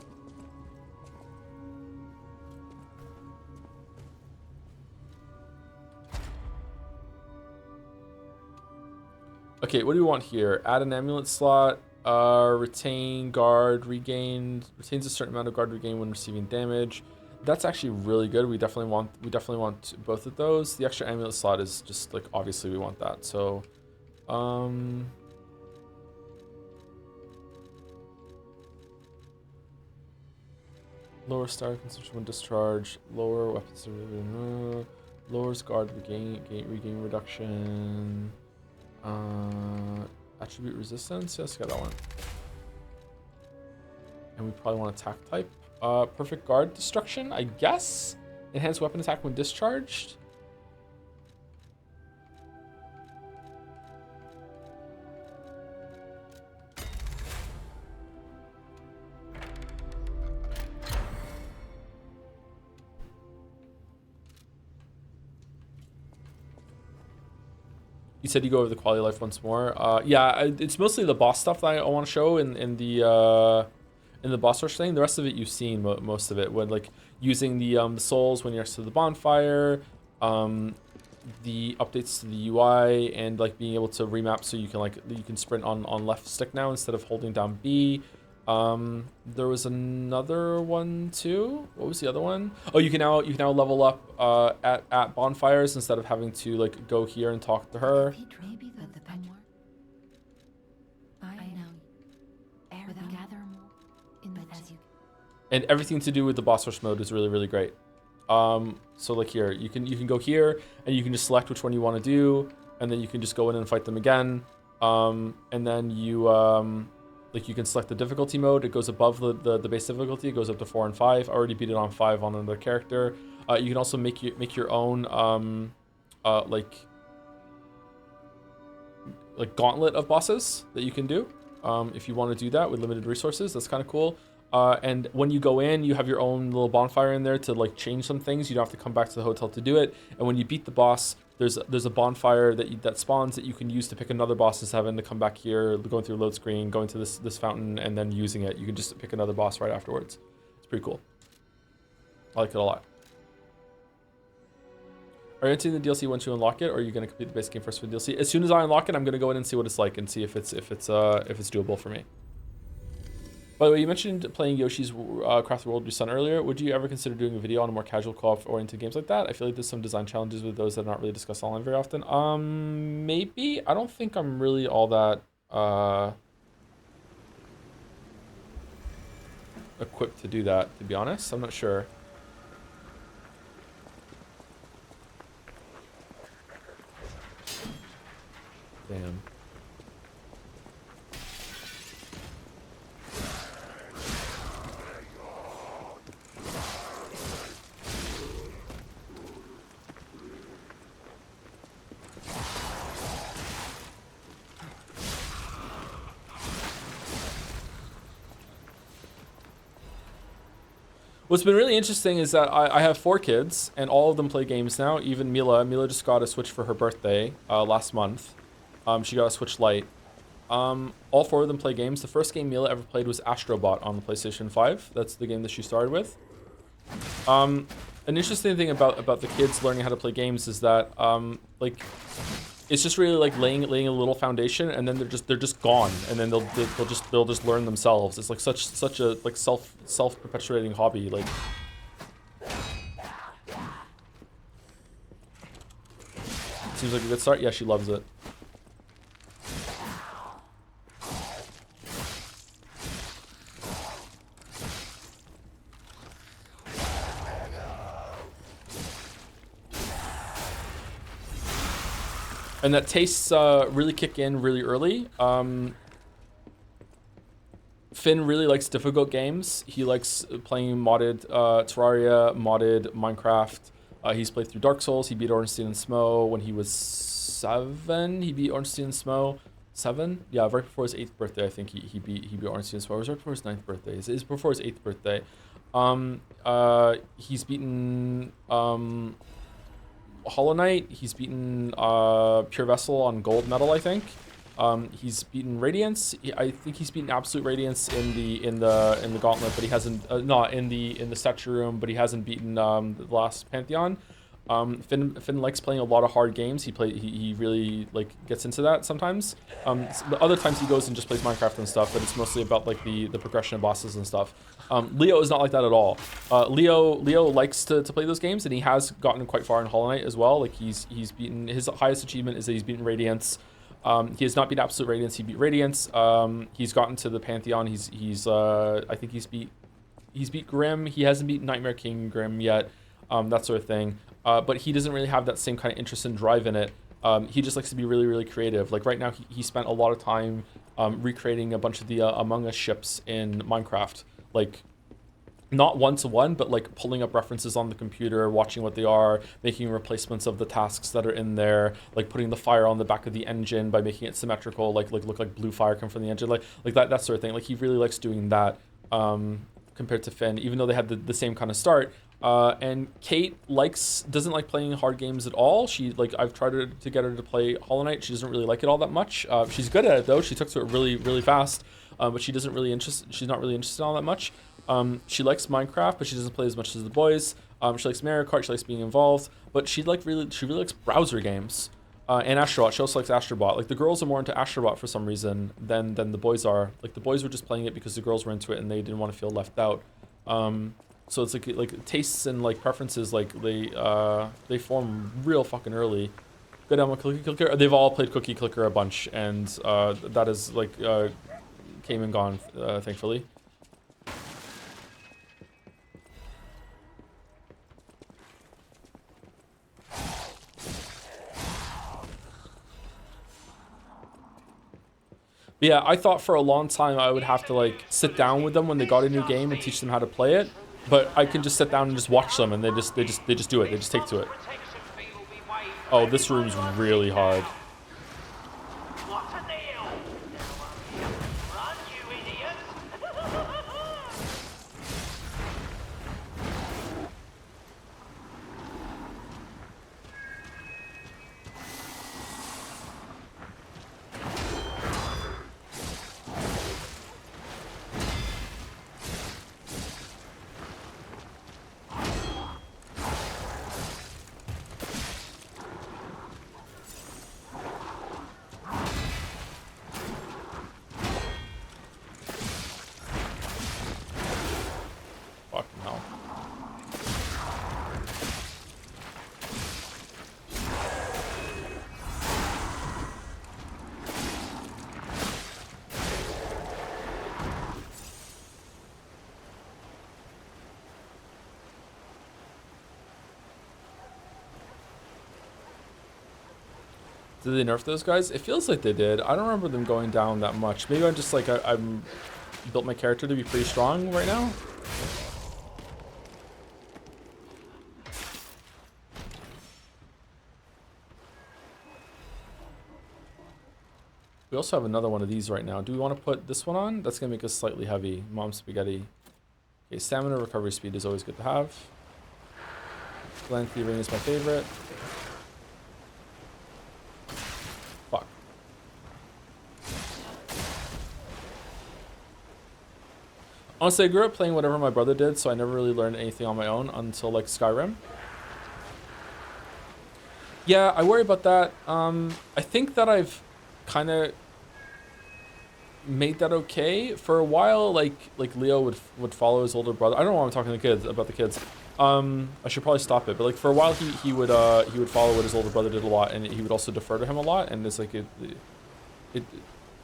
Okay, what do we want here? Add an amulet slot. Retain guard regained. Retains a certain amount of guard regain when receiving damage. That's actually really good. We definitely want both of those. The extra amulet slot is just like, obviously we want that. So lower star consumption when discharged. Lower weapons lowers guard regain reduction. Attribute resistance. Yes, got that one. And we probably want attack type. Perfect guard destruction, I guess. Enhanced weapon attack when discharged. You said you go over the quality of life once more. Yeah, it's mostly the boss stuff that I want to show in the boss rush thing. The rest of it you've seen most of it, when like using the souls when you're next to the bonfire, the updates to the UI, and like being able to remap so you can sprint on left stick now instead of holding down B. There was another one too. What was the other one? Oh, you can now level up at bonfires instead of having to like go here and talk to her. Maybe the more I know without gather more in the as you. And everything to do with the boss rush mode is really, really great. So like here, you can go here and you can just select which one you want to do, and then you can just go in and fight them again. And then you like you can select the difficulty mode. It goes above the base difficulty. It goes up to 4 and 5. I already beat it on 5 on another character. You can also make your own like gauntlet of bosses that you can do if you want to do that with limited resources. That's kind of cool. And when you go in, you have your own little bonfire in there to like change some things. You don't have to come back to the hotel to do it. And when you beat the boss, there's a bonfire that spawns that you can use to pick another boss instead of having to come back here, going through a load screen, going to this fountain, and then using it. You can just pick another boss right afterwards. It's pretty cool. I like it a lot. Are you entering the DLC once you unlock it, or are you going to complete the base game first for the DLC? As soon as I unlock it, I'm going to go in and see what it's like and see if it's doable for me. By the way, you mentioned playing Yoshi's Crafted World with your son earlier. Would you ever consider doing a video on a more casual co-op oriented games like that? I feel like there's some design challenges with those that are not really discussed online very often. Maybe. I don't think I'm really all that equipped to do that, to be honest. I'm not sure. Damn. What's been really interesting is that I have 4 kids, and all of them play games now. Even Mila. Mila just got a Switch for her birthday last month. She got a Switch Lite. All 4 of them play games. The first game Mila ever played was Astrobot on the PlayStation 5. That's the game that she started with. An interesting thing about the kids learning how to play games is that like it's just really like laying a little foundation, and then they're just gone, and then they'll just learn themselves. It's like such a like self-perpetuating hobby. Like Seems like a good start. Yeah, she loves it. And that tastes really kick in really early. Finn really likes difficult games. He likes playing modded Terraria, modded Minecraft. He's played through Dark Souls. He beat Ornstein and Smo when he was 7. He beat Ornstein and Smo 7. Yeah, right before his 8th birthday, I think he beat Ornstein and Smo. It was right before his 9th birthday. It was before his 8th birthday. He's beaten Hollow Knight. He's beaten Pure Vessel on gold medal, I think. He's beaten Radiance. I think he's beaten Absolute Radiance in the Gauntlet, but he hasn't not in the statue room, but he hasn't beaten the last Pantheon. Finn likes playing a lot of hard games. He really like gets into that sometimes. But other times he goes and just plays Minecraft and stuff, but it's mostly about like the progression of bosses and stuff. Leo is not like that at all. Leo likes to play those games, and he has gotten quite far in Hollow Knight as well. Like he's beaten, his highest achievement is that he's beaten Radiance. He has not beat Absolute Radiance. He beat Radiance. He's gotten to the Pantheon. I think he's beat Grim. He hasn't beat Nightmare King Grim yet. That sort of thing. But he doesn't really have that same kind of interest and drive in it. He just likes to be really, really creative. Like right now, he spent a lot of time recreating a bunch of the Among Us ships in Minecraft. Like, not one-to-one, but like pulling up references on the computer, watching what they are, making replacements of the tasks that are in there, like putting the fire on the back of the engine by making it symmetrical, like look like blue fire come from the engine, like that sort of thing. Like he really likes doing that compared to Finn, even though they had the same kind of start. And Kate doesn't like playing hard games at all. I've tried to get her to play Hollow Knight. She doesn't really like it all that much. She's good at it though. She took to it really, really fast. But she's not really interested in all that much. She likes Minecraft, but she doesn't play as much as the boys. She likes Mario Kart. She likes being involved, but she really likes browser games. And Astrobot. She also likes Astrobot. Like the girls are more into Astrobot for some reason than the boys are. Like the boys were just playing it because the girls were into it and they didn't want to feel left out. So it's like tastes and like preferences, like they form real fucking early. Good on Cookie Clicker. They've all played Cookie Clicker a bunch, and that is like came and gone, thankfully. But yeah, I thought for a long time I would have to like sit down with them when they got a new game and teach them how to play it. But I can just sit down and just watch them, and they just do it. They just take to it. Oh, this room's really hard. Did they nerf those guys? It feels like they did. I don't remember them going down that much. Maybe I'm just like, I'm built my character to be pretty strong right now. We also have another one of these right now. Do we want to put this one on? That's going to make us slightly heavy. Mom Spaghetti. Okay, stamina recovery speed is always good to have. Glen Thieving is my favorite. Fuck. Honestly, I grew up playing whatever my brother did, so I never really learned anything on my own until like Skyrim. Yeah, I worry about that. I think that I've kind of made that okay for a while. Like Leo would follow his older brother. I don't know why I'm talking to the kids about the kids. I should probably stop it. But like for a while, he would follow what his older brother did a lot, and he would also defer to him a lot. And it's like it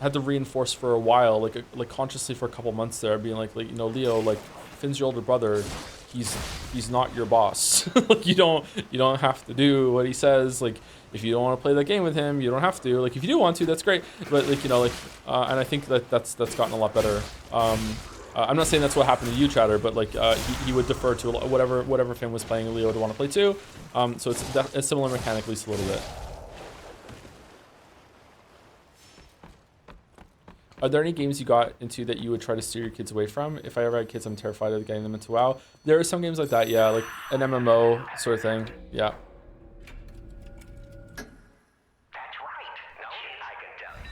had to reinforce for a while, like consciously for a couple months there, being like you know, Leo, like Finn's your older brother. He's not your boss. Like you don't have to do what he says. Like if you don't want to play that game with him, you don't have to. Like if you do want to, that's great. But like you know, like and I think that's gotten a lot better. I'm not saying that's what happened to you, Chatter, but like he would defer to whatever Finn was playing, Leo would want to play too. So it's a similar mechanic, at least a little bit. Are there any games you got into that you would try to steer your kids away from? If I ever had kids, I'm terrified of getting them into WoW. There are some games like that, yeah, like an MMO sort of thing, yeah. That's right. No, I can tell you.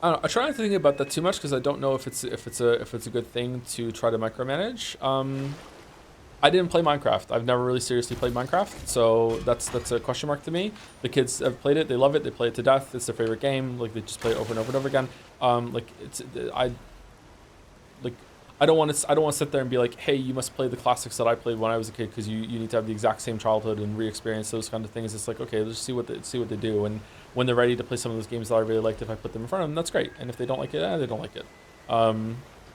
I don't know. I try not to think about that too much because I don't know if it's a good thing to try to micromanage. I didn't play Minecraft. I've never really seriously played Minecraft, so that's a question mark to me. The kids have played it, they love it, they play it to death. It's their favorite game. Like they just play it over and over and over again. I don't want to sit there and be like, hey, you must play the classics that I played when I was a kid because you need to have the exact same childhood and re-experience those kind of things. It's like, okay, let's see what they do, and when they're ready to play some of those games that I really liked, if I put them in front of them, that's great. And if they don't like it, they don't like it.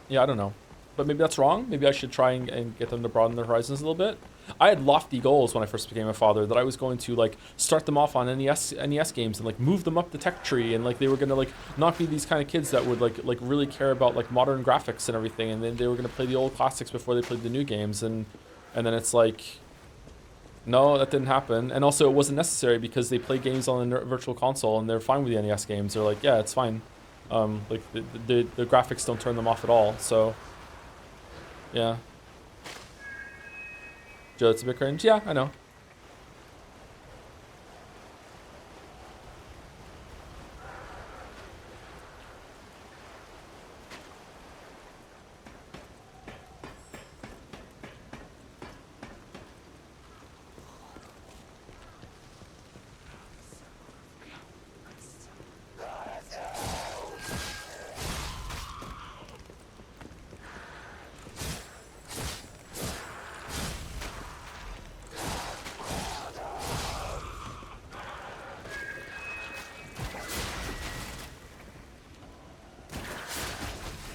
Yeah, I don't know. But maybe that's wrong. Maybe I should try and get them to broaden their horizons a little bit. I had lofty goals when I first became a father that I was going to like start them off on NES games and like move them up the tech tree, and like they were gonna like not be these kind of kids that would like really care about like modern graphics and everything, and then they were gonna play the old classics before they played the new games, and then it's like, no, that didn't happen. And also it wasn't necessary because they play games on the virtual console and they're fine with the NES games. They're like, yeah, it's fine. Like the graphics don't turn them off at all. So yeah. Joe, it's a bit cringe. Yeah, I know.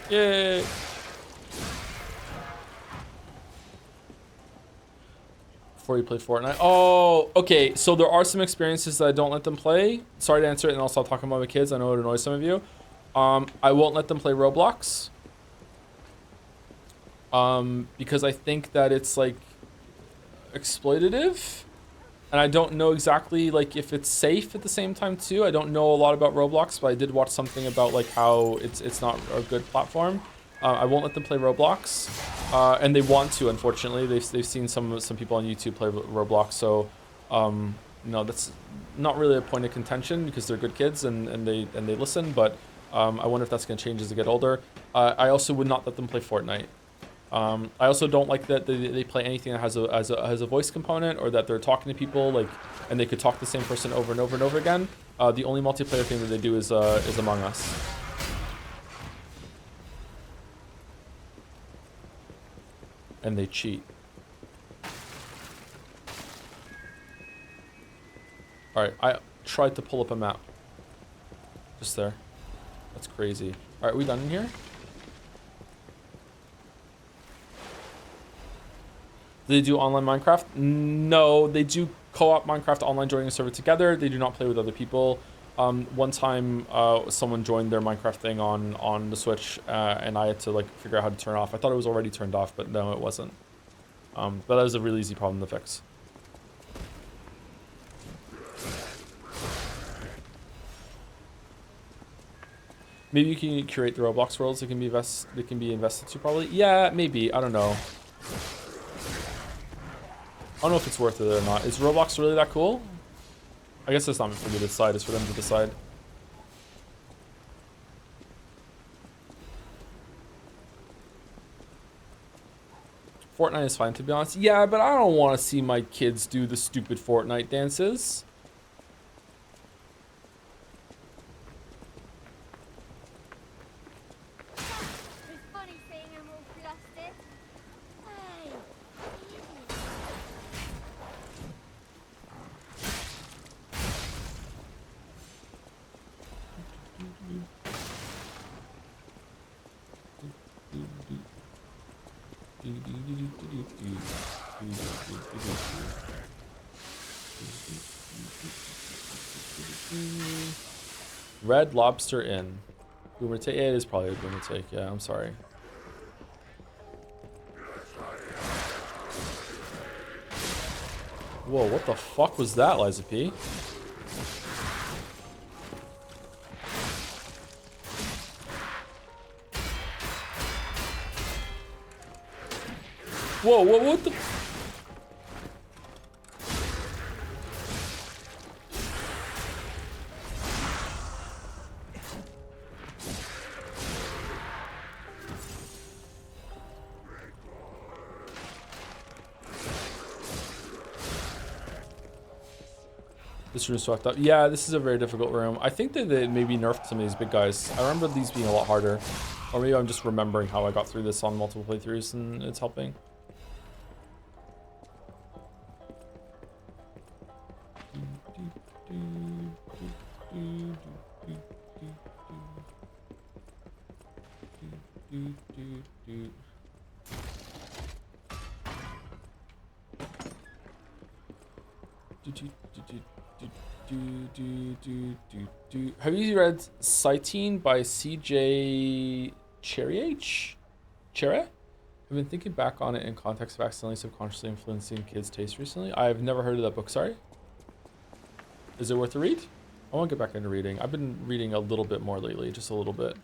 Yay! Before you play Fortnite. Oh, okay. So there are some experiences that I don't let them play. Sorry to answer it, and I'll stop talking about my kids. I know it annoys some of you. I won't let them play Roblox. Because I think that it's like exploitative. And I don't know exactly like if it's safe at the same time too. I don't know a lot about Roblox, but I did watch something about like how it's not a good platform. I won't let them play Roblox, and they want to. Unfortunately, they've seen some people on YouTube play Roblox. So, no, that's not really a point of contention because they're good kids and they listen. But I wonder if that's going to change as they get older. I also would not let them play Fortnite. I also don't like that they play anything that has a voice component, or that they're talking to people like, and they could talk to the same person over and over and over again. The only multiplayer thing that they do is Among Us. And they cheat. All right, I tried to pull up a map. Just there. That's crazy. All right, we done in here? Do they do online Minecraft? No, they do co-op Minecraft online, joining a server together. They do not play with other people. One time, someone joined their Minecraft thing on the Switch, and I had to like figure out how to turn it off. I thought it was already turned off, but no, it wasn't. But that was a really easy problem to fix. Maybe you can curate the Roblox worlds. They can be invested to probably. Yeah, maybe. I don't know. I don't know if it's worth it or not. Is Roblox really that cool? I guess it's not for me to decide. It's for them to decide. Fortnite is fine, to be honest. Yeah, but I don't want to see my kids do the stupid Fortnite dances. Red Lobster Inn. Boomer take. Yeah, it is probably a boomer take. Yeah, I'm sorry. Whoa, what the fuck was that, Liza P? Whoa, what the? This room's fucked up. Yeah, this is a very difficult room. I think that they maybe nerfed some of these big guys. I remember these being a lot harder. Or maybe I'm just remembering how I got through this on multiple playthroughs and it's helping. Have you read Citeen by CJ Cherry? I've been thinking back on it in context of accidentally subconsciously influencing kids' taste recently. I've never heard of that book, sorry. Is it worth a read? I want to get back into reading. I've been reading a little bit more lately, just a little bit.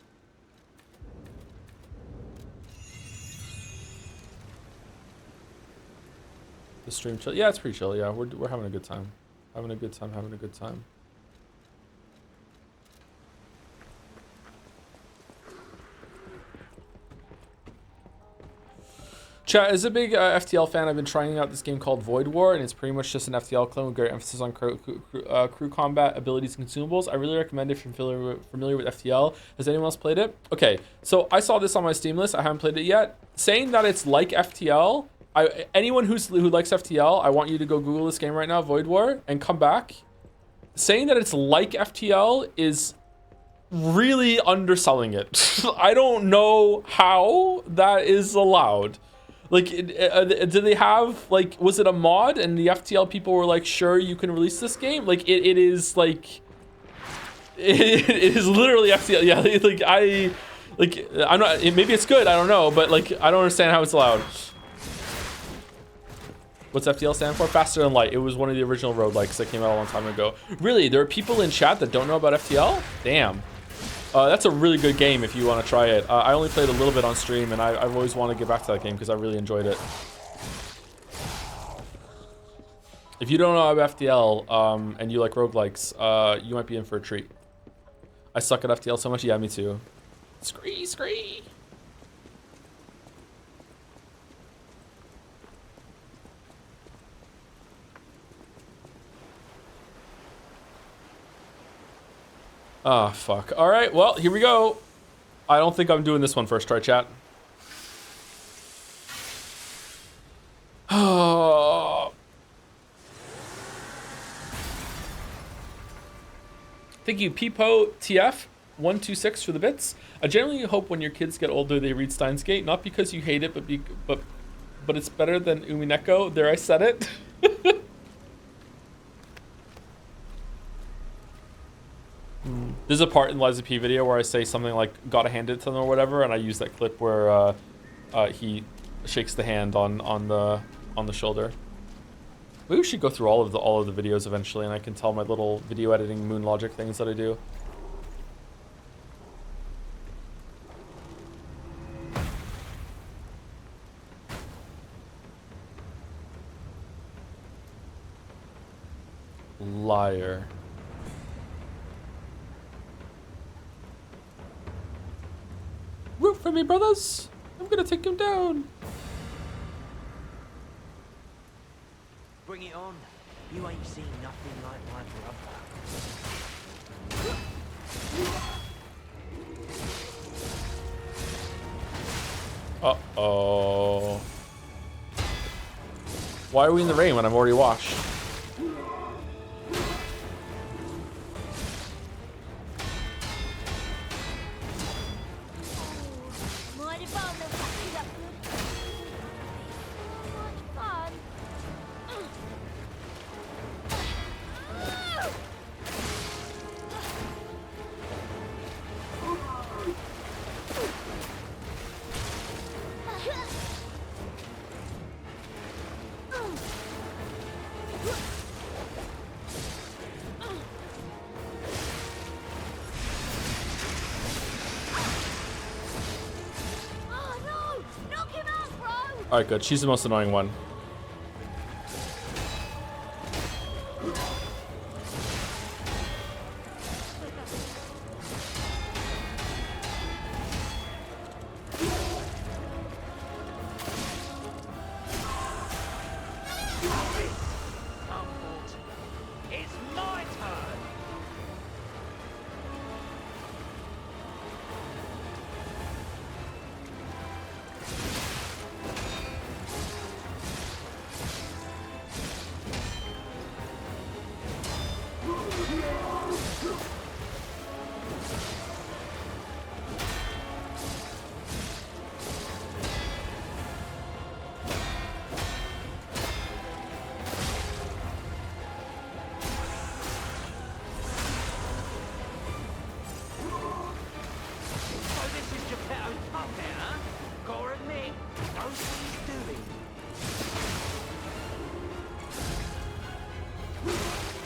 The stream chill. Yeah, it's pretty chill. Yeah, we're having a good time. Having a good time. Chat, as a big FTL fan, I've been trying out this game called Void War, and it's pretty much just an FTL clone with great emphasis on crew combat, abilities, and consumables. I really recommend it if you're familiar with FTL. Has anyone else played it? Okay, so I saw this on my Steam list. I haven't played it yet. Saying that it's like FTL, anyone who likes FTL, I want you to go Google this game right now, Void War, and come back. Saying that it's like FTL is really underselling it. I don't know how that is allowed. Like, did they have, like, was it a mod and the FTL people were like, sure, you can release this game? Like, it is, like, it is literally FTL. Yeah, I'm not, maybe it's good, I don't know, but, like, I don't understand how it's allowed. What's FTL stand for? Faster Than Light. It was one of the original roguelikes that came out a long time ago. Really, there are people in chat that don't know about FTL? Damn. That's a really good game if you want to try it. I only played a little bit on stream, and I've always wanted to get back to that game because I really enjoyed it. If you don't know about FTL and you like roguelikes, you might be in for a treat. I suck at FTL so much. Yeah, me too. Scree. Ah, fuck. All right, well, here we go. I don't think I'm doing this one first try, chat. Thank you, Peepo TF 126 for the bits. I generally hope when your kids get older they read Steins Gate, not because you hate it, but it's better than Umineko. There, I said it. There's a part in the Liza P video where I say something like "gotta hand it to them" or whatever, and I use that clip where he shakes the hand on the shoulder. Maybe we should go through all of the videos eventually, and I can tell my little video editing moon logic things that I do. Liar. Root for me, brothers! I'm gonna take him down! Bring it on. You ain't seen nothing like my brother. Uh-oh. Why are we in the rain when I'm already washed? Alright, good. She's the most annoying one. It's my turn!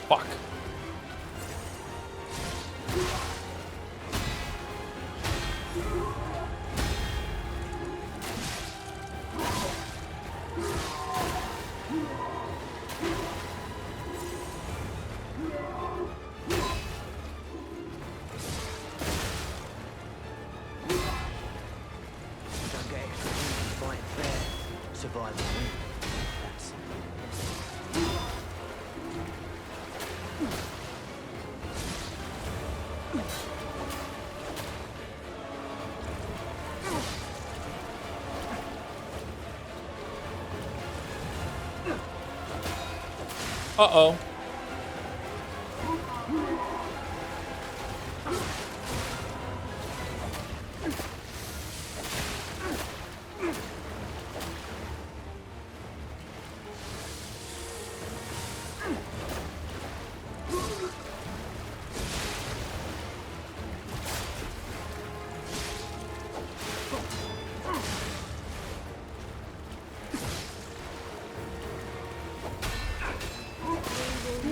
Fuck. Don't get extra fighting fair. Survive and win. That's Uh-oh.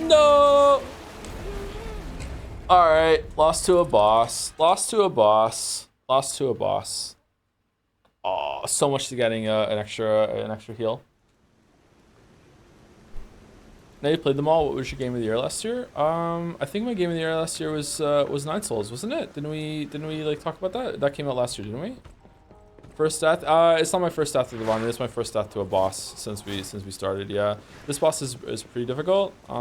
No! Alright, lost to a boss. Lost to a boss. Lost to a boss. Oh, so much to getting an extra heal. Now you played them all. What was your game of the year last year? I think my game of the year last year was Nine Souls, wasn't it? Didn't we like talk about that? That came out last year, didn't we? First death? It's not my first death to the Divine. It's my first death to a boss since we started. Yeah, this boss is pretty difficult. But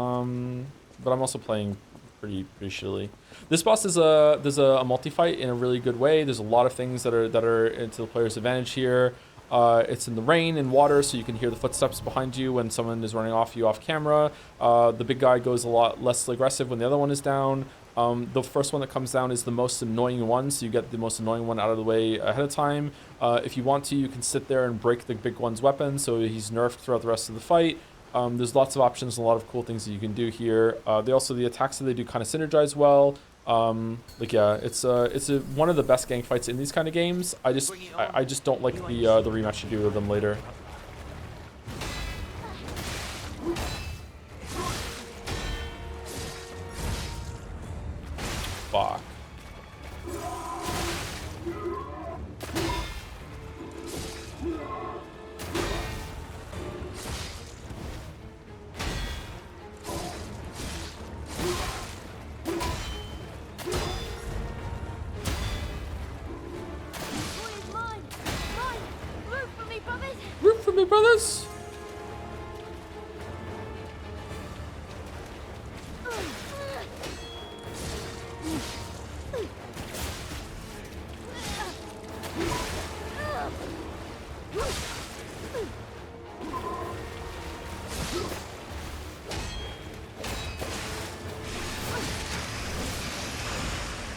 I'm also playing pretty shittily. This boss is there's a multi-fight in a really good way. There's a lot of things that are into the player's advantage here. It's in the rain and water, so you can hear the footsteps behind you when someone is running off you off camera. The big guy goes a lot less aggressive when the other one is down. The first one that comes down is the most annoying one, so you get the most annoying one out of the way ahead of time. If you want to, you can sit there and break the big one's weapon, so he's nerfed throughout the rest of the fight. There's lots of options and a lot of cool things that you can do here. The attacks that they do kind of synergize well. Yeah, it's one of the best gang fights in these kind of games. I just don't like the rematch you do with them later. Fuck. Root for me, brothers!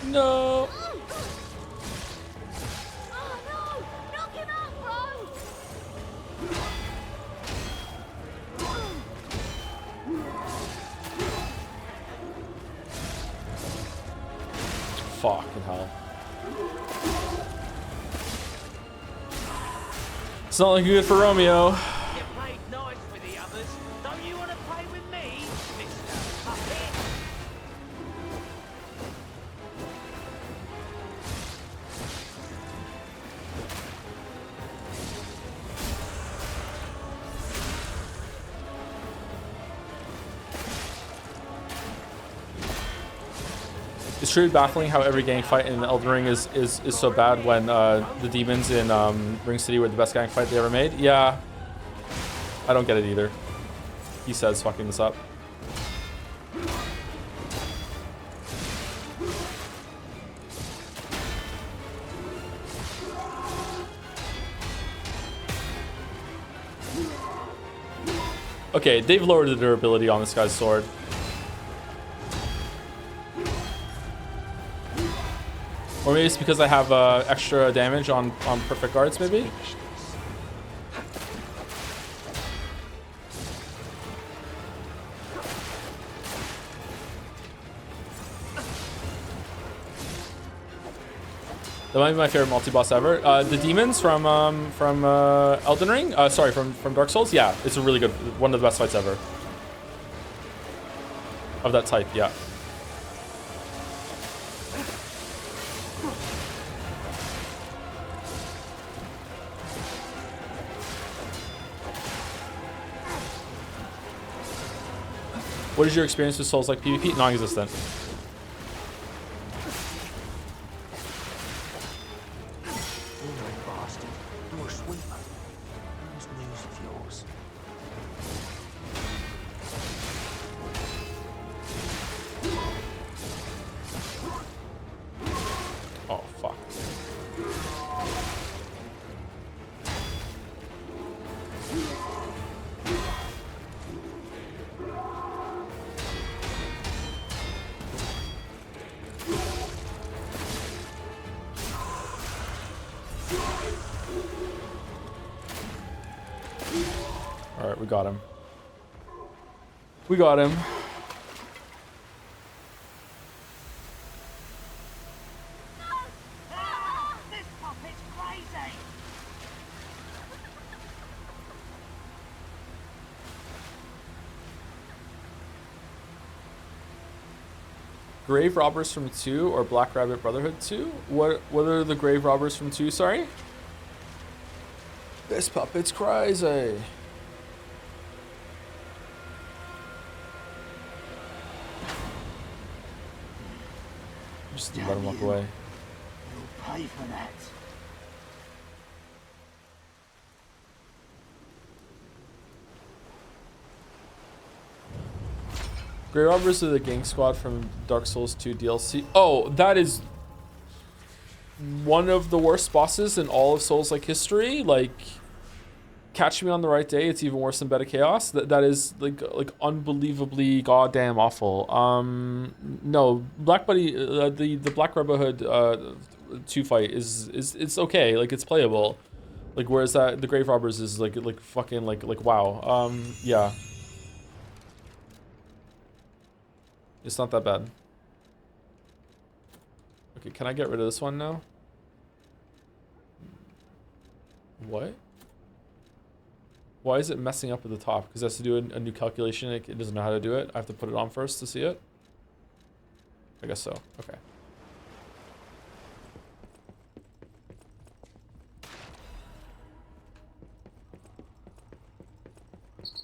No! Fucking hell. It's not looking good for Romeo. You played nice with the others. Don't you want to play with me, Mr. Puppet? It's truly baffling how every gang fight in Elden Ring is so bad when the demons in Ring City were the best gang fight they ever made. Yeah, I don't get it either. He says fucking this up. Okay, they've lowered the durability on this guy's sword. Or maybe it's because I have extra damage on perfect guards, maybe? That might be my favorite multi-boss ever. The demons from Elden Ring? Sorry, from Dark Souls? Yeah, it's a really good, one of the best fights ever. Of that type, yeah. What is your experience with Souls like PvP? Non-existent. Oh, fuck. All right, we got him. We got him. This puppet's crazy! Grave Robbers from 2 or Black Rabbit Brotherhood 2? What are the Grave Robbers from 2, sorry? This puppet's crazy. Just let him walk away. You'll pay for that. Grey Robbers are the gang squad from Dark Souls 2 DLC. Oh, that is one of the worst bosses in all of Souls-like history. Like, catch me on the right day, it's even worse than Beta Chaos. That is like unbelievably goddamn awful. No, Black Buddy, the Black Brotherhood 2 fight is it's okay. Like, it's playable. Like, whereas that the Grave Robbers is like fucking like wow. Yeah. It's not that bad. Okay, can I get rid of this one now? What? Why is it messing up at the top? Because it has to do a new calculation. It doesn't know how to do it. I have to put it on first to see it. I guess so. Okay.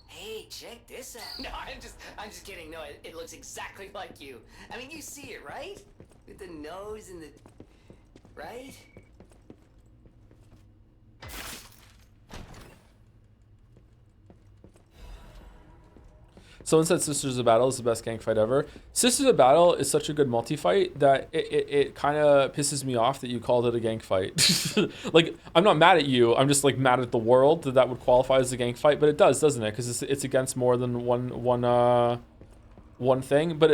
Hey, check this out. No, I'm just kidding. No, it looks exactly like you. I mean, you see it, right? With the nose and the... Right? Someone said Sisters of Battle is the best gang fight ever. Sisters of Battle is such a good multi-fight that it kind of pisses me off that you called it a gang fight. Like, I'm not mad at you. I'm just like mad at the world that would qualify as a gang fight, but it does, doesn't it? Because it's against more than one thing. But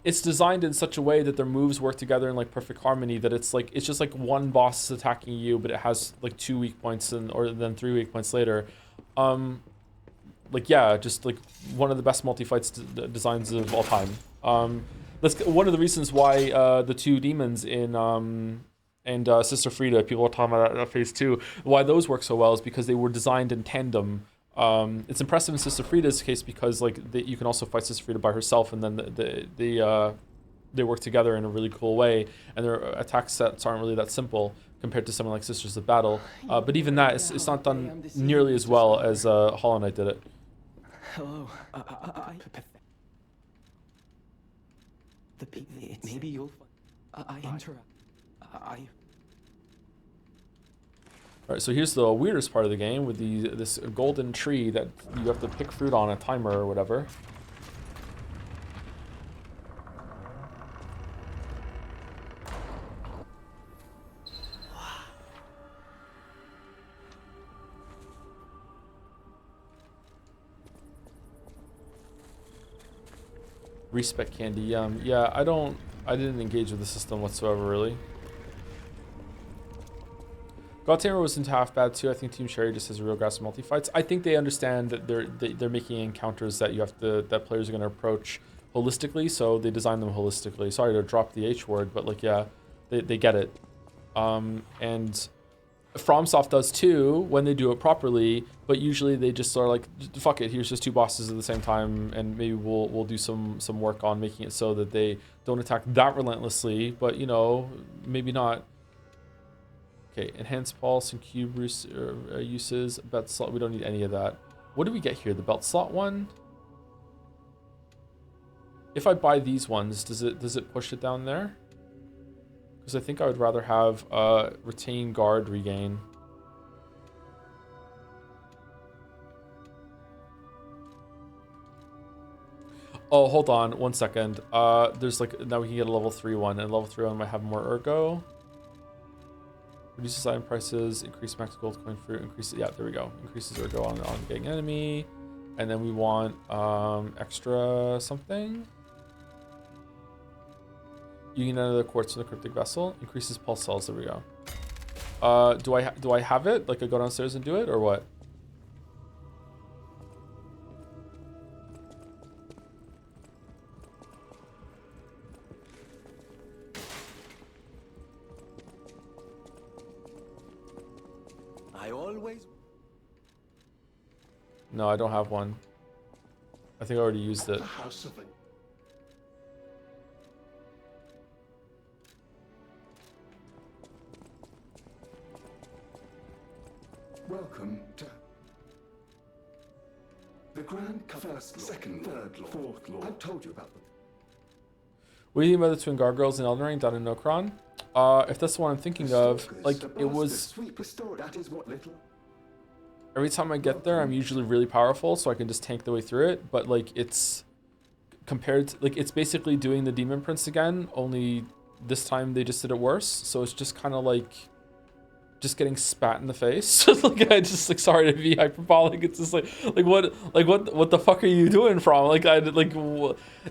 it's designed in such a way that their moves work together in like perfect harmony. That it's just like one boss is attacking you, but it has like 2 weak points or then 3 weak points later. Like, yeah, just like one of the best multi-fights designs of all time. That's one of the reasons why the 2 demons in Sister Frida, people are talking about that phase 2, why those work so well is because they were designed in tandem. It's impressive in Sister Frida's case because like you can also fight Sister Frida by herself, and then they work together in a really cool way, and their attack sets aren't really that simple compared to someone like Sisters of Battle. But even that, it's not done nearly as well as Hollow Knight did it. Maybe you'll. I interact. Alright, so here's the weirdest part of the game with this golden tree that you have to pick fruit on a timer or whatever. Respec candy, yeah, I didn't engage with the system whatsoever, really. God Tamer wasn't half bad too. I think Team Cherry just has real grass multi fights. I think they understand that they're making encounters that that players are going to approach holistically, so they design them holistically. Sorry to drop the H word, but like yeah, they get it. And FromSoft does too when they do it properly, but usually they just are like, fuck it, here's just 2 bosses at the same time, and maybe we'll do some work on making it so that they don't attack that relentlessly, but you know, maybe not. Okay, enhanced pulse and cube uses, belt slot, we don't need any of that. What do we get here? The belt slot one? If I buy these ones, does it push it down there? Because I think I would rather have retain guard regain. Oh, hold on 1 second. There's like, now we can get a level 3 one, and level 3 one might have more ergo. Reduces item prices, increase max gold coin fruit, yeah, there we go. Increases ergo on getting enemy. And then we want extra something. You can enter the quartz from the cryptic vessel. Increases pulse cells, there we go. Do I have it? Like I go downstairs and do it, or what? No, I don't have one. I think I already used it. Welcome to the Grand First, Second, Third, Fourth Lord. I've told you about them. What do you think about the twin gargoyles in Elden Ring down in Nokron? If that's the one I'm thinking of, like it was. That is what little. Every time I get there, I'm usually really powerful, so I can just tank the way through it. But like it's compared to, like it's basically doing the Demon Prince again, only this time they just did it worse. So it's just kind of like just getting spat in the face. Like I just like, sorry to be hyperbolic. It's just like what the fuck are you doing from? Like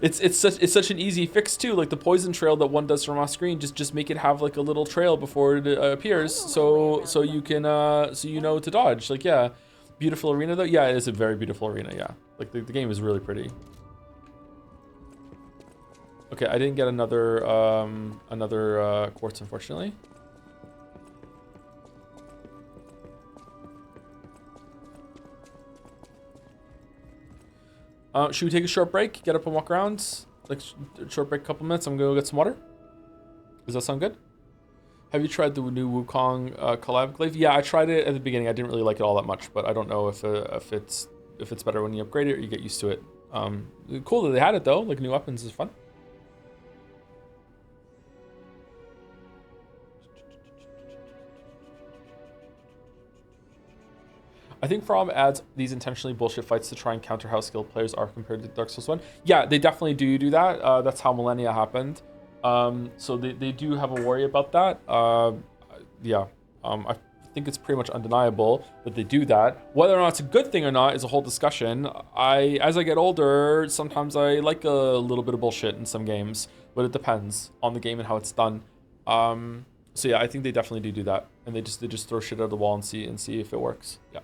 it's such an easy fix too. Like the poison trail that one does from off screen, just make it have like a little trail before it appears, so you can so you know to dodge. Like yeah, beautiful arena though. Yeah, it is a very beautiful arena. Yeah, like the game is really pretty. Okay, I didn't get another quartz unfortunately. Should we take a short break? Get up and walk around? Like, short break, a couple minutes. I'm gonna go get some water. Does that sound good? Have you tried the new Wukong collab glaive? Yeah, I tried it at the beginning. I didn't really like it all that much, but I don't know if it's better when you upgrade it or you get used to it. Cool that they had it though. Like new weapons is fun. I think From adds these intentionally bullshit fights to try and counter how skilled players are compared to Dark Souls 1. Yeah, they definitely do that. That's how Millennia happened. So they do have a worry about that. Yeah, I think it's pretty much undeniable that they do that. Whether or not it's a good thing or not is a whole discussion. As I get older, sometimes I like a little bit of bullshit in some games, but it depends on the game and how it's done. So yeah, I think they definitely do that, and they just throw shit at the wall and see if it works. Yeah.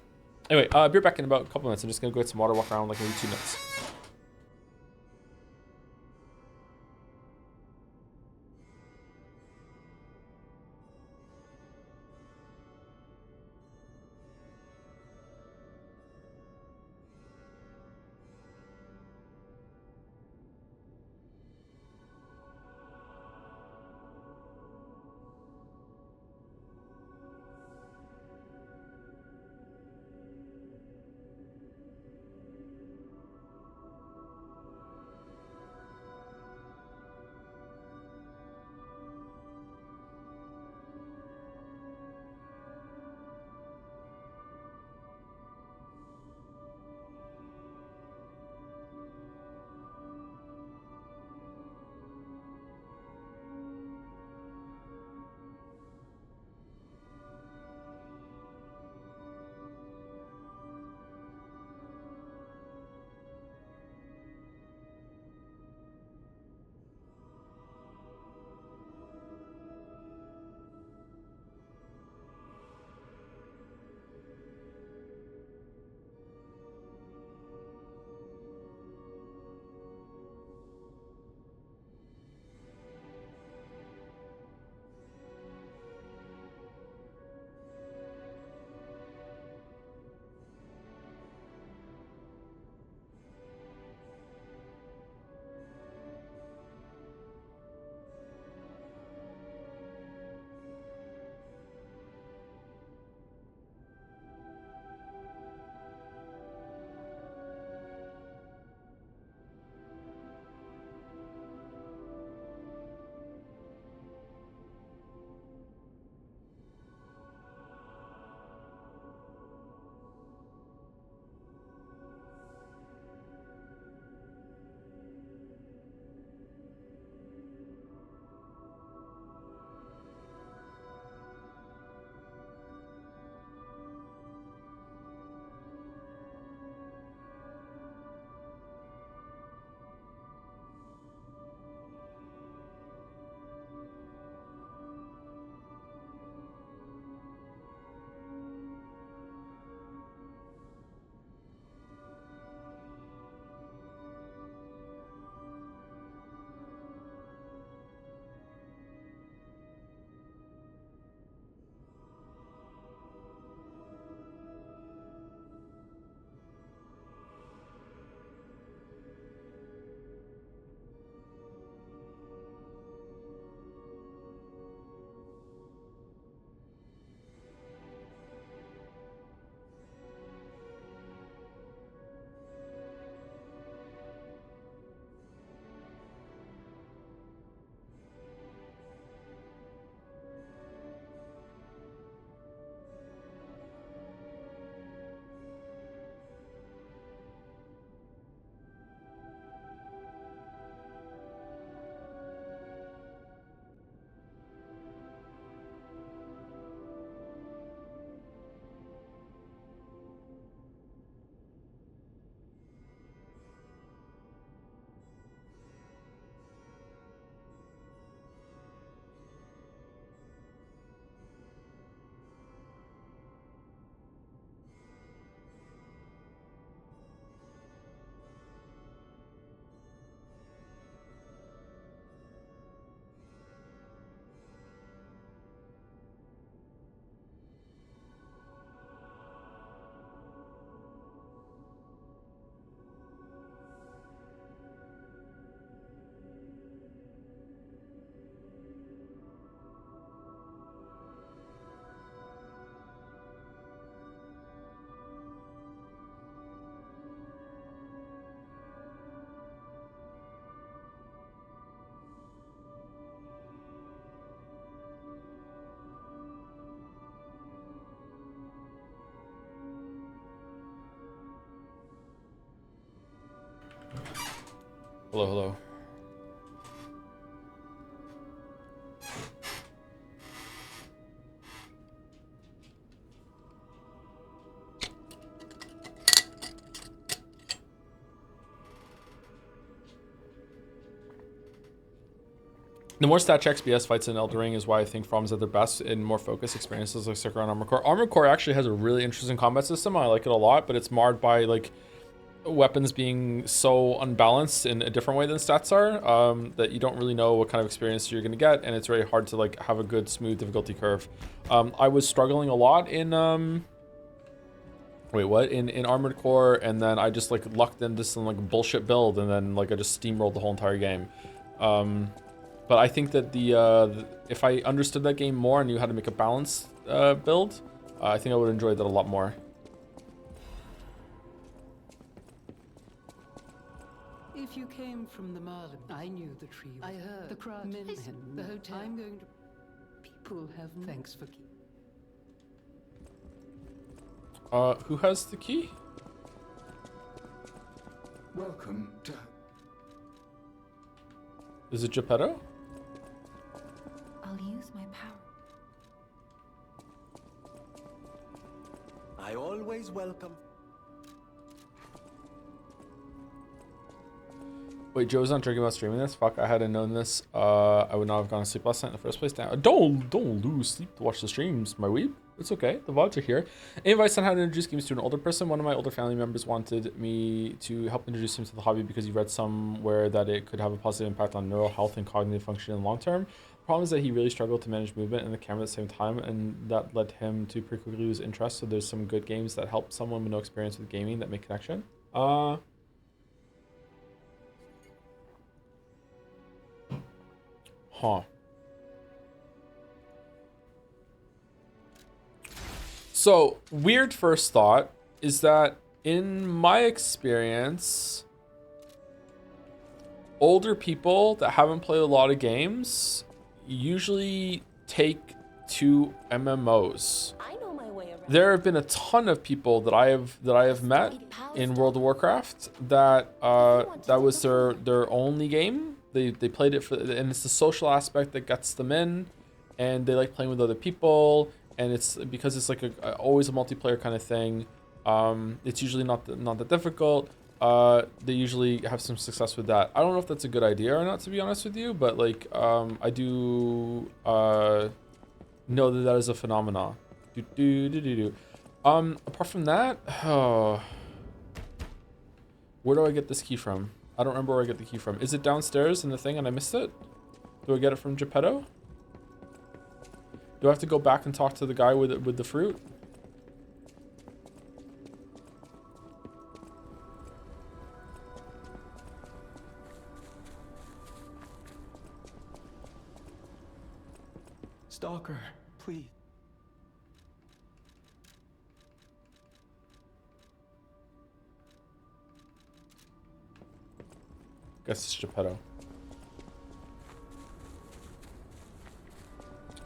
Anyway, be back in about a couple minutes. I'm just gonna go get some water, walk around like maybe 2 minutes. Hello, hello. The more stat checks BS fights in Elden Ring is why I think From is at their best in more focused experiences like Sekiro and Armored Core. Armored Core actually has a really interesting combat system. I like it a lot, but it's marred by like weapons being so unbalanced in a different way than stats are, that you don't really know what kind of experience you're going to get, and it's very hard to like have a good smooth difficulty curve. I was struggling a lot in in Armored Core, and then I just like lucked into some like bullshit build, and then like I just steamrolled the whole entire game. But I think that if I understood that game more and knew how to make a balanced build, I think I would enjoy that a lot more. If you came from the Marlin, I knew the tree. I heard the crowd, the hotel. I'm going to. People have. Thanks for keep. Who has the key? Welcome to. Is it Geppetto? I'll use my power. I always welcome. Wait, Joe's not drinking about streaming this? Fuck, I hadn't known this. I would not have gone to sleep last night in the first place. Now, don't lose sleep to watch the streams, my weeb. It's okay. The VODs are here. Any advice on how to introduce games to an older person? One of my older family members wanted me to help introduce him to the hobby because he read somewhere that it could have a positive impact on neural health and cognitive function in the long term. The problem is that he really struggled to manage movement and the camera at the same time, and that led him to pretty quickly lose interest. So there's some good games that help someone with no experience with gaming that make connection. So, weird first thought is that in my experience, older people that haven't played a lot of games usually take to MMOs. I know my way around. There have been a ton of people that I have met in World of Warcraft that that was their only game. They played it for, and it's the social aspect that gets them in, and they like playing with other people, and it's because it's like always a multiplayer kind of thing. It's usually not that difficult. They usually have some success with that. I don't know if that's a good idea or not, to be honest with you, but like I do know that is a phenomenon. Apart from that, where do I get this key from? I don't remember where I get the key from. Is it downstairs in the thing and I missed it? Do I get it from Geppetto? Do I have to go back and talk to the guy with the fruit? Stalker, please. Guess it's Geppetto.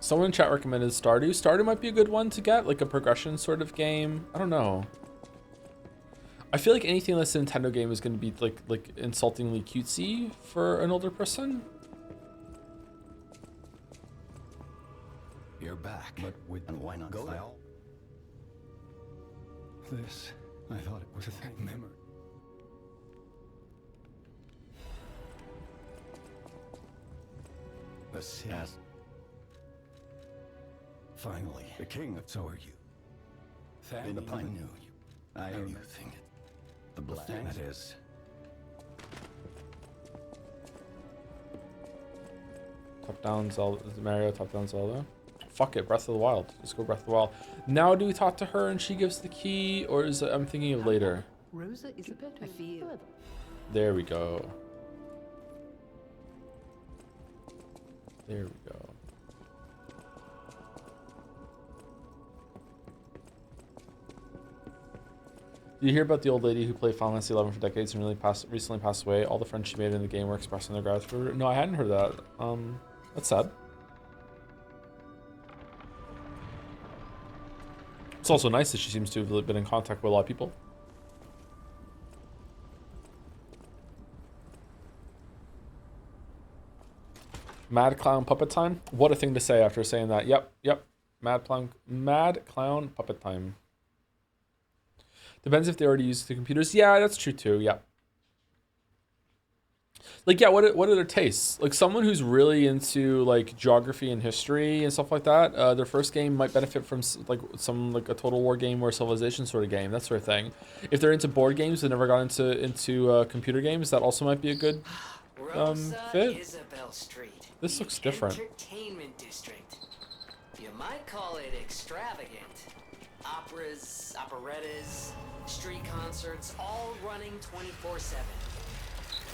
Someone in chat recommended Stardew. Stardew might be a good one to get, like a progression sort of game. I don't know. I feel like anything that's a Nintendo game is going to be like insultingly cutesy for an older person. You're back, but and why not go there? This, I thought it was a thing memory. The Sith. Finally, the king. So are you. I knew you. I knew you think it. The black. That is. Top down Zelda, Mario. Top down Zelda. Fuck it, Breath of the Wild. Let's go Breath of the Wild. Now, do we talk to her and she gives the key, or is it, I'm thinking of later? Rosa is a better feel. There we go. There we go. Did you hear about the old lady who played Final Fantasy XI for decades and recently passed away? All the friends she made in the game were expressing their gratitude. No, I hadn't heard that. That's sad. It's also nice that she seems to have been in contact with a lot of people. Mad Clown Puppet Time? What a thing to say after saying that. Yep, yep. Mad Clown Puppet Time. Depends if they already use the computers. Yeah, that's true too. Yeah. Like, yeah, what are their tastes? Like, someone who's really into like geography and history and stuff like that, their first game might benefit from like a Total War game or a Civilization sort of game, that sort of thing. If they're into board games, they never got into computer games, that also might be a good fit. Isabel Street. This looks different. Entertainment district. You might call it extravagant. Operas, operettas, street concerts, all running 24/7.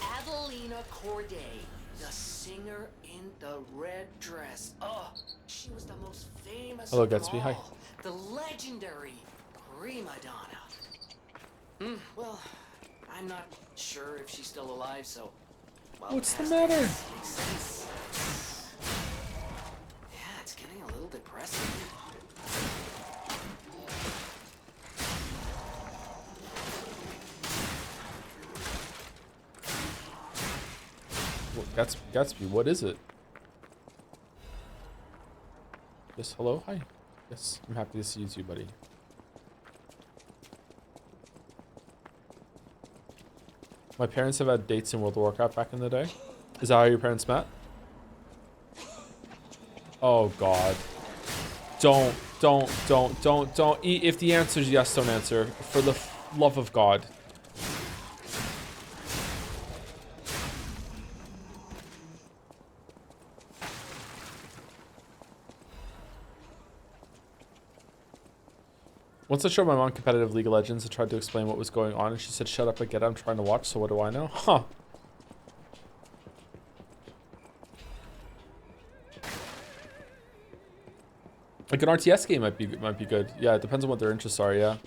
Adelina Corday, the singer in the red dress. Oh, she was the most famous. Hello, of them Gatsby. Hi. all. The legendary prima donna. Well, I'm not sure if she's still alive, so. Well, what's the matter? Makes sense. Yeah, it's getting a little depressing. Well, Gatsby, what is it? Yes, hello, hi. Yes, I'm happy to see you too, buddy. My parents have had dates in World of Warcraft back in the day. Is that how your parents met? Oh God. Don't. If the answer is yes, don't answer. For the love of God. Once I showed my mom competitive League of Legends and tried to explain what was going on, and she said, "Shut up, I get it, I'm trying to watch, so what do I know?" Huh. Like an RTS game might be good. Yeah, it depends on what their interests are, yeah.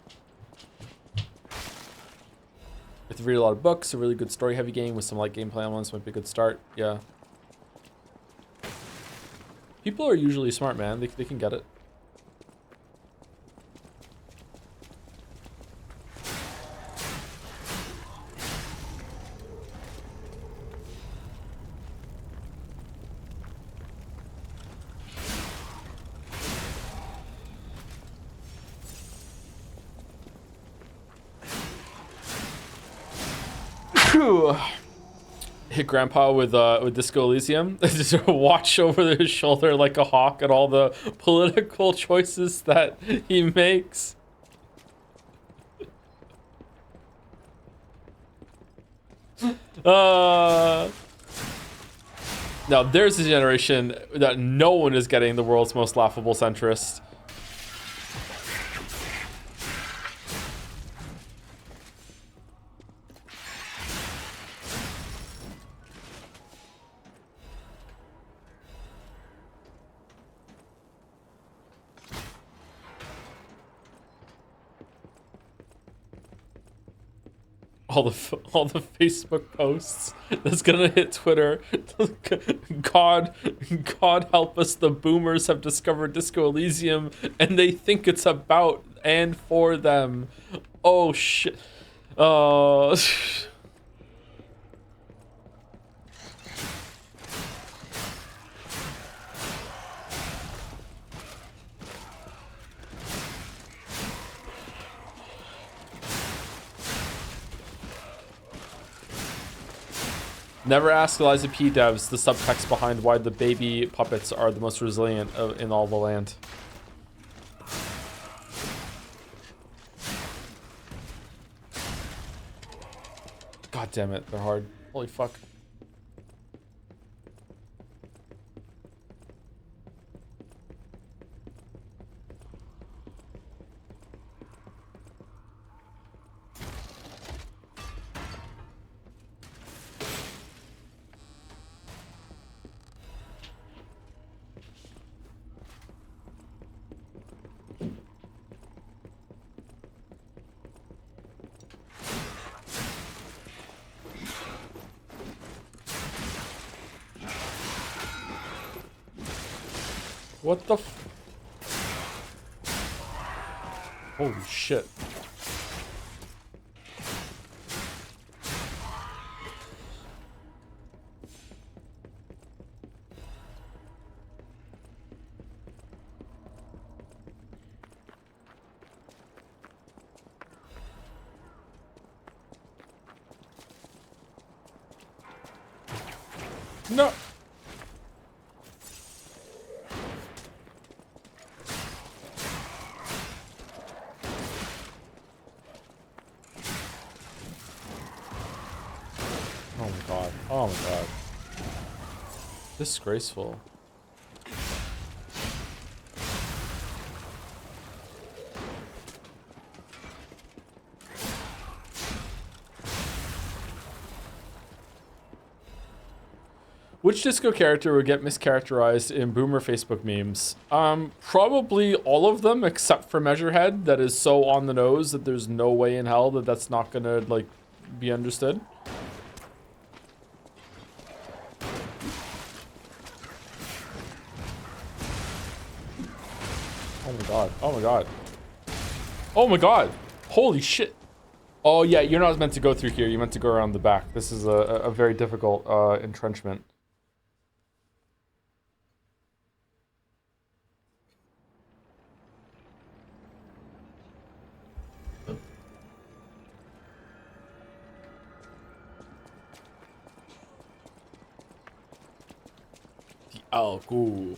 If they read a lot of books, a really good story-heavy game with some light gameplay elements might be a good start, yeah. People are usually smart, man. They can get it. Hit Grandpa with Disco Elysium. Just watch over his shoulder like a hawk at all the political choices that he makes. Now there's a generation that no one is getting the world's most laughable centrist. All the Facebook posts that's gonna hit Twitter. God help us, the boomers have discovered Disco Elysium and they think it's about and for them. Oh shit. Never ask Eliza P. devs the subtext behind why the baby puppets are the most resilient in all the land. God damn it, they're hard. Holy fuck. What the f- Holy shit. No. Oh my god. Oh my god. Disgraceful. Which disco character would get mischaracterized in boomer Facebook memes? Probably all of them except for Measurehead. That is so on the nose that there's no way in hell that that's not gonna, like, be understood. Oh my god. Oh my god. Oh my god. Holy shit. Oh yeah, you're not meant to go through here. You meant to go around the back. This is a very difficult entrenchment. Oh, cool.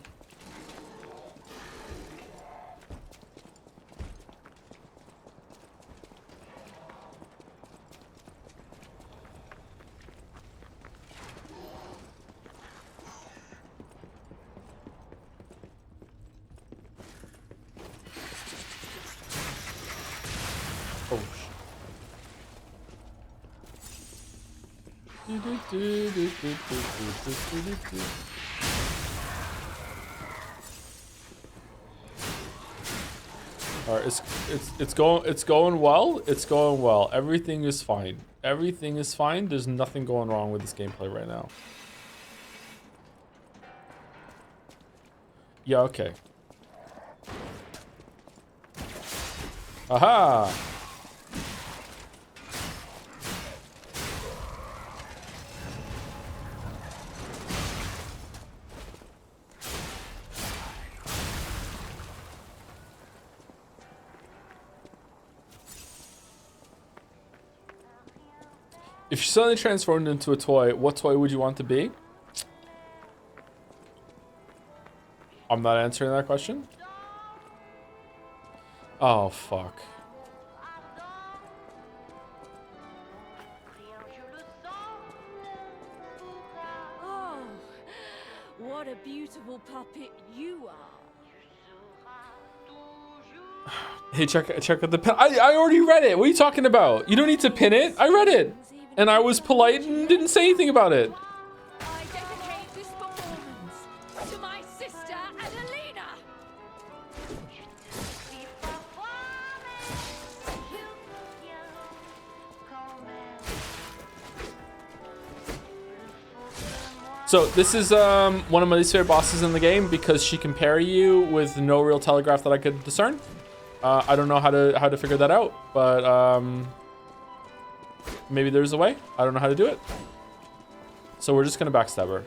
Oh, Alright, it's going well. It's going well. Everything is fine. Everything is fine. There's nothing going wrong with this gameplay right now. Yeah, okay. Aha! If you suddenly transformed into a toy, what toy would you want to be? I'm not answering that question. Oh, fuck. Oh, what a beautiful puppet you are. Hey, check out the pin. I already read it. What are you talking about? You don't need to pin it. I read it. And I was polite and didn't say anything about it. I dedicate this performance to my sister Adelina. So this is one of my least favorite bosses in the game because she can parry you with no real telegraph that I could discern. I don't know how to figure that out, but maybe there's a way. I don't know how to do it. So we're just gonna backstab her.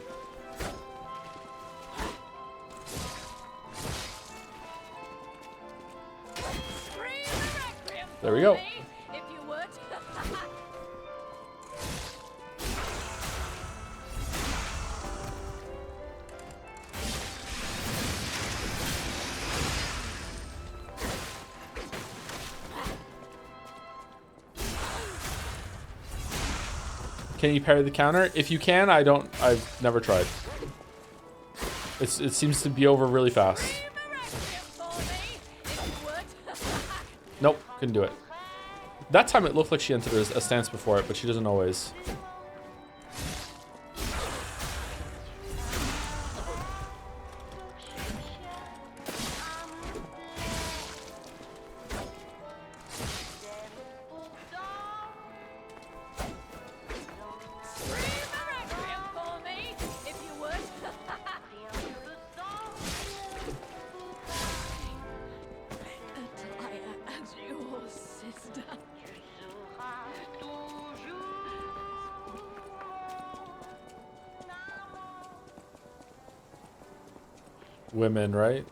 There we go. Can you parry the counter? If you can, I've never tried. It seems to be over really fast. Nope, couldn't do it. That time it looked like she entered a stance before it, but she doesn't always. Women, right?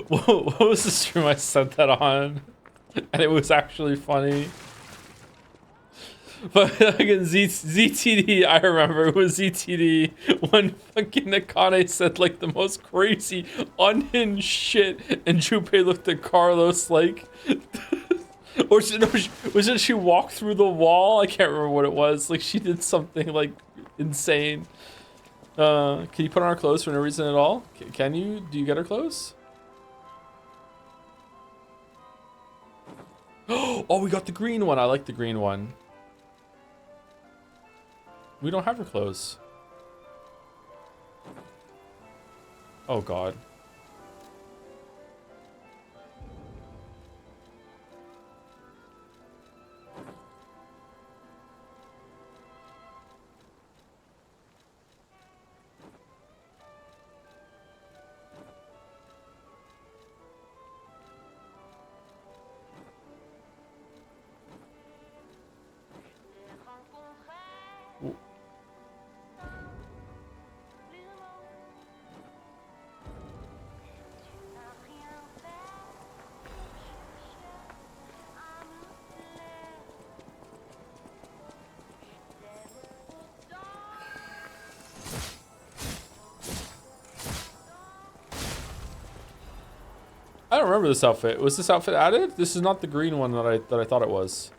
What was the stream I sent that on? And it was actually funny. But again, ZTD, I remember it was ZTD when fucking Nakane said like the most crazy unhinged shit, and Junpei looked at Carlos like, or was it she walked through the wall? I can't remember what it was. Like she did something like insane. Can you put on our clothes for no reason at all? Can you? Do you get her clothes? Oh, we got the green one. I like the green one. We don't have her clothes. Oh God. I don't remember this outfit. Was this outfit added? This is not the green one that I thought it was.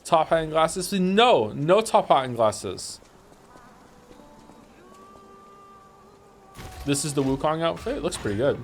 Top hat and glasses? No, no top hat and glasses. This is the Wukong outfit. It looks pretty good.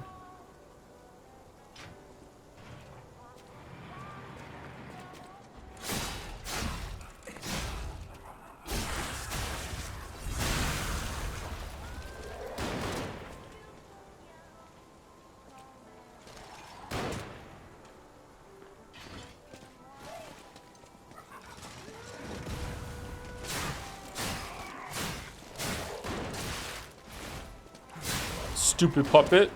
Stupid puppet.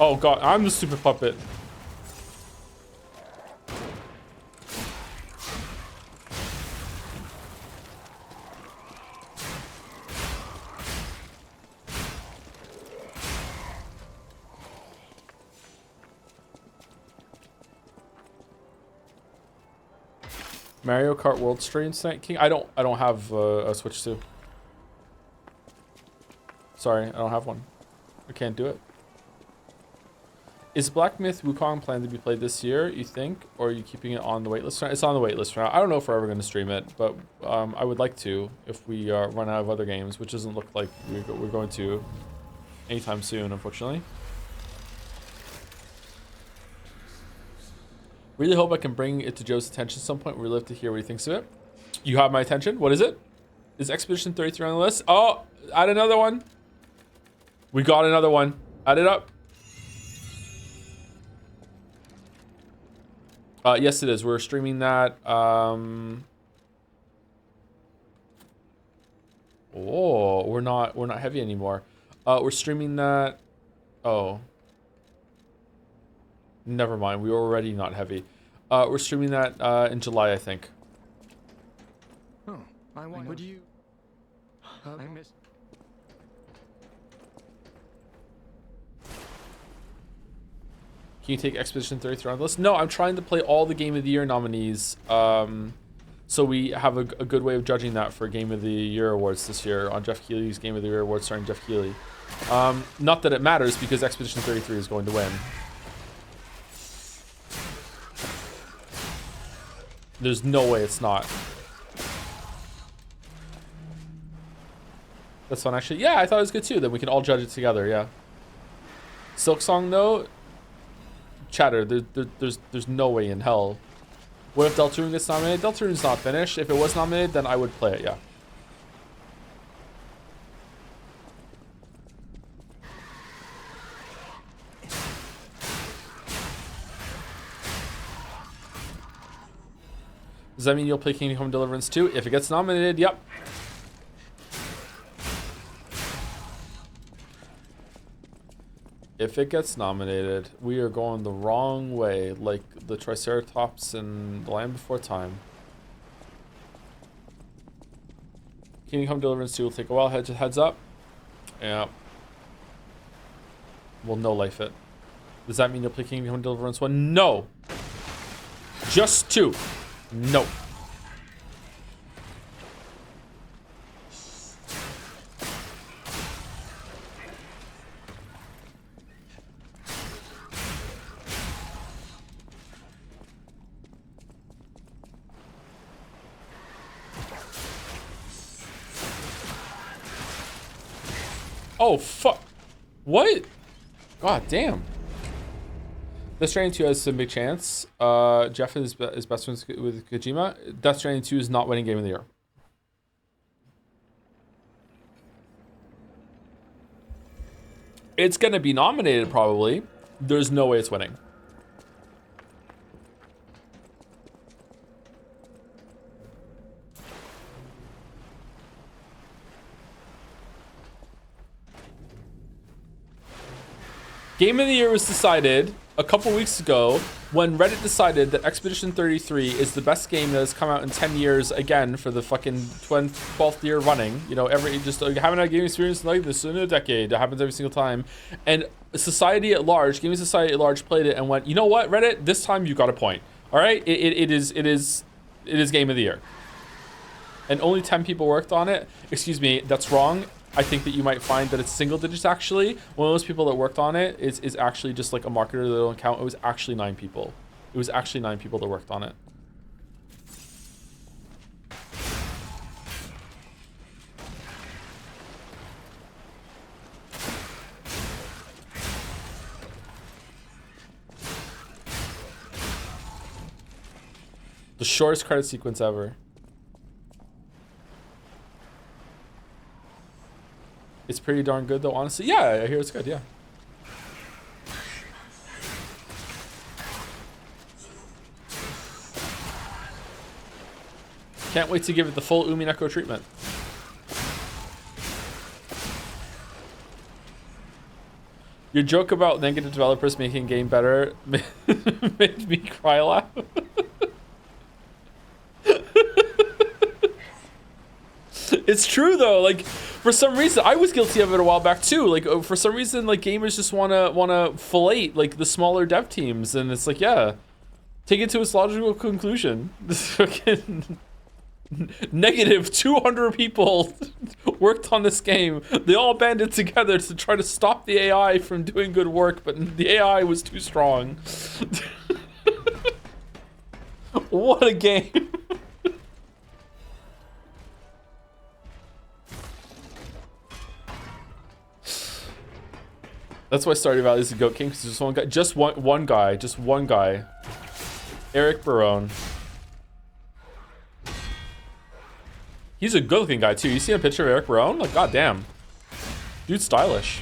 Oh God, I'm the stupid puppet. Mario Kart World streams tonight, King. I don't have a Switch 2. Sorry, I don't have one. I can't do it. Is Black Myth Wukong planned to be played this year, you think? Or are you keeping it on the waitlist? It's on the waitlist right now. I don't know if we're ever going to stream it, but I would like to if we run out of other games, which doesn't look like we're going to anytime soon, unfortunately. Really hope I can bring it to Joe's attention at some point. We'd love to hear what he thinks of it. You have my attention. What is it? Is Expedition 33 on the list? Oh, add another one. We got another one. Add it up. Yes, it is. We're streaming that. Oh, we're not heavy anymore. We're streaming that. Oh. Never mind. We were already not heavy. We're streaming that in July, I think. Oh, I wonder. Would you? I missed. Can you take Expedition 33 on the list? No, I'm trying to play all the Game of the Year nominees. So we have a good way of judging that for Game of the Year awards this year on Jeff Keighley's Game of the Year awards starring Jeff Keighley. Not that it matters because Expedition 33 is going to win. There's no way it's not. That's fun, actually. Yeah, I thought it was good too. Then we can all judge it together. Yeah. Silk Song though. Chatter. There's no way in hell. What if Deltarune gets nominated? Deltarune's not finished. If it was nominated, then I would play it. Yeah. Does that mean you'll play Kingdom Come Deliverance 2? If it gets nominated, yep. If it gets nominated, we are going the wrong way, like the Triceratops and the Land Before Time. Kingdom Come Deliverance 2 will take a while. Heads up. Yeah. We'll no life it. Does that mean you'll play Kingdom Come Deliverance 1? No! Just 2. No. Oh, fuck. What? God damn. Death Stranding 2 has some big chance. Jeff is best friends with Kojima. Death Stranding 2 is not winning Game of the Year. It's going to be nominated, probably. There's no way it's winning. Game of the Year was decided a couple weeks ago when Reddit decided that Expedition 33 is the best game that has come out in 10 years again for the fucking 12th year running. You know, just haven't had a gaming experience like this in a decade. It happens every single time. And society at large, gaming society at large, played it and went, you know what, Reddit, this time you got a point. All right, it is Game of the Year. And only 10 people worked on it. Excuse me, that's wrong. I think that you might find that it's single digits actually. One of those people that worked on it is actually just like a marketer that don't count. It was actually 9 people. It was actually 9 people that worked on it. The shortest credit sequence ever. It's pretty darn good though, honestly. Yeah, I hear it's good, yeah. Can't wait to give it the full Umineko treatment. Your joke about negative developers making game better made me cry laugh. It's true though, like for some reason I was guilty of it a while back too. Like for some reason, like gamers just wanna fillet like the smaller dev teams, and it's like, yeah, take it to its logical conclusion. This fucking negative 200 people worked on this game. They all banded together to try to stop the AI from doing good work, but the AI was too strong. What a game. That's why Stardew Valley is the GOAT King, because just one guy. Eric Barone. He's a good looking guy too. You see a picture of Eric Barone? Like, goddamn. Dude's stylish.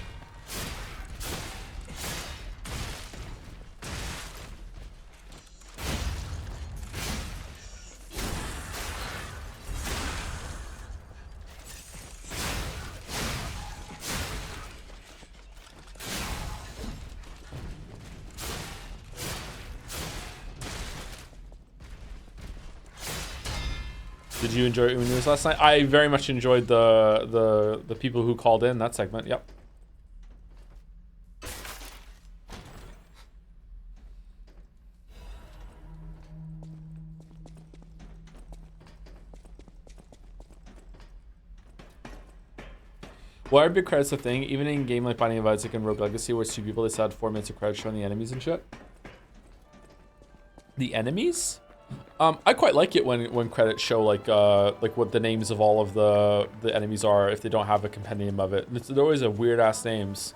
Did you enjoy Umi News last night? I very much enjoyed the people who called in that segment. Yep. Why are big credits a thing? Even in a game like Binding of Isaac and Rogue Legacy, where it's 2 people, they still had 4 minutes of credits showing the enemies and shit. The enemies? I quite like it when credits show like what the names of all of the enemies are if they don't have a compendium of it. They're always weird ass names,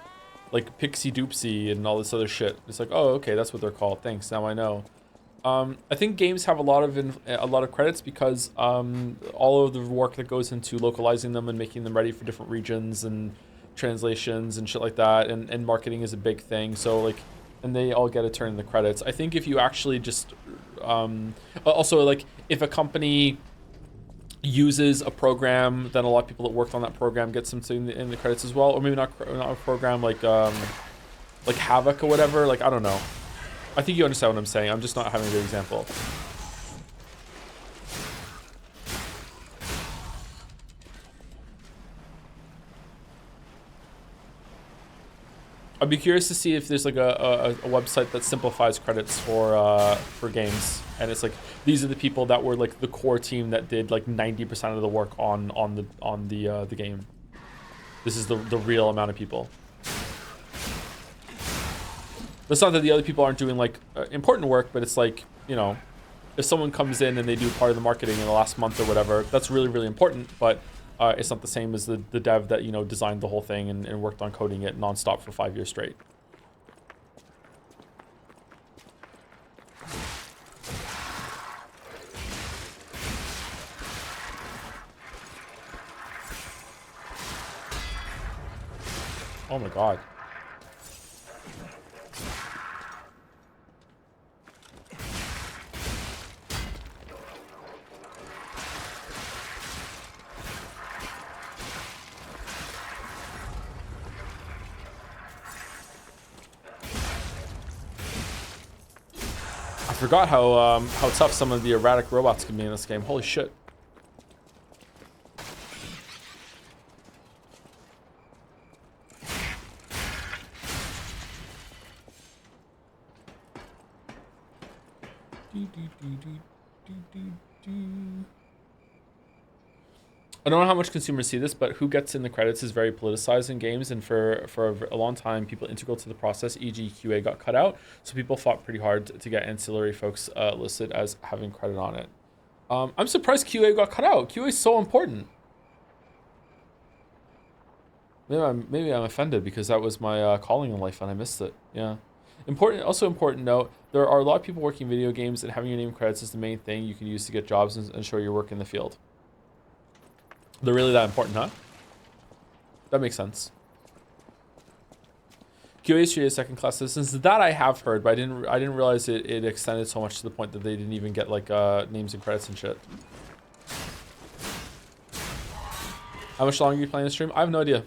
like Pixie Doopsie and all this other shit. It's like, oh, okay, that's what they're called. Thanks, now I know. I think games have a lot of credits because all of the work that goes into localizing them and making them ready for different regions and translations and shit like that, and marketing is a big thing. So like, and they all get a turn in the credits. I think if you actually just also, like, if a company uses a program, then a lot of people that worked on that program get something in the credits as well, or maybe not a program like Havoc or whatever. Like, I don't know. I think you understand what I'm saying. I'm just not having a good example. I'd be curious to see if there's like a website that simplifies credits for games, and it's like these are the people that were like the core team that did like 90% of the work on the game. This is the real amount of people. That's not that the other people aren't doing like important work, but it's like, you know, if someone comes in and they do part of the marketing in the last month or whatever, that's really, really important, but it's not the same as the dev that, you know, designed the whole thing and worked on coding it nonstop for 5 years straight. Oh my god. I forgot how tough some of the erratic robots can be in this game. Holy shit. I don't know how much consumers see this, but who gets in the credits is very politicized in games, and for a long time, people integral to the process, e.g. QA, got cut out, so people fought pretty hard to get ancillary folks listed as having credit on it. I'm surprised QA got cut out. QA is so important. Maybe I'm offended because that was my calling in life and I missed it. Yeah. Also important note, there are a lot of people working video games, and having your name credits is the main thing you can use to get jobs and show your work in the field. They're really that important, huh? That makes sense. QA is treated as second-class citizens. That I have heard, but I didn't realize it extended so much to the point that they didn't even get like names and credits and shit. How much longer are you playing the stream? I have no idea.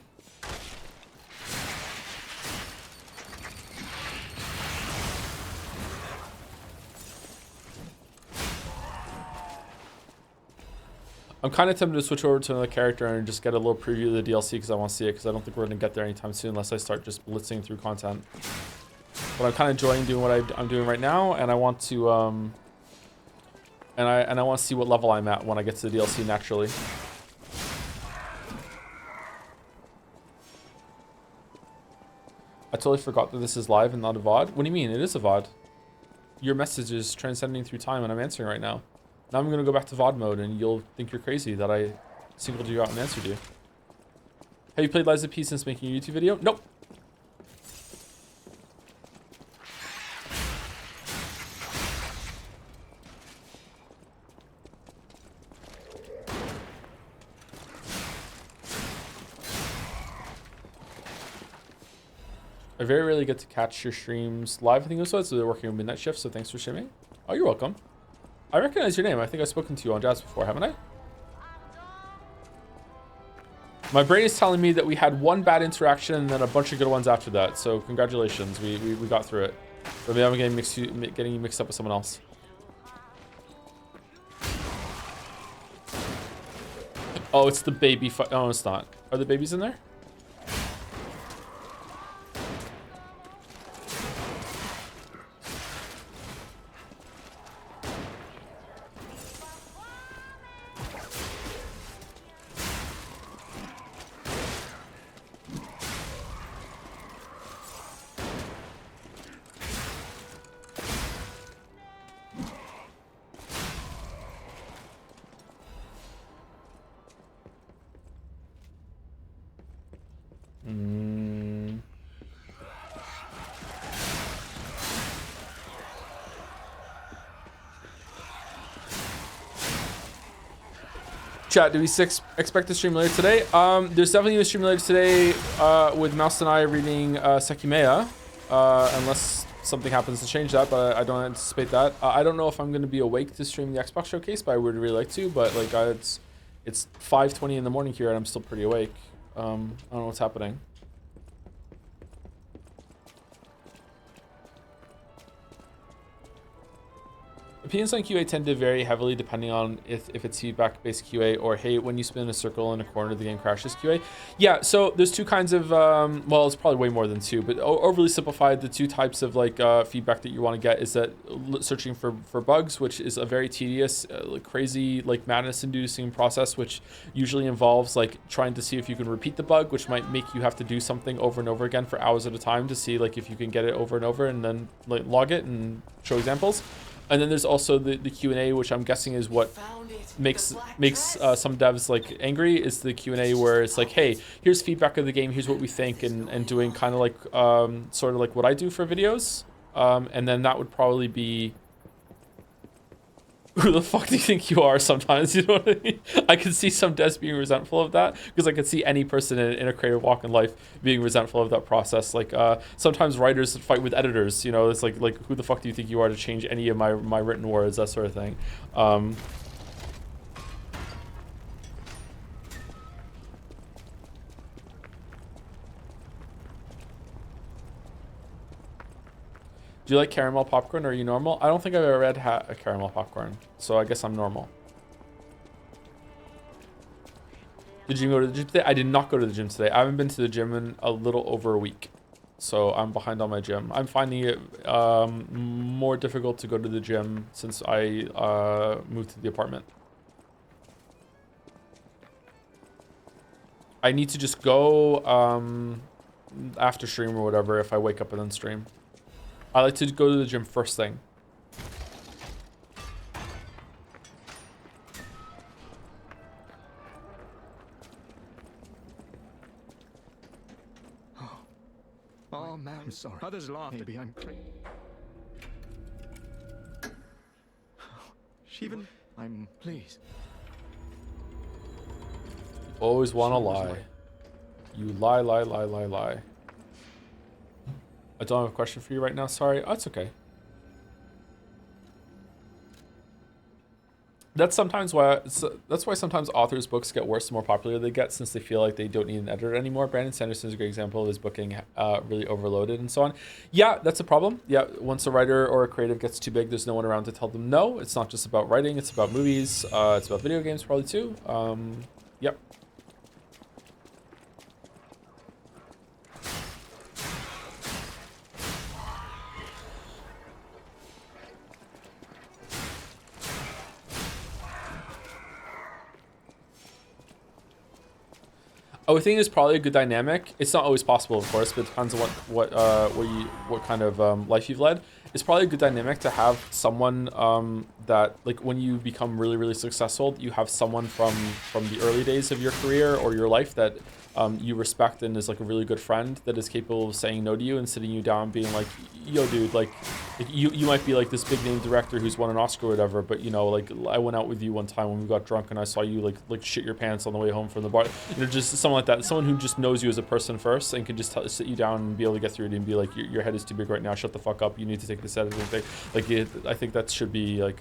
I'm kind of tempted to switch over to another character and just get a little preview of the DLC because I want to see it, because I don't think we're going to get there anytime soon unless I start just blitzing through content. But I'm kind of enjoying doing what I'm doing right now, and I want to and I want to see what level I'm at when I get to the DLC naturally. I totally forgot that this is live and not a VOD. What do you mean? It is a VOD. Your message is transcending through time and I'm answering right now. Now I'm going to go back to VOD mode and you'll think you're crazy that I singled you out and answered you. Have you played Lies of P since making a YouTube video? Nope. I very rarely get to catch your streams live. I think it was so they're working a midnight shift, so thanks for streaming. Oh, you're welcome. I recognize your name. I think I've spoken to you on Jazz before, haven't I? My brain is telling me that we had one bad interaction and then a bunch of good ones after that. So congratulations, we got through it. But maybe I'm getting you mixed up with someone else. Oh, it's the baby. Oh, it's not. Are the babies in there? Chat, do we expect to stream later today? There's definitely a stream later today with Mouse and I reading Sekimea, unless something happens to change that, but I don't anticipate that. I don't know if I'm going to be awake to stream the Xbox showcase, but I would really like to. But like, it's 5:20 in the morning here, and I'm still pretty awake. I don't know what's happening. Opinions on QA tend to vary heavily depending on if it's feedback-based QA or, hey, when you spin a circle in a corner, the game crashes QA. Yeah, so there's two kinds of, well, it's probably way more than two, but overly simplified, the two types of like feedback that you want to get is that searching for bugs, which is a very tedious, crazy, like madness-inducing process, which usually involves like trying to see if you can repeat the bug, which might make you have to do something over and over again for hours at a time to see like if you can get it over and over and then like log it and show examples. And then there's also the Q&A, which I'm guessing is what makes some devs like angry, is the Q&A where it's like, hey, here's feedback of the game, here's what we think, and doing kind of like sort of like what I do for videos. And then that would probably be, who the fuck do you think you are sometimes, you know what I mean? I can see some devs being resentful of that, because I could see any person in a creative walk in life being resentful of that process. Like sometimes writers fight with editors, you know, it's like who the fuck do you think you are to change any of my written words, that sort of thing. Do you like caramel popcorn, or are you normal? I don't think I've ever had a caramel popcorn, so I guess I'm normal. Did you go to the gym today? I did not go to the gym today. I haven't been to the gym in a little over a week, so I'm behind on my gym. I'm finding it more difficult to go to the gym since I moved to the apartment. I need to just go after stream or whatever if I wake up and then stream. I like to go to the gym first thing. Oh man, I'm sorry. Others laughed. Maybe I'm crazy. Shivan, please. Always want to lie. You lie, lie, lie, lie, lie. I don't have a question for you right now. Sorry. Oh, it's okay. That's sometimes why. That's why sometimes authors' books get worse the more popular they get, since they feel like they don't need an editor anymore. Brandon Sanderson is a great example of his booking really overloaded and so on. Yeah, that's a problem. Yeah, once a writer or a creative gets too big, there's no one around to tell them no. It's not just about writing. It's about movies. It's about video games probably too. Yep. Oh, I think it's probably a good dynamic. It's not always possible, of course, but it depends on what kind of life you've led. It's probably a good dynamic to have someone that, like, when you become really, really successful, you have someone from the early days of your career or your life that you respect and is like a really good friend that is capable of saying no to you and sitting you down and being like, yo dude, like you might be like this big name director who's won an Oscar or whatever, but you know, like I went out with you one time when we got drunk and I saw you like shit your pants on the way home from the bar, you know, just someone like that, someone who just knows you as a person first and can just sit you down and be able to get through it and be like, your head is too big right now, shut the fuck up, you need to take this editing thing. Like I think that should be like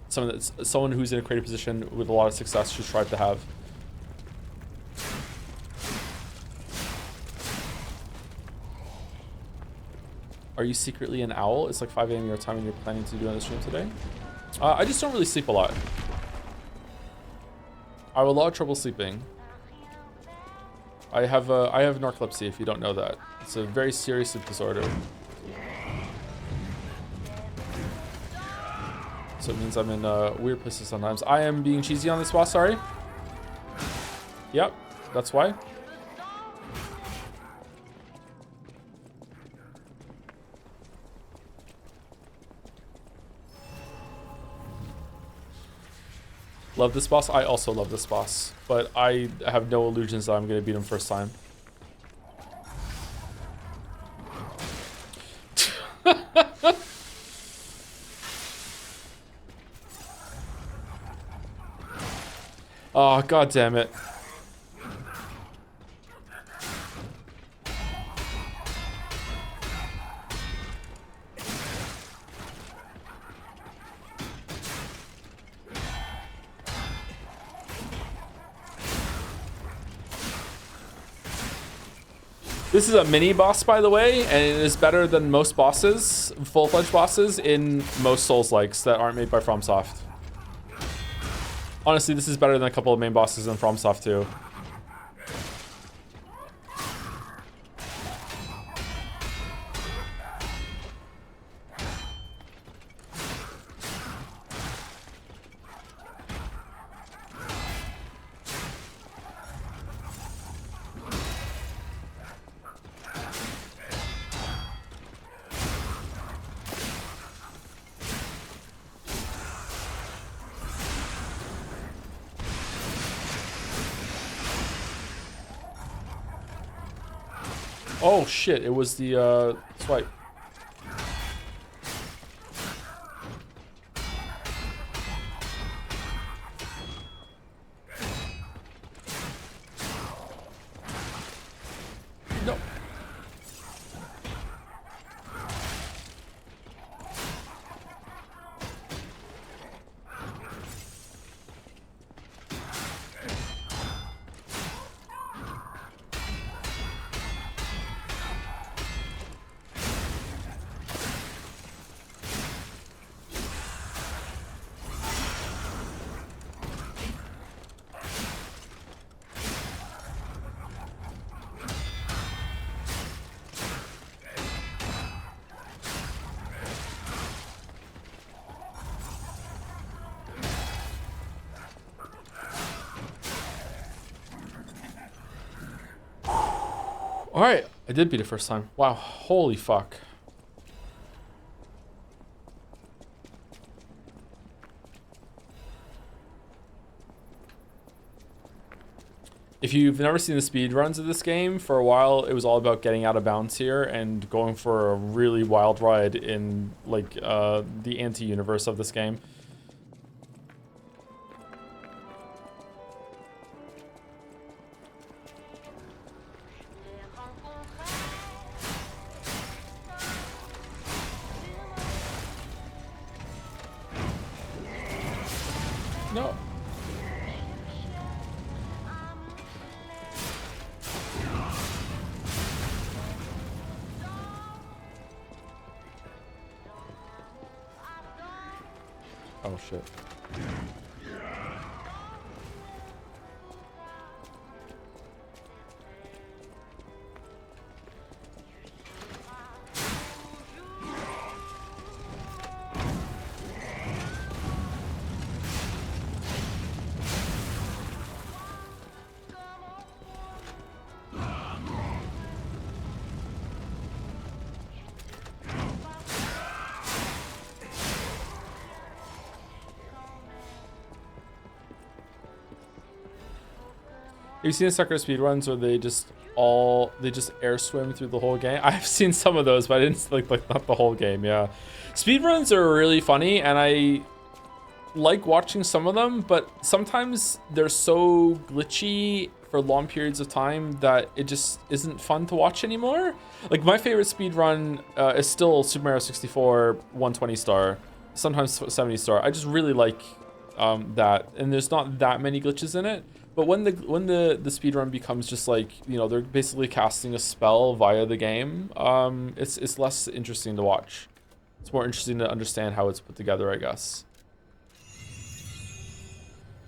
someone who's in a creative position with a lot of success should strive to have. Are you secretly an owl? It's like 5 a.m. your time and you're planning to do on the stream today? I just don't really sleep a lot. I have a lot of trouble sleeping. I have narcolepsy, if you don't know that. It's a very serious sleep disorder. So it means I'm in weird places sometimes. I am being cheesy on this boss, sorry. Yep, that's why. Love this boss. I also love this boss, but I have no illusions that I'm going to beat him first time. Oh, god damn it. This is a mini boss, by the way, and it is better than most bosses, full-fledged bosses, in most Souls-likes that aren't made by FromSoft. Honestly, this is better than a couple of main bosses in FromSoft too. Oh shit, it was the swipe. No. Alright, I did beat it first time. Wow, holy fuck. If you've never seen the speed runs of this game, for a while it was all about getting out of bounds here and going for a really wild ride in like the anti-universe of this game. No. Oh shit. You've seen the sucker speedruns where they just air swim through the whole game. I've seen some of those, but I didn't like not the whole game. Yeah, speedruns are really funny, and I like watching some of them, but sometimes they're so glitchy for long periods of time that it just isn't fun to watch anymore. Like my favorite speedrun is still Super Mario 64 120 star, sometimes 70 star. I just really like that, and there's not that many glitches in it. But when the speedrun becomes just like, you know, they're basically casting a spell via the game, it's less interesting to watch. It's more interesting to understand how it's put together, I guess.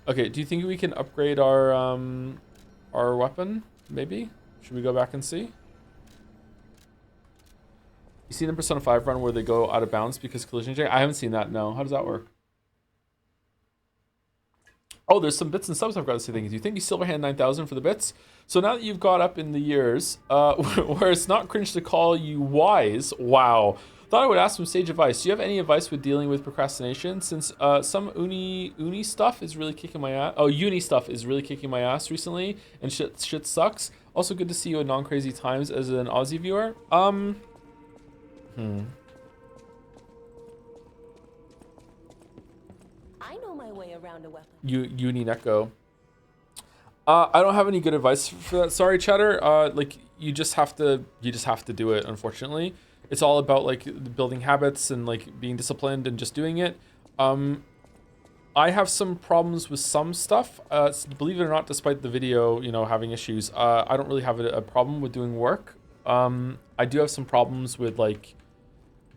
Okay, do you think we can upgrade our weapon? Maybe? Should we go back and see? You seen the Persona 5 run where they go out of bounds because collision check? I haven't seen that, no. How does that work? Oh, there's some bits and subs I've got to say thank you. Thank you, Silverhand 9000 for the bits. So now that you've got up in the years, where it's not cringe to call you wise, wow. Thought I would ask some sage advice. Do you have any advice with dealing with procrastination? Since some uni stuff is really kicking my ass. Oh, uni stuff is really kicking my ass recently, and shit sucks. Also, good to see you at Non-Crazy Times as an Aussie viewer. I know my way around a weapon. Uni Neko. I don't have any good advice for that. Sorry, Chatter. Like you just have to do it. Unfortunately, it's all about like building habits and like being disciplined and just doing it. I have some problems with some stuff. Believe it or not, despite the video, you know, having issues, I don't really have a problem with doing work. I do have some problems with like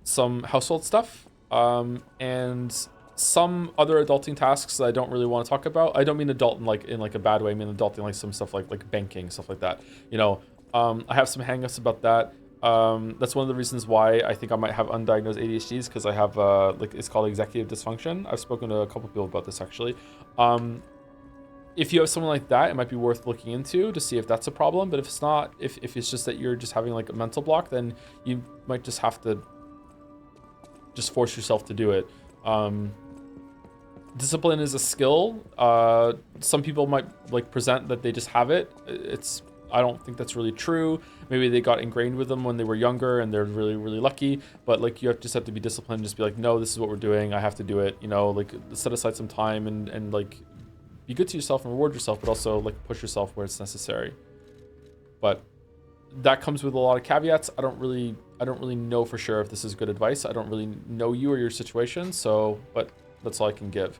some household stuff, and some other adulting tasks that I don't really want to talk about. I don't mean adult in like a bad way. I mean adulting like some stuff like banking, stuff like that. You know, I have some hangups about that. That's one of the reasons why I think I might have undiagnosed ADHDs, because I have like it's called executive dysfunction. I've spoken to a couple people about this actually. If you have someone like that, it might be worth looking into to see if that's a problem. But if it's not, if it's just that you're just having like a mental block, then you might just have to just force yourself to do it. Discipline is a skill. Some people might like present that they just have it. I don't think that's really true. Maybe they got ingrained with them when they were younger and they're really, really lucky. But like you just have to be disciplined. Just be like, no, this is what we're doing. I have to do it. You know, like set aside some time and like be good to yourself and reward yourself, but also like push yourself where it's necessary. But that comes with a lot of caveats. I don't really know for sure if this is good advice. I don't really know you or your situation. So, but that's all I can give.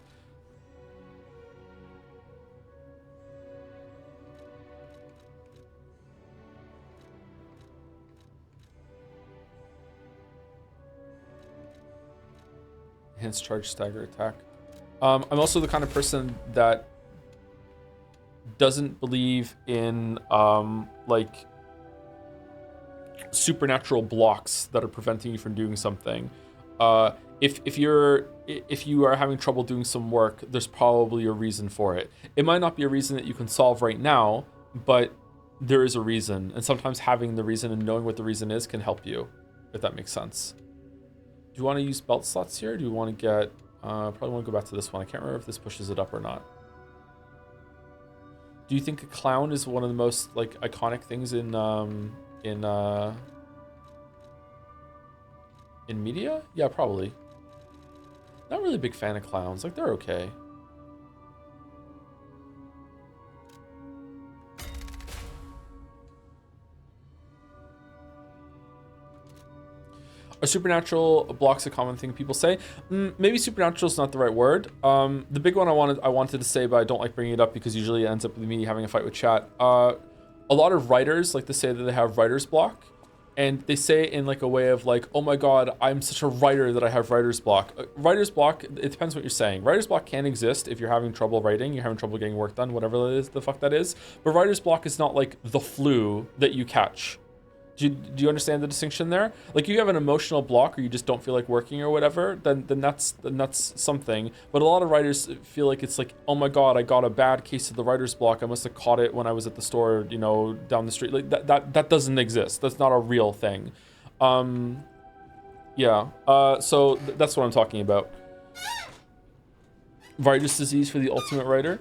Enhanced charge stagger attack. I'm also the kind of person that doesn't believe in like supernatural blocks that are preventing you from doing something. If you are having trouble doing some work, there's probably a reason for it. It might not be a reason that you can solve right now, but there is a reason. And sometimes having the reason and knowing what the reason is can help you, if that makes sense. Do you want to use belt slots here? Or do you want to get... probably want to go back to this one. I can't remember if this pushes it up or not. Do you think a clown is one of the most like iconic things in media? Yeah, probably. Not really a big fan of clowns. Like, they're okay. Are supernatural blocks a common thing people say? Maybe supernatural is not the right word. The big one I wanted to say, but I don't like bringing it up because usually it ends up with me having a fight with chat. A lot of writers like to say that they have writer's block, and they say it in like a way of like, oh my god, I'm such a writer that I have writer's block. Writer's block, it depends what you're saying. Writer's block can exist if you're having trouble writing, you're having trouble getting work done, whatever that is, the fuck that is. But writer's block is not like the flu that you catch. Do you understand the distinction there? Like, if you have an emotional block or you just don't feel like working or whatever, then that's something. But a lot of writers feel like it's like, oh my god, I got a bad case of the writer's block. I must have caught it when I was at the store, you know, down the street. Like that doesn't exist. That's not a real thing. Yeah. So that's what I'm talking about. Writer's disease for the ultimate writer.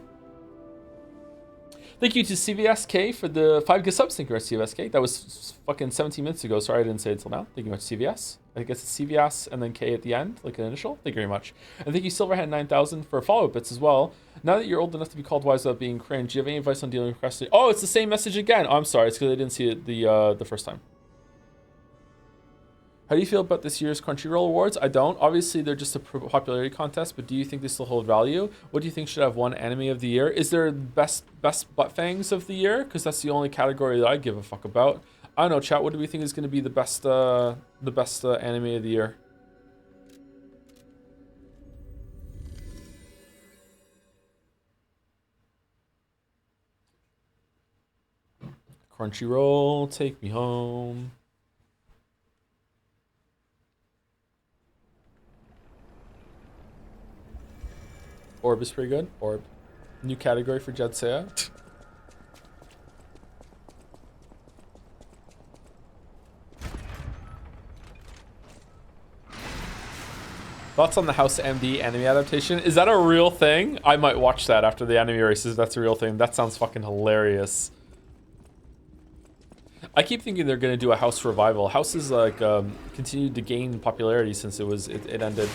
Thank you to CVSK for the 5 gift subs. Thank you very much, CVSK. That was fucking 17 minutes ago. Sorry I didn't say it until now. Thank you very much, CVS. I guess it's CVS and then K at the end, like an initial. Thank you very much. And thank you, Silverhead9000, for follow-up bits as well. Now that you're old enough to be called wise without being cringe, do you have any advice on dealing with procrastination? Oh, it's the same message again. Oh, I'm sorry. It's because I didn't see it the first time. How do you feel about this year's Crunchyroll Awards? I don't. Obviously, they're just a popularity contest, but do you think they still hold value? What do you think should have won anime of the year? Is there best butt fangs of the year? Because that's the only category that I give a fuck about. I don't know, chat. What do we think is going to be the best anime of the year? Crunchyroll, take me home. Orb is pretty good. Orb. New category for Jetsea. Thoughts on the House MD anime adaptation? Is that a real thing? I might watch that after the anime races. That's a real thing. That sounds fucking hilarious. I keep thinking they're gonna do a House revival. House is like continued to gain popularity since it ended.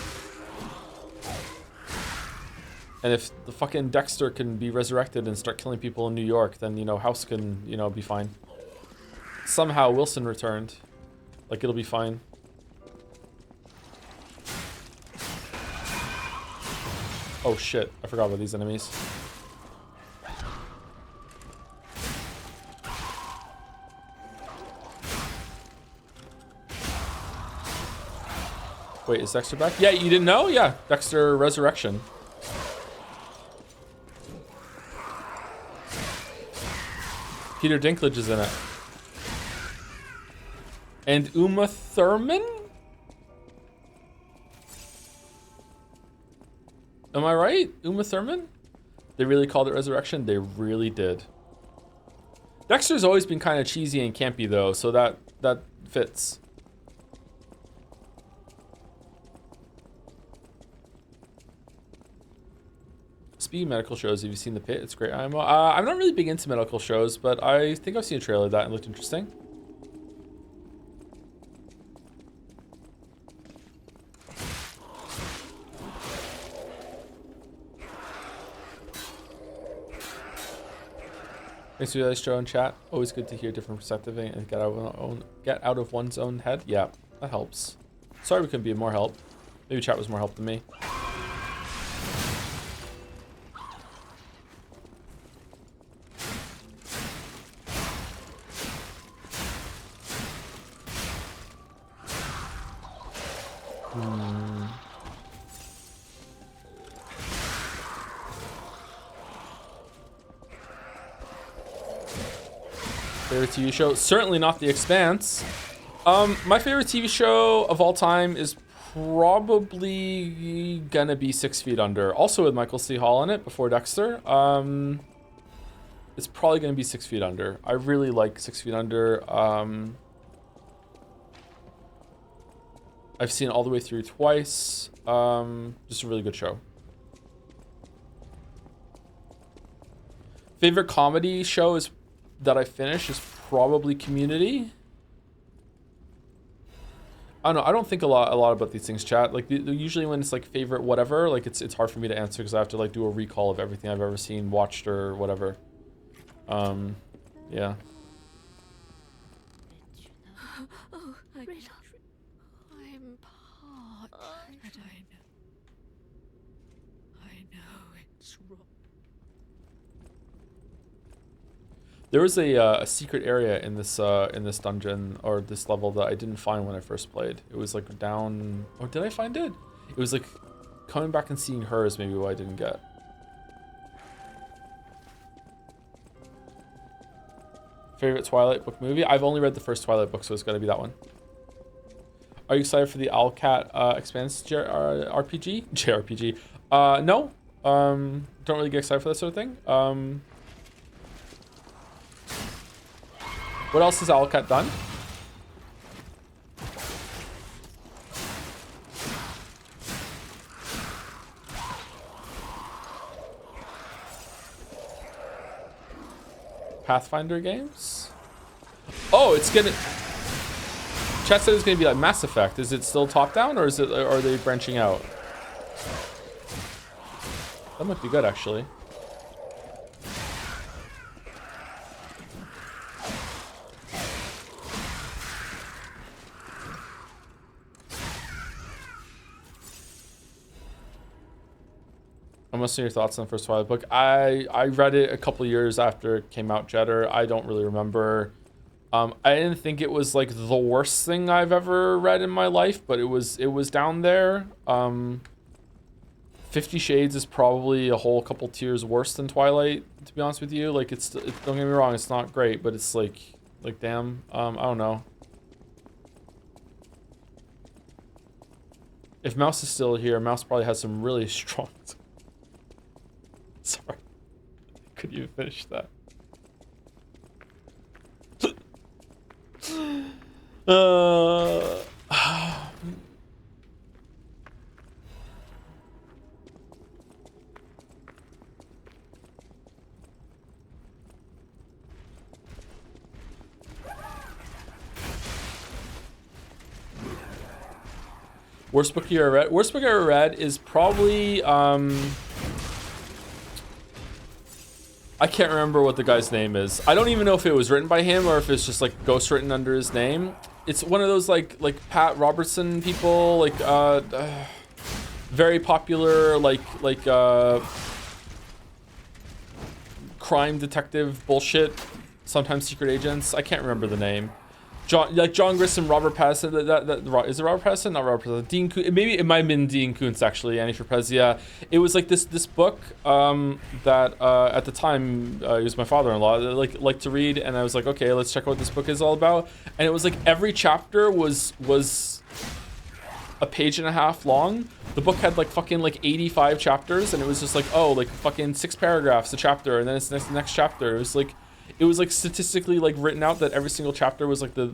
And if the fucking Dexter can be resurrected and start killing people in New York, then, you know, House can, you know, be fine. Somehow Wilson returned. Like, it'll be fine. Oh shit, I forgot about these enemies. Wait, is Dexter back? Yeah, you didn't know? Yeah, Dexter Resurrection. Peter Dinklage is in it. And Uma Thurman? Am I right? Uma Thurman? They really called it Resurrection? They really did. Dexter's always been kind of cheesy and campy though, so that fits. Speaking of medical shows, have you seen The Pit? It's great. I'm not really big into medical shows, but I think I've seen a trailer of that and it looked interesting. Thanks for the show in chat. Always good to hear different perspective and get out of one's own head. Yeah, that helps. Sorry we couldn't be more help. Maybe chat was more help than me. Favorite TV show? Certainly not The Expanse. My favorite TV show of all time is probably gonna be 6 Feet Under. Also with Michael C. Hall in it before Dexter. It's probably gonna be 6 Feet Under. I really like 6 Feet Under. I've seen it all the way through twice. Just a really good show. Favorite comedy show is that I finished is probably Community. I don't know. I don't think a lot about these things, chat. Like usually when it's like favorite whatever, like it's hard for me to answer because I have to like do a recall of everything I've ever seen, watched, or whatever. Yeah. Oh, I'm part, but I know it's wrong. There was a secret area in this dungeon or this level that I didn't find when I first played. It was like down. Or did I find it? It was like coming back and seeing her is maybe what I didn't get. Favorite Twilight book movie? I've only read the first Twilight book, so it's got to be that one. Are you excited for the Owlcat Expanse RPG? JRPG? No. Don't really get excited for that sort of thing. What else has Owlcat done? Pathfinder games? Oh, it's gonna... Chat said it's gonna be like Mass Effect. Is it still top-down, or are they branching out? That might be good, actually. What's your thoughts on the first Twilight book? I read it a couple years after it came out, Jetter. I don't really remember. I didn't think it was like the worst thing I've ever read in my life, but it was down there. 50 Shades is probably a whole couple tiers worse than Twilight, to be honest with you. Like don't get me wrong, it's not great, but it's like damn. I don't know. If Mouse is still here, Mouse probably has some really strong. Sorry. Could you finish that? Worst book you ever read? Worst book I ever read is probably I can't remember what the guy's name is. I don't even know if it was written by him or if it's just like ghost written under his name. It's one of those like Pat Robertson people, like very popular like crime detective bullshit, sometimes secret agents. I can't remember the name. John Grissom, Robert Pattinson. Is it Robert Pattinson? Not Robert Pattinson. Dean Koontz. Maybe it might have been Dean Koontz actually. Annie Trapez. Yeah, it was like this book that at the time he was my father-in-law. Liked to read, and I was like, okay, let's check out what this book is all about. And it was like every chapter was a page and a half long. The book had like fucking like 85 chapters, and it was just like, oh, like fucking 6 paragraphs a chapter, and then it's the next chapter. It was like statistically like written out that every single chapter was like the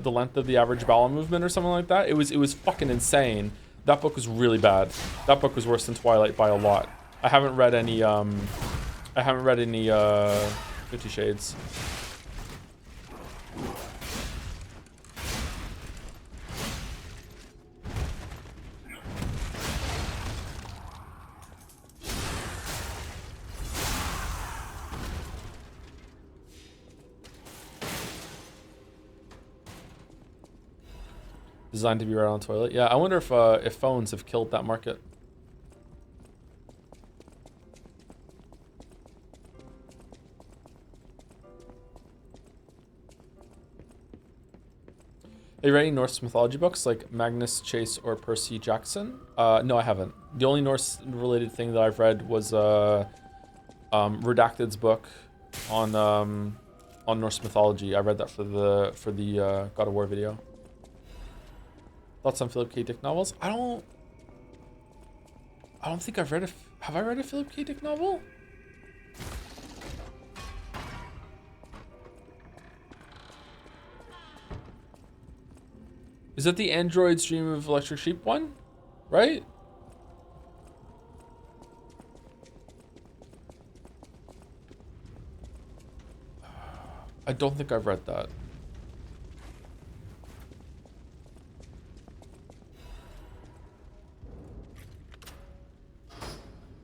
length of the average bowel movement or something like that. It was fucking insane. That book was really bad. That book was worse than Twilight by a lot. I haven't read any 50 Shades. Designed to be right on toilet. Yeah, I wonder if phones have killed that market. Have you read any Norse mythology books like Magnus Chase or Percy Jackson? No, I haven't. The only Norse-related thing that I've read was Redacted's book on Norse mythology. I read that for the God of War video. Thoughts on Philip K. Dick novels? I don't think I've read a... Have I read a Philip K. Dick novel? Is that the Android's Dream of Electric Sheep one? Right? I don't think I've read that.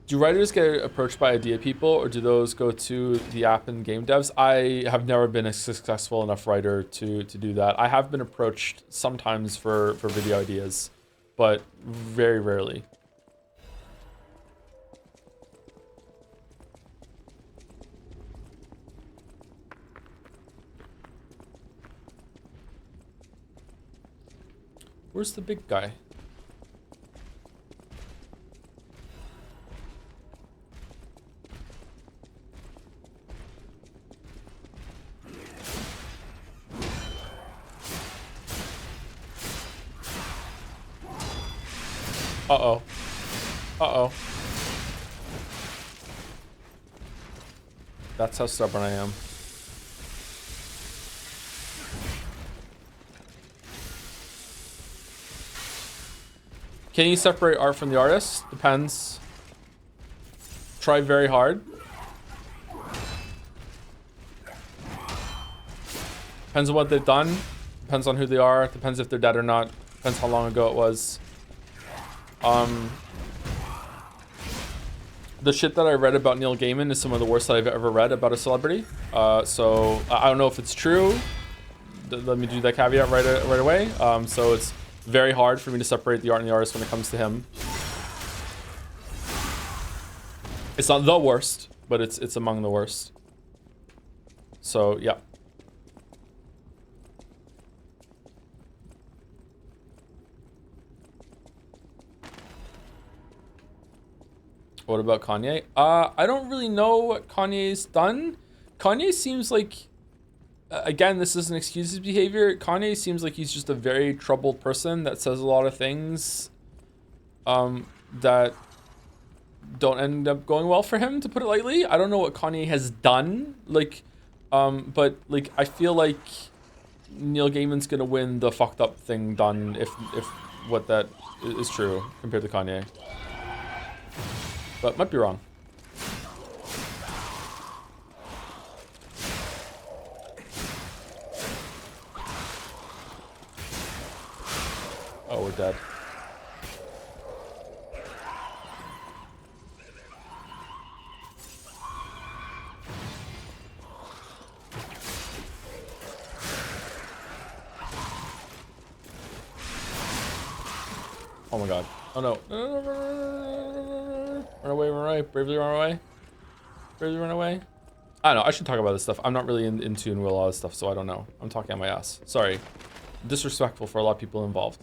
Do writers get approached by idea people, or do those go to the app and game devs? I have never been a successful enough writer to do that. I have been approached sometimes for video ideas, but very rarely. Where's the big guy? Uh-oh. Uh-oh. That's how stubborn I am. Can you separate art from the artist? Depends. Try very hard. Depends on what they've done. Depends on who they are. Depends if they're dead or not. Depends how long ago it was. The shit that I read about Neil Gaiman is some of the worst that I've ever read about a celebrity. So I don't know if it's true. Let me do that caveat right away. So it's very hard for me to separate the art and the artist when it comes to him. It's not the worst, but it's among the worst. So yeah. What about Kanye? I don't really know what Kanye's done. Kanye seems like, again, this doesn't excuse his behavior. Kanye seems like he's just a very troubled person that says a lot of things that don't end up going well for him, to put it lightly. I don't know what Kanye has done, like, but like I feel like Neil Gaiman's gonna win the fucked up thing done if what that is true compared to Kanye. But might be wrong. Oh, we're dead. Oh my god. Oh no. Run away, run away. Bravely run away. Bravely run away. I don't know. I should talk about this stuff. I'm not really in tune with a lot of stuff, so I don't know. I'm talking on my ass. Sorry. Disrespectful for a lot of people involved.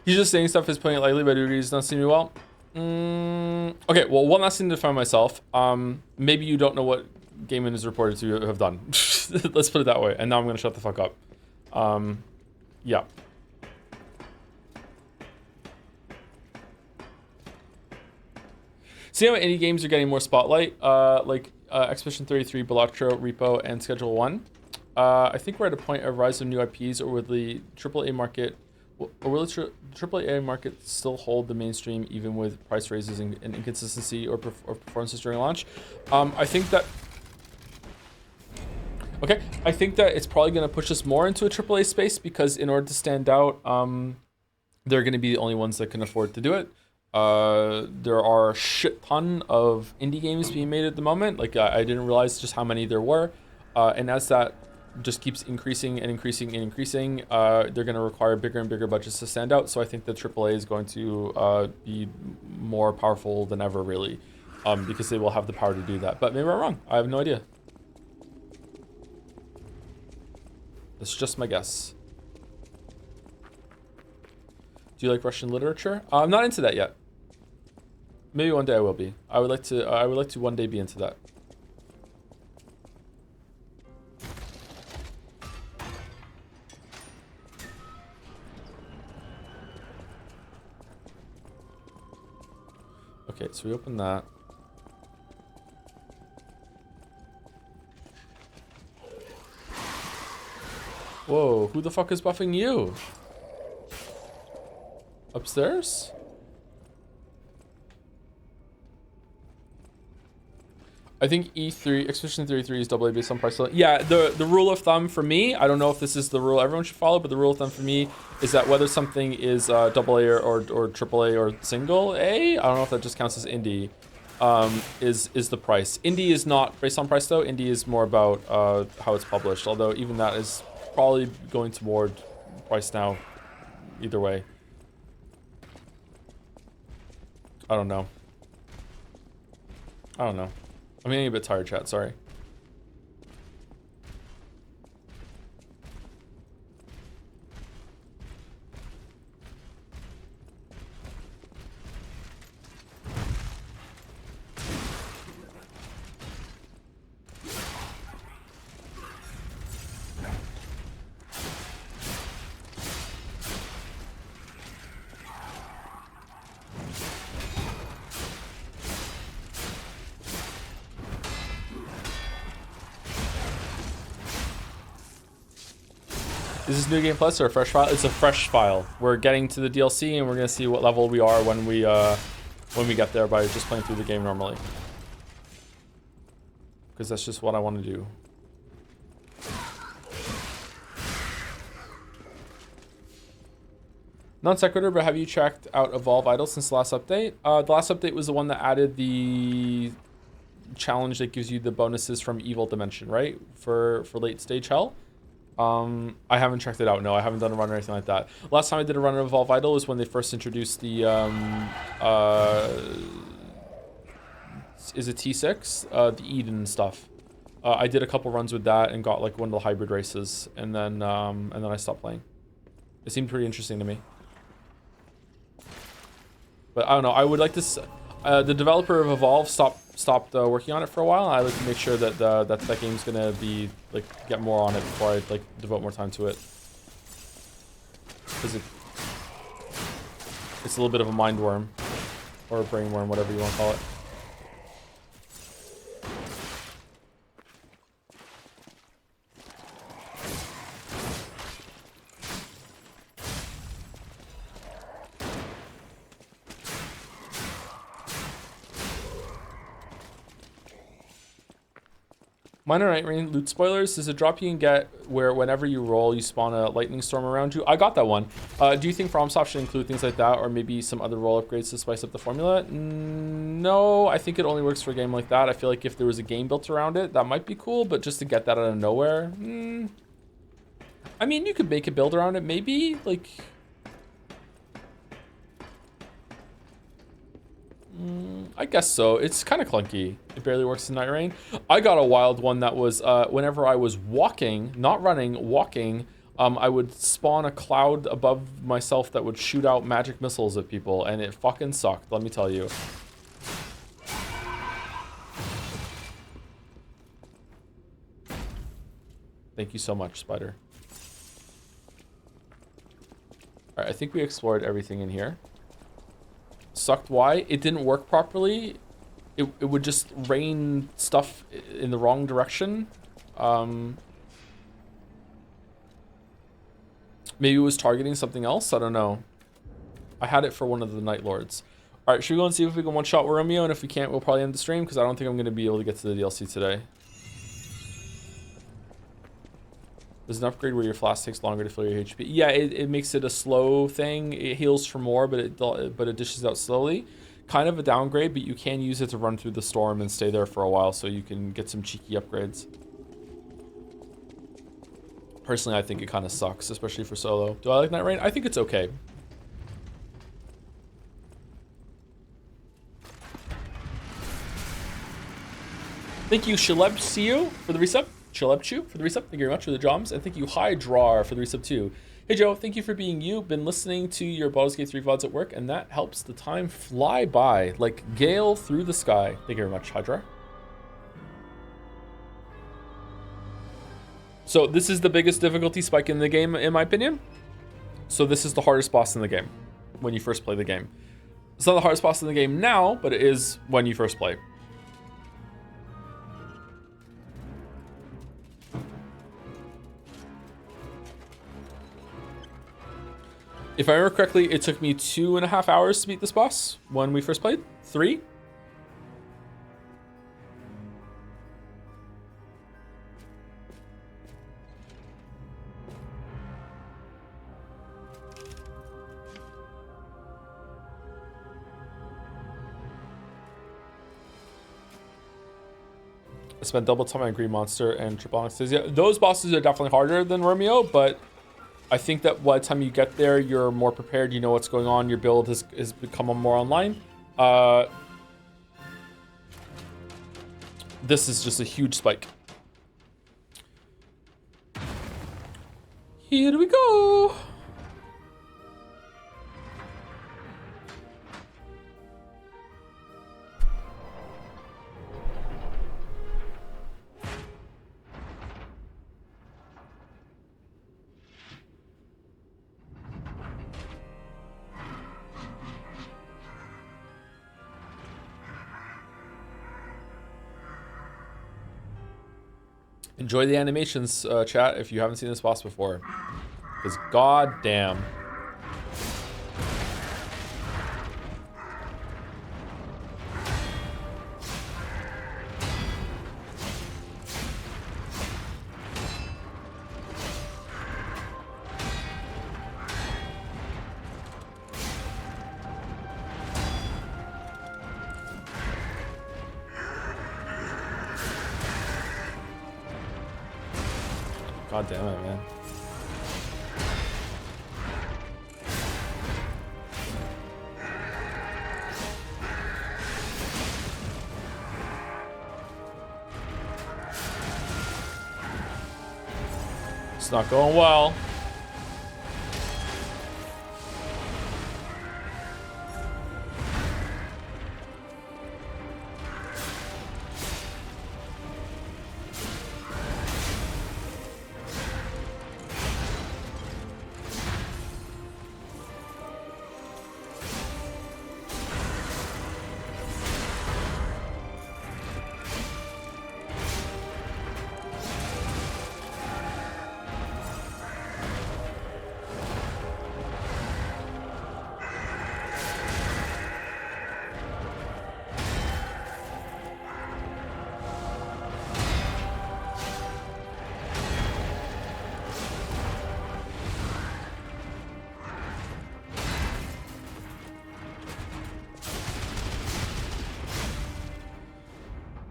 He's just saying stuff is putting it lightly, but he's not seeing me well. Okay, well, one last thing to define myself. Maybe you don't know what Gaiman is reported to have done. Let's put it that way. And now I'm going to shut the fuck up. Yeah. See how indie games are getting more spotlight? Like Expedition 33, Belotro, Repo, and Schedule 1. I think we're at a point of rise of new IPs, or will the AAA market... Or will the AAA market still hold the mainstream even with price raises and inconsistency or performances during launch? I think that... Okay, I think that it's probably going to push us more into a AAA space, because in order to stand out, they're going to be the only ones that can afford to do it. There are a shit ton of indie games being made at the moment. Like, I didn't realize just how many there were. And as that just keeps increasing and increasing and increasing, they're going to require bigger and bigger budgets to stand out. So I think that AAA is going to be more powerful than ever, really, because they will have the power to do that. But maybe I'm wrong. I have no idea. That's just my guess. Do you like Russian literature? I'm not into that yet. Maybe one day I will be. I would like to one day be into that. Okay, so we open that. Whoa, who the fuck is buffing you? Upstairs? I think E3, Expedition 33 is AA based on price. Yeah, the rule of thumb for me, I don't know if this is the rule everyone should follow, but the rule of thumb for me is that whether something is AA or AAA or single A, I don't know if that just counts as indie, is the price. Indie is not based on price though. Indie is more about how it's published, although even that is probably going toward price now, either way. I don't know. I'm getting a bit tired, chat, sorry. Is this New Game Plus or a fresh file? It's a fresh file. We're getting to the DLC and we're gonna see what level we are when we get there by just playing through the game normally. Because that's just what I want to do. Non sequitur, but have you checked out Evolve Idol since the last update? The last update was the one that added the challenge that gives you the bonuses from Evil Dimension, right? For late stage hell. I haven't checked it out. No, I haven't done a run or anything like that. Last time I did a run of Evolve Idol was when they first introduced the is it T6? The Eden stuff. I did a couple runs with that and got like one of the hybrid races, and then I stopped playing. It seemed pretty interesting to me. But I don't know. I would like to. The developer of Evolve stopped working on it for a while. I like to make sure that that game's gonna be like get more on it before I like devote more time to it, because it's a little bit of a mind worm or a brain worm, whatever you want to call it. Minor Night Rain loot spoilers. There's a drop you can get where whenever you roll, you spawn a lightning storm around you. I got that one. Do you think FromSoft should include things like that, or maybe some other roll upgrades to spice up the formula? No, I think it only works for a game like that. I feel like if there was a game built around it, that might be cool, but just to get that out of nowhere, I mean, you could make a build around it, maybe, like... I guess so. It's kind of clunky. It barely works in Night Rain. I got a wild one that was whenever I was walking, not running, walking, I would spawn a cloud above myself that would shoot out magic missiles at people, and it fucking sucked, let me tell you. Thank you so much, Spider. All right, I think we explored everything in here. Sucked why? It didn't work properly. It would just rain stuff in the wrong direction. Maybe it was targeting something else. I don't know. I had it for one of the Night Lords. All right, should we go and see if we can one-shot Romeo? And if we can't, we'll probably end the stream because I don't think I'm going to be able to get to the DLC today. There's an upgrade where your flask takes longer to fill your HP. Yeah, it makes it a slow thing. It heals for more, but it dishes out slowly. Kind of a downgrade, but you can use it to run through the storm and stay there for a while so you can get some cheeky upgrades. Personally, I think it kind of sucks, especially for solo. Do I like Night Rain? I think it's okay. Thank you, Shalebcu, for the resub. Chilebchu for the resub. Thank you very much for the drums. And thank you, Hydrar, for the resub too. Hey Joe, thank you for being you. Been listening to your Baldur's Gate 3 VODs at work, and that helps the time fly by like gale through the sky. Thank you very much, Hydrar. So this is the biggest difficulty spike in the game, in my opinion. So this is the hardest boss in the game when you first play the game. It's not the hardest boss in the game now, but it is when you first play. If I remember correctly, it took me 2.5 hours to beat this boss when we first played. 3? I spent double time on Green Monster and Triple Anesthesia. Those bosses are definitely harder than Romeo, but I think that by the time you get there, you're more prepared. You know what's going on. Your build has become more online. This is just a huge spike. Here we go. Enjoy the animations, chat, if you haven't seen this boss before. Because goddamn. God damn it, man. It's not going well.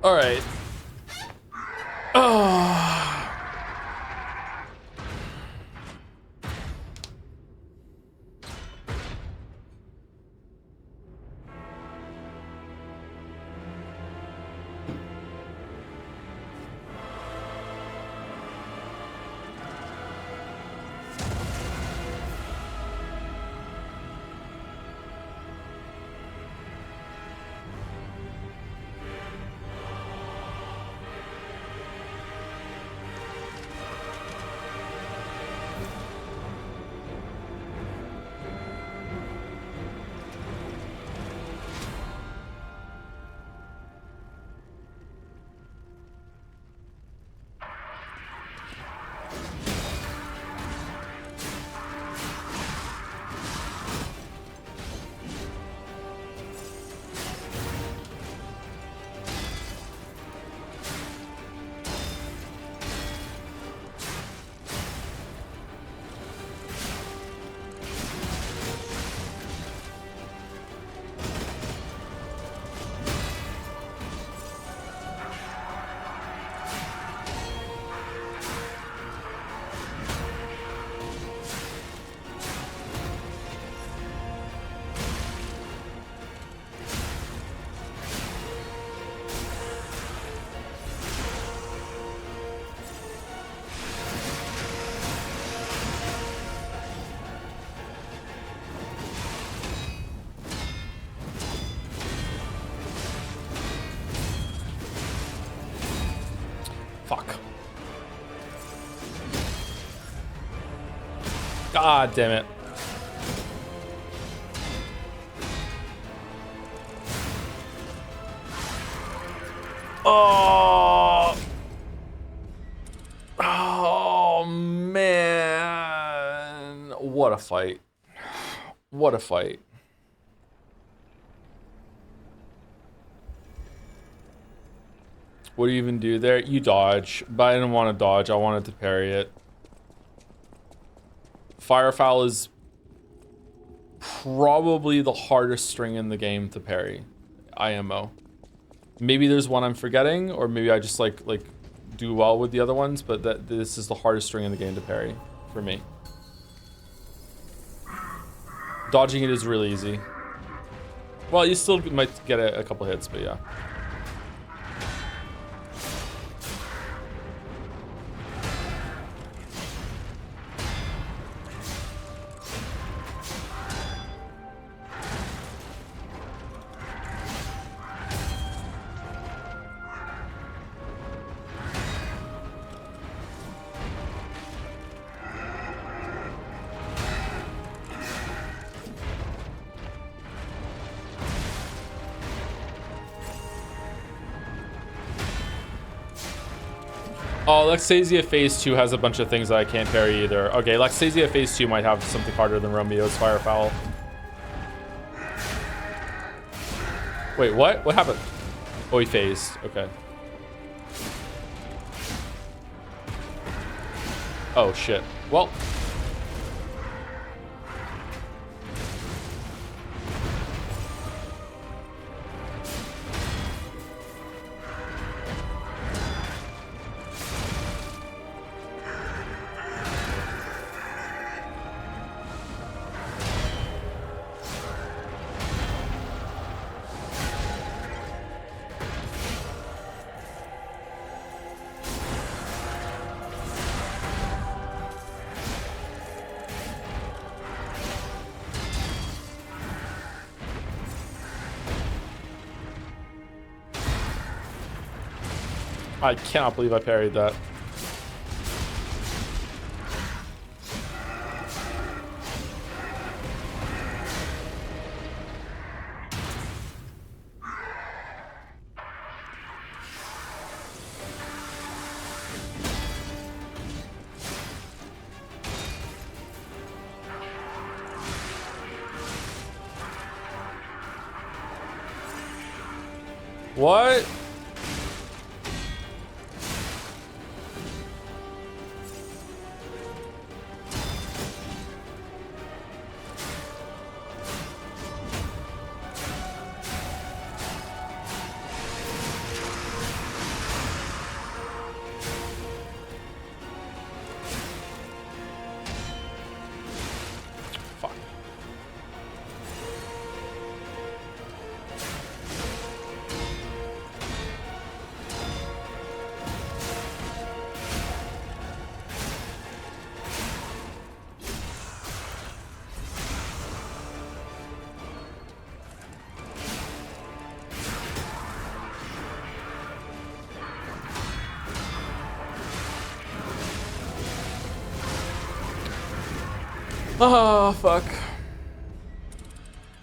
All right. Oh. Fuck. God damn it. Oh. Oh man. What a fight. What a fight. What do you even do there? You dodge, but I didn't want to dodge. I wanted to parry it. Firefowl is probably the hardest string in the game to parry. IMO. Maybe there's one I'm forgetting, or maybe I just like do well with the other ones, but this is the hardest string in the game to parry for me. Dodging it is really easy. Well, you still might get a couple hits, but yeah. Oh, Lexasia Phase 2 has a bunch of things that I can't parry either. Okay, Lexasia Phase 2 might have something harder than Romeo's Firefowl. Wait, what? What happened? Oh, he phased. Okay. Oh, shit. Well. I cannot believe I parried that. What? Oh, fuck.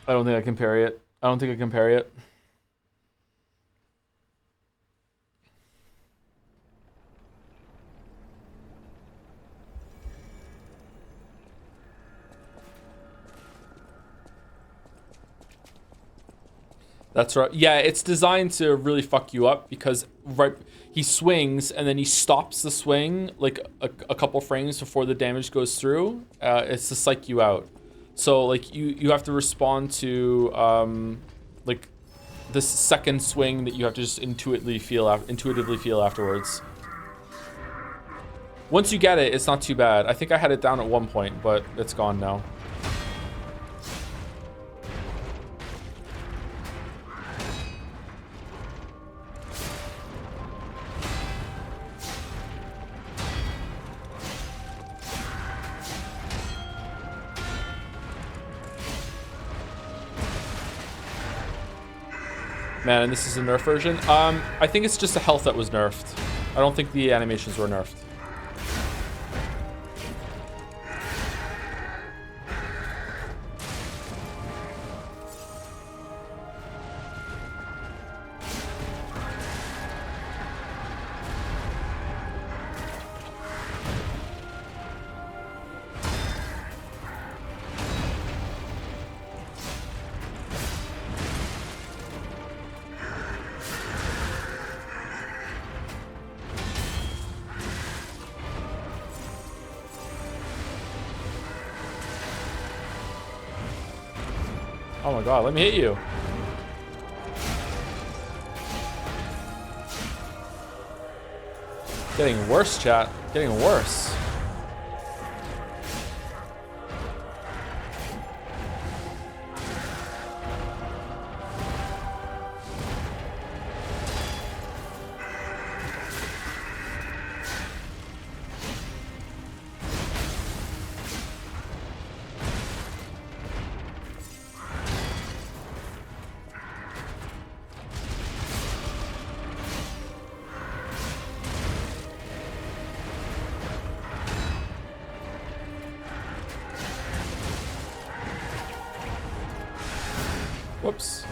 I don't think I can parry it. I don't think I can parry it. That's right. Yeah, it's designed to really fuck you up because he swings and then he stops the swing like a couple frames before the damage goes through. It's to psych you out. So like you have to respond to like this second swing that you have to just intuitively feel afterwards. Once you get it, it's not too bad. I think I had it down at one point, but it's gone now. Man, and this is a nerf version. I think it's just the health that was nerfed. I don't think the animations were nerfed. Oh my god, let me hit you. Getting worse, chat. Getting worse. Whoops.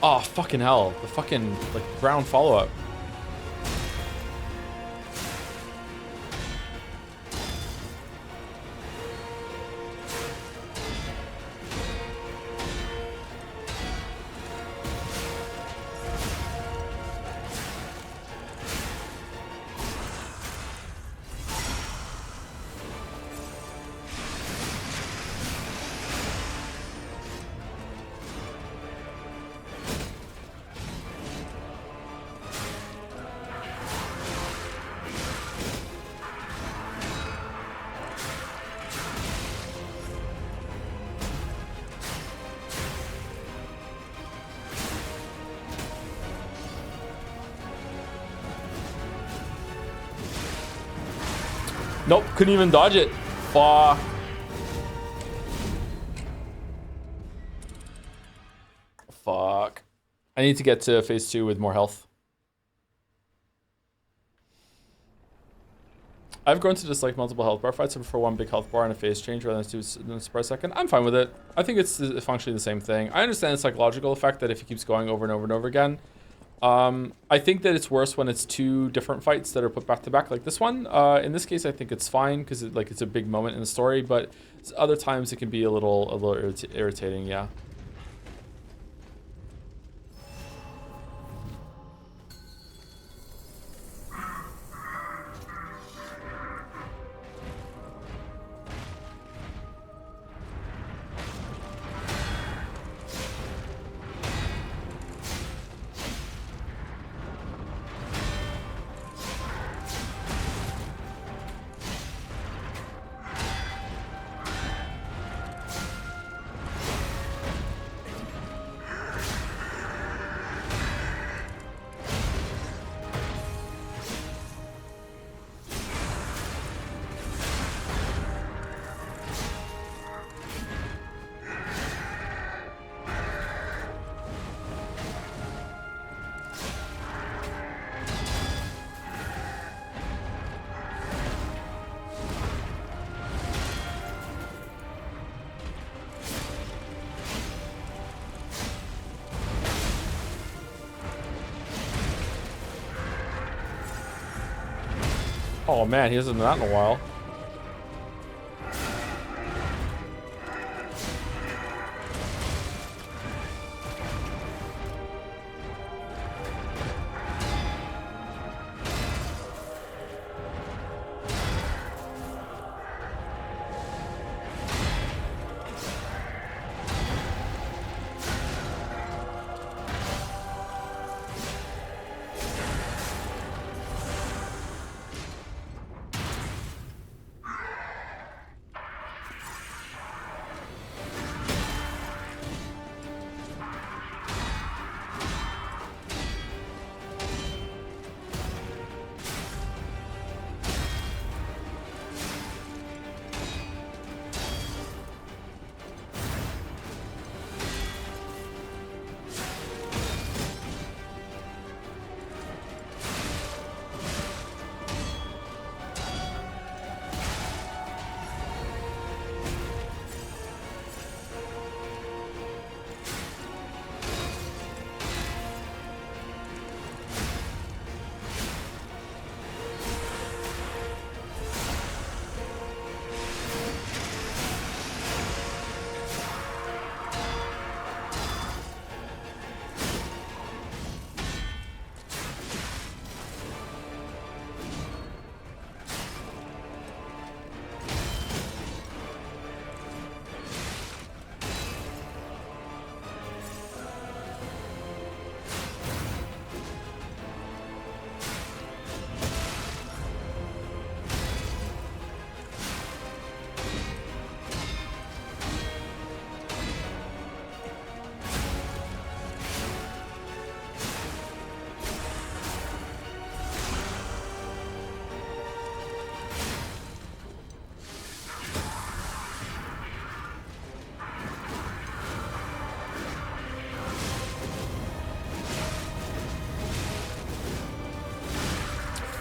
Oh, fucking hell. The fucking, like, ground follow-up. Nope, couldn't even dodge it. Fuck. Fuck. I need to get to phase 2 with more health. I've grown to dislike multiple health bar fights. I prefer one big health bar and a phase change rather than 2 per second. I'm fine with it. I think it's functionally the same thing. I understand the psychological effect that if it keeps going over and over and over again. I think that it's worse when it's 2 different fights that are put back to back like this one. In this case, I think it's fine because it's a big moment in the story, but other times it can be a little irritating, yeah. Oh man, he hasn't done that in a while.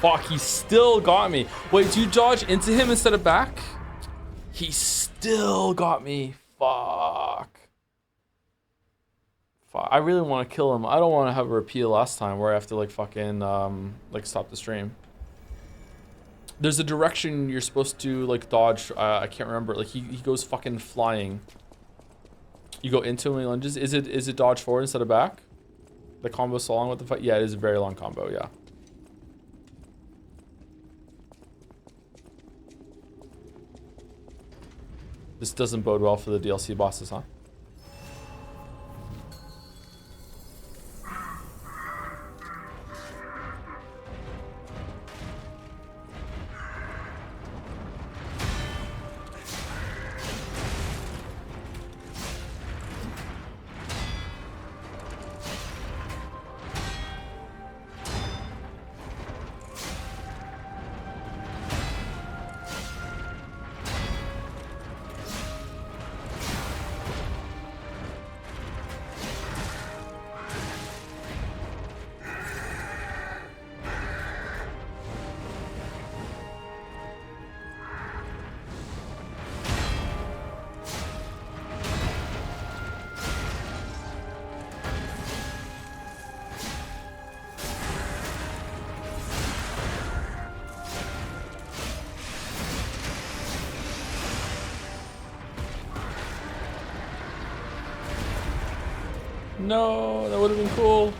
Fuck, he still got me. Wait, do you dodge into him instead of back? He still got me. Fuck. Fuck. I really want to kill him. I don't want to have a repeat last time where I have to like fucking like stop the stream. There's a direction you're supposed to like dodge. I can't remember. Like he goes fucking flying. You go into him and he lunges. Is it dodge forward instead of back? The combo so long with the fight? Yeah, it is a very long combo, yeah. This doesn't bode well for the DLC bosses, huh? No, that would have been cool.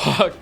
Fuck.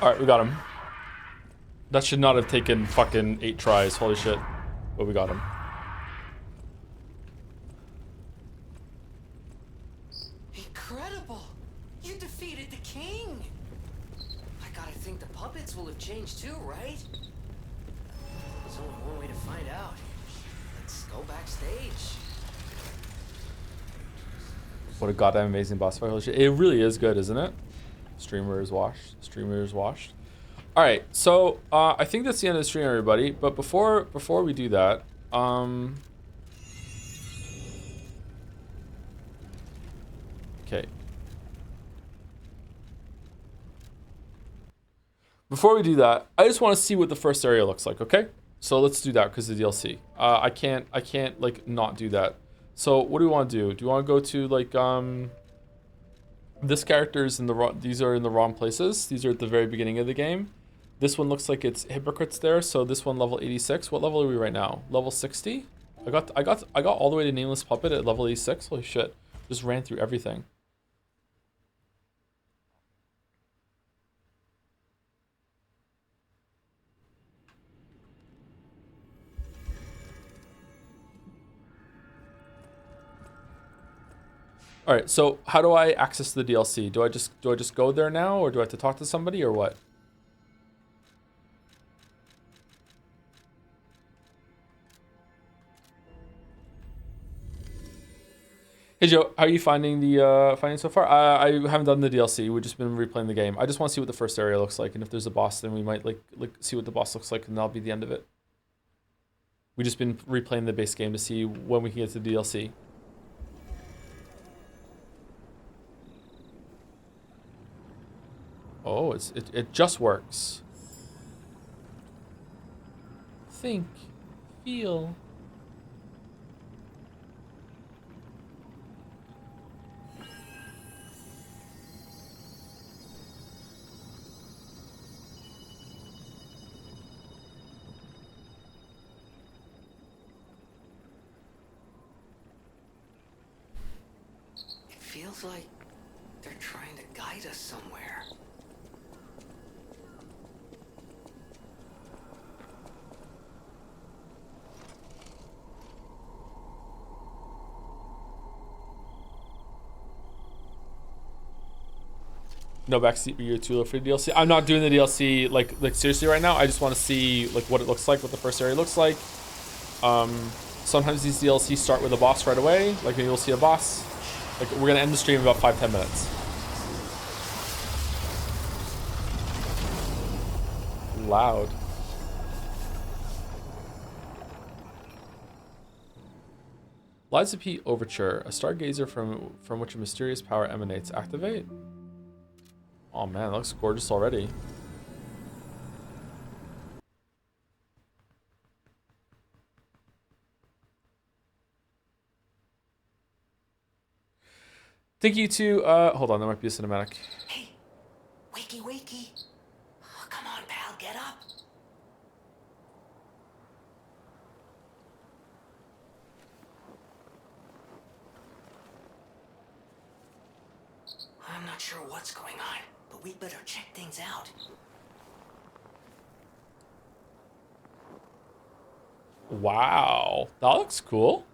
Alright, we got him. That should not have taken fucking 8 tries, holy shit. But we got him. Incredible! You defeated the king! I gotta think the puppets will have changed too, right? There's only one way to find out. Let's go backstage. What a goddamn amazing boss fight, holy shit. It really is good, isn't it? Streamer is washed. Streamer is washed. Alright, so I think that's the end of the stream, everybody. But before we do that, okay. Before we do that, I just want to see what the first area looks like, okay? So let's do that because of the DLC. I can't like not do that. So what do we want to do? Do you want to go to like this character is in the wrong, these are in the wrong places. These are at the very beginning of the game. This one looks like it's hypocrites there. So this one level 86. What level are we right now? Level 60? I got all the way to Nameless Puppet at level 86. Holy shit. Just ran through everything. All right, so how do I access the DLC? Do I just go there now, or do I have to talk to somebody, or what? Hey Joe, how are you finding the finding so far? I haven't done the DLC. We've just been replaying the game. I just want to see what the first area looks like, and if there's a boss, then we might like see what the boss looks like, and that'll be the end of it. We've just been replaying the base game to see when we can get to the DLC. Oh, it just works. Think, feel. It feels like they're trying to guide us somewhere. No backseat, but you're too low for the DLC. I'm not doing the DLC like seriously right now. I just want to see like what it looks like, what the first area looks like. Sometimes these DLCs start with a boss right away. Like maybe we'll see a boss. Like we're gonna end the stream in about 5-10 minutes. Loud. Liza P. Overture, a stargazer from which a mysterious power emanates. Activate? Oh man, that looks gorgeous already. Thank you to, hold on, there might be a cinematic. Hey, wakey wakey. Oh, come on, pal, get up. I'm not sure what's going on, but we better check things out. Wow, that looks cool.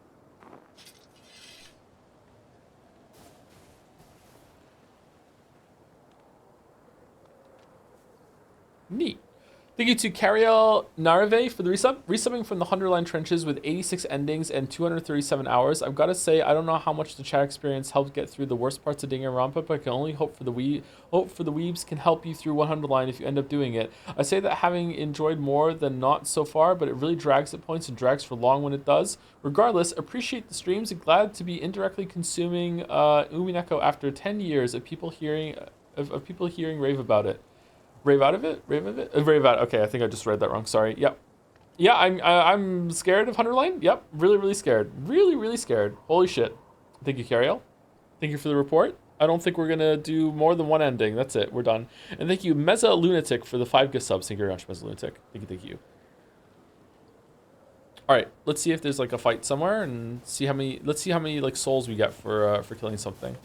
Neat. Thank you to Cariel Narve for the resub. Resubbing from the Hunterline Trenches with 86 endings and 237 hours. I've got to say, I don't know how much the chat experience helped get through the worst parts of Danganronpa, but I can only hope for the weebs can help you through 100 line if you end up doing it. I say that having enjoyed more than not so far, but it really drags at points and drags for long when it does. Regardless, appreciate the streams and glad to be indirectly consuming Umineko after 10 years of people hearing rave about it. Rave out of it? Rave of it? Rave out. Okay, I think I just read that wrong. Sorry. Yep. Yeah, I'm scared of Hunterline. Yep. Really, really scared. Really, really scared. Holy shit. Thank you, Cariel. Thank you for the report. I don't think we're going to do more than one ending. That's it. We're done. And thank you, Meza Lunatic, for the 5 gift subs. Thank you very much, Meza Lunatic. Thank you. All right. Let's see if there's like a fight somewhere and see how many, like souls we get for killing something.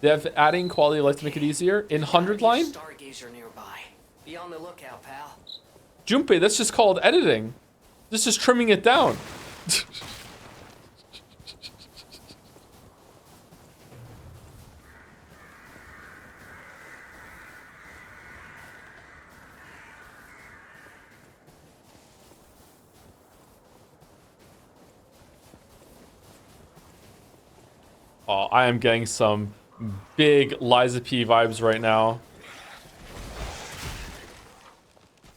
They're adding quality of life to make it easier. In 100 line? Stargazer nearby. Be on the lookout, pal. Junpei, that's just called editing. This is trimming it down. Oh, I am getting some big Liza P vibes right now.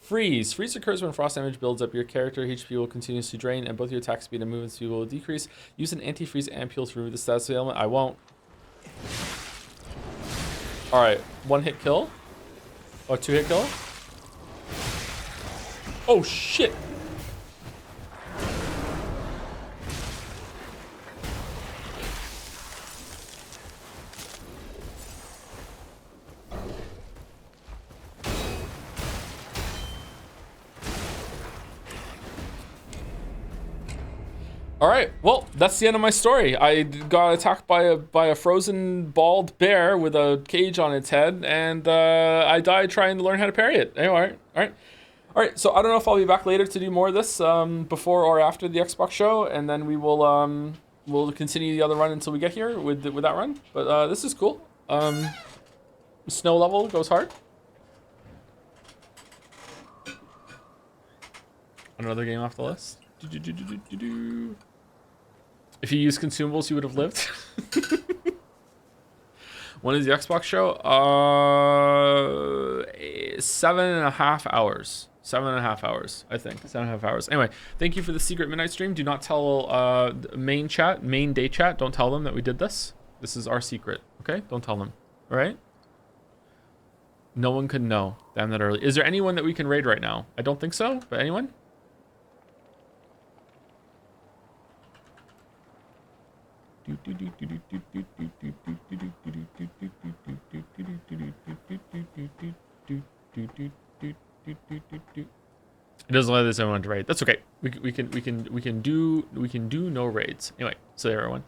Freeze. Freeze occurs when frost damage builds up. Your character HP will continuously drain, and both your attack speed and movement speed will decrease. Use an anti-freeze ampule to remove the status of the element. I won't. Alright, 1-hit kill. Or 2-hit kill. Oh, shit. All right, well, that's the end of my story. I got attacked by a frozen bald bear with a cage on its head, and I died trying to learn how to parry it. Anyway, all right. So I don't know if I'll be back later to do more of this before or after the Xbox show, and then we will we'll continue the other run until we get here with that run. But this is cool. Snow level goes hard. Another game off the list. If you used consumables, you would have lived. When is the Xbox show? 7.5 hours. 7.5 hours, I think. 7.5 hours. Anyway, thank you for the secret midnight stream. Do not tell main day chat. Don't tell them that we did this. This is our secret. Okay? Don't tell them. All right? No one could know. Damn that early. Is there anyone that we can raid right now? I don't think so, but anyone? It doesn't let us everyone to raid. That's okay. We can do no raids. Anyway, so there, everyone.